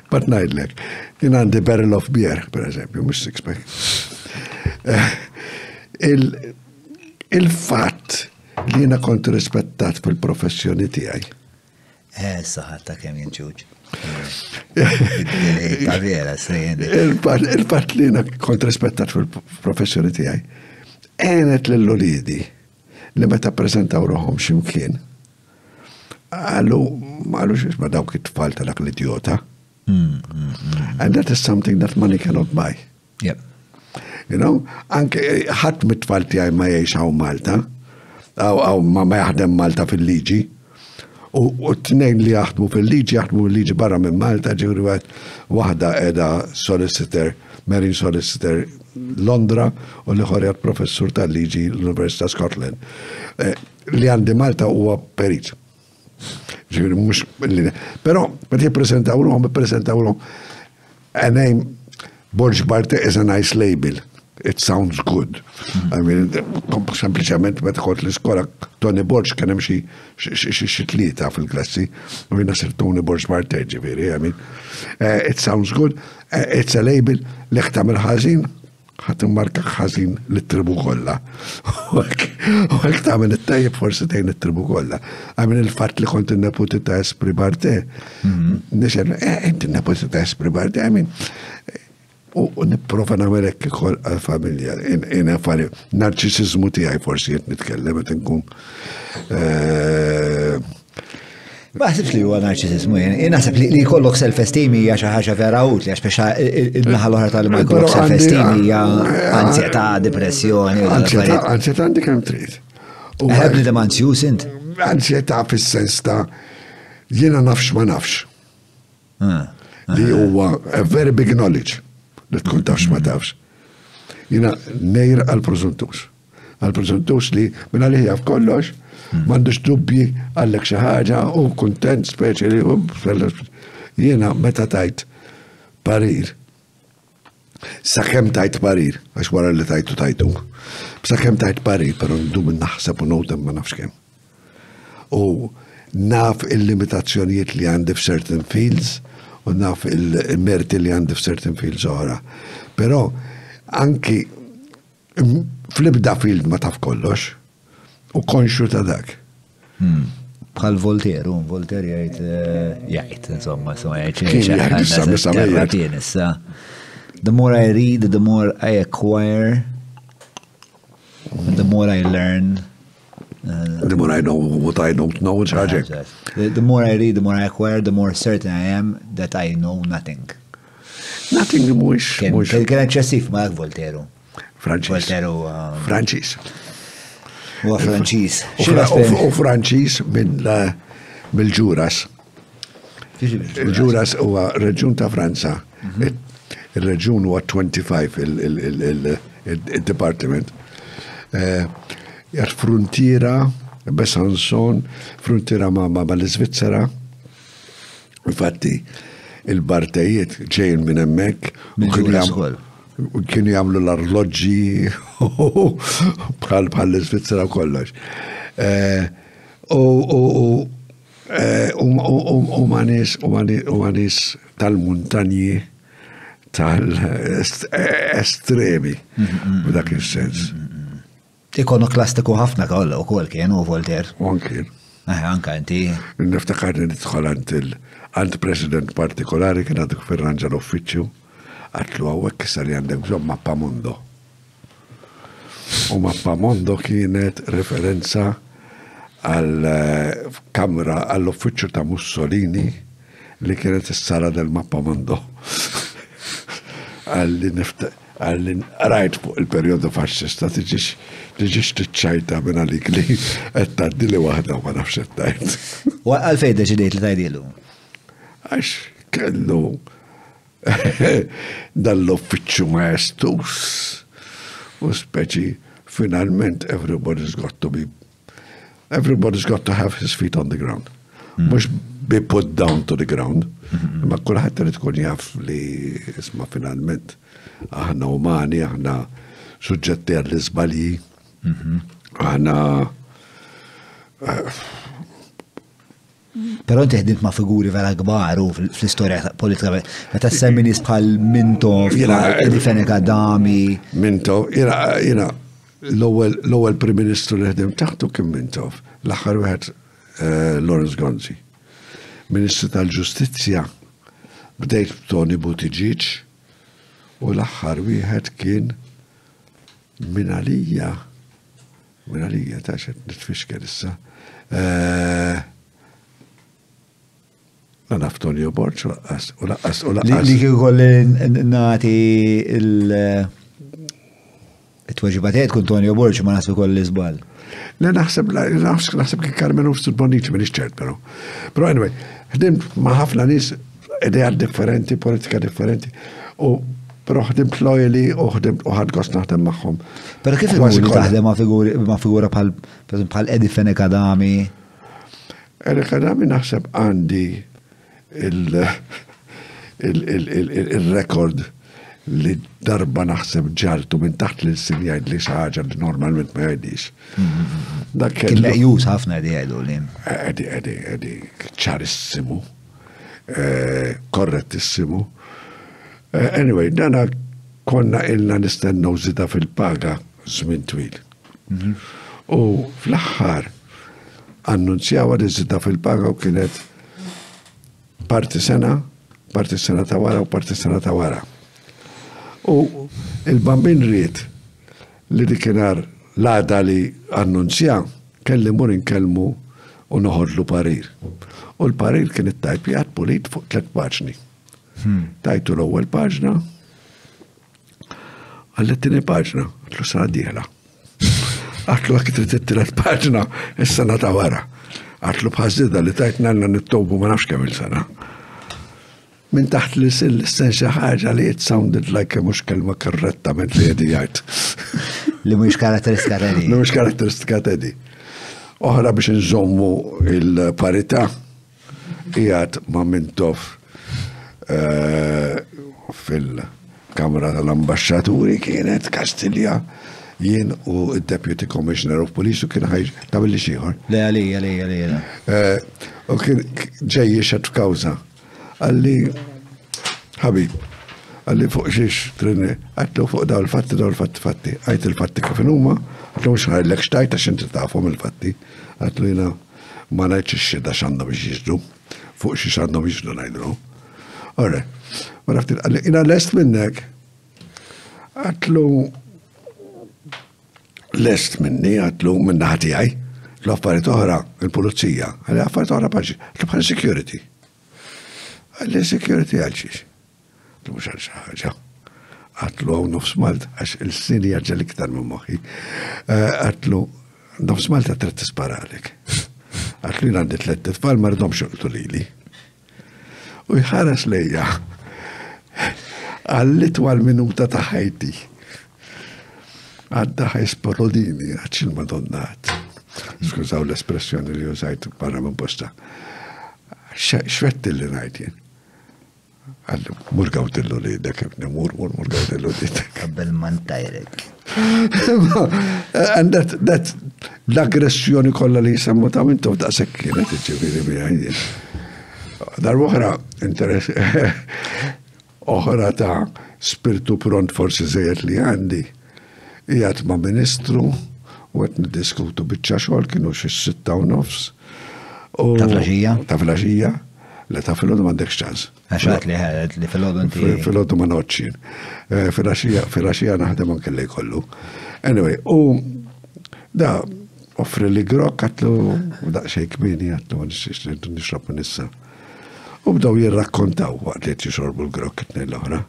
Bat najdlek, jina għandi barrel of beer, per eżempju, mux six-pack. Il-fat li jina kont rispettat fil-professjoni tijaj. Saħatta kem jinġuġ. Il-part li jena kont rispettat fil-professjoni tijaj, għenet l-lolidi li meta prezentaw roħom ximkien, għallu xiex ma dawk it-tfal tal-ak l-idiota. And that is something that money cannot buy. Yep. You know, anke ħadd mit-tfal tijaj ma jgħix Malta, għaw ma jaħdem Malta fil-liġi, u t-tnejn li jaħdmu fil-liġi barra minn Malta, ġivri waħda edha solicitor, marine solicitor Londra, u li ħorjat professur tal-liġi l-Università Scotland. Li għandi Malta huwa perit. Ġivri mux pero, bet jippresentawlhom, a name, Borg Barte is a nice label. It sounds good. I mean, sempliciment meta kont l-iskola Tony Borg kien hemm xi tlieta fil-klassi, u jiena sir Tony Borg Barte ġifieri, I mean, it sounds good. It's a label li tagħmel ħażin, ħadd immarka ħażin lit-tribu kollha. U hekk tagħmel it-tajjeb forsi tgħin it-tribu kollha. I mean, il-fatt li kont in-neputi ta' Esprit Barte, nixel, inti neputi ta' Esprit Barte, I mean, u nipprova nagħmel hekk ukoll għall-familja. In affari narċisizmu tiegħi forsi qed nitkellem qed inkun. Ma ħsibx li huwa narċisizmu, jien naħseb li jkollok self-esteem hija xi ħaġa vera utli għax speċa il-naħa l-oħra tal ma jkollok self-esteem hija ansjetà, depressjoni. Ansjetà għandi kemm trid. Ħebni dem ansjus int? Ansjetà fis-sens ta' jiena nafx ma nafx. Li huwa a very big knowledge. Li tkun tafx ma tafx. Jina nejr għal-preżuntus. Għal-preżuntus li minna li jaf kollox, mandux dubbi għallek xaħġa u kontent speċi li jina meta tajt parir. Sakem tajt parir, għax wara li tajtu. Sakem tajt parir, pero ndu minn naħseb u notem ma nafx kem. U naf il-limitazzjonijiet li għandi f'certain fields, u naf il-merti li għandi f'certain fields oħra. Pero anki fl-ibda field ma taf kollox u konxu ta' dak. Bħal Voltaire jgħid, insomma, jgħid The more I read, the more I acquire, the more I learn. The more I know what I don't know, it's ħaġek. The more I read, the more I acquire, the more certain I am that I know nothing. Nothing mux. Kien eċċessiv ma' Volteru. Franċis. Volteru. Franċis. U Franċis. U Franċis mill-Ġuras. Il-Ġuras huwa reġjun ta' Franza. Il-reġjun huwa 25 il-departiment. Jgħat frontiera, Besançon, frontiera ma' l-Svizzera. Infatti, il-bartajiet ġejn minn hemmhekk u kienu jagħmlu l-arloġġi bħal l-Svizzera u kollox. U manis tal-muntanji tal-estremi b'dak il-sens. Ikonoklastiku ħafna kollha wkoll kien u Voltaire. Anke. Anka inti. Niftakar nidħol għand president partikolari kien għaduk fir-ranġa l-uffiċċju għatlu għawek sar għandek bżonn Mappa Mondo. U Mappa Mondo kienet referenza għal-kamra għall-uffiċċju ta' Mussolini li kienet is-sala del Mappa Mondo. Għalli rajt fuq il-periodu faxxista tiġix tiċċajta minn għalik li għettaddi li wahda ma nafx għettajt. U għalfej deċidejt li tajdilu? Għax kellu dall-uffiċċju maestus u speċi finalment everybody's got to have his feet on the ground. Mux be put down to the ground. Ma kullħat li tkun jaf li isma finalment aħna umani, aħna suġġetti għall-izbalji, aħna. Pero inti ħdimt ma' figuri vera kbar u fl-istorja politika, meta semmi nies bħal Mintov, Edi Fenekadami. Mintov, jina l-ewwel Prim Ministru li ħdim taħtu kien Mintov, l-aħħar wieħed Lawrence Gonzi. Ministru tal-Ġustizzja bdejt Tony Buttigieg u l-aħħar wieħed kien Minalija ta' xed nitfixker issa. Naf Tonio Borġ u laqqas. Li kieku kolli nati il-tweġibatiet kun Tonio Borġ ma nasbi kolli zbal. Le naħseb kien Carmen Ufsud Bonici minix ċert, pero. Pero anyway, ħdimt ma' ħafna nies idejat differenti, politika differenti, pero ħdimt lojali u ħad gost naħdem magħhom. Pero kif li taħdem ma' figura bħal Edi Fenekadami? Edi Fenekadami naħseb għandi il-rekord li darba naħseb ġaltu minn taħt li s-sin jgħid li xaħġa li normalment ma jgħidix. Kien meqjus ħafna Edi jgħidu li. Edi ċarissimu, korrettissimu. Anyway, dana konna illa nistennu zida fil-paga żmien twil. U fl-aħħar annunzjawa li zida fil-paga u kienet parti sena ta' wara u parti sena ta' wara. U il-bambin rrit li dikinar l-għada li annunzja kelli mur inkellmu u noħodlu parir. U l-parir kien it-tajpijat pulit fuq 3 paġni. Tajtu l-ewwel paġna, għallet-tieni paġna, għatlu sena diħla. Għatlu għak trid paġna is-sena ta' wara. Għatlu bħażida li tajtna għanna nittobu ma nafx kemm il-sena. Min taħt li s-sen xaħġa li it sounded like mux kelma korrettament li jedi jgħajt. Li mux karatteristika tedi. Li mux karatteristika tedi. Oħra biex nżommu il-parità jgħat ma' Mintov fil-Kamra tal-Ambasċaturi kienet Kastilja jien u il-Deputy Commissioner of Police u kien ħajġ tabilli xieħor. Le għali. U kien ġej jiexat f'kawza. Għalli, ħabib, għalli fuq xiex trini, għatlu fuq daw il-fatti, għajt il-fatti kif huma, għatlu mux ħarlek xtajt għax inti tafhom il-fatti, għatlu jina ma najtx xida xandhom biex jiġdu, fuq xiex għandhom jiġdu najdru. Orre, għalli jina lest minnek Għatlu lest minni, għatlu minna ħatijaj, l-affarijiet oħra, il-pulizija, għalli affarijiet oħra paġi, għalli security. Għalli security għalxiex. Għalli mux għal xaħġa. Għatlu għaw nofs Malta, għax il-sini għagġa liktar minn moħi. Għatlu nofs Malta tret tisparalek. Għatlu jina għandi 3 tfal ma rridhomx joqtu lili. U jħares lejja. Għallitu għal-minuta ta' ħajti. Għadda ħajsporrodini, għadx il-madonnat. Skużaw l-espressjoni li użajt barra minn posta. Xvettilli najtjen. Għallu, murgawtillu li dekebni, murgawtillu li dekebni. Kabbel man tajrek. And that l-aggressjoni kolla li jisemmu ta' mintu da' sekkinet iġibiri miħajjen. Dar oħra, interess, oħra ta' spiritu pront forsi zejet li għandi, jgħat ma' ministru, u għet niddiskutu bieċa xol, kienu xie 6:30. Ta' flaġija? Ta' flaġija, le ta' fil-ħodu mandek xċans. Għaxat li fil-ħodu inti. Fil-ħodu ma' noċċin. Fil-ħaxija naħdem anke li kollu. Anyway, u da' offri li grok għatlu, da' xej kmini għatlu, nixrab minn issa. U bdaw jirrakkontaw għat li t-xorbu l-grok it-nej l-ohra.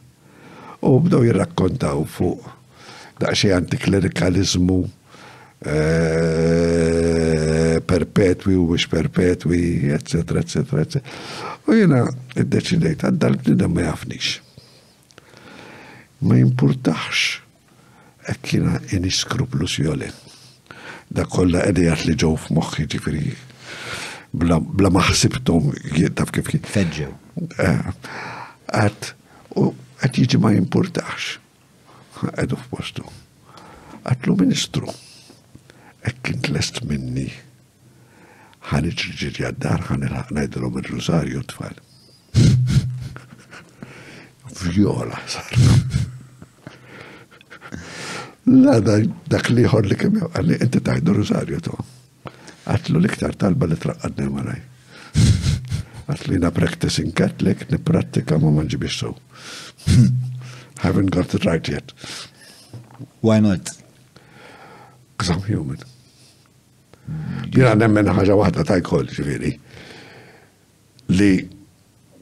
U bdaw jirrakkontaw fuq da' xej antiklerikalizmu perpetwi u biex perpetwi, eccetera, eccetera, eccetera. U jena id-deċidejt, għaddal-bnida ma jafnix. Ma jimpurtax ekkina iniskrupluż jolen. Da kolla edijat li ġew f'moħħi ġifiri bla maħsibtom taf kif kif. Feġġew. Għat jiġi ma jimpurtax. Għedu f'postu. Għatlu ministru. Ekkint lest minni. Ħani ġiġi għaddar, ħani najdilom il-Rosarju tfal. Vjola sarna. La dak li ħor li kemm għalli inti tajdu Rosarju to. Għatlu liktar talba li traqqadni maraj. Għatlu jina practicing Catholic, niprattika ma manġibiex so. Haven't got it right yet. Why not? Because I'm human. Jina nemmen ħaġa wahda ta' jkoll ġiviri. Li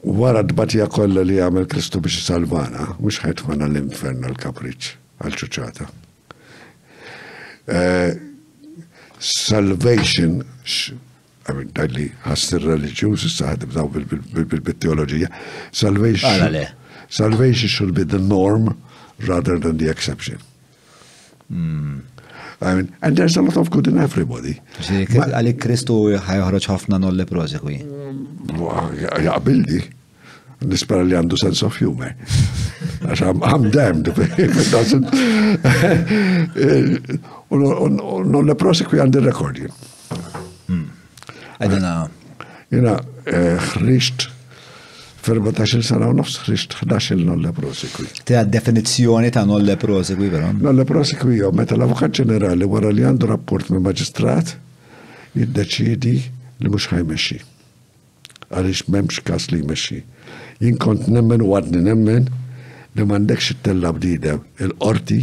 wara d-batija kolla li għamil Kristu biex salvana, mux ħajtfana l-inferno l-kapriċ għal-ċuċata. Salvation, dalli ħassir reliġjuż, issa ħadibdaw bil-teologija. Salvation should be the norm rather than the exception. I mean, and there's a lot of good in everybody. Għalik Kristu ħajħroġ ħafna non leprosekwi. Jaqbildi. Nispera li għandu sense of humor. I'm damned if it doesn't. Non leprosekwi għandi rekordi. Għadina. Jena, ħriġt f-14 sena u nofs ħriġt 11 non leprosekwi. Ta' definizzjoni ta' non leprosekwi, però? Non leprosekwi, meta l-Avukat Ġenerali wara li għandu rapport minn maġistrat jiddeċidi li mhux ħajmexxi. Għaliex m'hemmx każ li jmexxi. Jien kont nemmen u għadni nemmen li m'għandekx it-tella bdida il-qorti,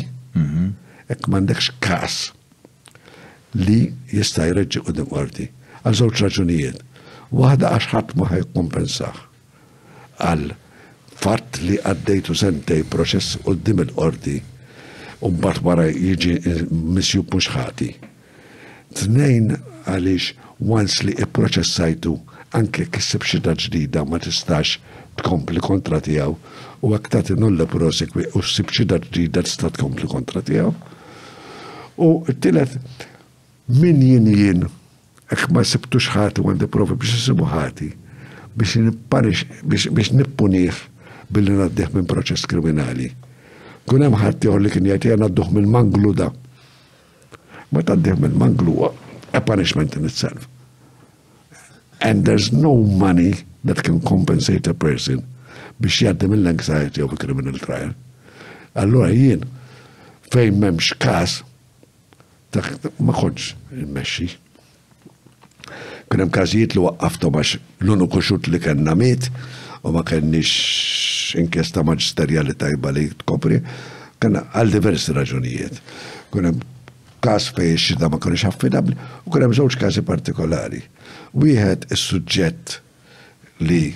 hekk m'għandekx każ li jista' jreġġi qudiem qorti. Għal żewġ raġunijiet. Waħda għax ħadd ma ħajkompensah għal fatt li għaddejtu sentej proċess qudiem il-qorti u mbagħad wara jiġi missju mhux ħati. Tnejn għaliex once li ipproċessajtu anke kissib xi ġdida ma tistax tkompli kontra tiegħu u hekk tagħti nulla prosekwi u ssib xi ġdida tista' tkompli kontra tiegħu. U t-tielet min jien hekk ma sibtux ħati u għandi provi biex isibu ħati biex nippunih billi naddih minn proċess kriminali. Kun hemm ħadd ieħor li kien jgħid jien nadduh mill-manglu da. Ma taddih mill-manglu a punishment in itself. And there's no money that can compensate a person biex jgħaddi mill-anxiety of a criminal trial. Allora jien fejn m'hemmx każ ma kontx immexxi. Kien hemm każijiet li waqqafthom għax l-uniku xut li kellna miet u ma kenniex inkjesta maġisterjali tajba li tkopri. kena għal diversi raġunijiet. Kunem kas fej xida ma konix affidabli u kunem żewġ kasi partikolari. Wieħed is-suġġett li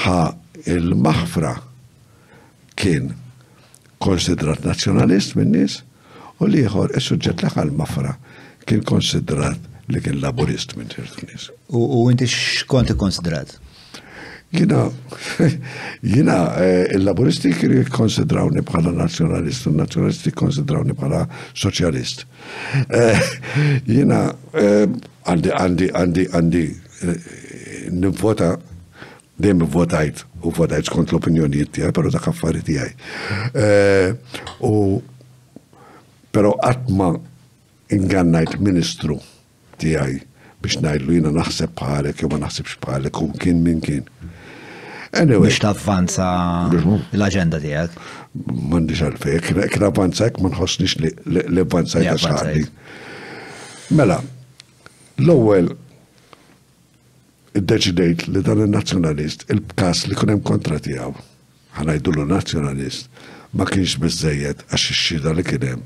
ħa il-maħfra kien konsidrat nazzjonalist minn nies u liħor is-suġġett li ħa l-maħfra kien konsidrat li kien laburist minn ċertu nies. U inti x'kont ikkonsidrat? Jina il-laburisti kienu konsidrawni bħala nazjonalist, u nazjonalisti konsidrawni bħala soċjalist. Jina għandi nivvota, dejjem votajt u votajt skont l-opinjonijiet tiegħi, però dak affarijiet tiegħi. Però qatt ma ingannajt ministru tiegħi biex ngħidlu jiena naħseb bħalek jew ma naħsibx bħalek u kien min kien. Anyway. Biex tavvanza l-agenda tijak. Mandiġ għalfej, kien avvanzajk, ma nħossnix li avvanzajk għasħadli. Mela, l-ewwel id-deċidejt li dan il-nazjonalist, il-kas li kunem kontra tijaw, ħanajdullu nazjonalist, ma kienx biżejjed għax ix-xida li kienem,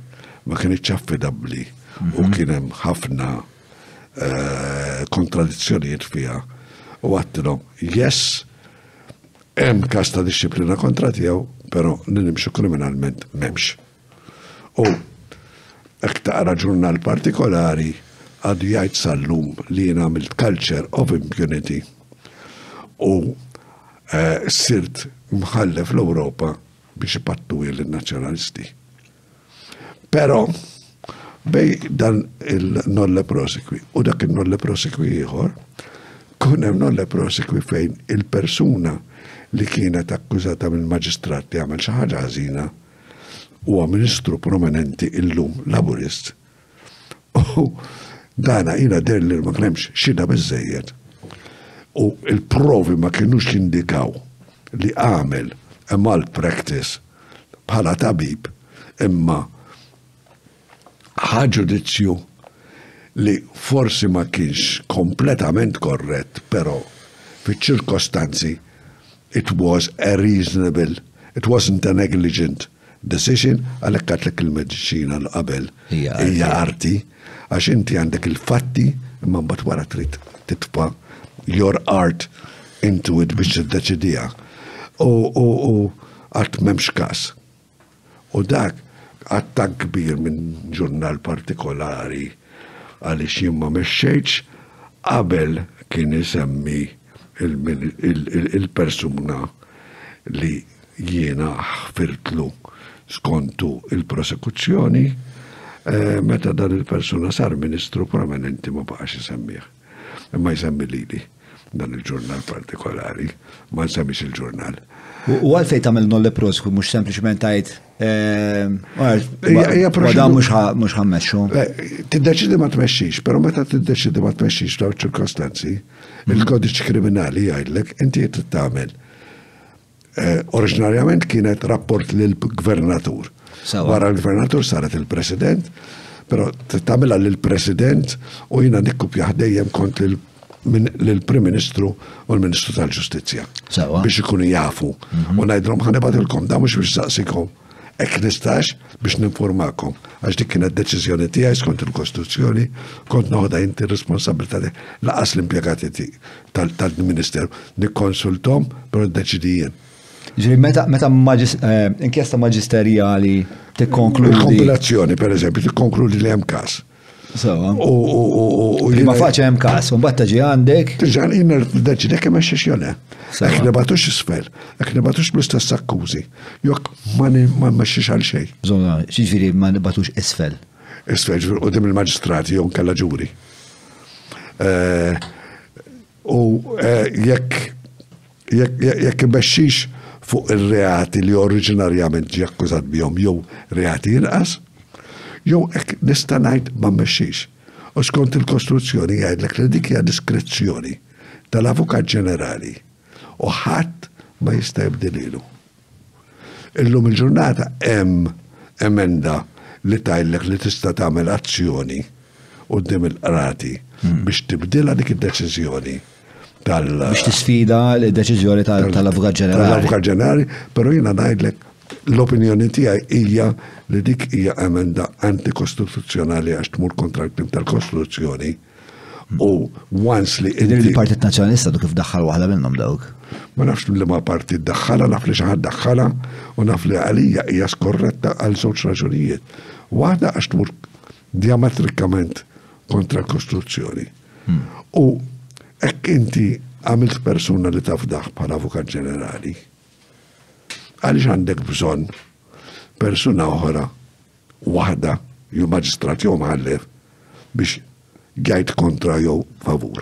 ma kienx affidabli u kienem ħafna kontradizzjonijiet fija. U għattilhom, yes, hemm kas ta' disciplina kontra tiegħu, però nimxu kriminalment m'hemmx. U hekk taqra ġurnal partikolari għadu jgħid sal-lum li jien għamilt culture of impunity u sirt mħallef l-Ewropa biex ipattu il-nazzjonalisti. Però bej dan il-nolle prosekwi u dak il-nolle prosekwi ieħor, kun hemm nolle prosekwi fejn il-persuna li kienet akkużata mill-maġistrat li għamel xi ħaġa ħażina huwa ministru prominenti illum laburist. U dana jiena derli ma kienx xida biżejjed. U il-provi ma kienux jindikaw li għamel malpractice bħala tabib imma ħaġudizzju li forsi ma kienx kompletament korrett, però fiċ-ċirkostanzi it was a reasonable, it wasn't a negligent decision, għalek għatlek il-medicina l-qabel. Hija arti, għax inti għandek il-fatti, imma mbagħad wara trid titfa' your art into it biex tiddeċidija. U għat m'hemmx każ. U dak attak kbir minn ġurnal partikolari għaliex jien ma mexxejtx qabel kien isemmi il-persuna li jiena ħfirtlu skontu il-prosekuzzjoni, meta dan il-persuna sar ministru prominenti ma baqax isemmih. Imma jsemmi lili dan il-ġurnal partikolari, ma nsemmix il-ġurnal. U għalfej tamil nolle prosku, mux sempliciment tajt, għada mux ħammexxu. Tiddeċidi ma tmexxix, pero meta tiddeċidi ma tmexxix daw ċirkostanzi, il-kodiċ kriminali jgħidlek, inti jt tagħmel. Oriġinarjament kienet rapport lill-gvernatur. Wara l-gvernatur saret il-president, pero tagħmilha lill-president u jiena nikkupjaħ dejjem kont l-Prim Ministru u l-Ministru tal-Ġustizzja. Biex ikunu jafu. U ngħidlhom ħanibgħatilkom da mhux biex saqsikom. Ek nistax biex ninformakom. Għax dik kienet deċiżjoni tiegħi skont il-Kostituzzjoni, kont noħodha inti responsabilità laqas l-impjegati tal-Ministeru. Nikkonsultom, però ddeċidijien. Ġiri, meta inkjesta maġisterjali tikkonkludi. Il-kompilazzjoni, per eżempju, tikkonkludi li hemm każ. Ma faċa hemm każ, u mbagħad taġi għandek. Tiġan jiena deċidi kemm hexxex jone. Hekk nibatux isfel, hekk nibatux bl-istess akkużi. Jekk ma mmexxix għal xejn. Żona, xiġifieri ma nibatux isfel. Isfel ġifier qudiem il-maġistrati jew nkella ġuri. U jekk imexxix fuq ir-reati li oriġinarjament ġie akkużat bihom jew reati inqas, jew hekk nista' ngħid ma mmexxix. U skont il-Kostruzzjoni jgħidlek li dik hija diskrezzjoni tal-Avukat Ġenerali u ħadd ma jista' jibdililu. Illum il-ġurnata hemm emenda li tgħidlek li tista' tagħmel azzjoni quddiem il-qrati biex tibdilha dik id-deċiżjoni biex tisfida l-deċiżjoni tal-Avukat Ġenerali. Tal-Avukat Ġenerali, però jiena ngħidlek l-opinjoni tiegħi hija li dik hija emenda antikostituzzjonali għax tmur kontra l-klim tal-Kostituzzjoni u once li Il-Partit Nazzjonalista du kif daħħal waħda minnhom dawk. Ma nafx li ma parti daħħala, naf li xaħad daħħala u naf li għalija hija skorretta għal żewġ raġunijiet. Waħda għax tmur diametrikament kontra l-Kostituzzjoni. U hekk inti għamilt persuna li tafdaħ bħala avukat ġenerali. Għaliex għandek bżonn persuna oħra waħda jew maġistrat jew mħallef biex jgħid kontra jew favur.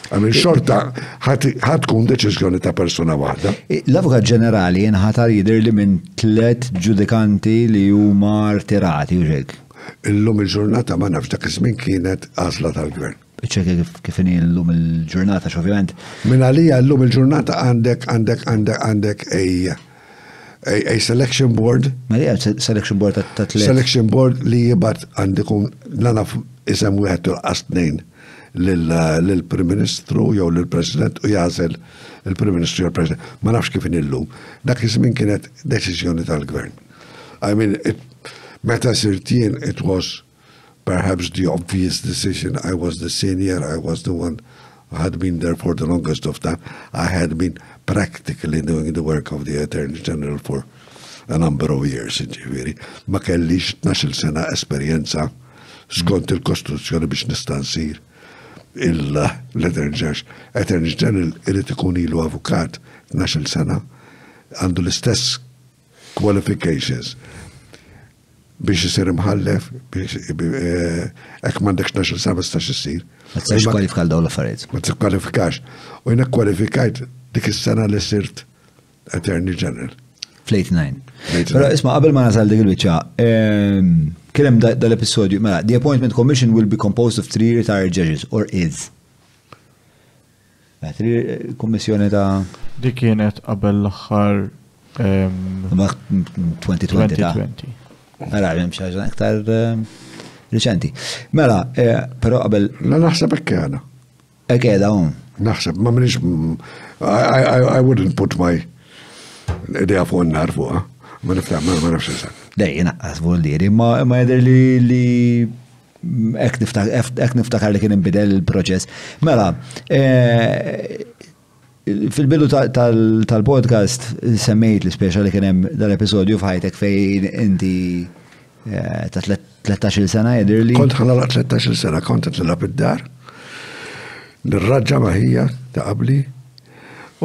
Għamil xorta ħatkun deċiżjoni ta' persuna waħda. L-avukat ġenerali jenħatar jidir li minn 3 ġudikanti li huma rtirati u ġek. Illum il-ġurnata ma nafx dak iż-żmien kienet għażla tal-gvern. ċekja kif inhi l-lum il-ġurnata x'ovvjament. Min għalija l-lum il-ġurnata għandek a selection board. Ma li selection board ta' tliet. Selection board li jibat għandikum l-għanaf isem wieħed u l-qastnejn lill-Prim Ministru jew lill-President u jażel il-Prim Ministru jew il-President. Ma nafx kif inhi llum. Dak iż-żmien kienet deċiżjoni tal-gvern. I mean, meta sirtien it was perhaps the obvious decision. I was the senior, I was the one who had been there for the longest of time. I had been practically doing the work of the Attorney General for a number of years, ġifieri. Ma kellix 12 sena esperjenza skont il-Kostituzzjoni biex nista' nsir l-Attorney General irid ikun ilu avukat 12 sena għandu l-istess qualifications biex jisir imħallef, ek mandekx 12 sena bistax jisir. Ma tistax kwalifika l-daw l-affarijiet. Ma tistax kwalifikax. U jina kwalifikajt dik is-sena li sirt Attorney General. Fl-89. Pero isma, qabel ma nasal dik il-biċċa, kienem dal-episodju, mela, the appointment commission will be composed of 3 retired judges, or is. 3 kommissjoni ta' Di kienet qabel l-aħħar 2020 ta' Mela, għem xaġa iktar reċenti. Mela, pero qabel. La naħseb ekkena. Ekkeda, Naħseb, ma minix, I wouldn't put my idea fuq n-nar fuqa. Ma niftaħ, ma nafx nisa. Dej, naqqas vuol-diri, ma jeder li ek niftakar li kien imbidel il-proċess. Mela, fil-bidu tal-podcast semmejt li speċa li kienem dal-episodju f'ħajtek fejn inti ta' 13 sena jidir li. Kont ħalala 13 sena, kont nilab id-dar, nirraġġa maħija ta' qabli,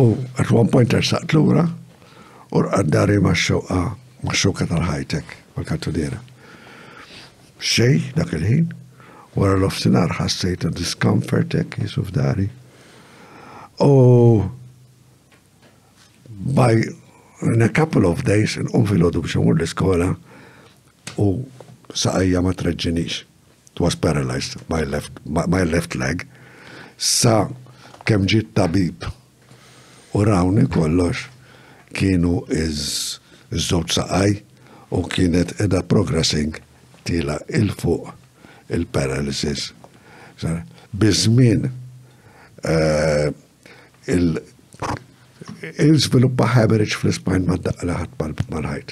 u at one point ersaqt lura, u għaddari maċxoka tal-ħajtek, mal-kantuniera. Xej, dak il-ħin, wara l-ofsinar ħassejt discomfortek jisu f'dari. Oh, in a couple of days, fil-ħodu biex għamur l-iskola, u saqajja ma treġġinix. It was paralyzed, my left leg. Sa kem ġiet tabib. U rawni kollox kienu iż-żewġ saqaj u kienet edha progressing tila il-fuq il-paralysis. Bizmin il-sviluppa hemorrhage fl-spine ma daqlaħat mal-ħajt.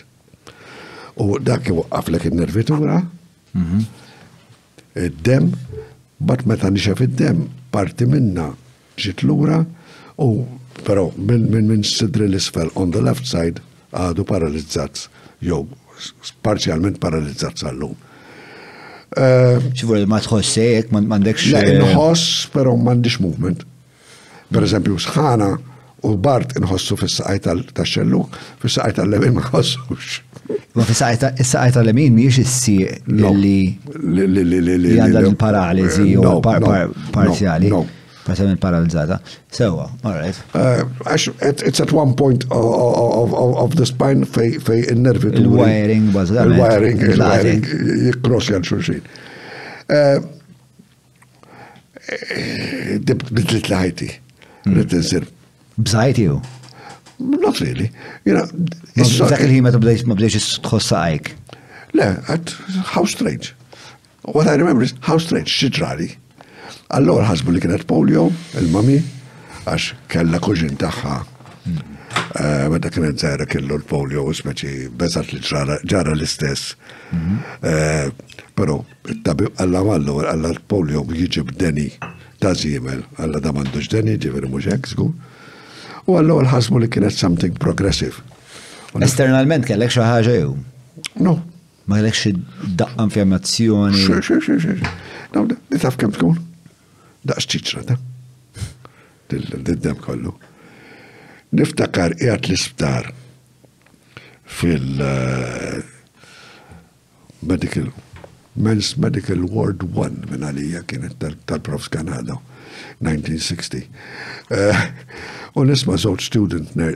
U dak waqqaflek il-nervitura, id-dem, bat meta nixef id-dem, parti minna ġit lura, u pero minn sidri l-isfel on the left side għadu paralizzat, jew parzjalment paralizzat sal-lum. ċivur ma tħossejek, mandekx. Le, nħoss, pero mandix movement. Per eżempju, sħana u Bart inħossu fis-saqaj tal-xelluk, fis-saqaj tal-lemin ma ħossux. Ma fis-saqaj tal-lemin miex is-sieq li għandha l-paralizi u parzjali. Parzjalment paralizzata. Sewa, all right. It's at one point of the spine fej il-nervi. Il-wiring bażikament. Il-wiring jikkrosja l-xulxin. Bidlit l-ħajti. Bżajti ju? Not really. Dak il-ħin ma bdejx tħossa għajk. Le, how strange. What I remember is how strange, xidrali. Allora ħasbu li kienet polio, il-mami, għax kella kuġin taħħa Meta kienet zaħra kellu l-polio u speċi bezat li ġara l-istess. Pero, il-tabib għalla mallu għalla l-polio jġib deni ta' zimel, għalla da mandux deni, ġiveri mux eksgu. U għallu għal-ħasmu li kienet something progressive. Esternalment kellek xi ħaġa jew? No. Ma kellek xi daqqa infjammazzjoni? No, li taf kemm tkun? Daqs ċiċra da. Diddem kollu. Niftakar qiegħed l-isptar Men's Medical Ward 1 minn għalija kienet tal-Profs Kanada, 1960. U nisma żewġ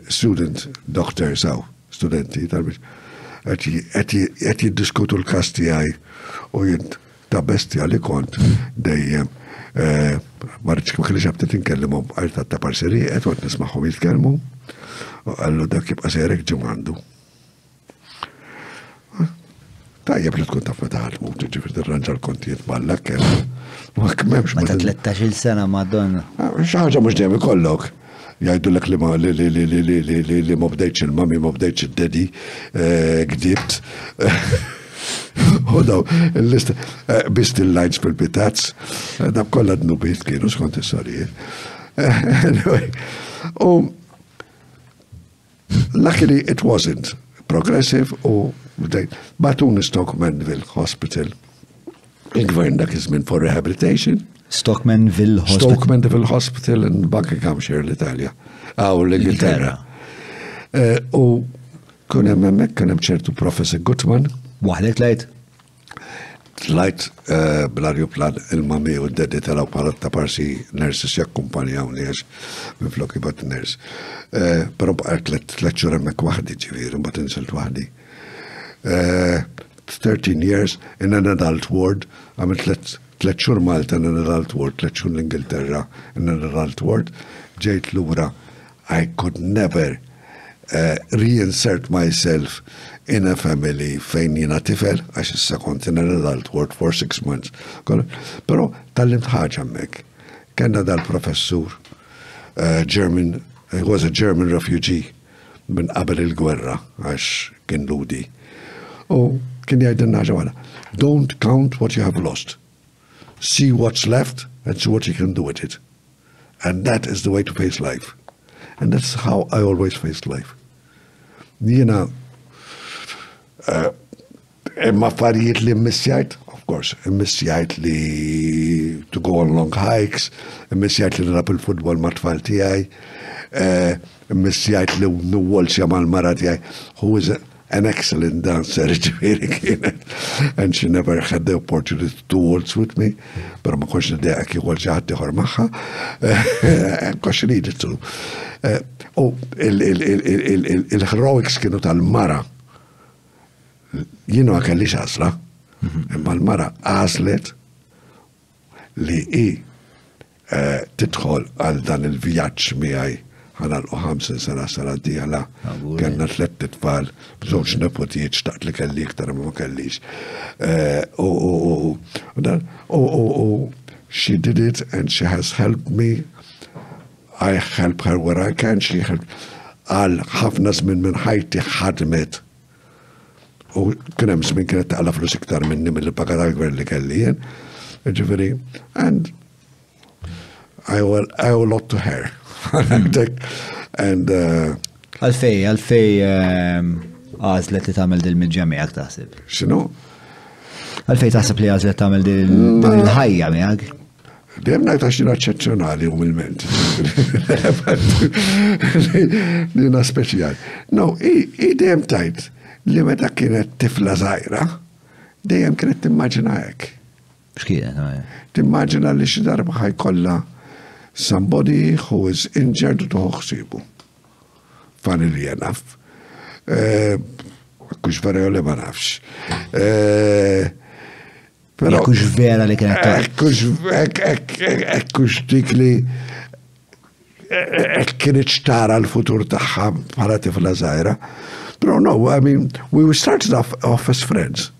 student doctor saw, studenti qed jiddiskutu l-każ tiegħi u jint ta' bestja li kont dejjem marriċ ma kellix ħabtet inkellimhom għalta ta' parserijiet u qed nismagħhom jitkellmu. U għallu dak jibqa' serek ġimgħandu. Tajjeb li tkun taf meta ħadmu, ġifier tirranġa l-kontijiet ballak kemm. Meta 13-il sena Madonna. Xi ħaġa mhux dejjem ikollok. Jgħidulek li ma bdejtx il-mami, ma bdejtx id-dedi, gdibt. U daw, il-lista, bist il-lines fil-pitazz, dab kollha dnubiet kienu skont is-sorijiet. Anyway, luckily it wasn't progressive u batun Stockmanville Hospital. Il-gvern dak iż-żmien for rehabilitation. Stockmanville Hospital. Stockmanville Hospital in Buckinghamshire, l-Italja. Aw l-Ingilterra. U kun hemm hemmhekk kien hemm ċertu Professor Gutman. Waħdek tlajt? Tlajt bl-arjuplan il-mami u d-dedi talaw parat ta' parsi nurses jakkumpanjawni għax minn flokki bat nurse. Pero baqar tletxur hemmhekk waħdi ġifieri, mbagħad insilt waħdi. 13 years in an adult ward, għamil tletxur Malta in an adult ward, tletxur l-Ingilterra in an adult ward, ġejt lura, I could never reinsert myself in a family fejn jina tifel, għax issa kont in an adult ward for 6 months. Pero tal-limt ħaġa mek. Kenna dal-professur, German, he was a German refugee minn qabel il-gwerra, għax kien ludi. U kien jgħidilna ħaġa għana, don't count what you have lost. See what's left and see what you can do with it. And that is the way to face life. And that's how I always faced life. Jina, imma affarijiet li missjajt, of course, missjajt li to go on long hikes, missjajt li nrab il-futbol ma' tfal tijaj, missjajt li n-walsja ma' l-mara tijaj, who is an excellent dancer, ġifiri kienet, and she never had the opportunity to waltz with me, pero ma konx niddeqa ki walsja ħaddi ħor maħħa, konx needed to. Il-heroics kienu tal-mara, jienu għakallix għasla, imma l-mara għaslet li titħol għal dan il-vjaċ miħaj ħanal u 50 sena diħla, kanna 3 tfal, bżonx nepotijiet xtaqt li kelli iktar ma kellix. She did it and she has helped me. I help her where I can, she helped. Għal ħafna żmien minn ħajti ħadmet. U kien hemm żmien kienet taqla flus iktar minni mill-paga tal-gvern li kelli jien. Ġifieri, and I owe a lot to her. And Għalfej għazlet li tagħmel dil-midġa miegħek taħseb. X'inhu? Għalfej taħseb li għazlet tagħmel dil-ħajja miegħek? Dejjem ngħid għax jiena eċċezzjonali umilment. Jiena speċjali. No, i dejjem tajt li meta kienet tifla żgħira, dejjem kienet timmaġina hekk. X'kienet? Timmaġina li xi darba ħajkollha somebody who is injured u toħsibu. Funnily enough. Kux vera li ma nafx. Kux vera li kienet. Kux dik li kienet ċtara l-futur taħħa bħala tifla zaħira. Pero no, I mean, we started off as friends.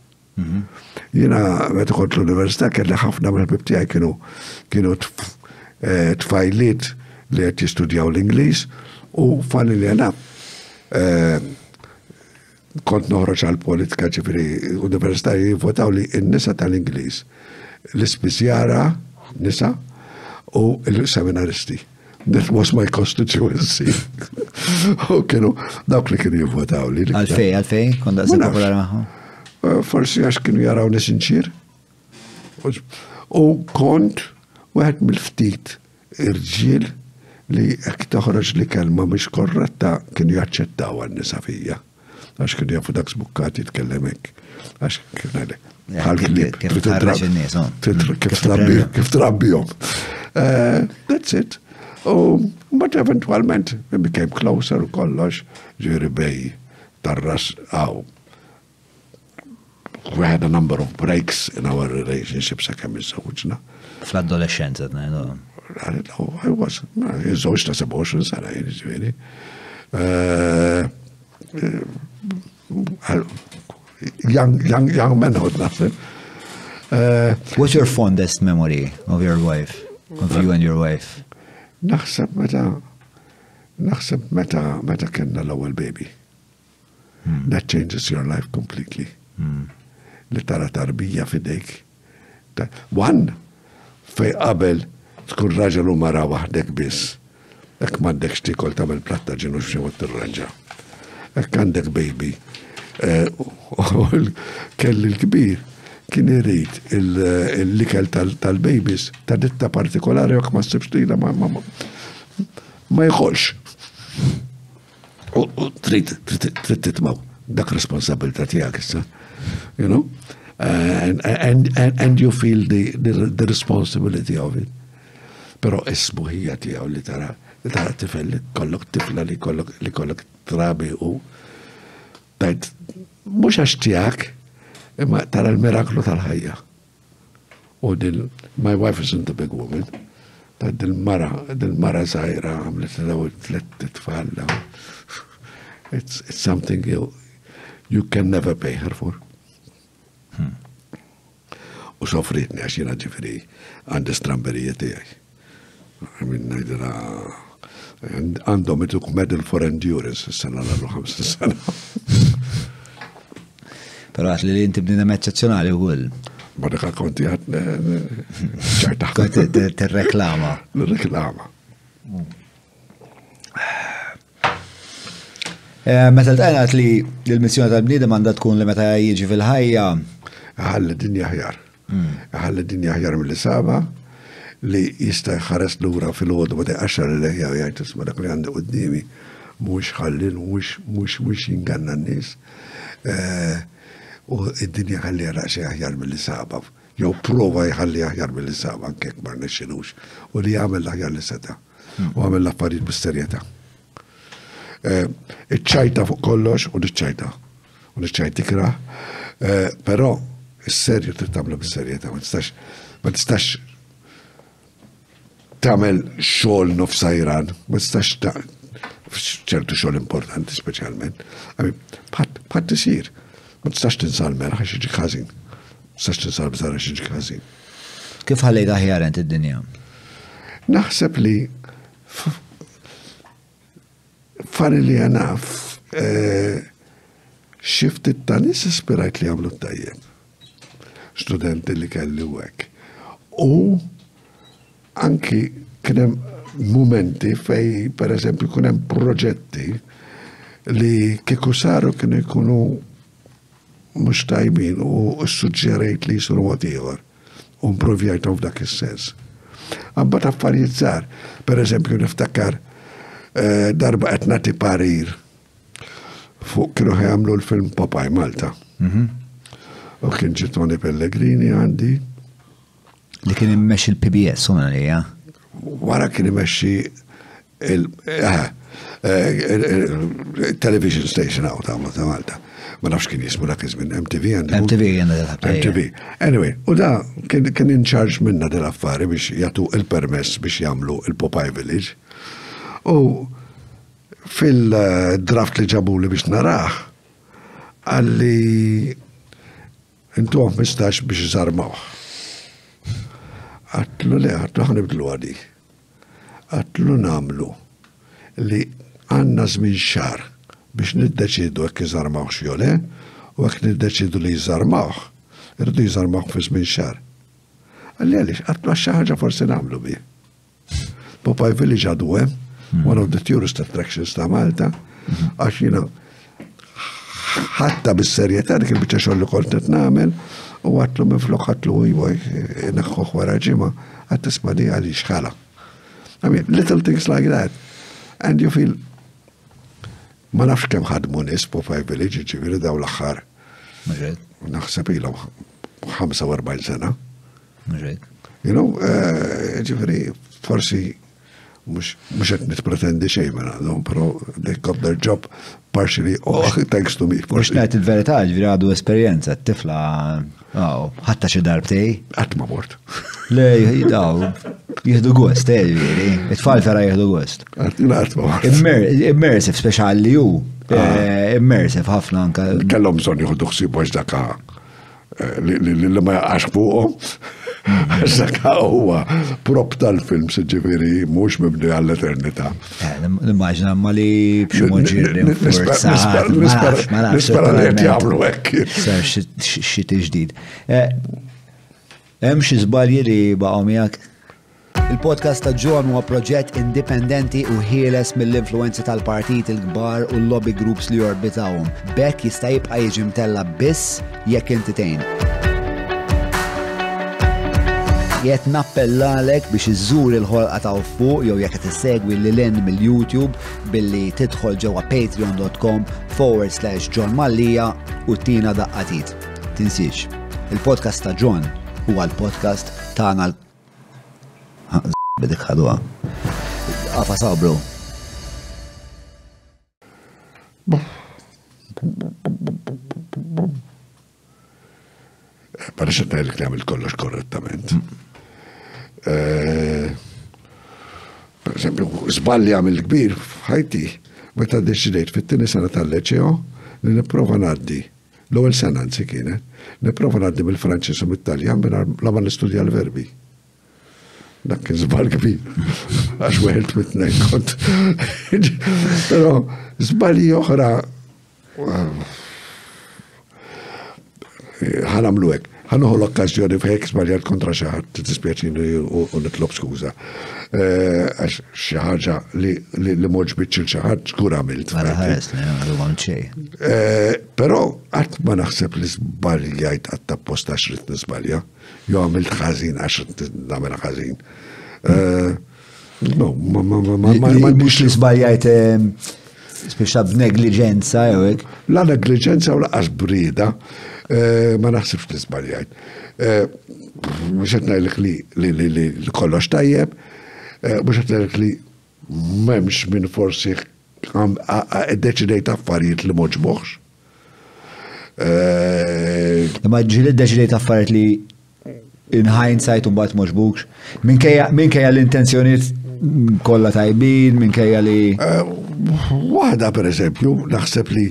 Jina, meta kont l-università, kelli ħafna mill-bib tiegħi kienu tfajliet li qed jistudjaw l-Ingliż u funnily enough kont noħroġ għal-politika ġifiri università jivvotaw li n-nisa tal-Ingliż, l-ispizjara nisa u l-seminaristi. That was my constituency. U kienu dawk li kienu jivvotaw li. Għalfej, konda s-popolari maħu? Forsi għax kienu jaraw nisinċir. U kont wieħed mill-ftit irġiel li jekk toħroġ li kelma mhix korretta kienu jaċċettaw għan-nisa fija. Għax kienu jafu dak sbukkat jitkellem hekk. Għax kienu kif trabbihom. That's it. But eventualment we became closer u kollox ġiri bej tarras għaw. We had a number of breaks in our relationships sakemm iżżewġna. Fl-adolescenza, I was, iżżewġ ta' 27 sena ġifieri. Young manhood, nothing. What's your fondest memory of your wife, of you and your wife? Naħseb meta kenna l-ewwel baby. That changes your life completely. Li tara tarbija fidejk. One, fej qabel tkun raġel u mara waħdek biss. Ek m'għandekx tikol tagħmel platta ġinu xi tirranġa. Ek għandek baby. Kelli l-kbir kien irid il-likel tal-babies ta' ditta partikolari jekk ma ssibx lila ma jħolx. U trid titmaw dak responsabilità tiegħek issa. You know? And you feel the responsibility of it. Però isbuħija tiegħu li tara tifel li kollok tifla li kollok trabi u tajt mhux għax tiegħek imma tara l-miraklu tal-ħajja. U my wife isn't a big woman. Dil-mara zaħira għamlet l-ewwel tlet tfal. It's something you can never pay her for. U sofritni għax jiena ġifieri għandi stramberija tiegħi. I mean, għandhom ituk medal for endurance s-sena l-5 sena. Pero għat li inti bnina eccezjonali u għul. Ma dak konti għat ċajta. Konti t-reklama. L-reklama. Meta l-tajnat li l-missjoni tal-bnidem għandha tkun li meta jiġi fil-ħajja. Għalli dinja ħjar. Għalli dinja ħjar mill-isaba li jista' jħares l-ura fil-ħodu ma teqaxar l-leħja u jgħid isma' dak li għandi qudiemi mhux ħallin mhux jinganna n-nies. U id-dinja ħalli għaraxi aħjar mill-isaba. Jew prova jħalli aħjar mill-isaba anke ma rnexxilux. U li jagħmel aħjar li seta. U għamel l-affarijiet bis-serjetà. Iċċajta fuq kollox u niċċajta. U niċċajt tikrah. Però is-serju trid tagħmlu bis-serjetà. Ma tistax tagħmel xogħol nofsajran. Ma tistax ċertu xogħol importanti speċjalment. Bħad tisir. Ma tistax tinsal mela għax iġi ħażin. Ma tistax tinsal bżara għax iġi ħażin. Kif ħallejt aħjar int id-dinja? Naħseb li fari li għanaf xiftit ta' nis ispirajt li għamlu tajjeb. Studenti li kelli u hekk. U anki kienem momenti fej, per eżempju, kienem proġetti li kieku saru kienu jkunu mux tajbin u suġġerejt li jisru għatiħor u improvjajtom f'dak il-sens. Għabbat affarijiet żgħar, per eżempju niftakar darba qed nagħti parir fuq kienu ħajamlu l-film Popeye Malta. U kien ġi Tony Pellegrini għandi. Li kien immexxi il-PBS u li Wara kien immexxi il-television station għaw ta' Malta. Ma nafx kien jismu dak iż-żmien MTV għandi. MTV. Anyway, u da kien in charge minna dell-affari biex jagħtu il-permess biex jagħmlu il-Popeye Village. U fil-draft li ġabu li biex naraħ, għalli intu 15 biex zarmaw. Għatlu li għatlu ħanibdlu għadi. Għatlu namlu li għanna żmien xar biex niddeċidu jekk iżarmawx jew le, u jekk niddeċidu li jżarmawh, irridu jżarmawh fi żmien xahar. Għaliex, għatma xi ħaġa forsi nagħmlu bih. Popeye Village għadu hemm, one of the tourist attractions ta' Malta, għax jiena ħatta bis-serjetà dik il-biċċa xogħol li kont qed nagħmel u għatlu minflok ħatlu ijwaj neħħuħ wara ġimgħa għad tisma' di għaliex ħala. I mean, little things like that. And you feel ma nafx kemm ħadmu nies Popeye Village ġifieri daw l-aħħar. Naħseb ilhom 45 sena. You know, ġifieri forsi mux qed nitpretendi xejn minn għadhom, però they got their job partially thanks to me. Forsi ngħid il-verità, ġifieri għadu esperjenza, t-tifla ħatta xi darbtej. Qatt ma mort. Le, jieħdu gost, ġifieri. It-tfal vera jieħdu gost. Qatt ma mort. Immersive speċjali hu. Immersive ħafna anke. Kellhom bżonn jieħdu ħsieb għax dak li ma jaqax fuqhom. Dak huwa prop tal-film ġifieri mhux mibni għall-eternità. Nimmaġina ma li b'xi mod ġirri nispera li qed jagħmlu hekk. Sar xi ġdid. Hemm xi żbalji li baqgħu miegħek? Il-podcast ta' John huwa proġett indipendenti u ħieles mill-influenzi tal-partit il-kbar u l-lobby groups li jorbitawhom. Bekk jista' jibqa' jiġi mtella biss jekk inti tgħin. Jiet nappellalek biex iżżur il-ħolqa ta' fuq jew jekk qed issegwi lil mill-YouTube billi tidħol ġewwa patreon.com/John Mallija u tina daqqatit. Tinsiex, il-podcast ta' John huwa l-podcast tagħna bidik ħadwa. Qafa sabru. Parix qed ngħidlek li għamilt kollox korrettament. Per esempio, żballi għamil kbir f'ħajti meta ddeċidejt fit-tieni sena tal-leċeo li nipprova ngħaddi. L-ewwel sena anzi kienet, nipprova ngħaddi mill-Franċiż u mit-Taljan mingħajr ma nistudja l-verbi. Dak kien żball kbir, għax weħelt mit-tnejn kont. Però żballi oħra ħanamlu hekk. Ħanuħu l-okkażjoni f'hekk żbaljat kontra xi ħadd tispjaċini u nitlob skuża. Għax xi ħaġa li moġbitx il xi ħadd żgur għamilt. Però qatt ma naħseb li żbaljajt qatt apposta għax rid nisbalja. Jew għamilt ħażin għax rid nagħmel ħażin. No, mhux li żbaljajt speċa b'negliġenza jew hekk. La negliġenza u laqas brida. Ma naħsibx li żbaljajt. Mhux qed ngħidlek li kollox tajjeb, mhux qed ngħidlek li m'hemmx min forsi iddeċidejt affarijiet li m'oġbogħx. Ma ġieli iddeċidejt affarijiet li in hindsight mbagħad m'oġbugx. Minkejja l-intenzjonijiet kollha tajbin, minkejja li. Waħda pereżempju naħseb li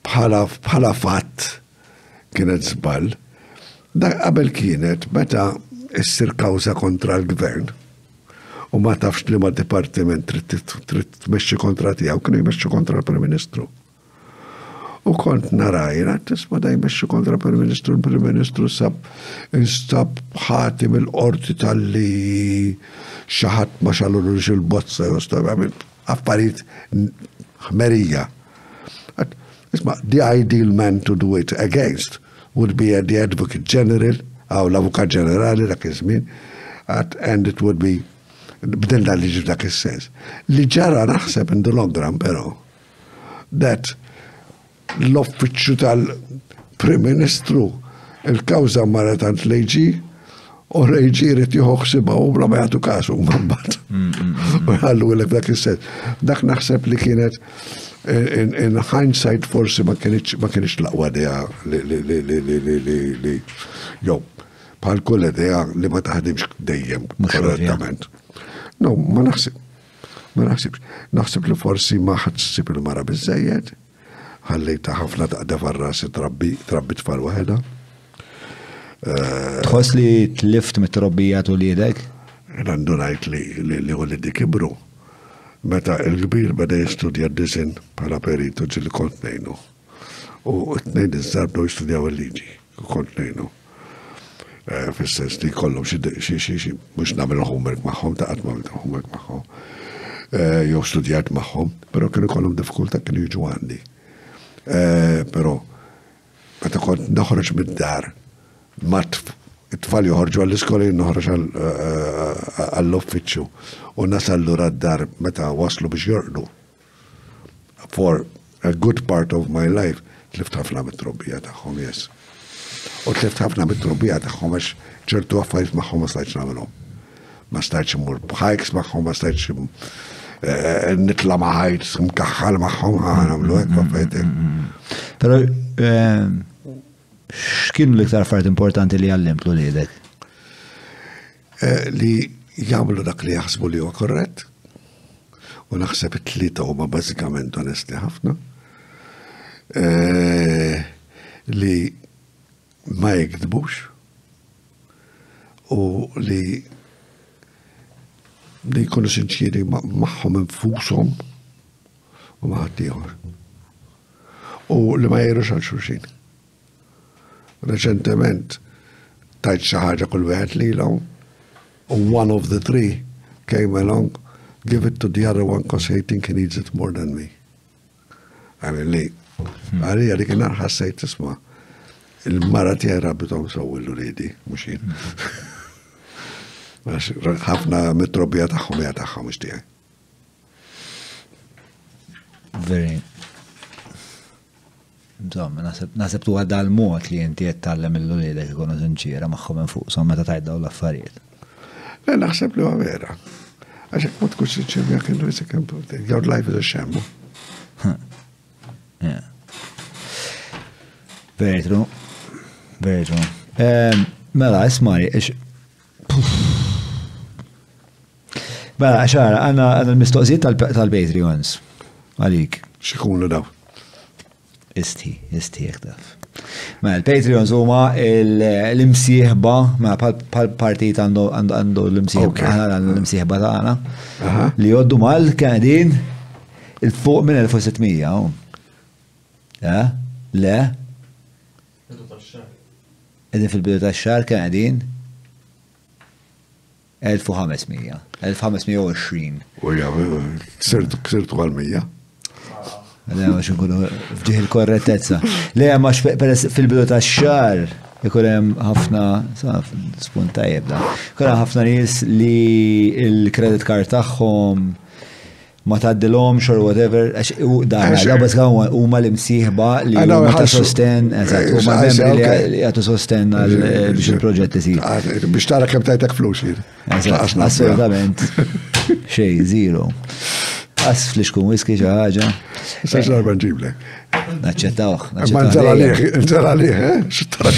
bħala fatt kienet żball. Dak qabel kienet meta issir kawża kontra l-gvern u ma tafx li ma dipartiment trid tmexxi kontra tiegħu kienu jmexxu kontra l-Prim Ministru. U kont narajna tisma' da jmexxu kontra l-Prim Ministru, l-Prim Ministru instab ħatim il-qorti tal-li xi ħadd ma xallulux il-bozza affarijiet ħmerija. Isma, the ideal man to do it against would be the Advocate General, or l-Avukat Ġenerali dak iż-żmien, and it would be b'din liġi dak is-sens. Li ġara naħseb in the long run però that l-uffiċċju tal-Prim Ministru il-kawża marra tant l-AG u l-AG irid jieħu ħsiebha u bla ma jagħtu kasu mbagħad. U ħallu lek dak is-sens. Dak naħseb li kienet in hindsight forsi ma kienx laqwa idea li jew bħal kull idea li ma taħdimx dejjem korrettament. No, ma naħsibx. Naħseb li forsi ma ħadsib il-mara biżejjed, ħallejta ħafna taqda farrasi trabbi tfal waħedha. Tħoss li tlift mit-trobbija tuliedek? Għandu ngħid li wlidi kibru. Meta il-kbir bada jistudja d-dizin bħala peritu ġilli kont nejnu. U t-nejn iż-żarbdu jistudjaw il-liġi, kont nejnu. Fis-sens li kollhom xi mhux nagħmel homework magħhom, ta' qatt m'għamilt homework magħhom. Jew studjat magħhom, però kienu kollhom diffikultà kienu jiġu għandi. Però meta kont noħroġ mid-dar, mat it-tfal joħorġu għall-iskola noħroġ għall-uffiċċju u nasal lura d-dar meta waslu biex jorqdu. For a good part of my life tlift ħafna mit-trobbija tagħhom, yes. U tlift ħafna mit-trobbija tagħhom għax ċertu affarijiet magħhom ma stajtx nagħmelhom. Ma stajtx immur b'hikes magħhom, ma stajtx nitla ma' hikes mkaħħal magħhom nagħmlu hekk affarijiet. Però x'kienu l-iktar affarijiet importanti li għallimtlu liedek? Li jagħmlu dak li jaħsbu li huwa korrett. U naħseb it-tlieta huma bażikament onesti ħafna. Li ma jekdbux u li jkunu sinċiri magħhom infushom u ma' ħadd ieħor. U li ma jgħidux għal xulxin. Reċentement tajt xi ħaġa kull wieħed lilhom u one of the three came along, give it to the other one because he think he needs it more than me. Għamil li, għalija li kien ħassejt tisma' il-mara tiegħi rabbitom sewwillu ridi, mhux jien. Ħafna mit-trobbija tagħhom hija tagħhom mhux tiegħi. Very. Insomma, naħseb tu għadda l-mod li inti qed tallem il-uliedek ikunu sinċira magħhom infushom meta tgħid dawn l-affarijiet. Le naħseb li huwa vera. Għax hekk ma tkunx sinċir jekk inrisek your life is a sham. Very true. Very true. Mela, ismari, mela, xara, għanna l-mistoqsijiet tal-Patreons. Għalik. Xikunu daw? Isti, jek taf. Mela, l-Patreons huma l-imsieħba, mela, pal-partit għandu l-imsieħba, l-imsieħba tagħna, li joddu mal-kanadin il-fuq minn 1600. Le? Edin fil-bidu ta' xar kan għedin 1500, 1520. Uja, ksirtu għal-100. Għadna ma xinkunu fġiħ il-korrettezza. Le, ma fil-bidu ta' xar ikolem ħafna, spuntajib da, ikolem ħafna nis li il-credit card tagħhom ma taddilhom or whatever, labas u ma l-imsieħba li huma ta' sosten, eżatt, u ma membri li għatu sosten biex il-proġett isir. Biex tara kemm tajtek flus jien. Assolutament. Xej, zero. As fliexkun whisky xi ħaġa. Sax darba nġiblek. Naċċettawh. Ma nżel għalih, x'tarax.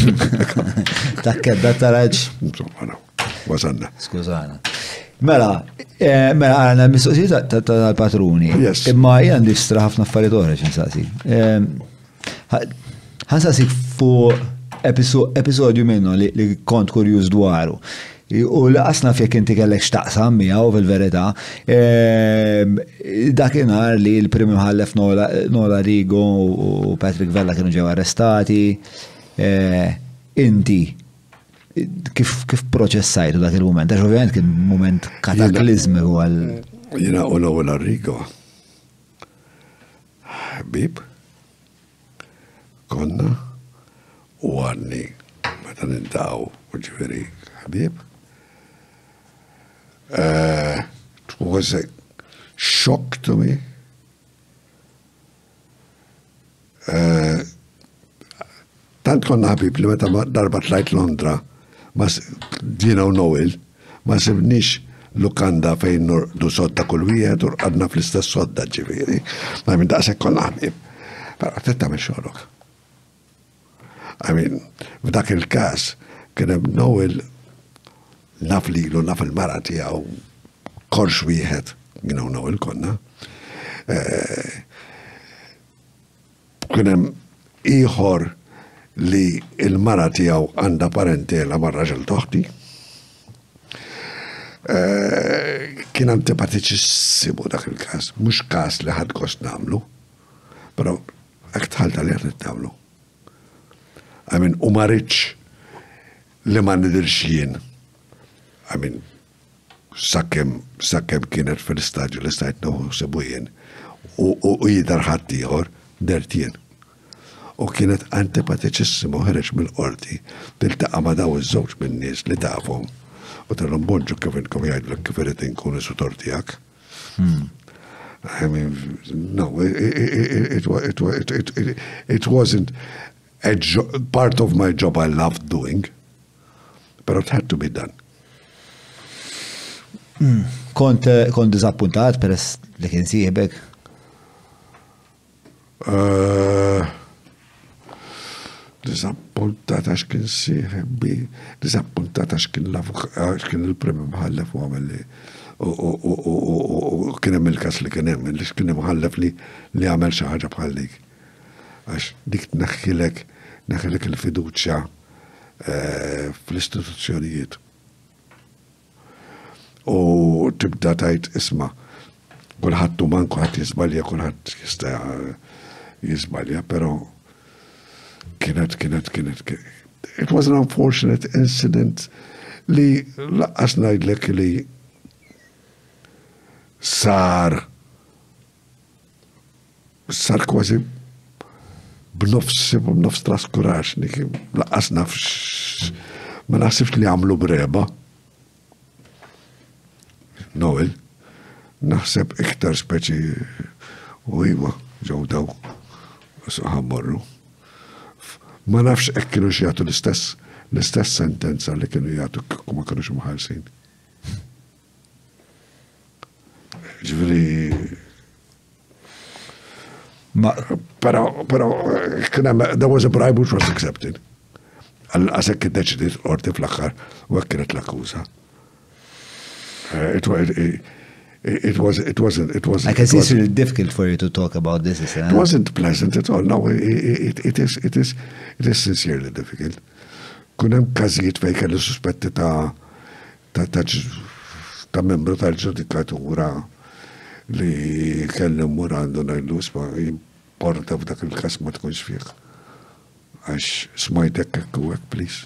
Takkedda taraġ. Wasanna. Skużana. Mela, għana mistoqsijiet tal-patruni. Imma jgħan distra ħafna affarijiet oħra xinsaqsi. Ħansaqsik fuq episodju minnu li kont kurjuż dwaru. U laqasna fjek inti kellek xtaqsam miegħu fil-verità. Dakinhar li l-Primi Mħallef Nola Rigo u Patrick Vella kienu ġew arrestati. Inti kif proċessajtu dak il-moment? Għax ovvijament kien moment kataklizmi għal. Jina u Nola Rigo. Bib. Konna. U għanni. Meta nindaw. Ġifiri. Habib. It was a shock to me. Tant konna ħabib li meta darba tlajt Londra, Dina u Noel, ma sibnix lukanda fejn du sodda kull wieħed u għadna fl-istess sodda ġifieri. Ma minn daqshekk konna ħabib. Però qed tagħmel xogħolok. I mean, f'dak il-każ kien hemm Noel naf lilu naf il-mara tiegħu korx wieħed, jiena u Noel konna. Kien hemm ieħor li il-mara tiegħu għandha parentela mar-raġel toħti. kien antipatiċissimu dak il-kas, mux kas li ħad kost namlu, pero għak tħalta li għad namlu. Għamin, u marriċ li ma nidirx jien. Għamin, sakkem kienet fil-stadju li stajt nuħu sebu jien, u jidar ħaddieħor dertien. U kienet antipatiċissimu ħereġ mill-qorti, tiltaqa ma daw iż-żewġ min-nies li tafhom. U tal-lum bonġu kif inkom jgħidlek kif irid inkun isu-tor tiegħek. I mean, no, it wasn't part of my job I loved doing, but it had to be done. Kont dizappuntat peress li kien sieħbek? Disappuntat għax kien sieħbi, disappuntat għax kien il-premju mħallef u għamilli u kien hemm il-kas li kien hemm, li kien mħallef li għamel xi ħaġa bħallik. Għax dik naħħilek il-fiduċja fl-istituzzjonijiet. U tibda tajt isma' kulħadd uman, kulħadd jizbalja, kulħadd jista' jizbalja, pero kienet. It was an unfortunate incident li laqqas ngħidlek li sar kważi b'nofs traskurax, laqqas nafx, ma naħsibx li għamlu breba. Noel, naħseb iktar speċi u iwa ġew daw ħammorru. Ma nafx hekk kienu jagħtu l-istess sentenza li kienu jagħtu kieku ma kinux imħallsin. Ġifieri però kien hemm there was a bribe which was accepted. Għasek iddeċidiet qorti fl-aħħar u hekk kienet l-akkuża. It wasn't. I can see it's really difficult for you to talk about this. It wasn't pleasant at all. No, it is sincerely difficult. Kunem kazijiet fej kelli suspetti ta' membru tal-ġudikatura li kelli murandu najlu sma jimporta f'dak il-kas ma tkunx fih. Għax smajtek kekkuwek, please.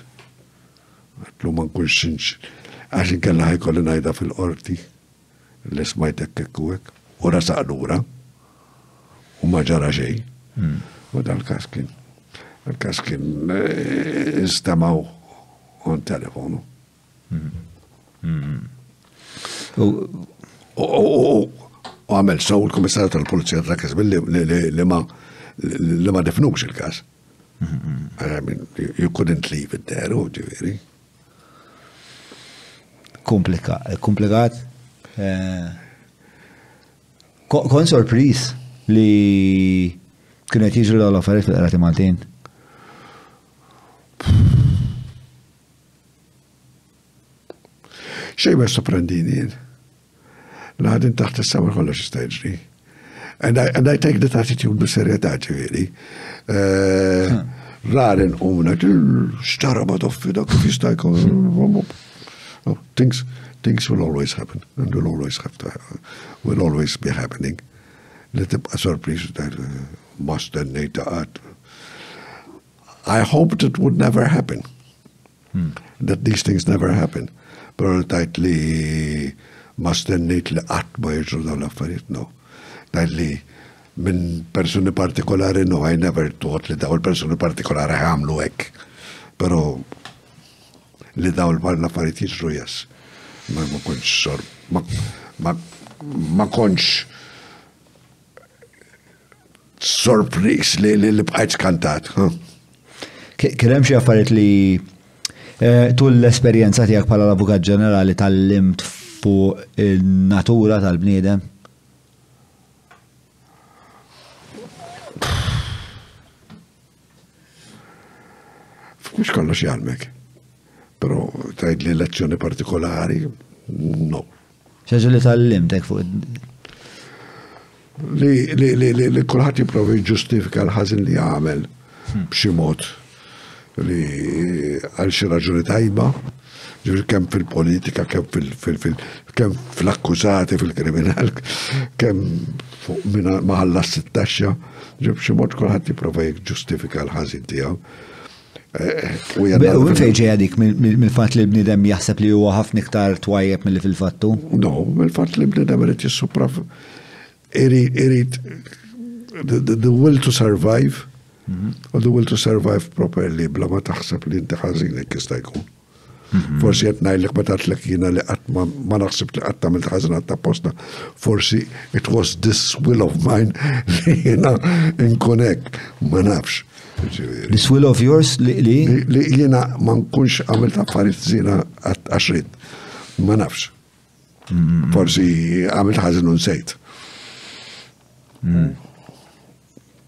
Għatlu ma nkunx xinx. Għax inkella ħajkolli najda fil-qorti li smajtek kekkuwek, u rasa għallura, u ma ġara xej. U dal-kas kien istamaw on telefonu. U għamel saw il-komissarju tal-Polizija tal-Kasbil li ma defnux il-kas. I mean, you couldn't leave it there, u ġiviri. Komplikat. Kon sorpris li kienet jiġru l-affarijiet fil-qrati Maltin. Xej ma sorprendini. L-ħadin taħt is-sawar kollox jista' jiġri. And I take that attitude b'serjetà ġifieri. Rarin umna xtara ma toffi dak kif jista' jkun. Things will always happen, and will always be happening. Li tibqa' sorpriż that must and nejtaqat. I hoped it would never happen. That these things never happen. Pero tajt li must and nejt li qatt ma jiġru dawn l-affarijiet, no. Tajt li minn persuni partikolari, no, I never thought li daw il-persuni partikolari għamlu hekk. Pero li daw l-affarijiet jiġru jas. Ma konċ ma konċ sorpris li bqajt kantat. Kien hemm xi affarijiet li tul l-esperjenza tiegħek bħala l-Avukat Ġenerali tal-limt fuq il-natura tal-bniedem? Mhux kollox jgħalmek. Pero tajt li lezzjoni partikolari, no. ċaġu li tal-limtek fuq li kulħadd jipprovi ġustifika l-ħażin li jagħmel b'xi mod li għal xi raġuni tajba, Ġifri kemm fil-politika, kemm fil-akkużati, fil-kriminal, kemm minna maħalla s-sittaxxa, ġifri ximot kolħat jiprofa ġustifika l-ħazin tijaw. U fejġi għadik mill-fat li bnidem jaħseb li huwa ħafna iktar twajjeb mill-li fil-fattu? No, mill-fat li bnidem irid jissupraf irid the will to survive u the will to survive properly bla ma taħseb li inti ħażinek jista' jkun. Forsi qed ngħidlek ma tatlek jiena li qatt ma naħseb li qatt tagħmel ħażin għatta posta, forsi it was this will of mine li jiena nkun hekk, ma nafx. This will of yours li jiena ma nkunx għamilt affarijiet żiena għaxrid. Ma nafx. Forsi għamilt ħażin u nsejt.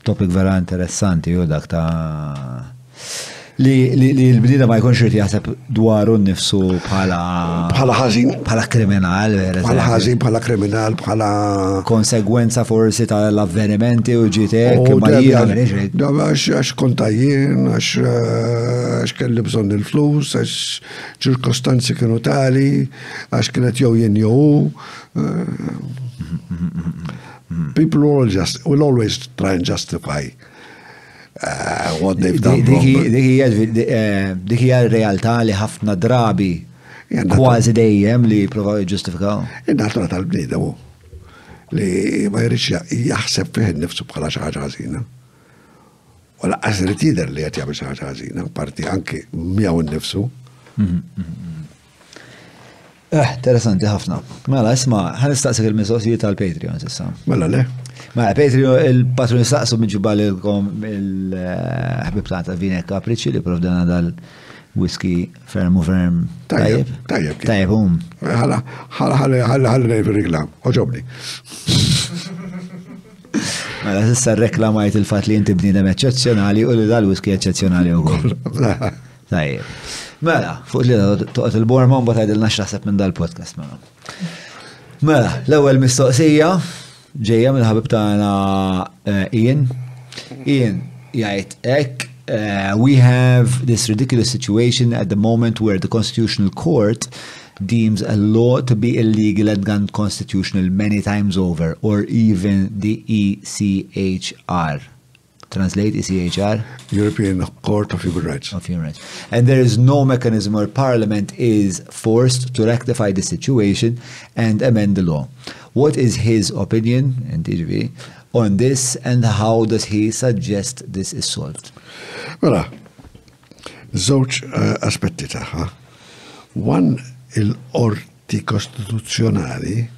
Topic vera interessanti u dak ta' li l-bnida ma jkunx irid jaħseb dwaru nnifsu bħala ħażin, bħala kriminal, bħala ħażin, bħala kriminal, bħala konsegwenza forsi tal-avvenimenti u ġitek ma jiena għax kontajjien, għax kelli bżonn il-flus, għax ċirkostanzi kienu tali, għax kienet jew jien jew. People will always try and justify what they've done wrong. Dik hija r-realtà li ħafna drabi kważi dejjem li provaw jiġġustifikaw. In-natura tal-bniedem li ma jridx jaħseb fih innifsu bħala xi ħaġa ħażina. U laqqas irid jidher li qed jagħmel xi ħaġa ħażina, parti anke miegħu nnifsu. Interessanti ħafna. Mela, isma, ħanistaqsik il-mistoqsijiet tal-Patreon issa. Mela le. Mela, Patreon, il-patron nistaqsu minġibal il-ħbib ta' Vinek Capricci li provdana dal-whisky ferm u ferm. Tajjeb. Tajjeb, ħalla il-reklam, oġobni. Mela, sissa reklamajt il-fat li inti bnidem eccezzjonali u li dal-whisky eccezzjonali u għol. Tajjeb. Mela, fuq li toqgħod il-borma u mbagħad tgħidilna x'taħseb minn dal-podcast mela. Mela, l-ewwel mistoqsija ġejja mill-ħabib tagħna Ian. Ian jgħid hekk we have this ridiculous situation at the moment where the Constitutional Court deems a law to be illegal and unconstitutional many times over, or even the ECHR. Translate ECHR? European Court of Human Rights. Of Human Rights. And there is no mechanism where Parliament is forced to rectify the situation and amend the law. What is his opinion, and TGV, on this, and how does he suggest this is solved? Mela, żewġ aspetti taħħa. One, il-qorti kostituzzjonali,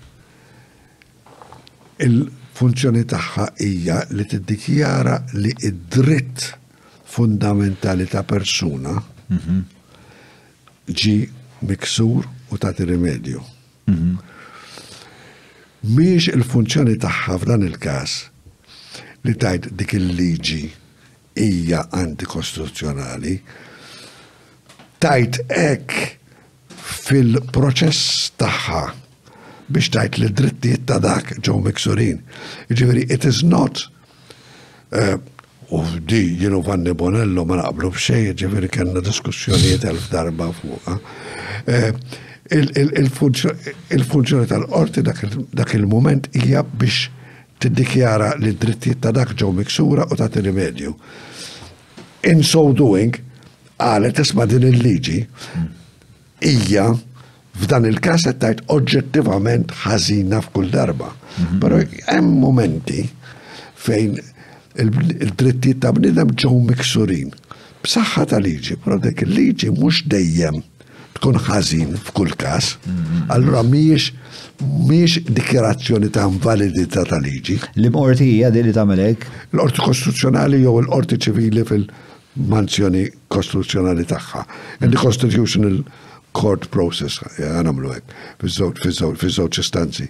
il-funzjoni taħħa hija li tiddikjara li id-dritt fundamentali ta' persuna ġi miksur u tagħti rimedju. Mhix il-funzjoni taħħa f'dan il-każ li tajt dik il-liġi hija antikostituzzjonali, tajt hekk fil-proċess tagħha biex tajt li drittijiet ta' dak ġew miksurin. Jiġifieri it is not di jienu Vanni Bonello ma naqblu b'xejn, jiġifieri kellna diskussjonijiet elf darba fuqha. Il-funzjoni tal-qorti dak il-moment hija biex tiddikjara li d-drittijiet ta' dak ġew miksura u tagħti rimedju. In so doing, qalet isma' din il-liġi hija f'dan il-każ qed tgħid oġġettivament ħażina f'kull darba. Però hemm momenti fejn il-drittijiet ta' bniedem ġew miksurin b'saħħa ta' liġi, però dik il-liġi mhux dejjem tkun ħażin f'kull każ. Allura mhijiex dikjarazzjoni ta' invalidità ta' liġi. L-qorti hija din li tagħmel hekk? L-qorti kostituzzjonali jew l-qorti ċivili fil-manzjoni kostituzzjonali tagħha. In the constitutional court process, għanamlu hekk, fiż-żewġ istanzi.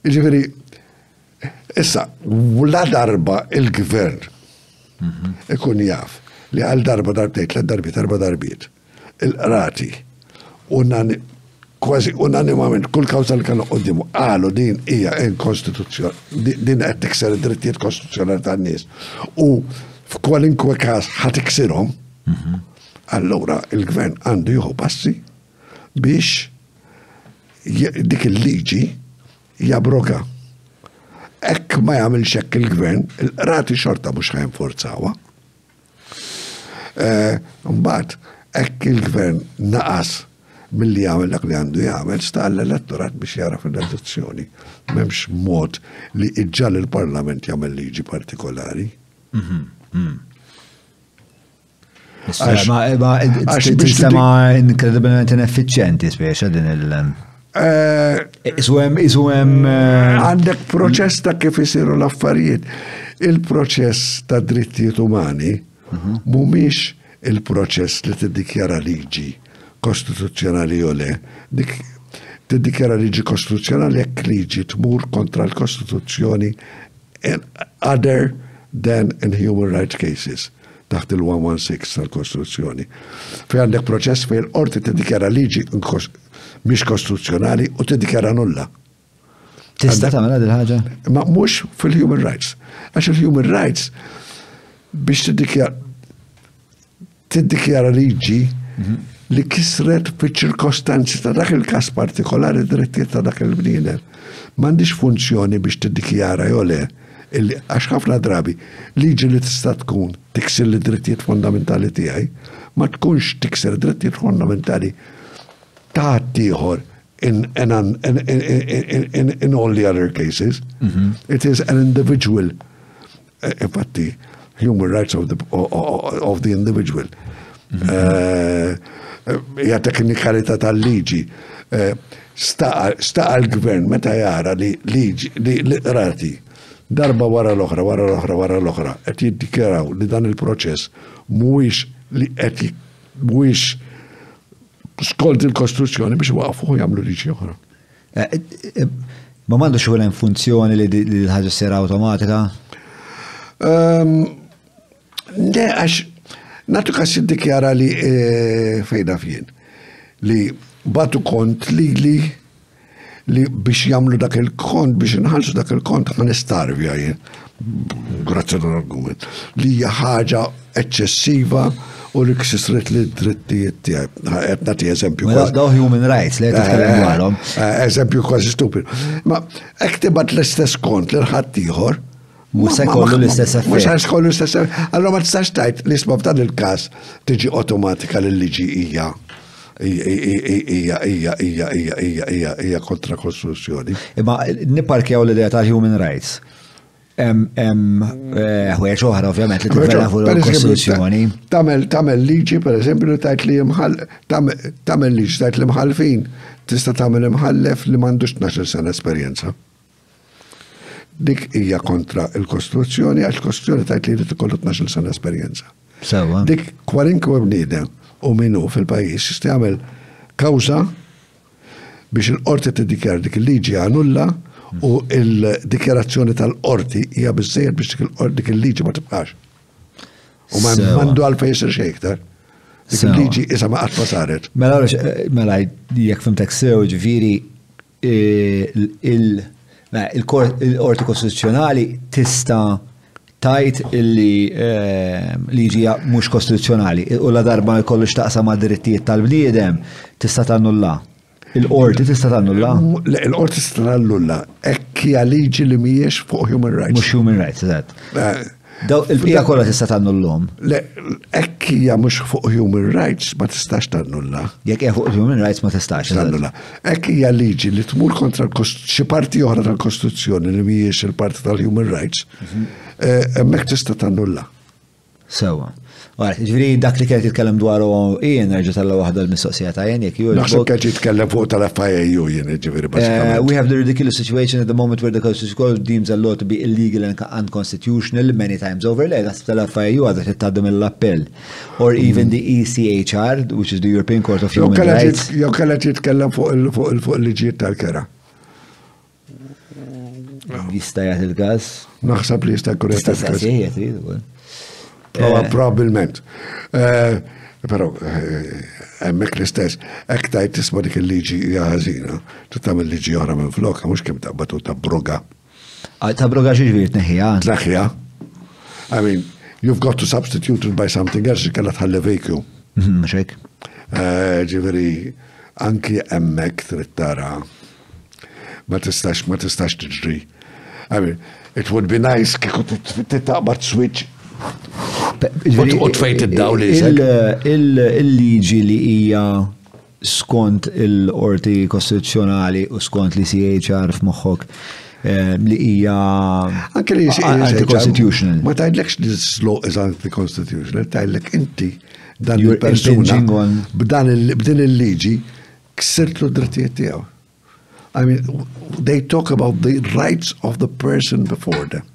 Jiġifieri, issa, la darba il-gvern ikun jaf li għal darba darbtejt, la darbiet, arba darbiet, il-qrati, kważi unanimament, kull kawza li kellna qoddimu, għalu din hija inkostituzzjoni, din qed tikser id-drittijiet kostituzzjonali tan-nies. U f'kwalinkwe każ ħatiksirhom, allura il-gvern għandu jieħu passi biex dik il-liġi jabroga. Ekk ma jagħmilx hekk il-gvern, il-qrati xorta mhux ħajnforzawa. Mbagħad hekk il-gvern naqas milli jagħmel dak li għandu jagħmel sta l-elettorat biex jara fil-elezzjoni. M'hemmx mod li iġġal il-Parlament jagħmel liġi partikolari. Sistema inkredibilment ineffiċjenti speċa din il- Għandek proċess ta' kif isiru l-affarijiet. Il-proċess ta' drittijiet umani mhumiex il-proċess li tiddikjara liġi kostituzzjonali u le. Dik tiddikjara liġi kostituzzjonali jekk liġi tmur kontra l-Kostituzzjoni other than in human rights cases taħt il-116 tal-Kostituzzjoni. Fej għandek proċess fej l-qorti tiddikjara liġi mhix kostituzzjonali u tiddikjara nulla. Tista' tagħmel din ħaġa? Ma mhux fil-human rights. Għax il-human rights biex tiddikjara liġi li kisret fiċ-ċirkostanzi ta' dak il-każ partikolari drittijiet ta' dak il-bniedem. M'għandix funzjoni biex tiddikjara jew le għax ħafna drabi liġi li tista' tkun tikser id-drittijiet fondamentali tiegħi ma tkunx tikser drittijiet fondamentali ta' ieħor in all the other cases. It is an individual, infatti, human rights of the individual. Hija teknikalità tal-liġi. Sta' l-gvern meta jara li liġi li rati darba wara l-oħra qed jiddikjaraw li dan il-proċess mhuwiex skont il-Kostituzzjoni biex waqfu jagħmlu liġi oħra. Ma m'għandux hemm funzjoni li l-ħaġa ssir awtomatika? Le għax nagħtu każ jiddikjara li fejda fien li batu kont li biex jagħmlu dak il-kont biex inħallsu dak il-kont ħa nistarvja jien. Grazzi tal-argument. Li hija ħaġa eċċessiva u li ksisret li drittijiet tiegħek. Qed nagħti eżempju. Daw human rights li qed titkellem dwarhom. Eżempju kważi stupid. Ma hekk tibgħat l-istess kont lil ħadd ieħor. Mhux se jkollu l-istess effett. Mhux se jkollu l-istess effett. Allura ma tistax tgħid li isma' f'dan il-każ tiġi awtomatika li liġi hija kontra Kostituzzjoni. Imma nipparkjaw l-idea tal-human rights. Ħwejjeġ oħra ovvjament li tivvela fuq il-Kostituzzjoni. Tagħmel liġi pereżempju li tajt li tagħmel liġi tajt li mħallfin tista' tagħmel imħallef li m'għandux 12 sena esperjenza. Dik hija kontra il-Kostituzzjoni għax il-Kostituzzjoni tajt li tkollu 12 sena esperjenza. Sewwa. Dik kwalinkwe bniedem u minnu fil-pajjiż jista' jagħmel kawża biex il-qorti tiddikjar dik il-liġi għanulla u il-dikjarazzjoni tal-qorti hija biżżejjed biex dik il-liġi ma tibqax. U m'għandu għalfejn jsir xejn iktar. Dik il-liġi isa ma qatt ma saret. Mela jekk fimtek sew ġifieri il-qorti kostituzzjonali tista' tajt illi liġi mhux kostituzzjonali u la darba jkollu x'taqsam ma' drittijiet tal-bniedem tista' tannulla. Il-qorti tista' tannulla? Il-qorti tista' tannulla. Hekk hija liġi li mhijiex fuq human rights. Mhux human rights, eżatt. Il-bqija kollha tista' tannullhom. Le, hekk hija mhux fuq human rights ma tistax tannulla. Jekk hija fuq human rights ma tistax tannulla. Hekk hija liġi li tmur kontra xi parti oħra tal-Kostituzzjoni li mhijiex il-parti tal-human rights, hemmhekk tista' tannulla. Sewwa. Ġifieri dak li kien jitkellem dwaru jien nerġa' tella waħda l-mistoqsija ta' jekk ju. Naħseb kien jitkellem fuq tal-FIU jien ġifieri bażikament. We have the ridiculous situation at the moment where the Constitution deems a law to be illegal and unconstitutional many times over. Naħseb tal-FIU għadha tittgħaddu mill-appell. Or even the ECHR, which is the European Court of Human Rights. Jew kellha jitkellem fuq il-liġijiet tal-kera. Jista' jagħti il-każ. Naħseb li jista' jkun jagħti Probabilment. Però, hemmhekk l-istess, hekk tajt tisma' dik il-liġi hija ħażina, tagħmel liġi oħra minn flokha mhux kemm taqbad tabroga. Tabroga xi ġifieri tneħħiha? Tneħħiha. I mean, you've got to substitute it by something else, kellha tħalli vacuum. Mxek? Ġiviri, anki emmek trid tara ma tistax tiġri. I mean, it would be nice kieku titaqbad switch u tfejt id-daw li il-liġi li hija skont il-qorti kostituzzjonali u skont li CHR f'moħħok li hija anti-constitutional. Ma tgħidlekx this law is anti-constitutional, tgħidlek inti dan il-persuna b'din il-liġi ksirtlu d-drittijiet tiegħu. I mean, they talk about the rights of the person before them.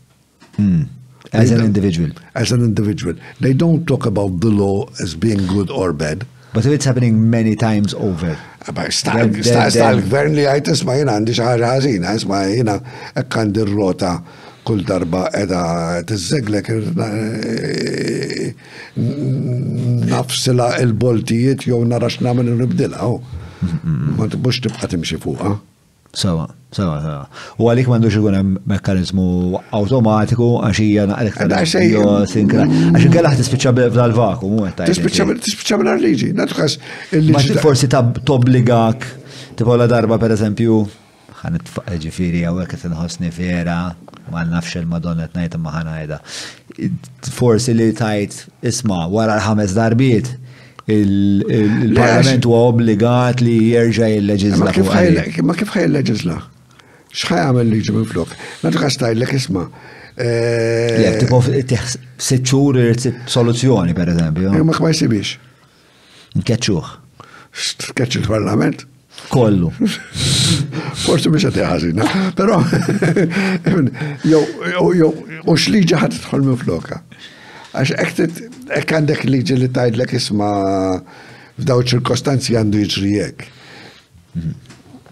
As an individual. As an individual. They don't talk about the law as being good or bad. But if it's happening many times over. Sta-l-gvern li għajt isma jina għandi xaħġa ħazina, isma jina ekkandi r-rota kull darba edha t-zeglek nafsila il-boltijiet jow narax namen nibdila. Ma t-bux tibqa timxi fuqa. Sawa. U għalik mandux ikun hemm mekkanizmu automatiku għax hija naqrek tal-sinkra. Għax inkella tispiċċa b'dal-vakum u qed tispiċċa b'dal-liġi. Natħas il-liġi. Forsi tobbligak tipola darba pereżempju ħanitfaq ġifieri hawnhekk qed inħossni fiera ma nafx il-Madonna qed ngħid imma ħanajda. Forsi li tajt isma' wara l-5 darbiet il-Parlament huwa obbligat li jerġa' jilleġisla. Ma kif ħaj jilleġisla? X'ħaj għamel liġi minn flok? Nagħtu ħastajlek isma'. Lek tipo 6 xhur soluzzjoni pereżempju. Ma jsibix. Nkeċċuh. Tkeċċ il-Parlament? Kollu. Forsi biex għati ħażina. Però jew u x'liġi ħadd tidħol minn floka. Għax ek għandek liġi li tajdlek isma f'daw ċirkostanzi għandu jiġri jek.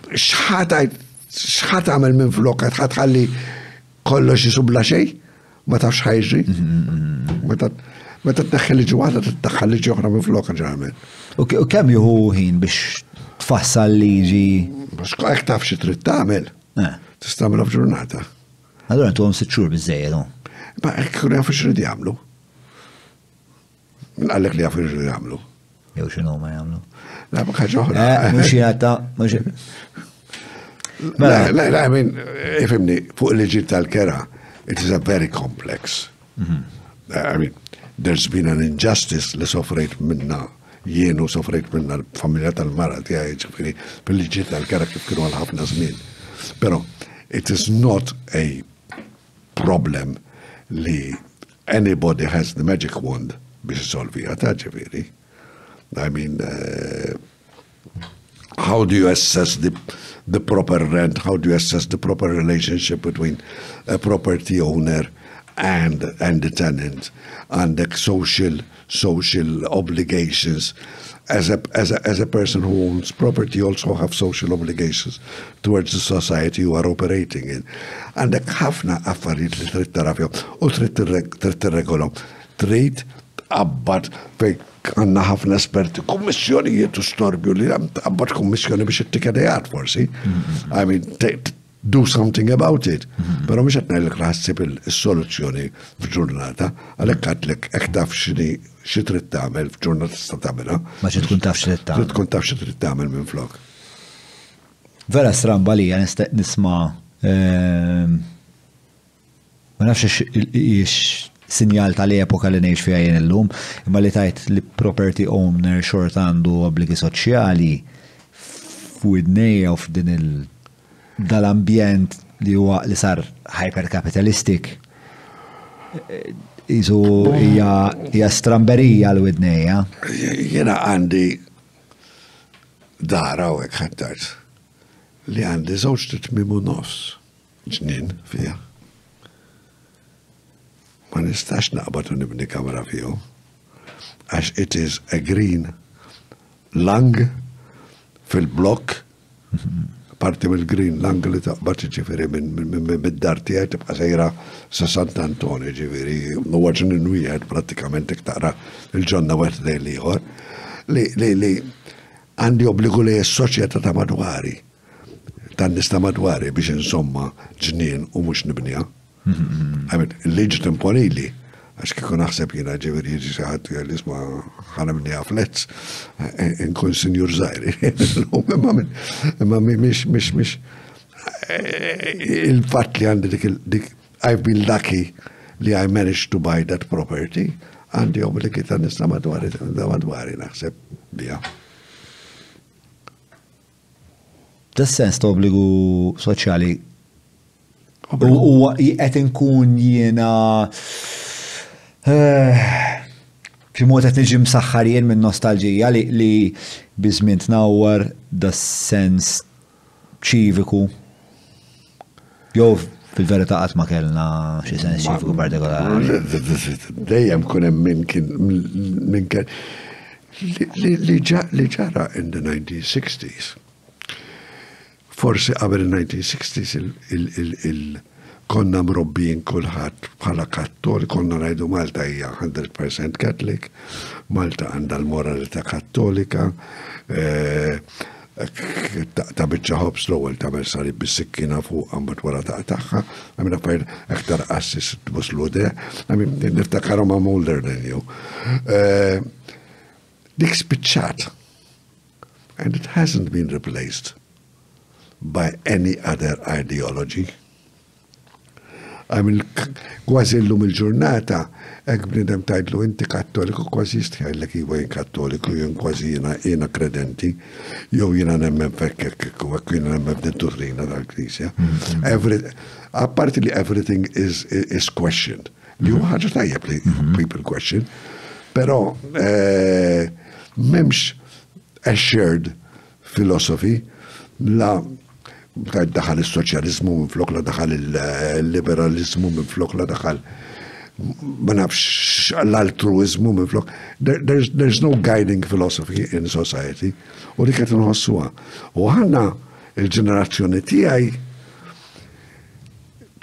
Xħat għamel minn flok, xħat ħalli kollox jisubla xej, ma tafx ħajġri. Meta t-neħħi liġi għada, t-neħħi liġi oħra minn flok ġarmen. U kemm juhu ħin biex tfassal liġi? Biex ek taf xi trid tagħmel. Tistamela f'ġurnata. Allura tu għom 6 xhur biżejjed. Ma ek kun jafu x'rid jagħmlu. Min għallek li għafu x'rid jagħmlu. Jew x'inhu ma jagħmlu. La ma ħaġa oħra. Mhux jagħta, La, I mean, ifimni, fuq il-liġi tal-kera, it is a very complex. I mean, there's been an injustice li soffrejt minna, jienu soffrejt minna l-familja tal-mara tiegħi ġifieri bil-liġi tal-kera kif kienu għal ħafna żmien. Però it is not a problem li anybody has the magic wand biex solvi għata ġifieri. I mean, how do you assess the proper rent? How do you assess the proper relationship between a property owner and the tenant, and the social obligations? As a person who owns property, you also have social obligations towards the society you are operating in. Għandek ħafna affarijiet li trid tara fihom u trid tirregolhom. Trid abbad fej għanna ħafna esperti, kommissjonijiet u storbju li abbad kommissjoni biex it-tikadejat forsi. I mean, do something about it. Pero mux għatnajlek raħsib il-soluzzjoni f'ġurnata, għalek għatlek ektaf xie trid tagħmel f'ġurnata sta tagħmelha. Ma xi tkun taf xi trid tagħmel. Tkun taf xi trid tagħmel minn flok. Vera stramba li nisma' ma nafx sinjal tal-epoka li ngħix fiha jien illum, imma li tajt li property owner xort għandu obbligi soċjali f'widnejja u f'din dal-ambjent li huwa li sar hyperkapitalistik. Isu hija stramberija l-widnejja. Jiena għandi dara u hekk ħaddart li għandi żewġ titmiem u nofs ġnien fiha. Ma nistax naqbad u nibni kamra fiju. Għax it is a green lang fil-blok, parti mill-green lang li taqbad ġifiri mid-dar tiegħi tibqa' sejra sa Sant Antoni ġifiri, u għaġun n-wijed pratikament taqra il-ġonna wet dej liħor, li għandi obbligu li s-soċjetà ta' madwari, tan-nies ta' madwari biex insomma ġnien u mhux nibnija. Il-liġi timponili Għax kikun naħseb jina ġiviri jiġi xaħat jgħal-isma ħana minni għaflets, nkun senjur zaħri. Imma mish il-fat li għandi dik I've been lucky li I managed to buy that property għandi obbligi ta' nisna madwari naħseb bija. Tas-sens ta' obbligu soċjali u qed inkun jiena f'xi mod qed niġi msaħħar jien minn nostalġija li biżmien tnawwar das-sens ċiviku. Jew fil-verità qatt ma kellna xi sens ċiviku partikolari. Dejjem kun hemm min kien li ġara in the 1960s. Forsi qabel il-1960s konna mrobbijin kulħadd bħala Kattoliku, konna ngħidu Malta hija 100% Catholic, Malta għandha l-moralità Kattolika, ta' biċċa ħobs l-ewwel tagħmel sari bis-sikkina fuq għambat wara tagħha, għamilha fejn aktar assis tbus l-ude, niftakarhom ma' older than you. Dik spiċċat, and it hasn't been replaced by any other ideology. Għamil kważi l-lum il-ġurnata, ek bnidem tajdlu inti Kattoliku, kważi jistħajlek jien Kattoliku, jien kważi jena kredenti, jew jena nemmen fekkek, jena nemmen f'dinturrina dal-Knisja. Apparti li everything is questioned. Li hu ħaġa tajjeb li people question, pero memx a shared philosophy la daħal il-soċjalizmu minn flok la daħal il-liberalizmu minn flok la daħal ma nafx l-altruizmu minn flok. There's no guiding philosophy in society u li qed inħossuha. U ħanna il-ġenerazzjoni tiegħi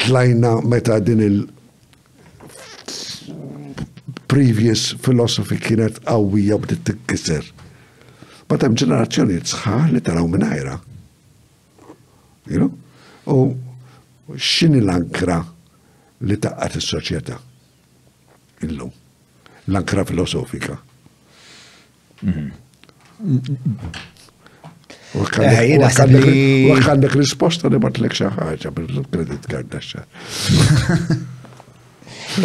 tlajna meta din il-previous philosophy kienet qawwija bdiet tikkiser. Bad hemm ġenerazzjoni sħaħ li taraw minn ajra. You know? U x'inhi l-ankra li taqqat is-soċjetà illum? L-ankra filosofika. U għandek risposta li batlek xi ħaġa bil-credit card taxxa.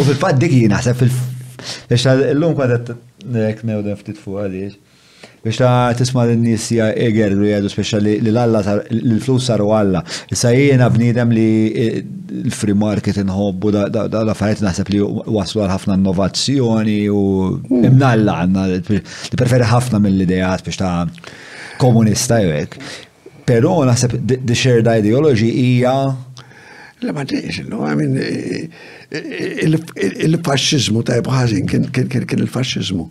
U fil-fatt dik jien naħseb illum kważi nek newden ftit fuq għaliex. Biex ta' tisma' l-nies eger li jgħidu speċjali li l-flus saru Alla. Issa jiena bniedem li l-free market inħobbu l-affarijiet naħseb li waslu għal ħafna innovazzjoni u imnalla għandna li preferi ħafna mill-idejat biex ta' komunista jgħek. Però naħseb the shared ideology hija La ma teħx, il-fasċizmu ta' ħażin kien il-fasċizmu,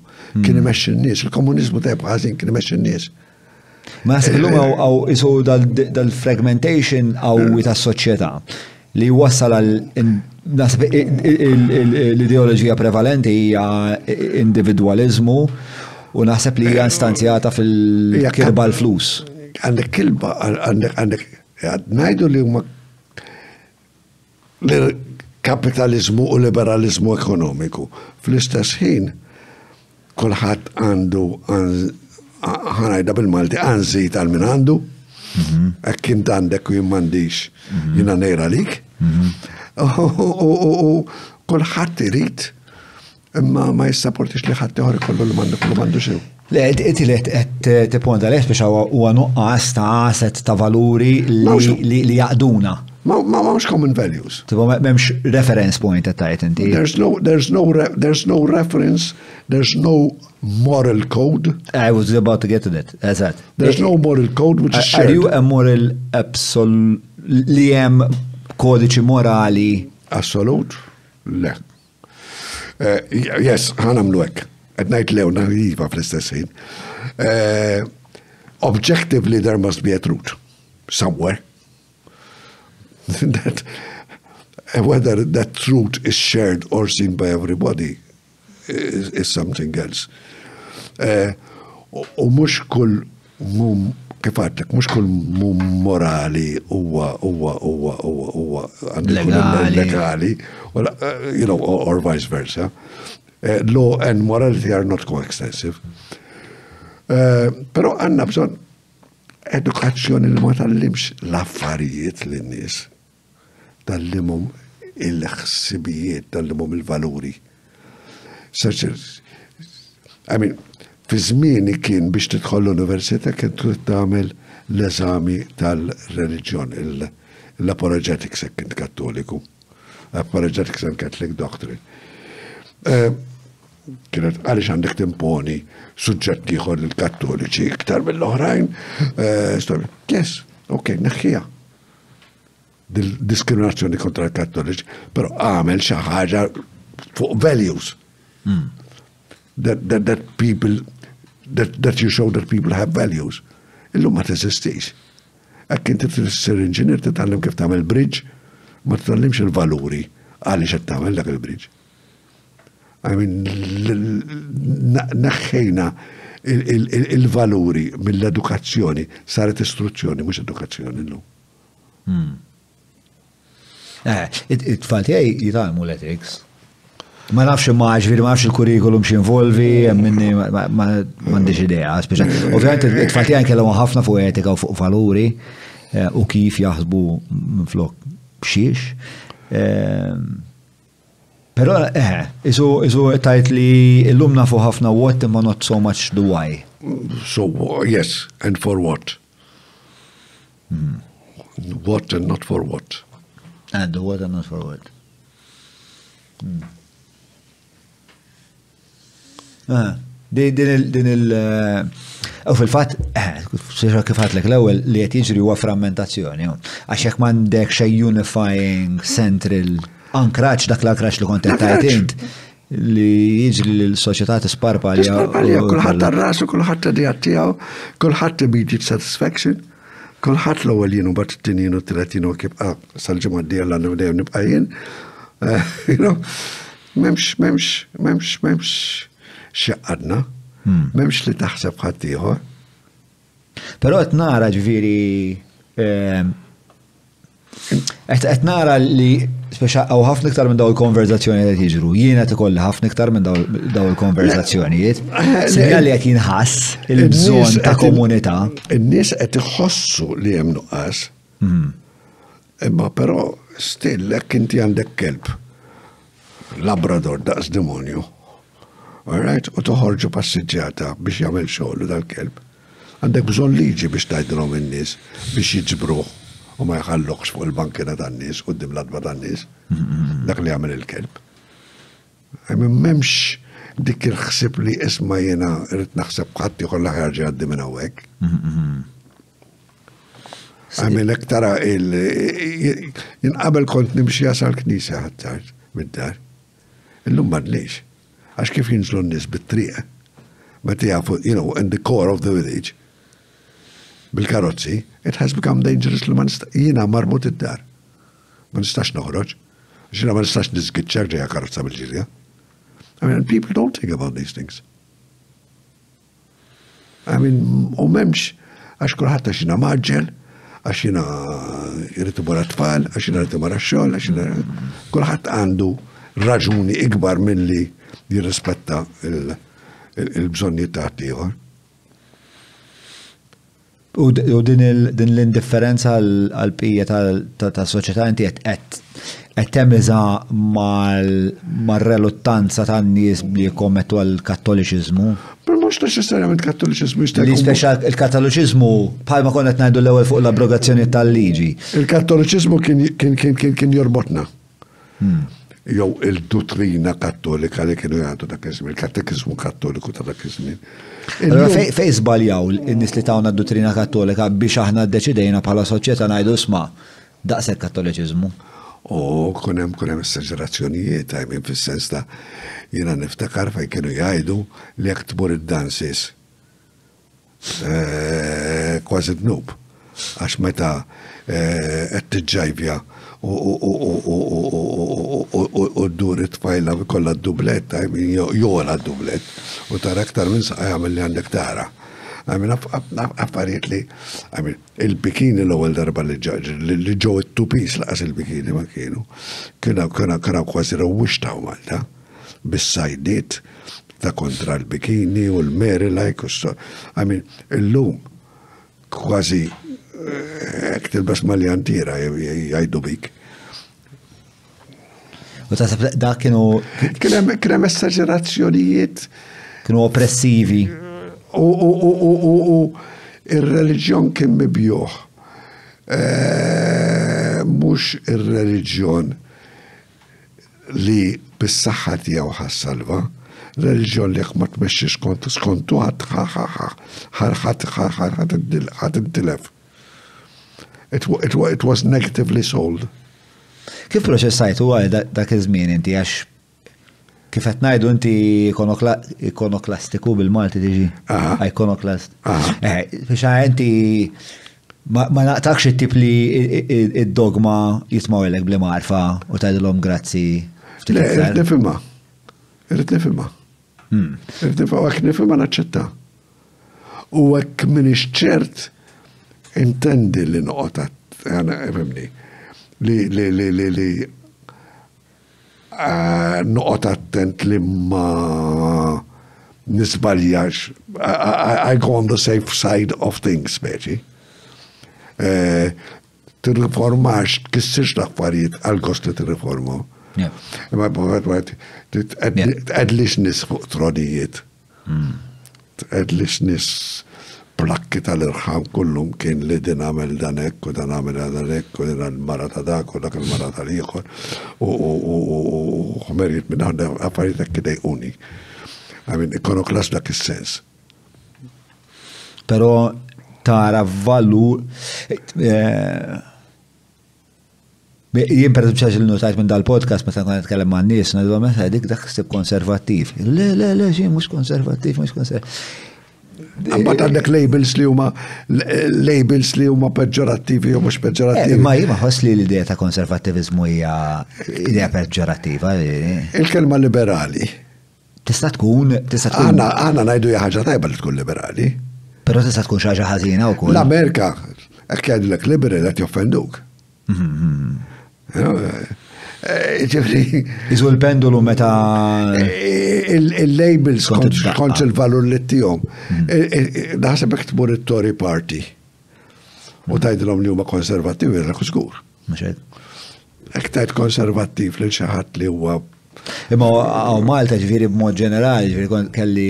kien imexxi n-nies, il-komunizmu ta' ħażin kien imexxi n-nies. Ma naħseb illum għaw isu dal-fragmentation għaw ta' soċjetà li wassal għal l-ideoloġija prevalenti hija individualizmu u naħseb li hija instanzjata fil-kirba l-flus. Għandek kilba, għandek ngħidu li huma kapitalizmu u liberalizmu ekonomiku. Fl-istess ħin, kulħadd għandu ħanajda bil-Malti għanżit għal min għandu, hekk int għandek u jimmandix jiena nejra lik. U kulħadd irid imma ma jissapportix li ħadd ieħor ikollu li m'għandu xew. Le, inti li qed tipponta lex biex huwa nuqqas ta' asset ta' valuri li jaqduna. Ma mhux common values. Tipo m'hemmx reference point tajt inti. There's no reference, there's no moral code. I was about to get to that. Eżatt. There's no moral code which is shared. Are you a moral li hemm kodiċi morali? Assolut? Le. Yes, ħanamlu hekk. Qed ngħid lew naiva fl-istess ħin. Objectively there must be a truth somewhere. That whether that truth is shared or seen by everybody is something else. U mux kull kifatlek, mux kull morali huwa legali Well, or vice versa. Law and morality are not coextensive. Pero għanna bżon edukazzjoni li ma tallimx l-affarijiet l-nies, tallimhom il-ħsibijiet, tallimhom il-valuri. Fi żmieni kien biex tidħol l-università kien trid tagħmel l-eżami tal-reliġjon, l-apologetics hekk kien Kattoliku, apologetics and Catholic doctrine. Kienet għaliex għandek timponi suġġett ieħor lill-Kattoliċi iktar mill-oħrajn. Yes, ok, neħħija. Diskriminazzjoni kontra l-Kattoliċi, però għamel xi ħaġa fuq values. That people that you show that people have values. Illum ma teżistix. Hekk inti tissir inġinier titgħallem kif tagħmel bridge, ma titgħallimx il-valuri għaliex qed tagħmel dak il-bridge. Naħħejna il-valuri mill-edukazzjoni saret istruzzjoni, mhux edukazzjoni llum. It-tfal tiegħi jitalmu l-ethics. Ma nafx ma nafx il-kurrikulum x'involvi, minni m'għandix idea, speċjali. Ovvjament it-tfal tiegħi kellhom ħafna fuq etika u fuq valuri u kif jaħsbu minflok b'xiex. Pero, isu tajt li illum nafu ħafna what imma not so much the why. So, yes, and for what? What and not for what? And the what and not for what. Din u fil-fat, kif għatlek l-ewel li qed jiġri huwa frammentazzjoni. Għax jekk m'għandek xejn unifying central ankraċ dak l-ankraċ li kontentajt int li jiġri l-soċjetà tisparpa li kulħadd ar-rasu, kulħadd id-dijat tiegħu, kulħadd immediate satisfaction, kulħadd l-ewwel jien u mbagħad it-tieni jien u t-tielet jien u kibqa' sal-ġimgħa d-dieħla nibqa' jien. M'hemmx x'aqadna, m'hemmx li taħseb ħadd ieħor. Però qed nara ġifieri qed nara li speċa' ħafna iktar minn daw il-konverzazzjoni qed jiġru. Jiena qed ikolli ħafna iktar minn daw il-konverzazzjonijiet. Sinjali qed jinħass il-bżonn ta' komunità. In-nies qed iħossu li hemm nuqqas. Imma però still hekk inti għandek kelb. Labrador daqs demonju. All right? U toħorġu passiġġjata biex jagħmel xogħol dal-kelb. Għandek bżonn liġi biex tgħidilhom in-nies biex jiġbruh u ma jħallokx fuq il-bankina tan-nies u d-dimladba tan-nies. Dak li jagħmel il-kelb. M'hemmx dik il-ħsieb li isma' jiena rrid naħseb ħadd ieħor li ħarġi għaddi minn hawnhekk. Għamilek tara jinqabel kont nimxi jasal knisja ħadd mid-dar. Illum m'għandniex. Għax kif jinżlu n-nies bit-triq. Meta jafu, in the core of the village, bil-karozzi, it has become dangerous li jiena marbut id-dar. Ma nistax noħroġ. Jiena ma nistax nizgitċar ġeja karozza bil-ġirja. People don't think about these things. U memx, għax kulħadd għax jiena maġġel, għax jiena jrid imur tfal, għax jiena jrid imur għax-xogħol, għax jiena kulħadd għandu raġuni ikbar milli jirrispetta il-bżonnijiet ta' ieħor. U din l-indifferenza għal-bqija ta' soċjetà inti qed temiża mar-reluttanza tan-nies li jkommettu għall-Kattoliċiżmu. Mhux neċessarjament Kattoliċiżmu il-Kattoliċiżmu bħalma konna qed ngħidu l-ewwel fuq l-abrogazzjoni tal-liġi. Il-Kattoliċiżmu kien jorbotna. Jew il-dottrina kattolika li kienu jgħadu dak iż-żmien, il-katekizmu kattoliku ta' dak iż-żmien. Allora fejn żbaljaw in-nies li tawna d-dottrina kattolika biex aħna ddeċidejna bħala soċjetà ngħidu isma' daqshekk kattoliċiżmu. Kun hemm esaġerazzjonijiet fis-sens ta' jiena niftakar fejn kienu jgħidu li jekk tmur id-dansis kważi dnub għax meta qed tiġġajvja u d-dur it-tfajla kollha d-dublet, jola d-dublet, u tara aktar minn saqqa jagħmel li għandek tara. Għamin affarijiet li, għamin, il-bikini l-ewwel darba li ġew it-tupis laqas il-bikini ma kienu. Kienu kważi rewwixtaw Malta bis-sajdiet ta' kontra l-bikini u l-Mary like u għamin, illum kważi tilbes maljantira jgħidu bik. U tasab da kienu Kien esaġerazzjonijiet kienu oppressivi. u ir-reliġjon kien mibjuħ. Mhux ir-reliġjon li bis-saħħa tiegħu ħassalva, reliġjon li ma tmexxix skontu ħadd It was negatively sold. Kif proċessajtu għal dak iż-żmien inti għax kif qed ngħidu inti ikonoklastiku bil-Malti tiġi? Iconoklast. Biex inti ma naqtakx it-tip li id-dogma jismawlek bli marfa u tgħidilhom grazzi. Le, irrid nifhimha. Irrid nifhimha. Hekk nifhimha naċċetta. U hekk m'iniex ċert intendi li noqgħod fehmni li noqgħod attent li ma nisbaljax. I go on the safe side of things, speċi. Tirriformax, tkissirx l-affarijiet għal-gost li tirriformaw. Tqedlix nis fuq tronijiet. Tqedlix nis plakki tal-irħam kullum kien li din għamel danek u dan għamel danek u din għal-mara ta' dak u dak il-mara tal-ieħor u xmerijiet minn għanda affarijiet ekk dejquni. Għamin, ikonoklast dak is-sens. Pero tara valur jien per eżempju notajt minn dal-podcast meta nkun nitkellem ma' nies ngħidulhom meta dik dak ħsieb konservattiv. Le, xi mhux konservattiv, mhux konservattiv. Għambat għandek labels li huma peġġorattivi u mhux peġġorattivi. Ma jien ħoss li l-idea ta' konservattivizmu hija idea peġġorattiva. Il-kelma liberali. Tista' tkun. Aħna ngħidu hija ħaġa tajba li tkun liberali. Però tista' tkun xi ħaġa ħażina wkoll. L-Amerika hekk jgħidulek liberali qed joffenduk. Iżu l-pendulu meta il-labels kont il-valur li tijom. Naħseb hekk tmur it-Tory Party u tgħidilhom li huma konservattivi jgħidlek żgur. Hekk tgħid konservattiv lil xi ħadd li huwa. Imma għaw Malta ġifieri b'mod ġenerali, ġifieri kelli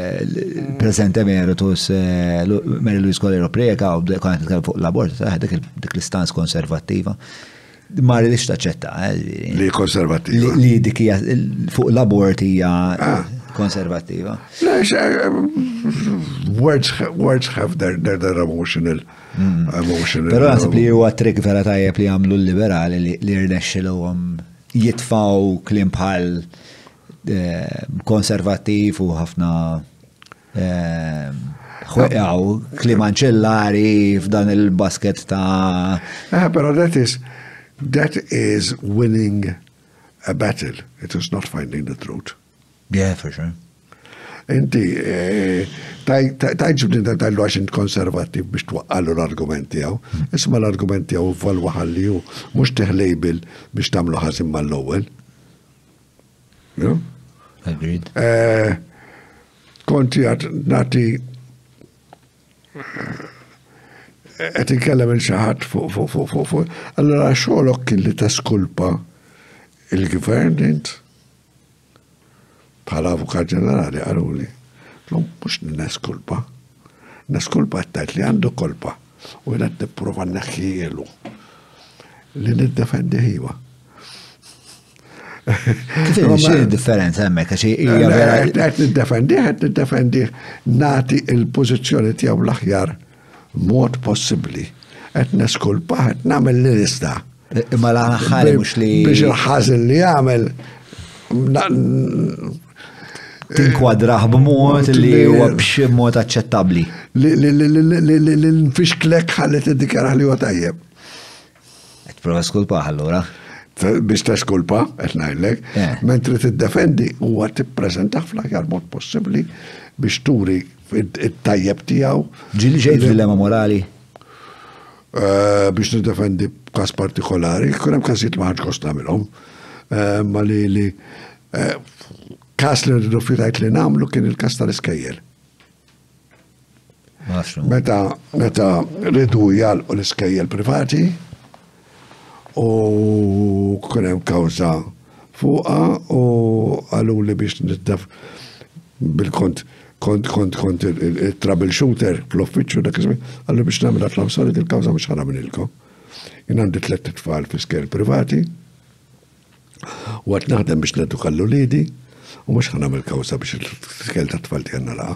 il-President Emeritus Mary Louise Colero Preka u kont nitkellem fuq l-abort, dik l-istanz konservattiva. Ma rridx taċċetta. Li konservattiva. Li dik hija fuq l-abort hija konservattiva. Words have their emotional. Però naħseb li huwa trik vera tajjeb li jagħmlu l-liberali li rnexxilhom jitfaw klim bħal konservattiv u ħafna ħweqgħu klim anċellari f'dan il-basket ta' Però that is winning a battle. It is not finding the truth. Yeah, for sure. Inti, tajġib ninta tajlu għaxin konservativ biex twaqqallu l-argumenti għaw. Isma l-argumenti għaw valwa ħalliju, mux teħlejbil biex tamlu ħazim mal-lowel. Agreed. Konti għat nati għet inkellem il-xaħat fuq. Allora xolok kien li taskulpa il-gvern bħala avukat ġenerali għaluli. L-lum mux neskulpa. Neskulpa għattajt li għandu kolpa. U għed niprofa neħħielu. Li niddefendi ħiwa. Kif il-differenza hemmhekk għax hija vera. Qed niddefendi nati il-pożizzjoni tiegħu l-aħjar mod possibbli. Qed neskulpa qed nagħmel li nista'. Imma l-aħħar mhux li biex il-ħażin li jagħmel tinkwadraħ b'mod li huwa b'xi mod aċċettabbli. Li nfixklek ħalli tiddikjaraħ li huwa tajjeb. Qed prova skulpaħ allura. Biex teskulpa, qed ngħidlek, mentri tiddefendi huwa tippreżentaħ fl-aħjar mod possibbli biex turi it-tajjeb tiegħu. Ġili ġejt dilemma morali. Biex nidefendi b'każ partikolari, kun hemm każijiet ma ħadx kost nagħmilhom. Ma li każ li rridu li nagħmlu kien il-każ tal-iskejjel. Meta rridu jgħalqu l-iskejjel privati u kun hemm kawża fuqha u għalu li biex niddef bil-kont il-troubleshooter fl-uffiċċju dak ismi, għallu biex nagħmilha fl-awsolit il-kawża mhux ħara minilkom. Jien għandi 3 tfal fi skejjel privati u għad naħdem biex neduka l-ulidi u mhux ħanamel kawża biex il-skejjel ta' tfal tiegħna laqa.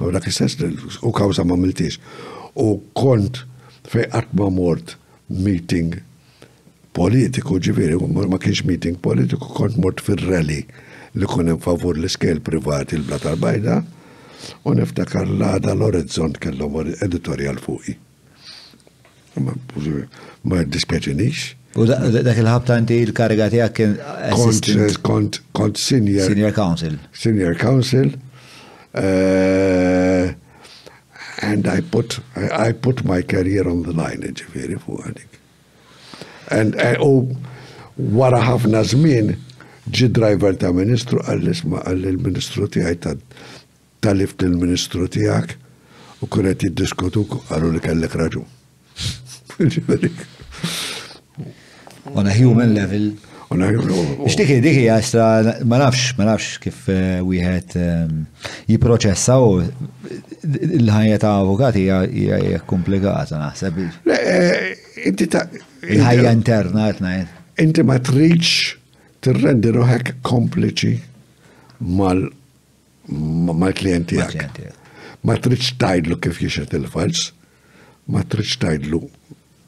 U dak is-sens u kawża ma miltix. U kont fejn qatt ma mort meeting politiku, ġifieri ma kienx meeting politiku, kont mort fir-rally li kun hemm favur l-iskejjel privati l-Bla tal-Bajda u niftakar l-għada l-Orizzont kellhom editorial fuqi. Ma dispjaċinix. U dak il-ħabta inti l-kariga tiegħek kien assistant. Kont senior counsel. Senior counsel. And I put my career on the line, ġifieri fuq għadik. And wara ħafna żmien ġi driver ta' ministru għall-isma għall-ministru tiegħi tal-lift il-ministru tiegħek u kunet jiddiskutu għallu li kellek raġun. On a human level. Ixtik dik hija ma nafx kif wieħed jipproċessa u l-ħajja ta' avukati hija komplikata naħseb. Il-ħajja interna qed ngħid. Inti ma tridx tirrendi ruħek kompliċi mal-klient tiegħek. Ma tridx tgħidlu kif jixed il-fals, ma tridx tgħidlu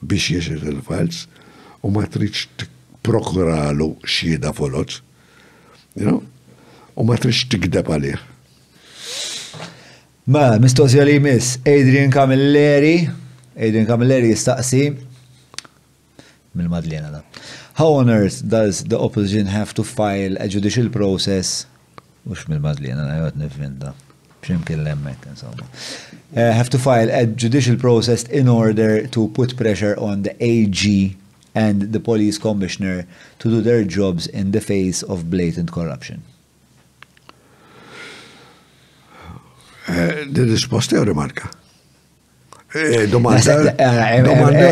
biex jixed il-fals u ma tridx prokuralu xieda folot, u ma tridx tikdeb għalih. Ma, mistoqsija li jmiss, Adrian Camilleri jistaqsi mill-Madlena da. How on earth does the opposition have to file a judicial process? Mux mill-Madlena, għajot nifvinda. Bximkien lemmek, insomma. Have to file a judicial process in order to put pressure on the AG and the police commissioner to do their jobs in the face of blatant corruption. Di risposta jew rimarka? Domanda jew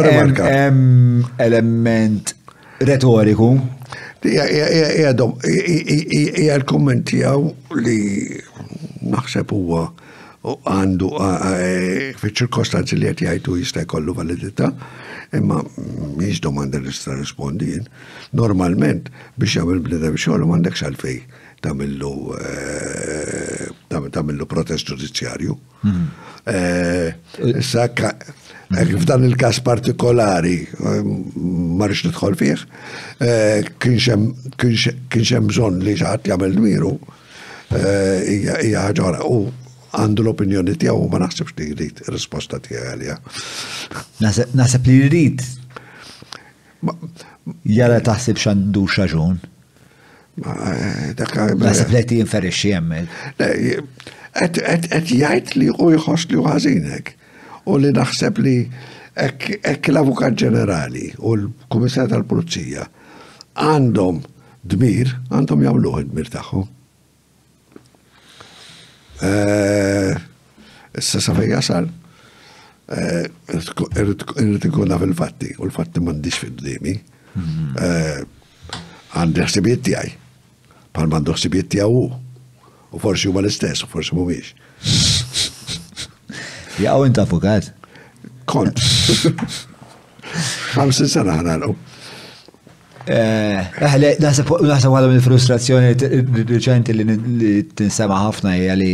rimarka? Element retoriku. Hija l-komment tiegħu li naħseb huwa għandu fiċ-ċirkostanzi li qed jgħidu jista' jkollu validità, imma mhix domanda li nista' rispondi jien. Normalment biex jagħmel bniedem xogħol m'għandekx għalfejn tagħmillu protest ġudizzjarju. Issa f'dan il-każ partikolari ma rridx nidħol fih, kienx hemm bżonn li xi ħadd jagħmel dmiru hija ħaġa oħra. U għandu l-opinjoni tiegħu ma naħsibx li jrid ir-risposta tiegħi għaliha. Naħseb li jrid jara taħseb x'għandu xaġun. Naħseb li qed jinferixxi hemmhekk. Qed jgħid li hu jħoss li hu ħażinek u li naħseb li hekk l-Avukat Ġenerali u l-Kummissar tal-Pulizija għandhom dmir, għandhom jagħmluh id-dmir tagħhom. Issa sa fejn jasal, irrid ikun fil-fatti u l-fatti m'għandix fid-dimi. Għandi ħsibiet tiegħi, bħal m'għandu ħsibiet tiegħu u forsi huma l-istess u forsi mhumiex. Jaqgħu int avukat? Kont. 50 sena ħanalu. Naħseb għadha mill-frustrazzjoni riċenti li tinsema ħafna hija li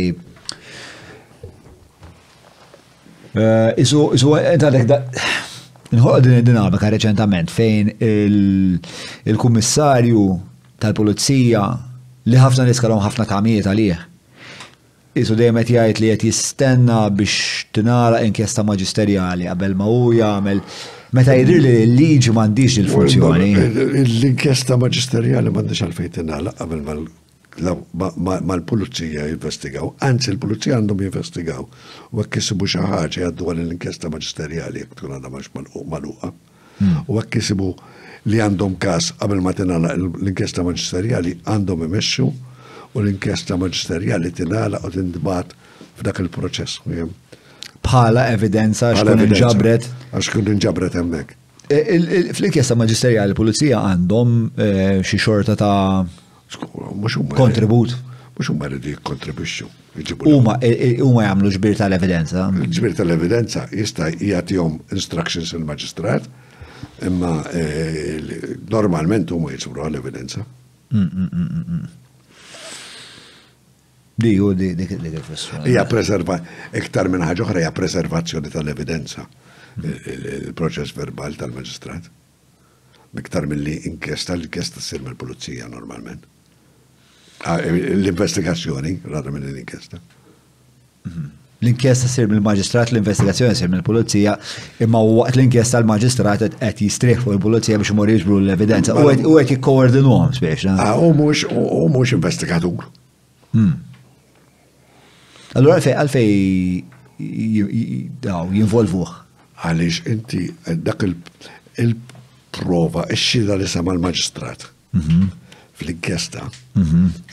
isu għandek nħolq din id-dinamika reċentament fejn il-kummissarju tal-pulizija li ħafna nies kellhom ħafna tagħmijiet għalih. Isu dejjem qed jgħid li qed jistenna biex tingħala inkjesta maġisterjali qabel ma hu jagħmel. Meta jidher li l-liġi m'għandix il-funzjoni. L-inkjesta maġisterjali m'għandix għalfejn tingħalaq qabel ma ma l-pulizija jinvestigaw, anzi l-pulizija għandhom jinvestigaw, u għek kisibu xaħġa jgħaddu għal l-inkjesta maġisterjali jek tkun għadha maġ maluqa. U għek kisibu li għandhom kas qabel ma tinala l-inkjesta maġisterjali għandhom imexxu u l-inkjesta maġisterjali tinala u tindbat f'dak il-proċess. Bħala evidenza xkun inġabret. Għax kun inġabret hemmhekk. Fl-inkjesta maġisterjali l-pulizija għandhom xi xorta ta' kontribut. Mux huma rridu jikkontribwixxu. Huma jagħmlu ġbir tal-evidenza. Ġbir tal-evidenza jista' jagħtihom instructions il-maġistrat, imma normalment huma jiġbru għall-evidenza. Dik il-fessura. Hija iktar minn ħaġa oħra hija preservazzjoni tal-evidenza. Il-proċess verbal tal-maġistrat. Iktar mill-li inkjesta ssir mill-pulizija normalment. L-investigazzjoni, rada minn l-inkjesta. L-inkjesta sir mill-maġistrat, l-investigazzjoni sir mill-pulizija, imma waqt l-inkjesta l-maġistrat qed jistrieħ fuq il-pulizija biex imur jiġbru l-evidenza. U qed jikkoordinuhom spiex. U mhux investigatur. Allura għalfej jinvolvuh. Għaliex inti dak il-prova, ix-xhieda li sama l-maġistrat fl-inkjesta,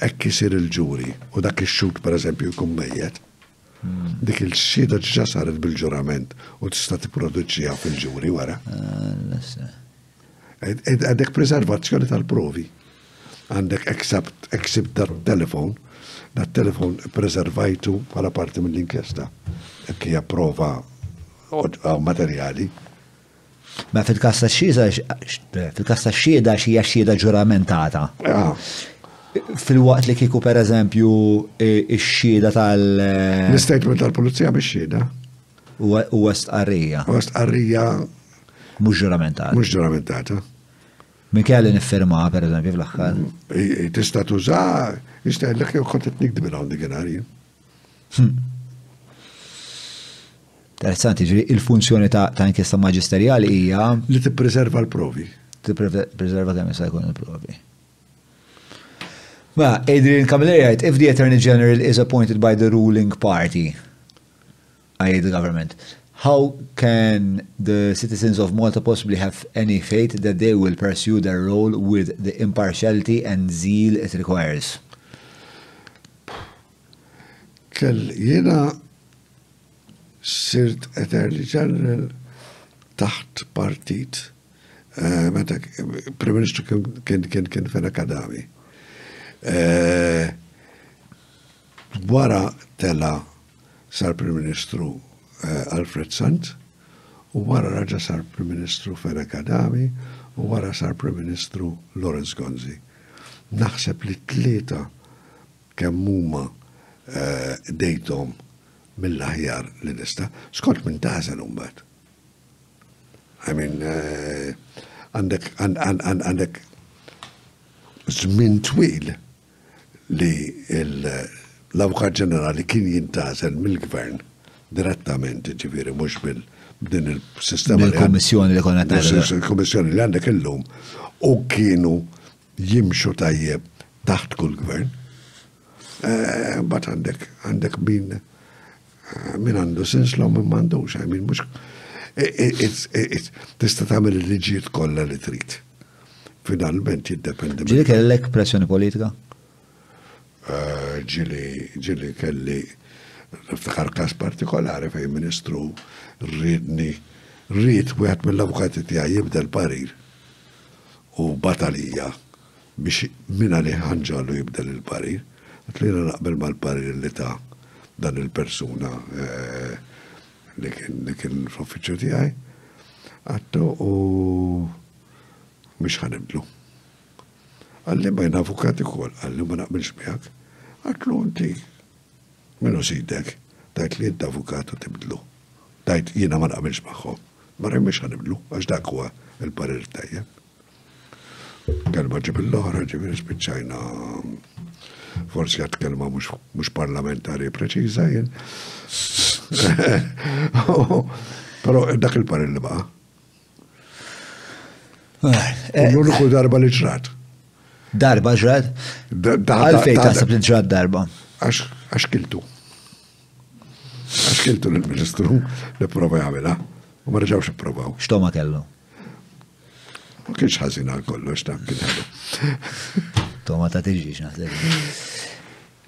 hekk isir il-ġuri u dak ix-xut pereżempju jkun mejjed, dik il-xhieda ġa saret bil-ġurament u tista' tipproduċiha fil-ġuri wara. Għandek preservazzjoni tal-provi. Għandek except dat-telefon preservajtu bħala parti mill-inkjesta. Hekk hija prova materjali. Ma fil-kas ta' xhieda xi xhieda ġuramentata. Fil-waqt li kieku per eżempju x-xhieda l-istatement tal-pulizija bix-xhieda. U stqarrija. U stqarrija mhux ġuramentata. Mhux ġuramentata. Min kelli nifferma per eżempju fl-aħħar. Tista' tuża, jista' jgħidlek jew kont qed nikdib hawn dikinarji. Interessanti, il-funzjoni ta' inkjesta maġisterjali hija li tippreserva l-provi. Tippreserva kemm jista' jkun il-provi. Ma Adrian Camilleri jgħid, if the Attorney General is appointed by the ruling party, i.e. the government, how can the citizens of Malta possibly have any faith that they will pursue their role with the impartiality and zeal it requires? Jiena sirt Attorney General taħt partit meta Prim Ministru kien fil-Akademi. Wara tela sar Prim Ministru Alfred Sant u wara raġa sar Prim Ministru fil-Akademi u wara sar Prim Ministru Lawrence Gonzi. Naħseb li tlieta kemm huma dejthom mill-aħjar li nista, skont minn tażel umbat. I mean, għandek żmien twil li l-Avukat Ġenerali kien jintażel mill-Gvern direttament, ġifieri mhux b'din il-sistema li il-Kummissjoni li konna il-Kummissjoni li għandek illum u kienu jimxu tajjeb taħt kull Gvern. Bat għandek min għandu sens l minn m'għandux, I mean, mux. Tista' tagħmel il-liġijiet kollha li trid. Finalment jiddependi. Ġieli kellek pressjoni politika? Ġieli kelli niftakar każ partikolari fejn Ministru rrid wieħed mill-avukati tiegħi jibda l-parir u batalija biex min li ħanġalu jibda l-parir. Tlina naqbel mal-parir li ta' dan il-persuna li kien l-uffiċċju tiegħi, għattu u mhux ħanibdlu. Għalli bajn avukati kol, għalli ma naqbilx miegħek, għatlu inti minnu sidek, tajt li jidda avukatu tibdlu. Tajt jiena ma naqbilx magħhom, marra mhux ħanibdlu, għax dak huwa il-parir tajjeb. Kelma ġib l-oħra ġibir spiċċajna forsi għat kelma mux parlamentari preċiża jien. Pero dak il-parir li baqa. L-uniku darba li ġrat. Darba ġrad? Għalfej taħseb li ġrad darba? Għax kiltu. Għax kiltu l-Ministru li prova jgħamila. U ma rġawx provaw. X'toma kellu? Ma kienx ħażin għal kollox ta' kien ħellu. Toma ta' tiġix naħseb.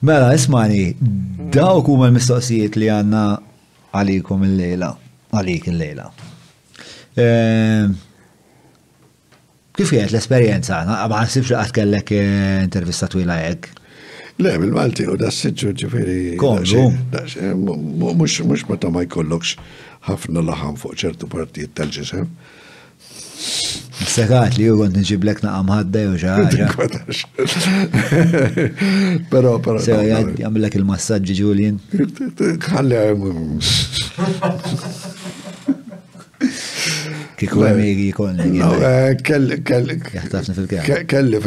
Mela, ismani, dawk huma l-mistoqsijiet li għandna għalikom il-lejla. Għalik il-lejla. Kif kienet l-esperjenza? Ma nsibx li kellek intervista twila hekk. Le, bil-Malti u da s-sidġu ġifiri. Komlu. Mux meta ma jkollokx ħafna laħam fuq ċertu partijiet tal-ġisem. Sekat li ju kont nġiblek naqam ħadda jew ġaħġa. Pero. Sewa jgħamillek il-massagġi Julian. Ħalli Kiku għamigi jkollni. Jaħtafni fil-kja. Kelli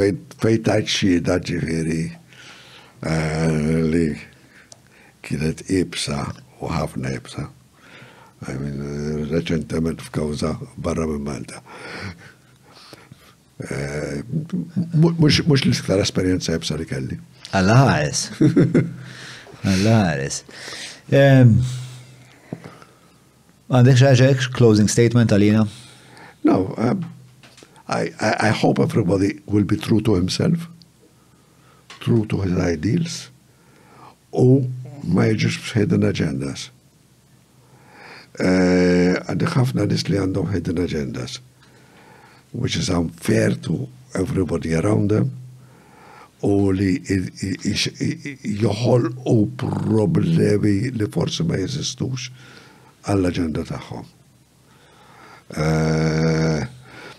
fejtajt xida ġifiri li kienet ibsa u ħafna ibsa. Reċentement f'kawza barra minn Malta. Mux l-isktar esperienza ibsa li kelli. Alla ħares. Alla ħares. Għandek xaġek, closing statement għalina? No, I hope everybody will be true to himself, true to his ideals, u ma jġux hidden agendas. Għandek ħafna nis li għandhom hidden agendas, which is unfair to everybody around them, u li joħol u problemi li forsi ma jesistux għall-agenda tagħhom.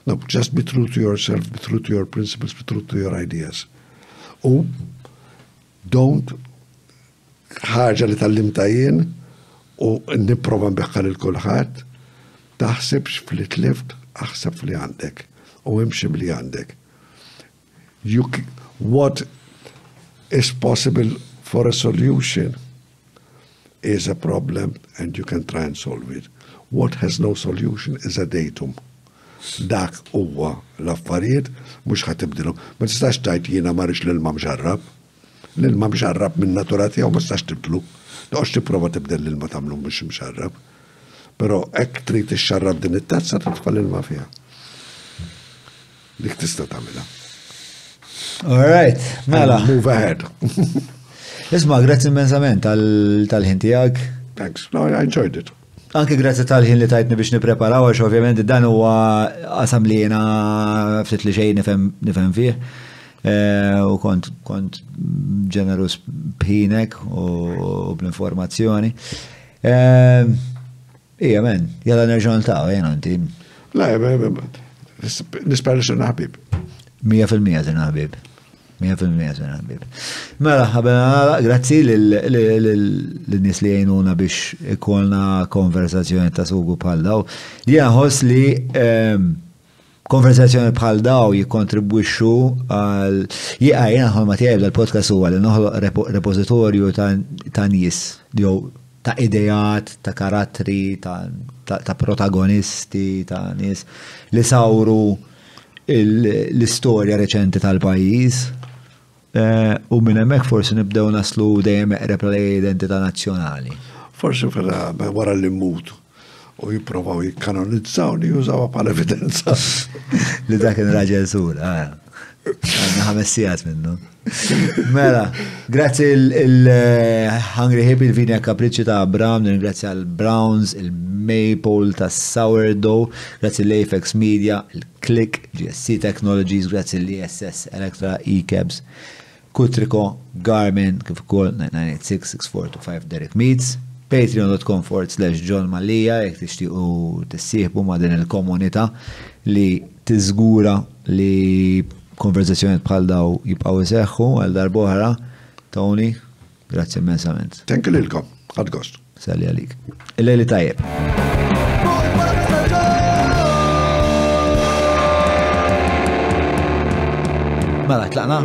No, just be true to yourself, be true to your principles, be true to your ideas. U don't ħaġa li tal-limta jien u niprofa nbeħħal il-kulħadd, taħsibx fl-tlift, aħseb fli għandek u imxi bli għandek. What is possible for a solution is a problem and you can try and solve it. What has no solution is a datum. Dak huwa l-affarijiet mhux ħatibdilu. Ma tistax tajt jiena marix l-ilma mġarrab. L-ilma mġarrab minn natura tiegħu ma tistax tibdlu. Noqgħodx tipprova tibdel l-ilma tagħmlu mhux mxarrab. Però hekk trid ixxarrab din it-tazza titfa' l-ilma fiha. Dik tista' tagħmilha. All right, mela. Move ahead. Isma' grazzi immensament tal-ħin tiegħek. Thanks. No, I enjoyed it. Anke grazzi tal-ħin li tajtni biex nipreparaw, għax ovvjament dan huwa qasam li jiena ftit li xejn nifhem fih. U kont ġenerus bħinek u bl-informazzjoni. Ija men, jalla nerġgħu niltaqgħu jien inti. La, nispera xi ħabib. 100% żin ħabib. 100% żin ħabib. Mela, ħabena grazzi l-nies li jgħinuna biex ikollna konversazzjoni ta' sugu bħal daw. Jiena ħoss li konversazzjoni bħal daw jikkontribwixxu għal jiena ħolma tiegħi l-podcast huwa li noħloq repożitorju ta' nies jew ta' idejat, ta' karattri, ta' protagonisti, ta' nies li sawru l-istorja reċenti tal-pajjiż. U minn hemmhekk forsi nibdew naslu dejjem eqreb l-identità nazzjonali. Forsi wara li mmutu u jipprovaw jikkanonizzaw li jużawha bħala evidenza. Li dak kien raġel sur, għandna 5 sigħat minnu. Mela, grazzi il-Hungry Hippie, il-Vinja Capricci ta' Brown, grazzi għal-Browns, il-Maple ta' Sourdough, grazzi l-Apex Media, il-Click, GSC Technologies, grazzi l-ISS Electra, E-Cabs, Kutriko, Garmin, kif ukoll 986-6425 Derek Meets, patreon.com/John Malija, jek tixtiequ tissieħbu ma' din il-komunità li tiżgura li konverzazzjoni bħal daw jibqgħu iseħħu għal darb'oħra. Tony, grazzi immensament. Thank you lilkom, ħadd gost. Salli għalik. Il-lejli tajjeb. Mela, tlaqna?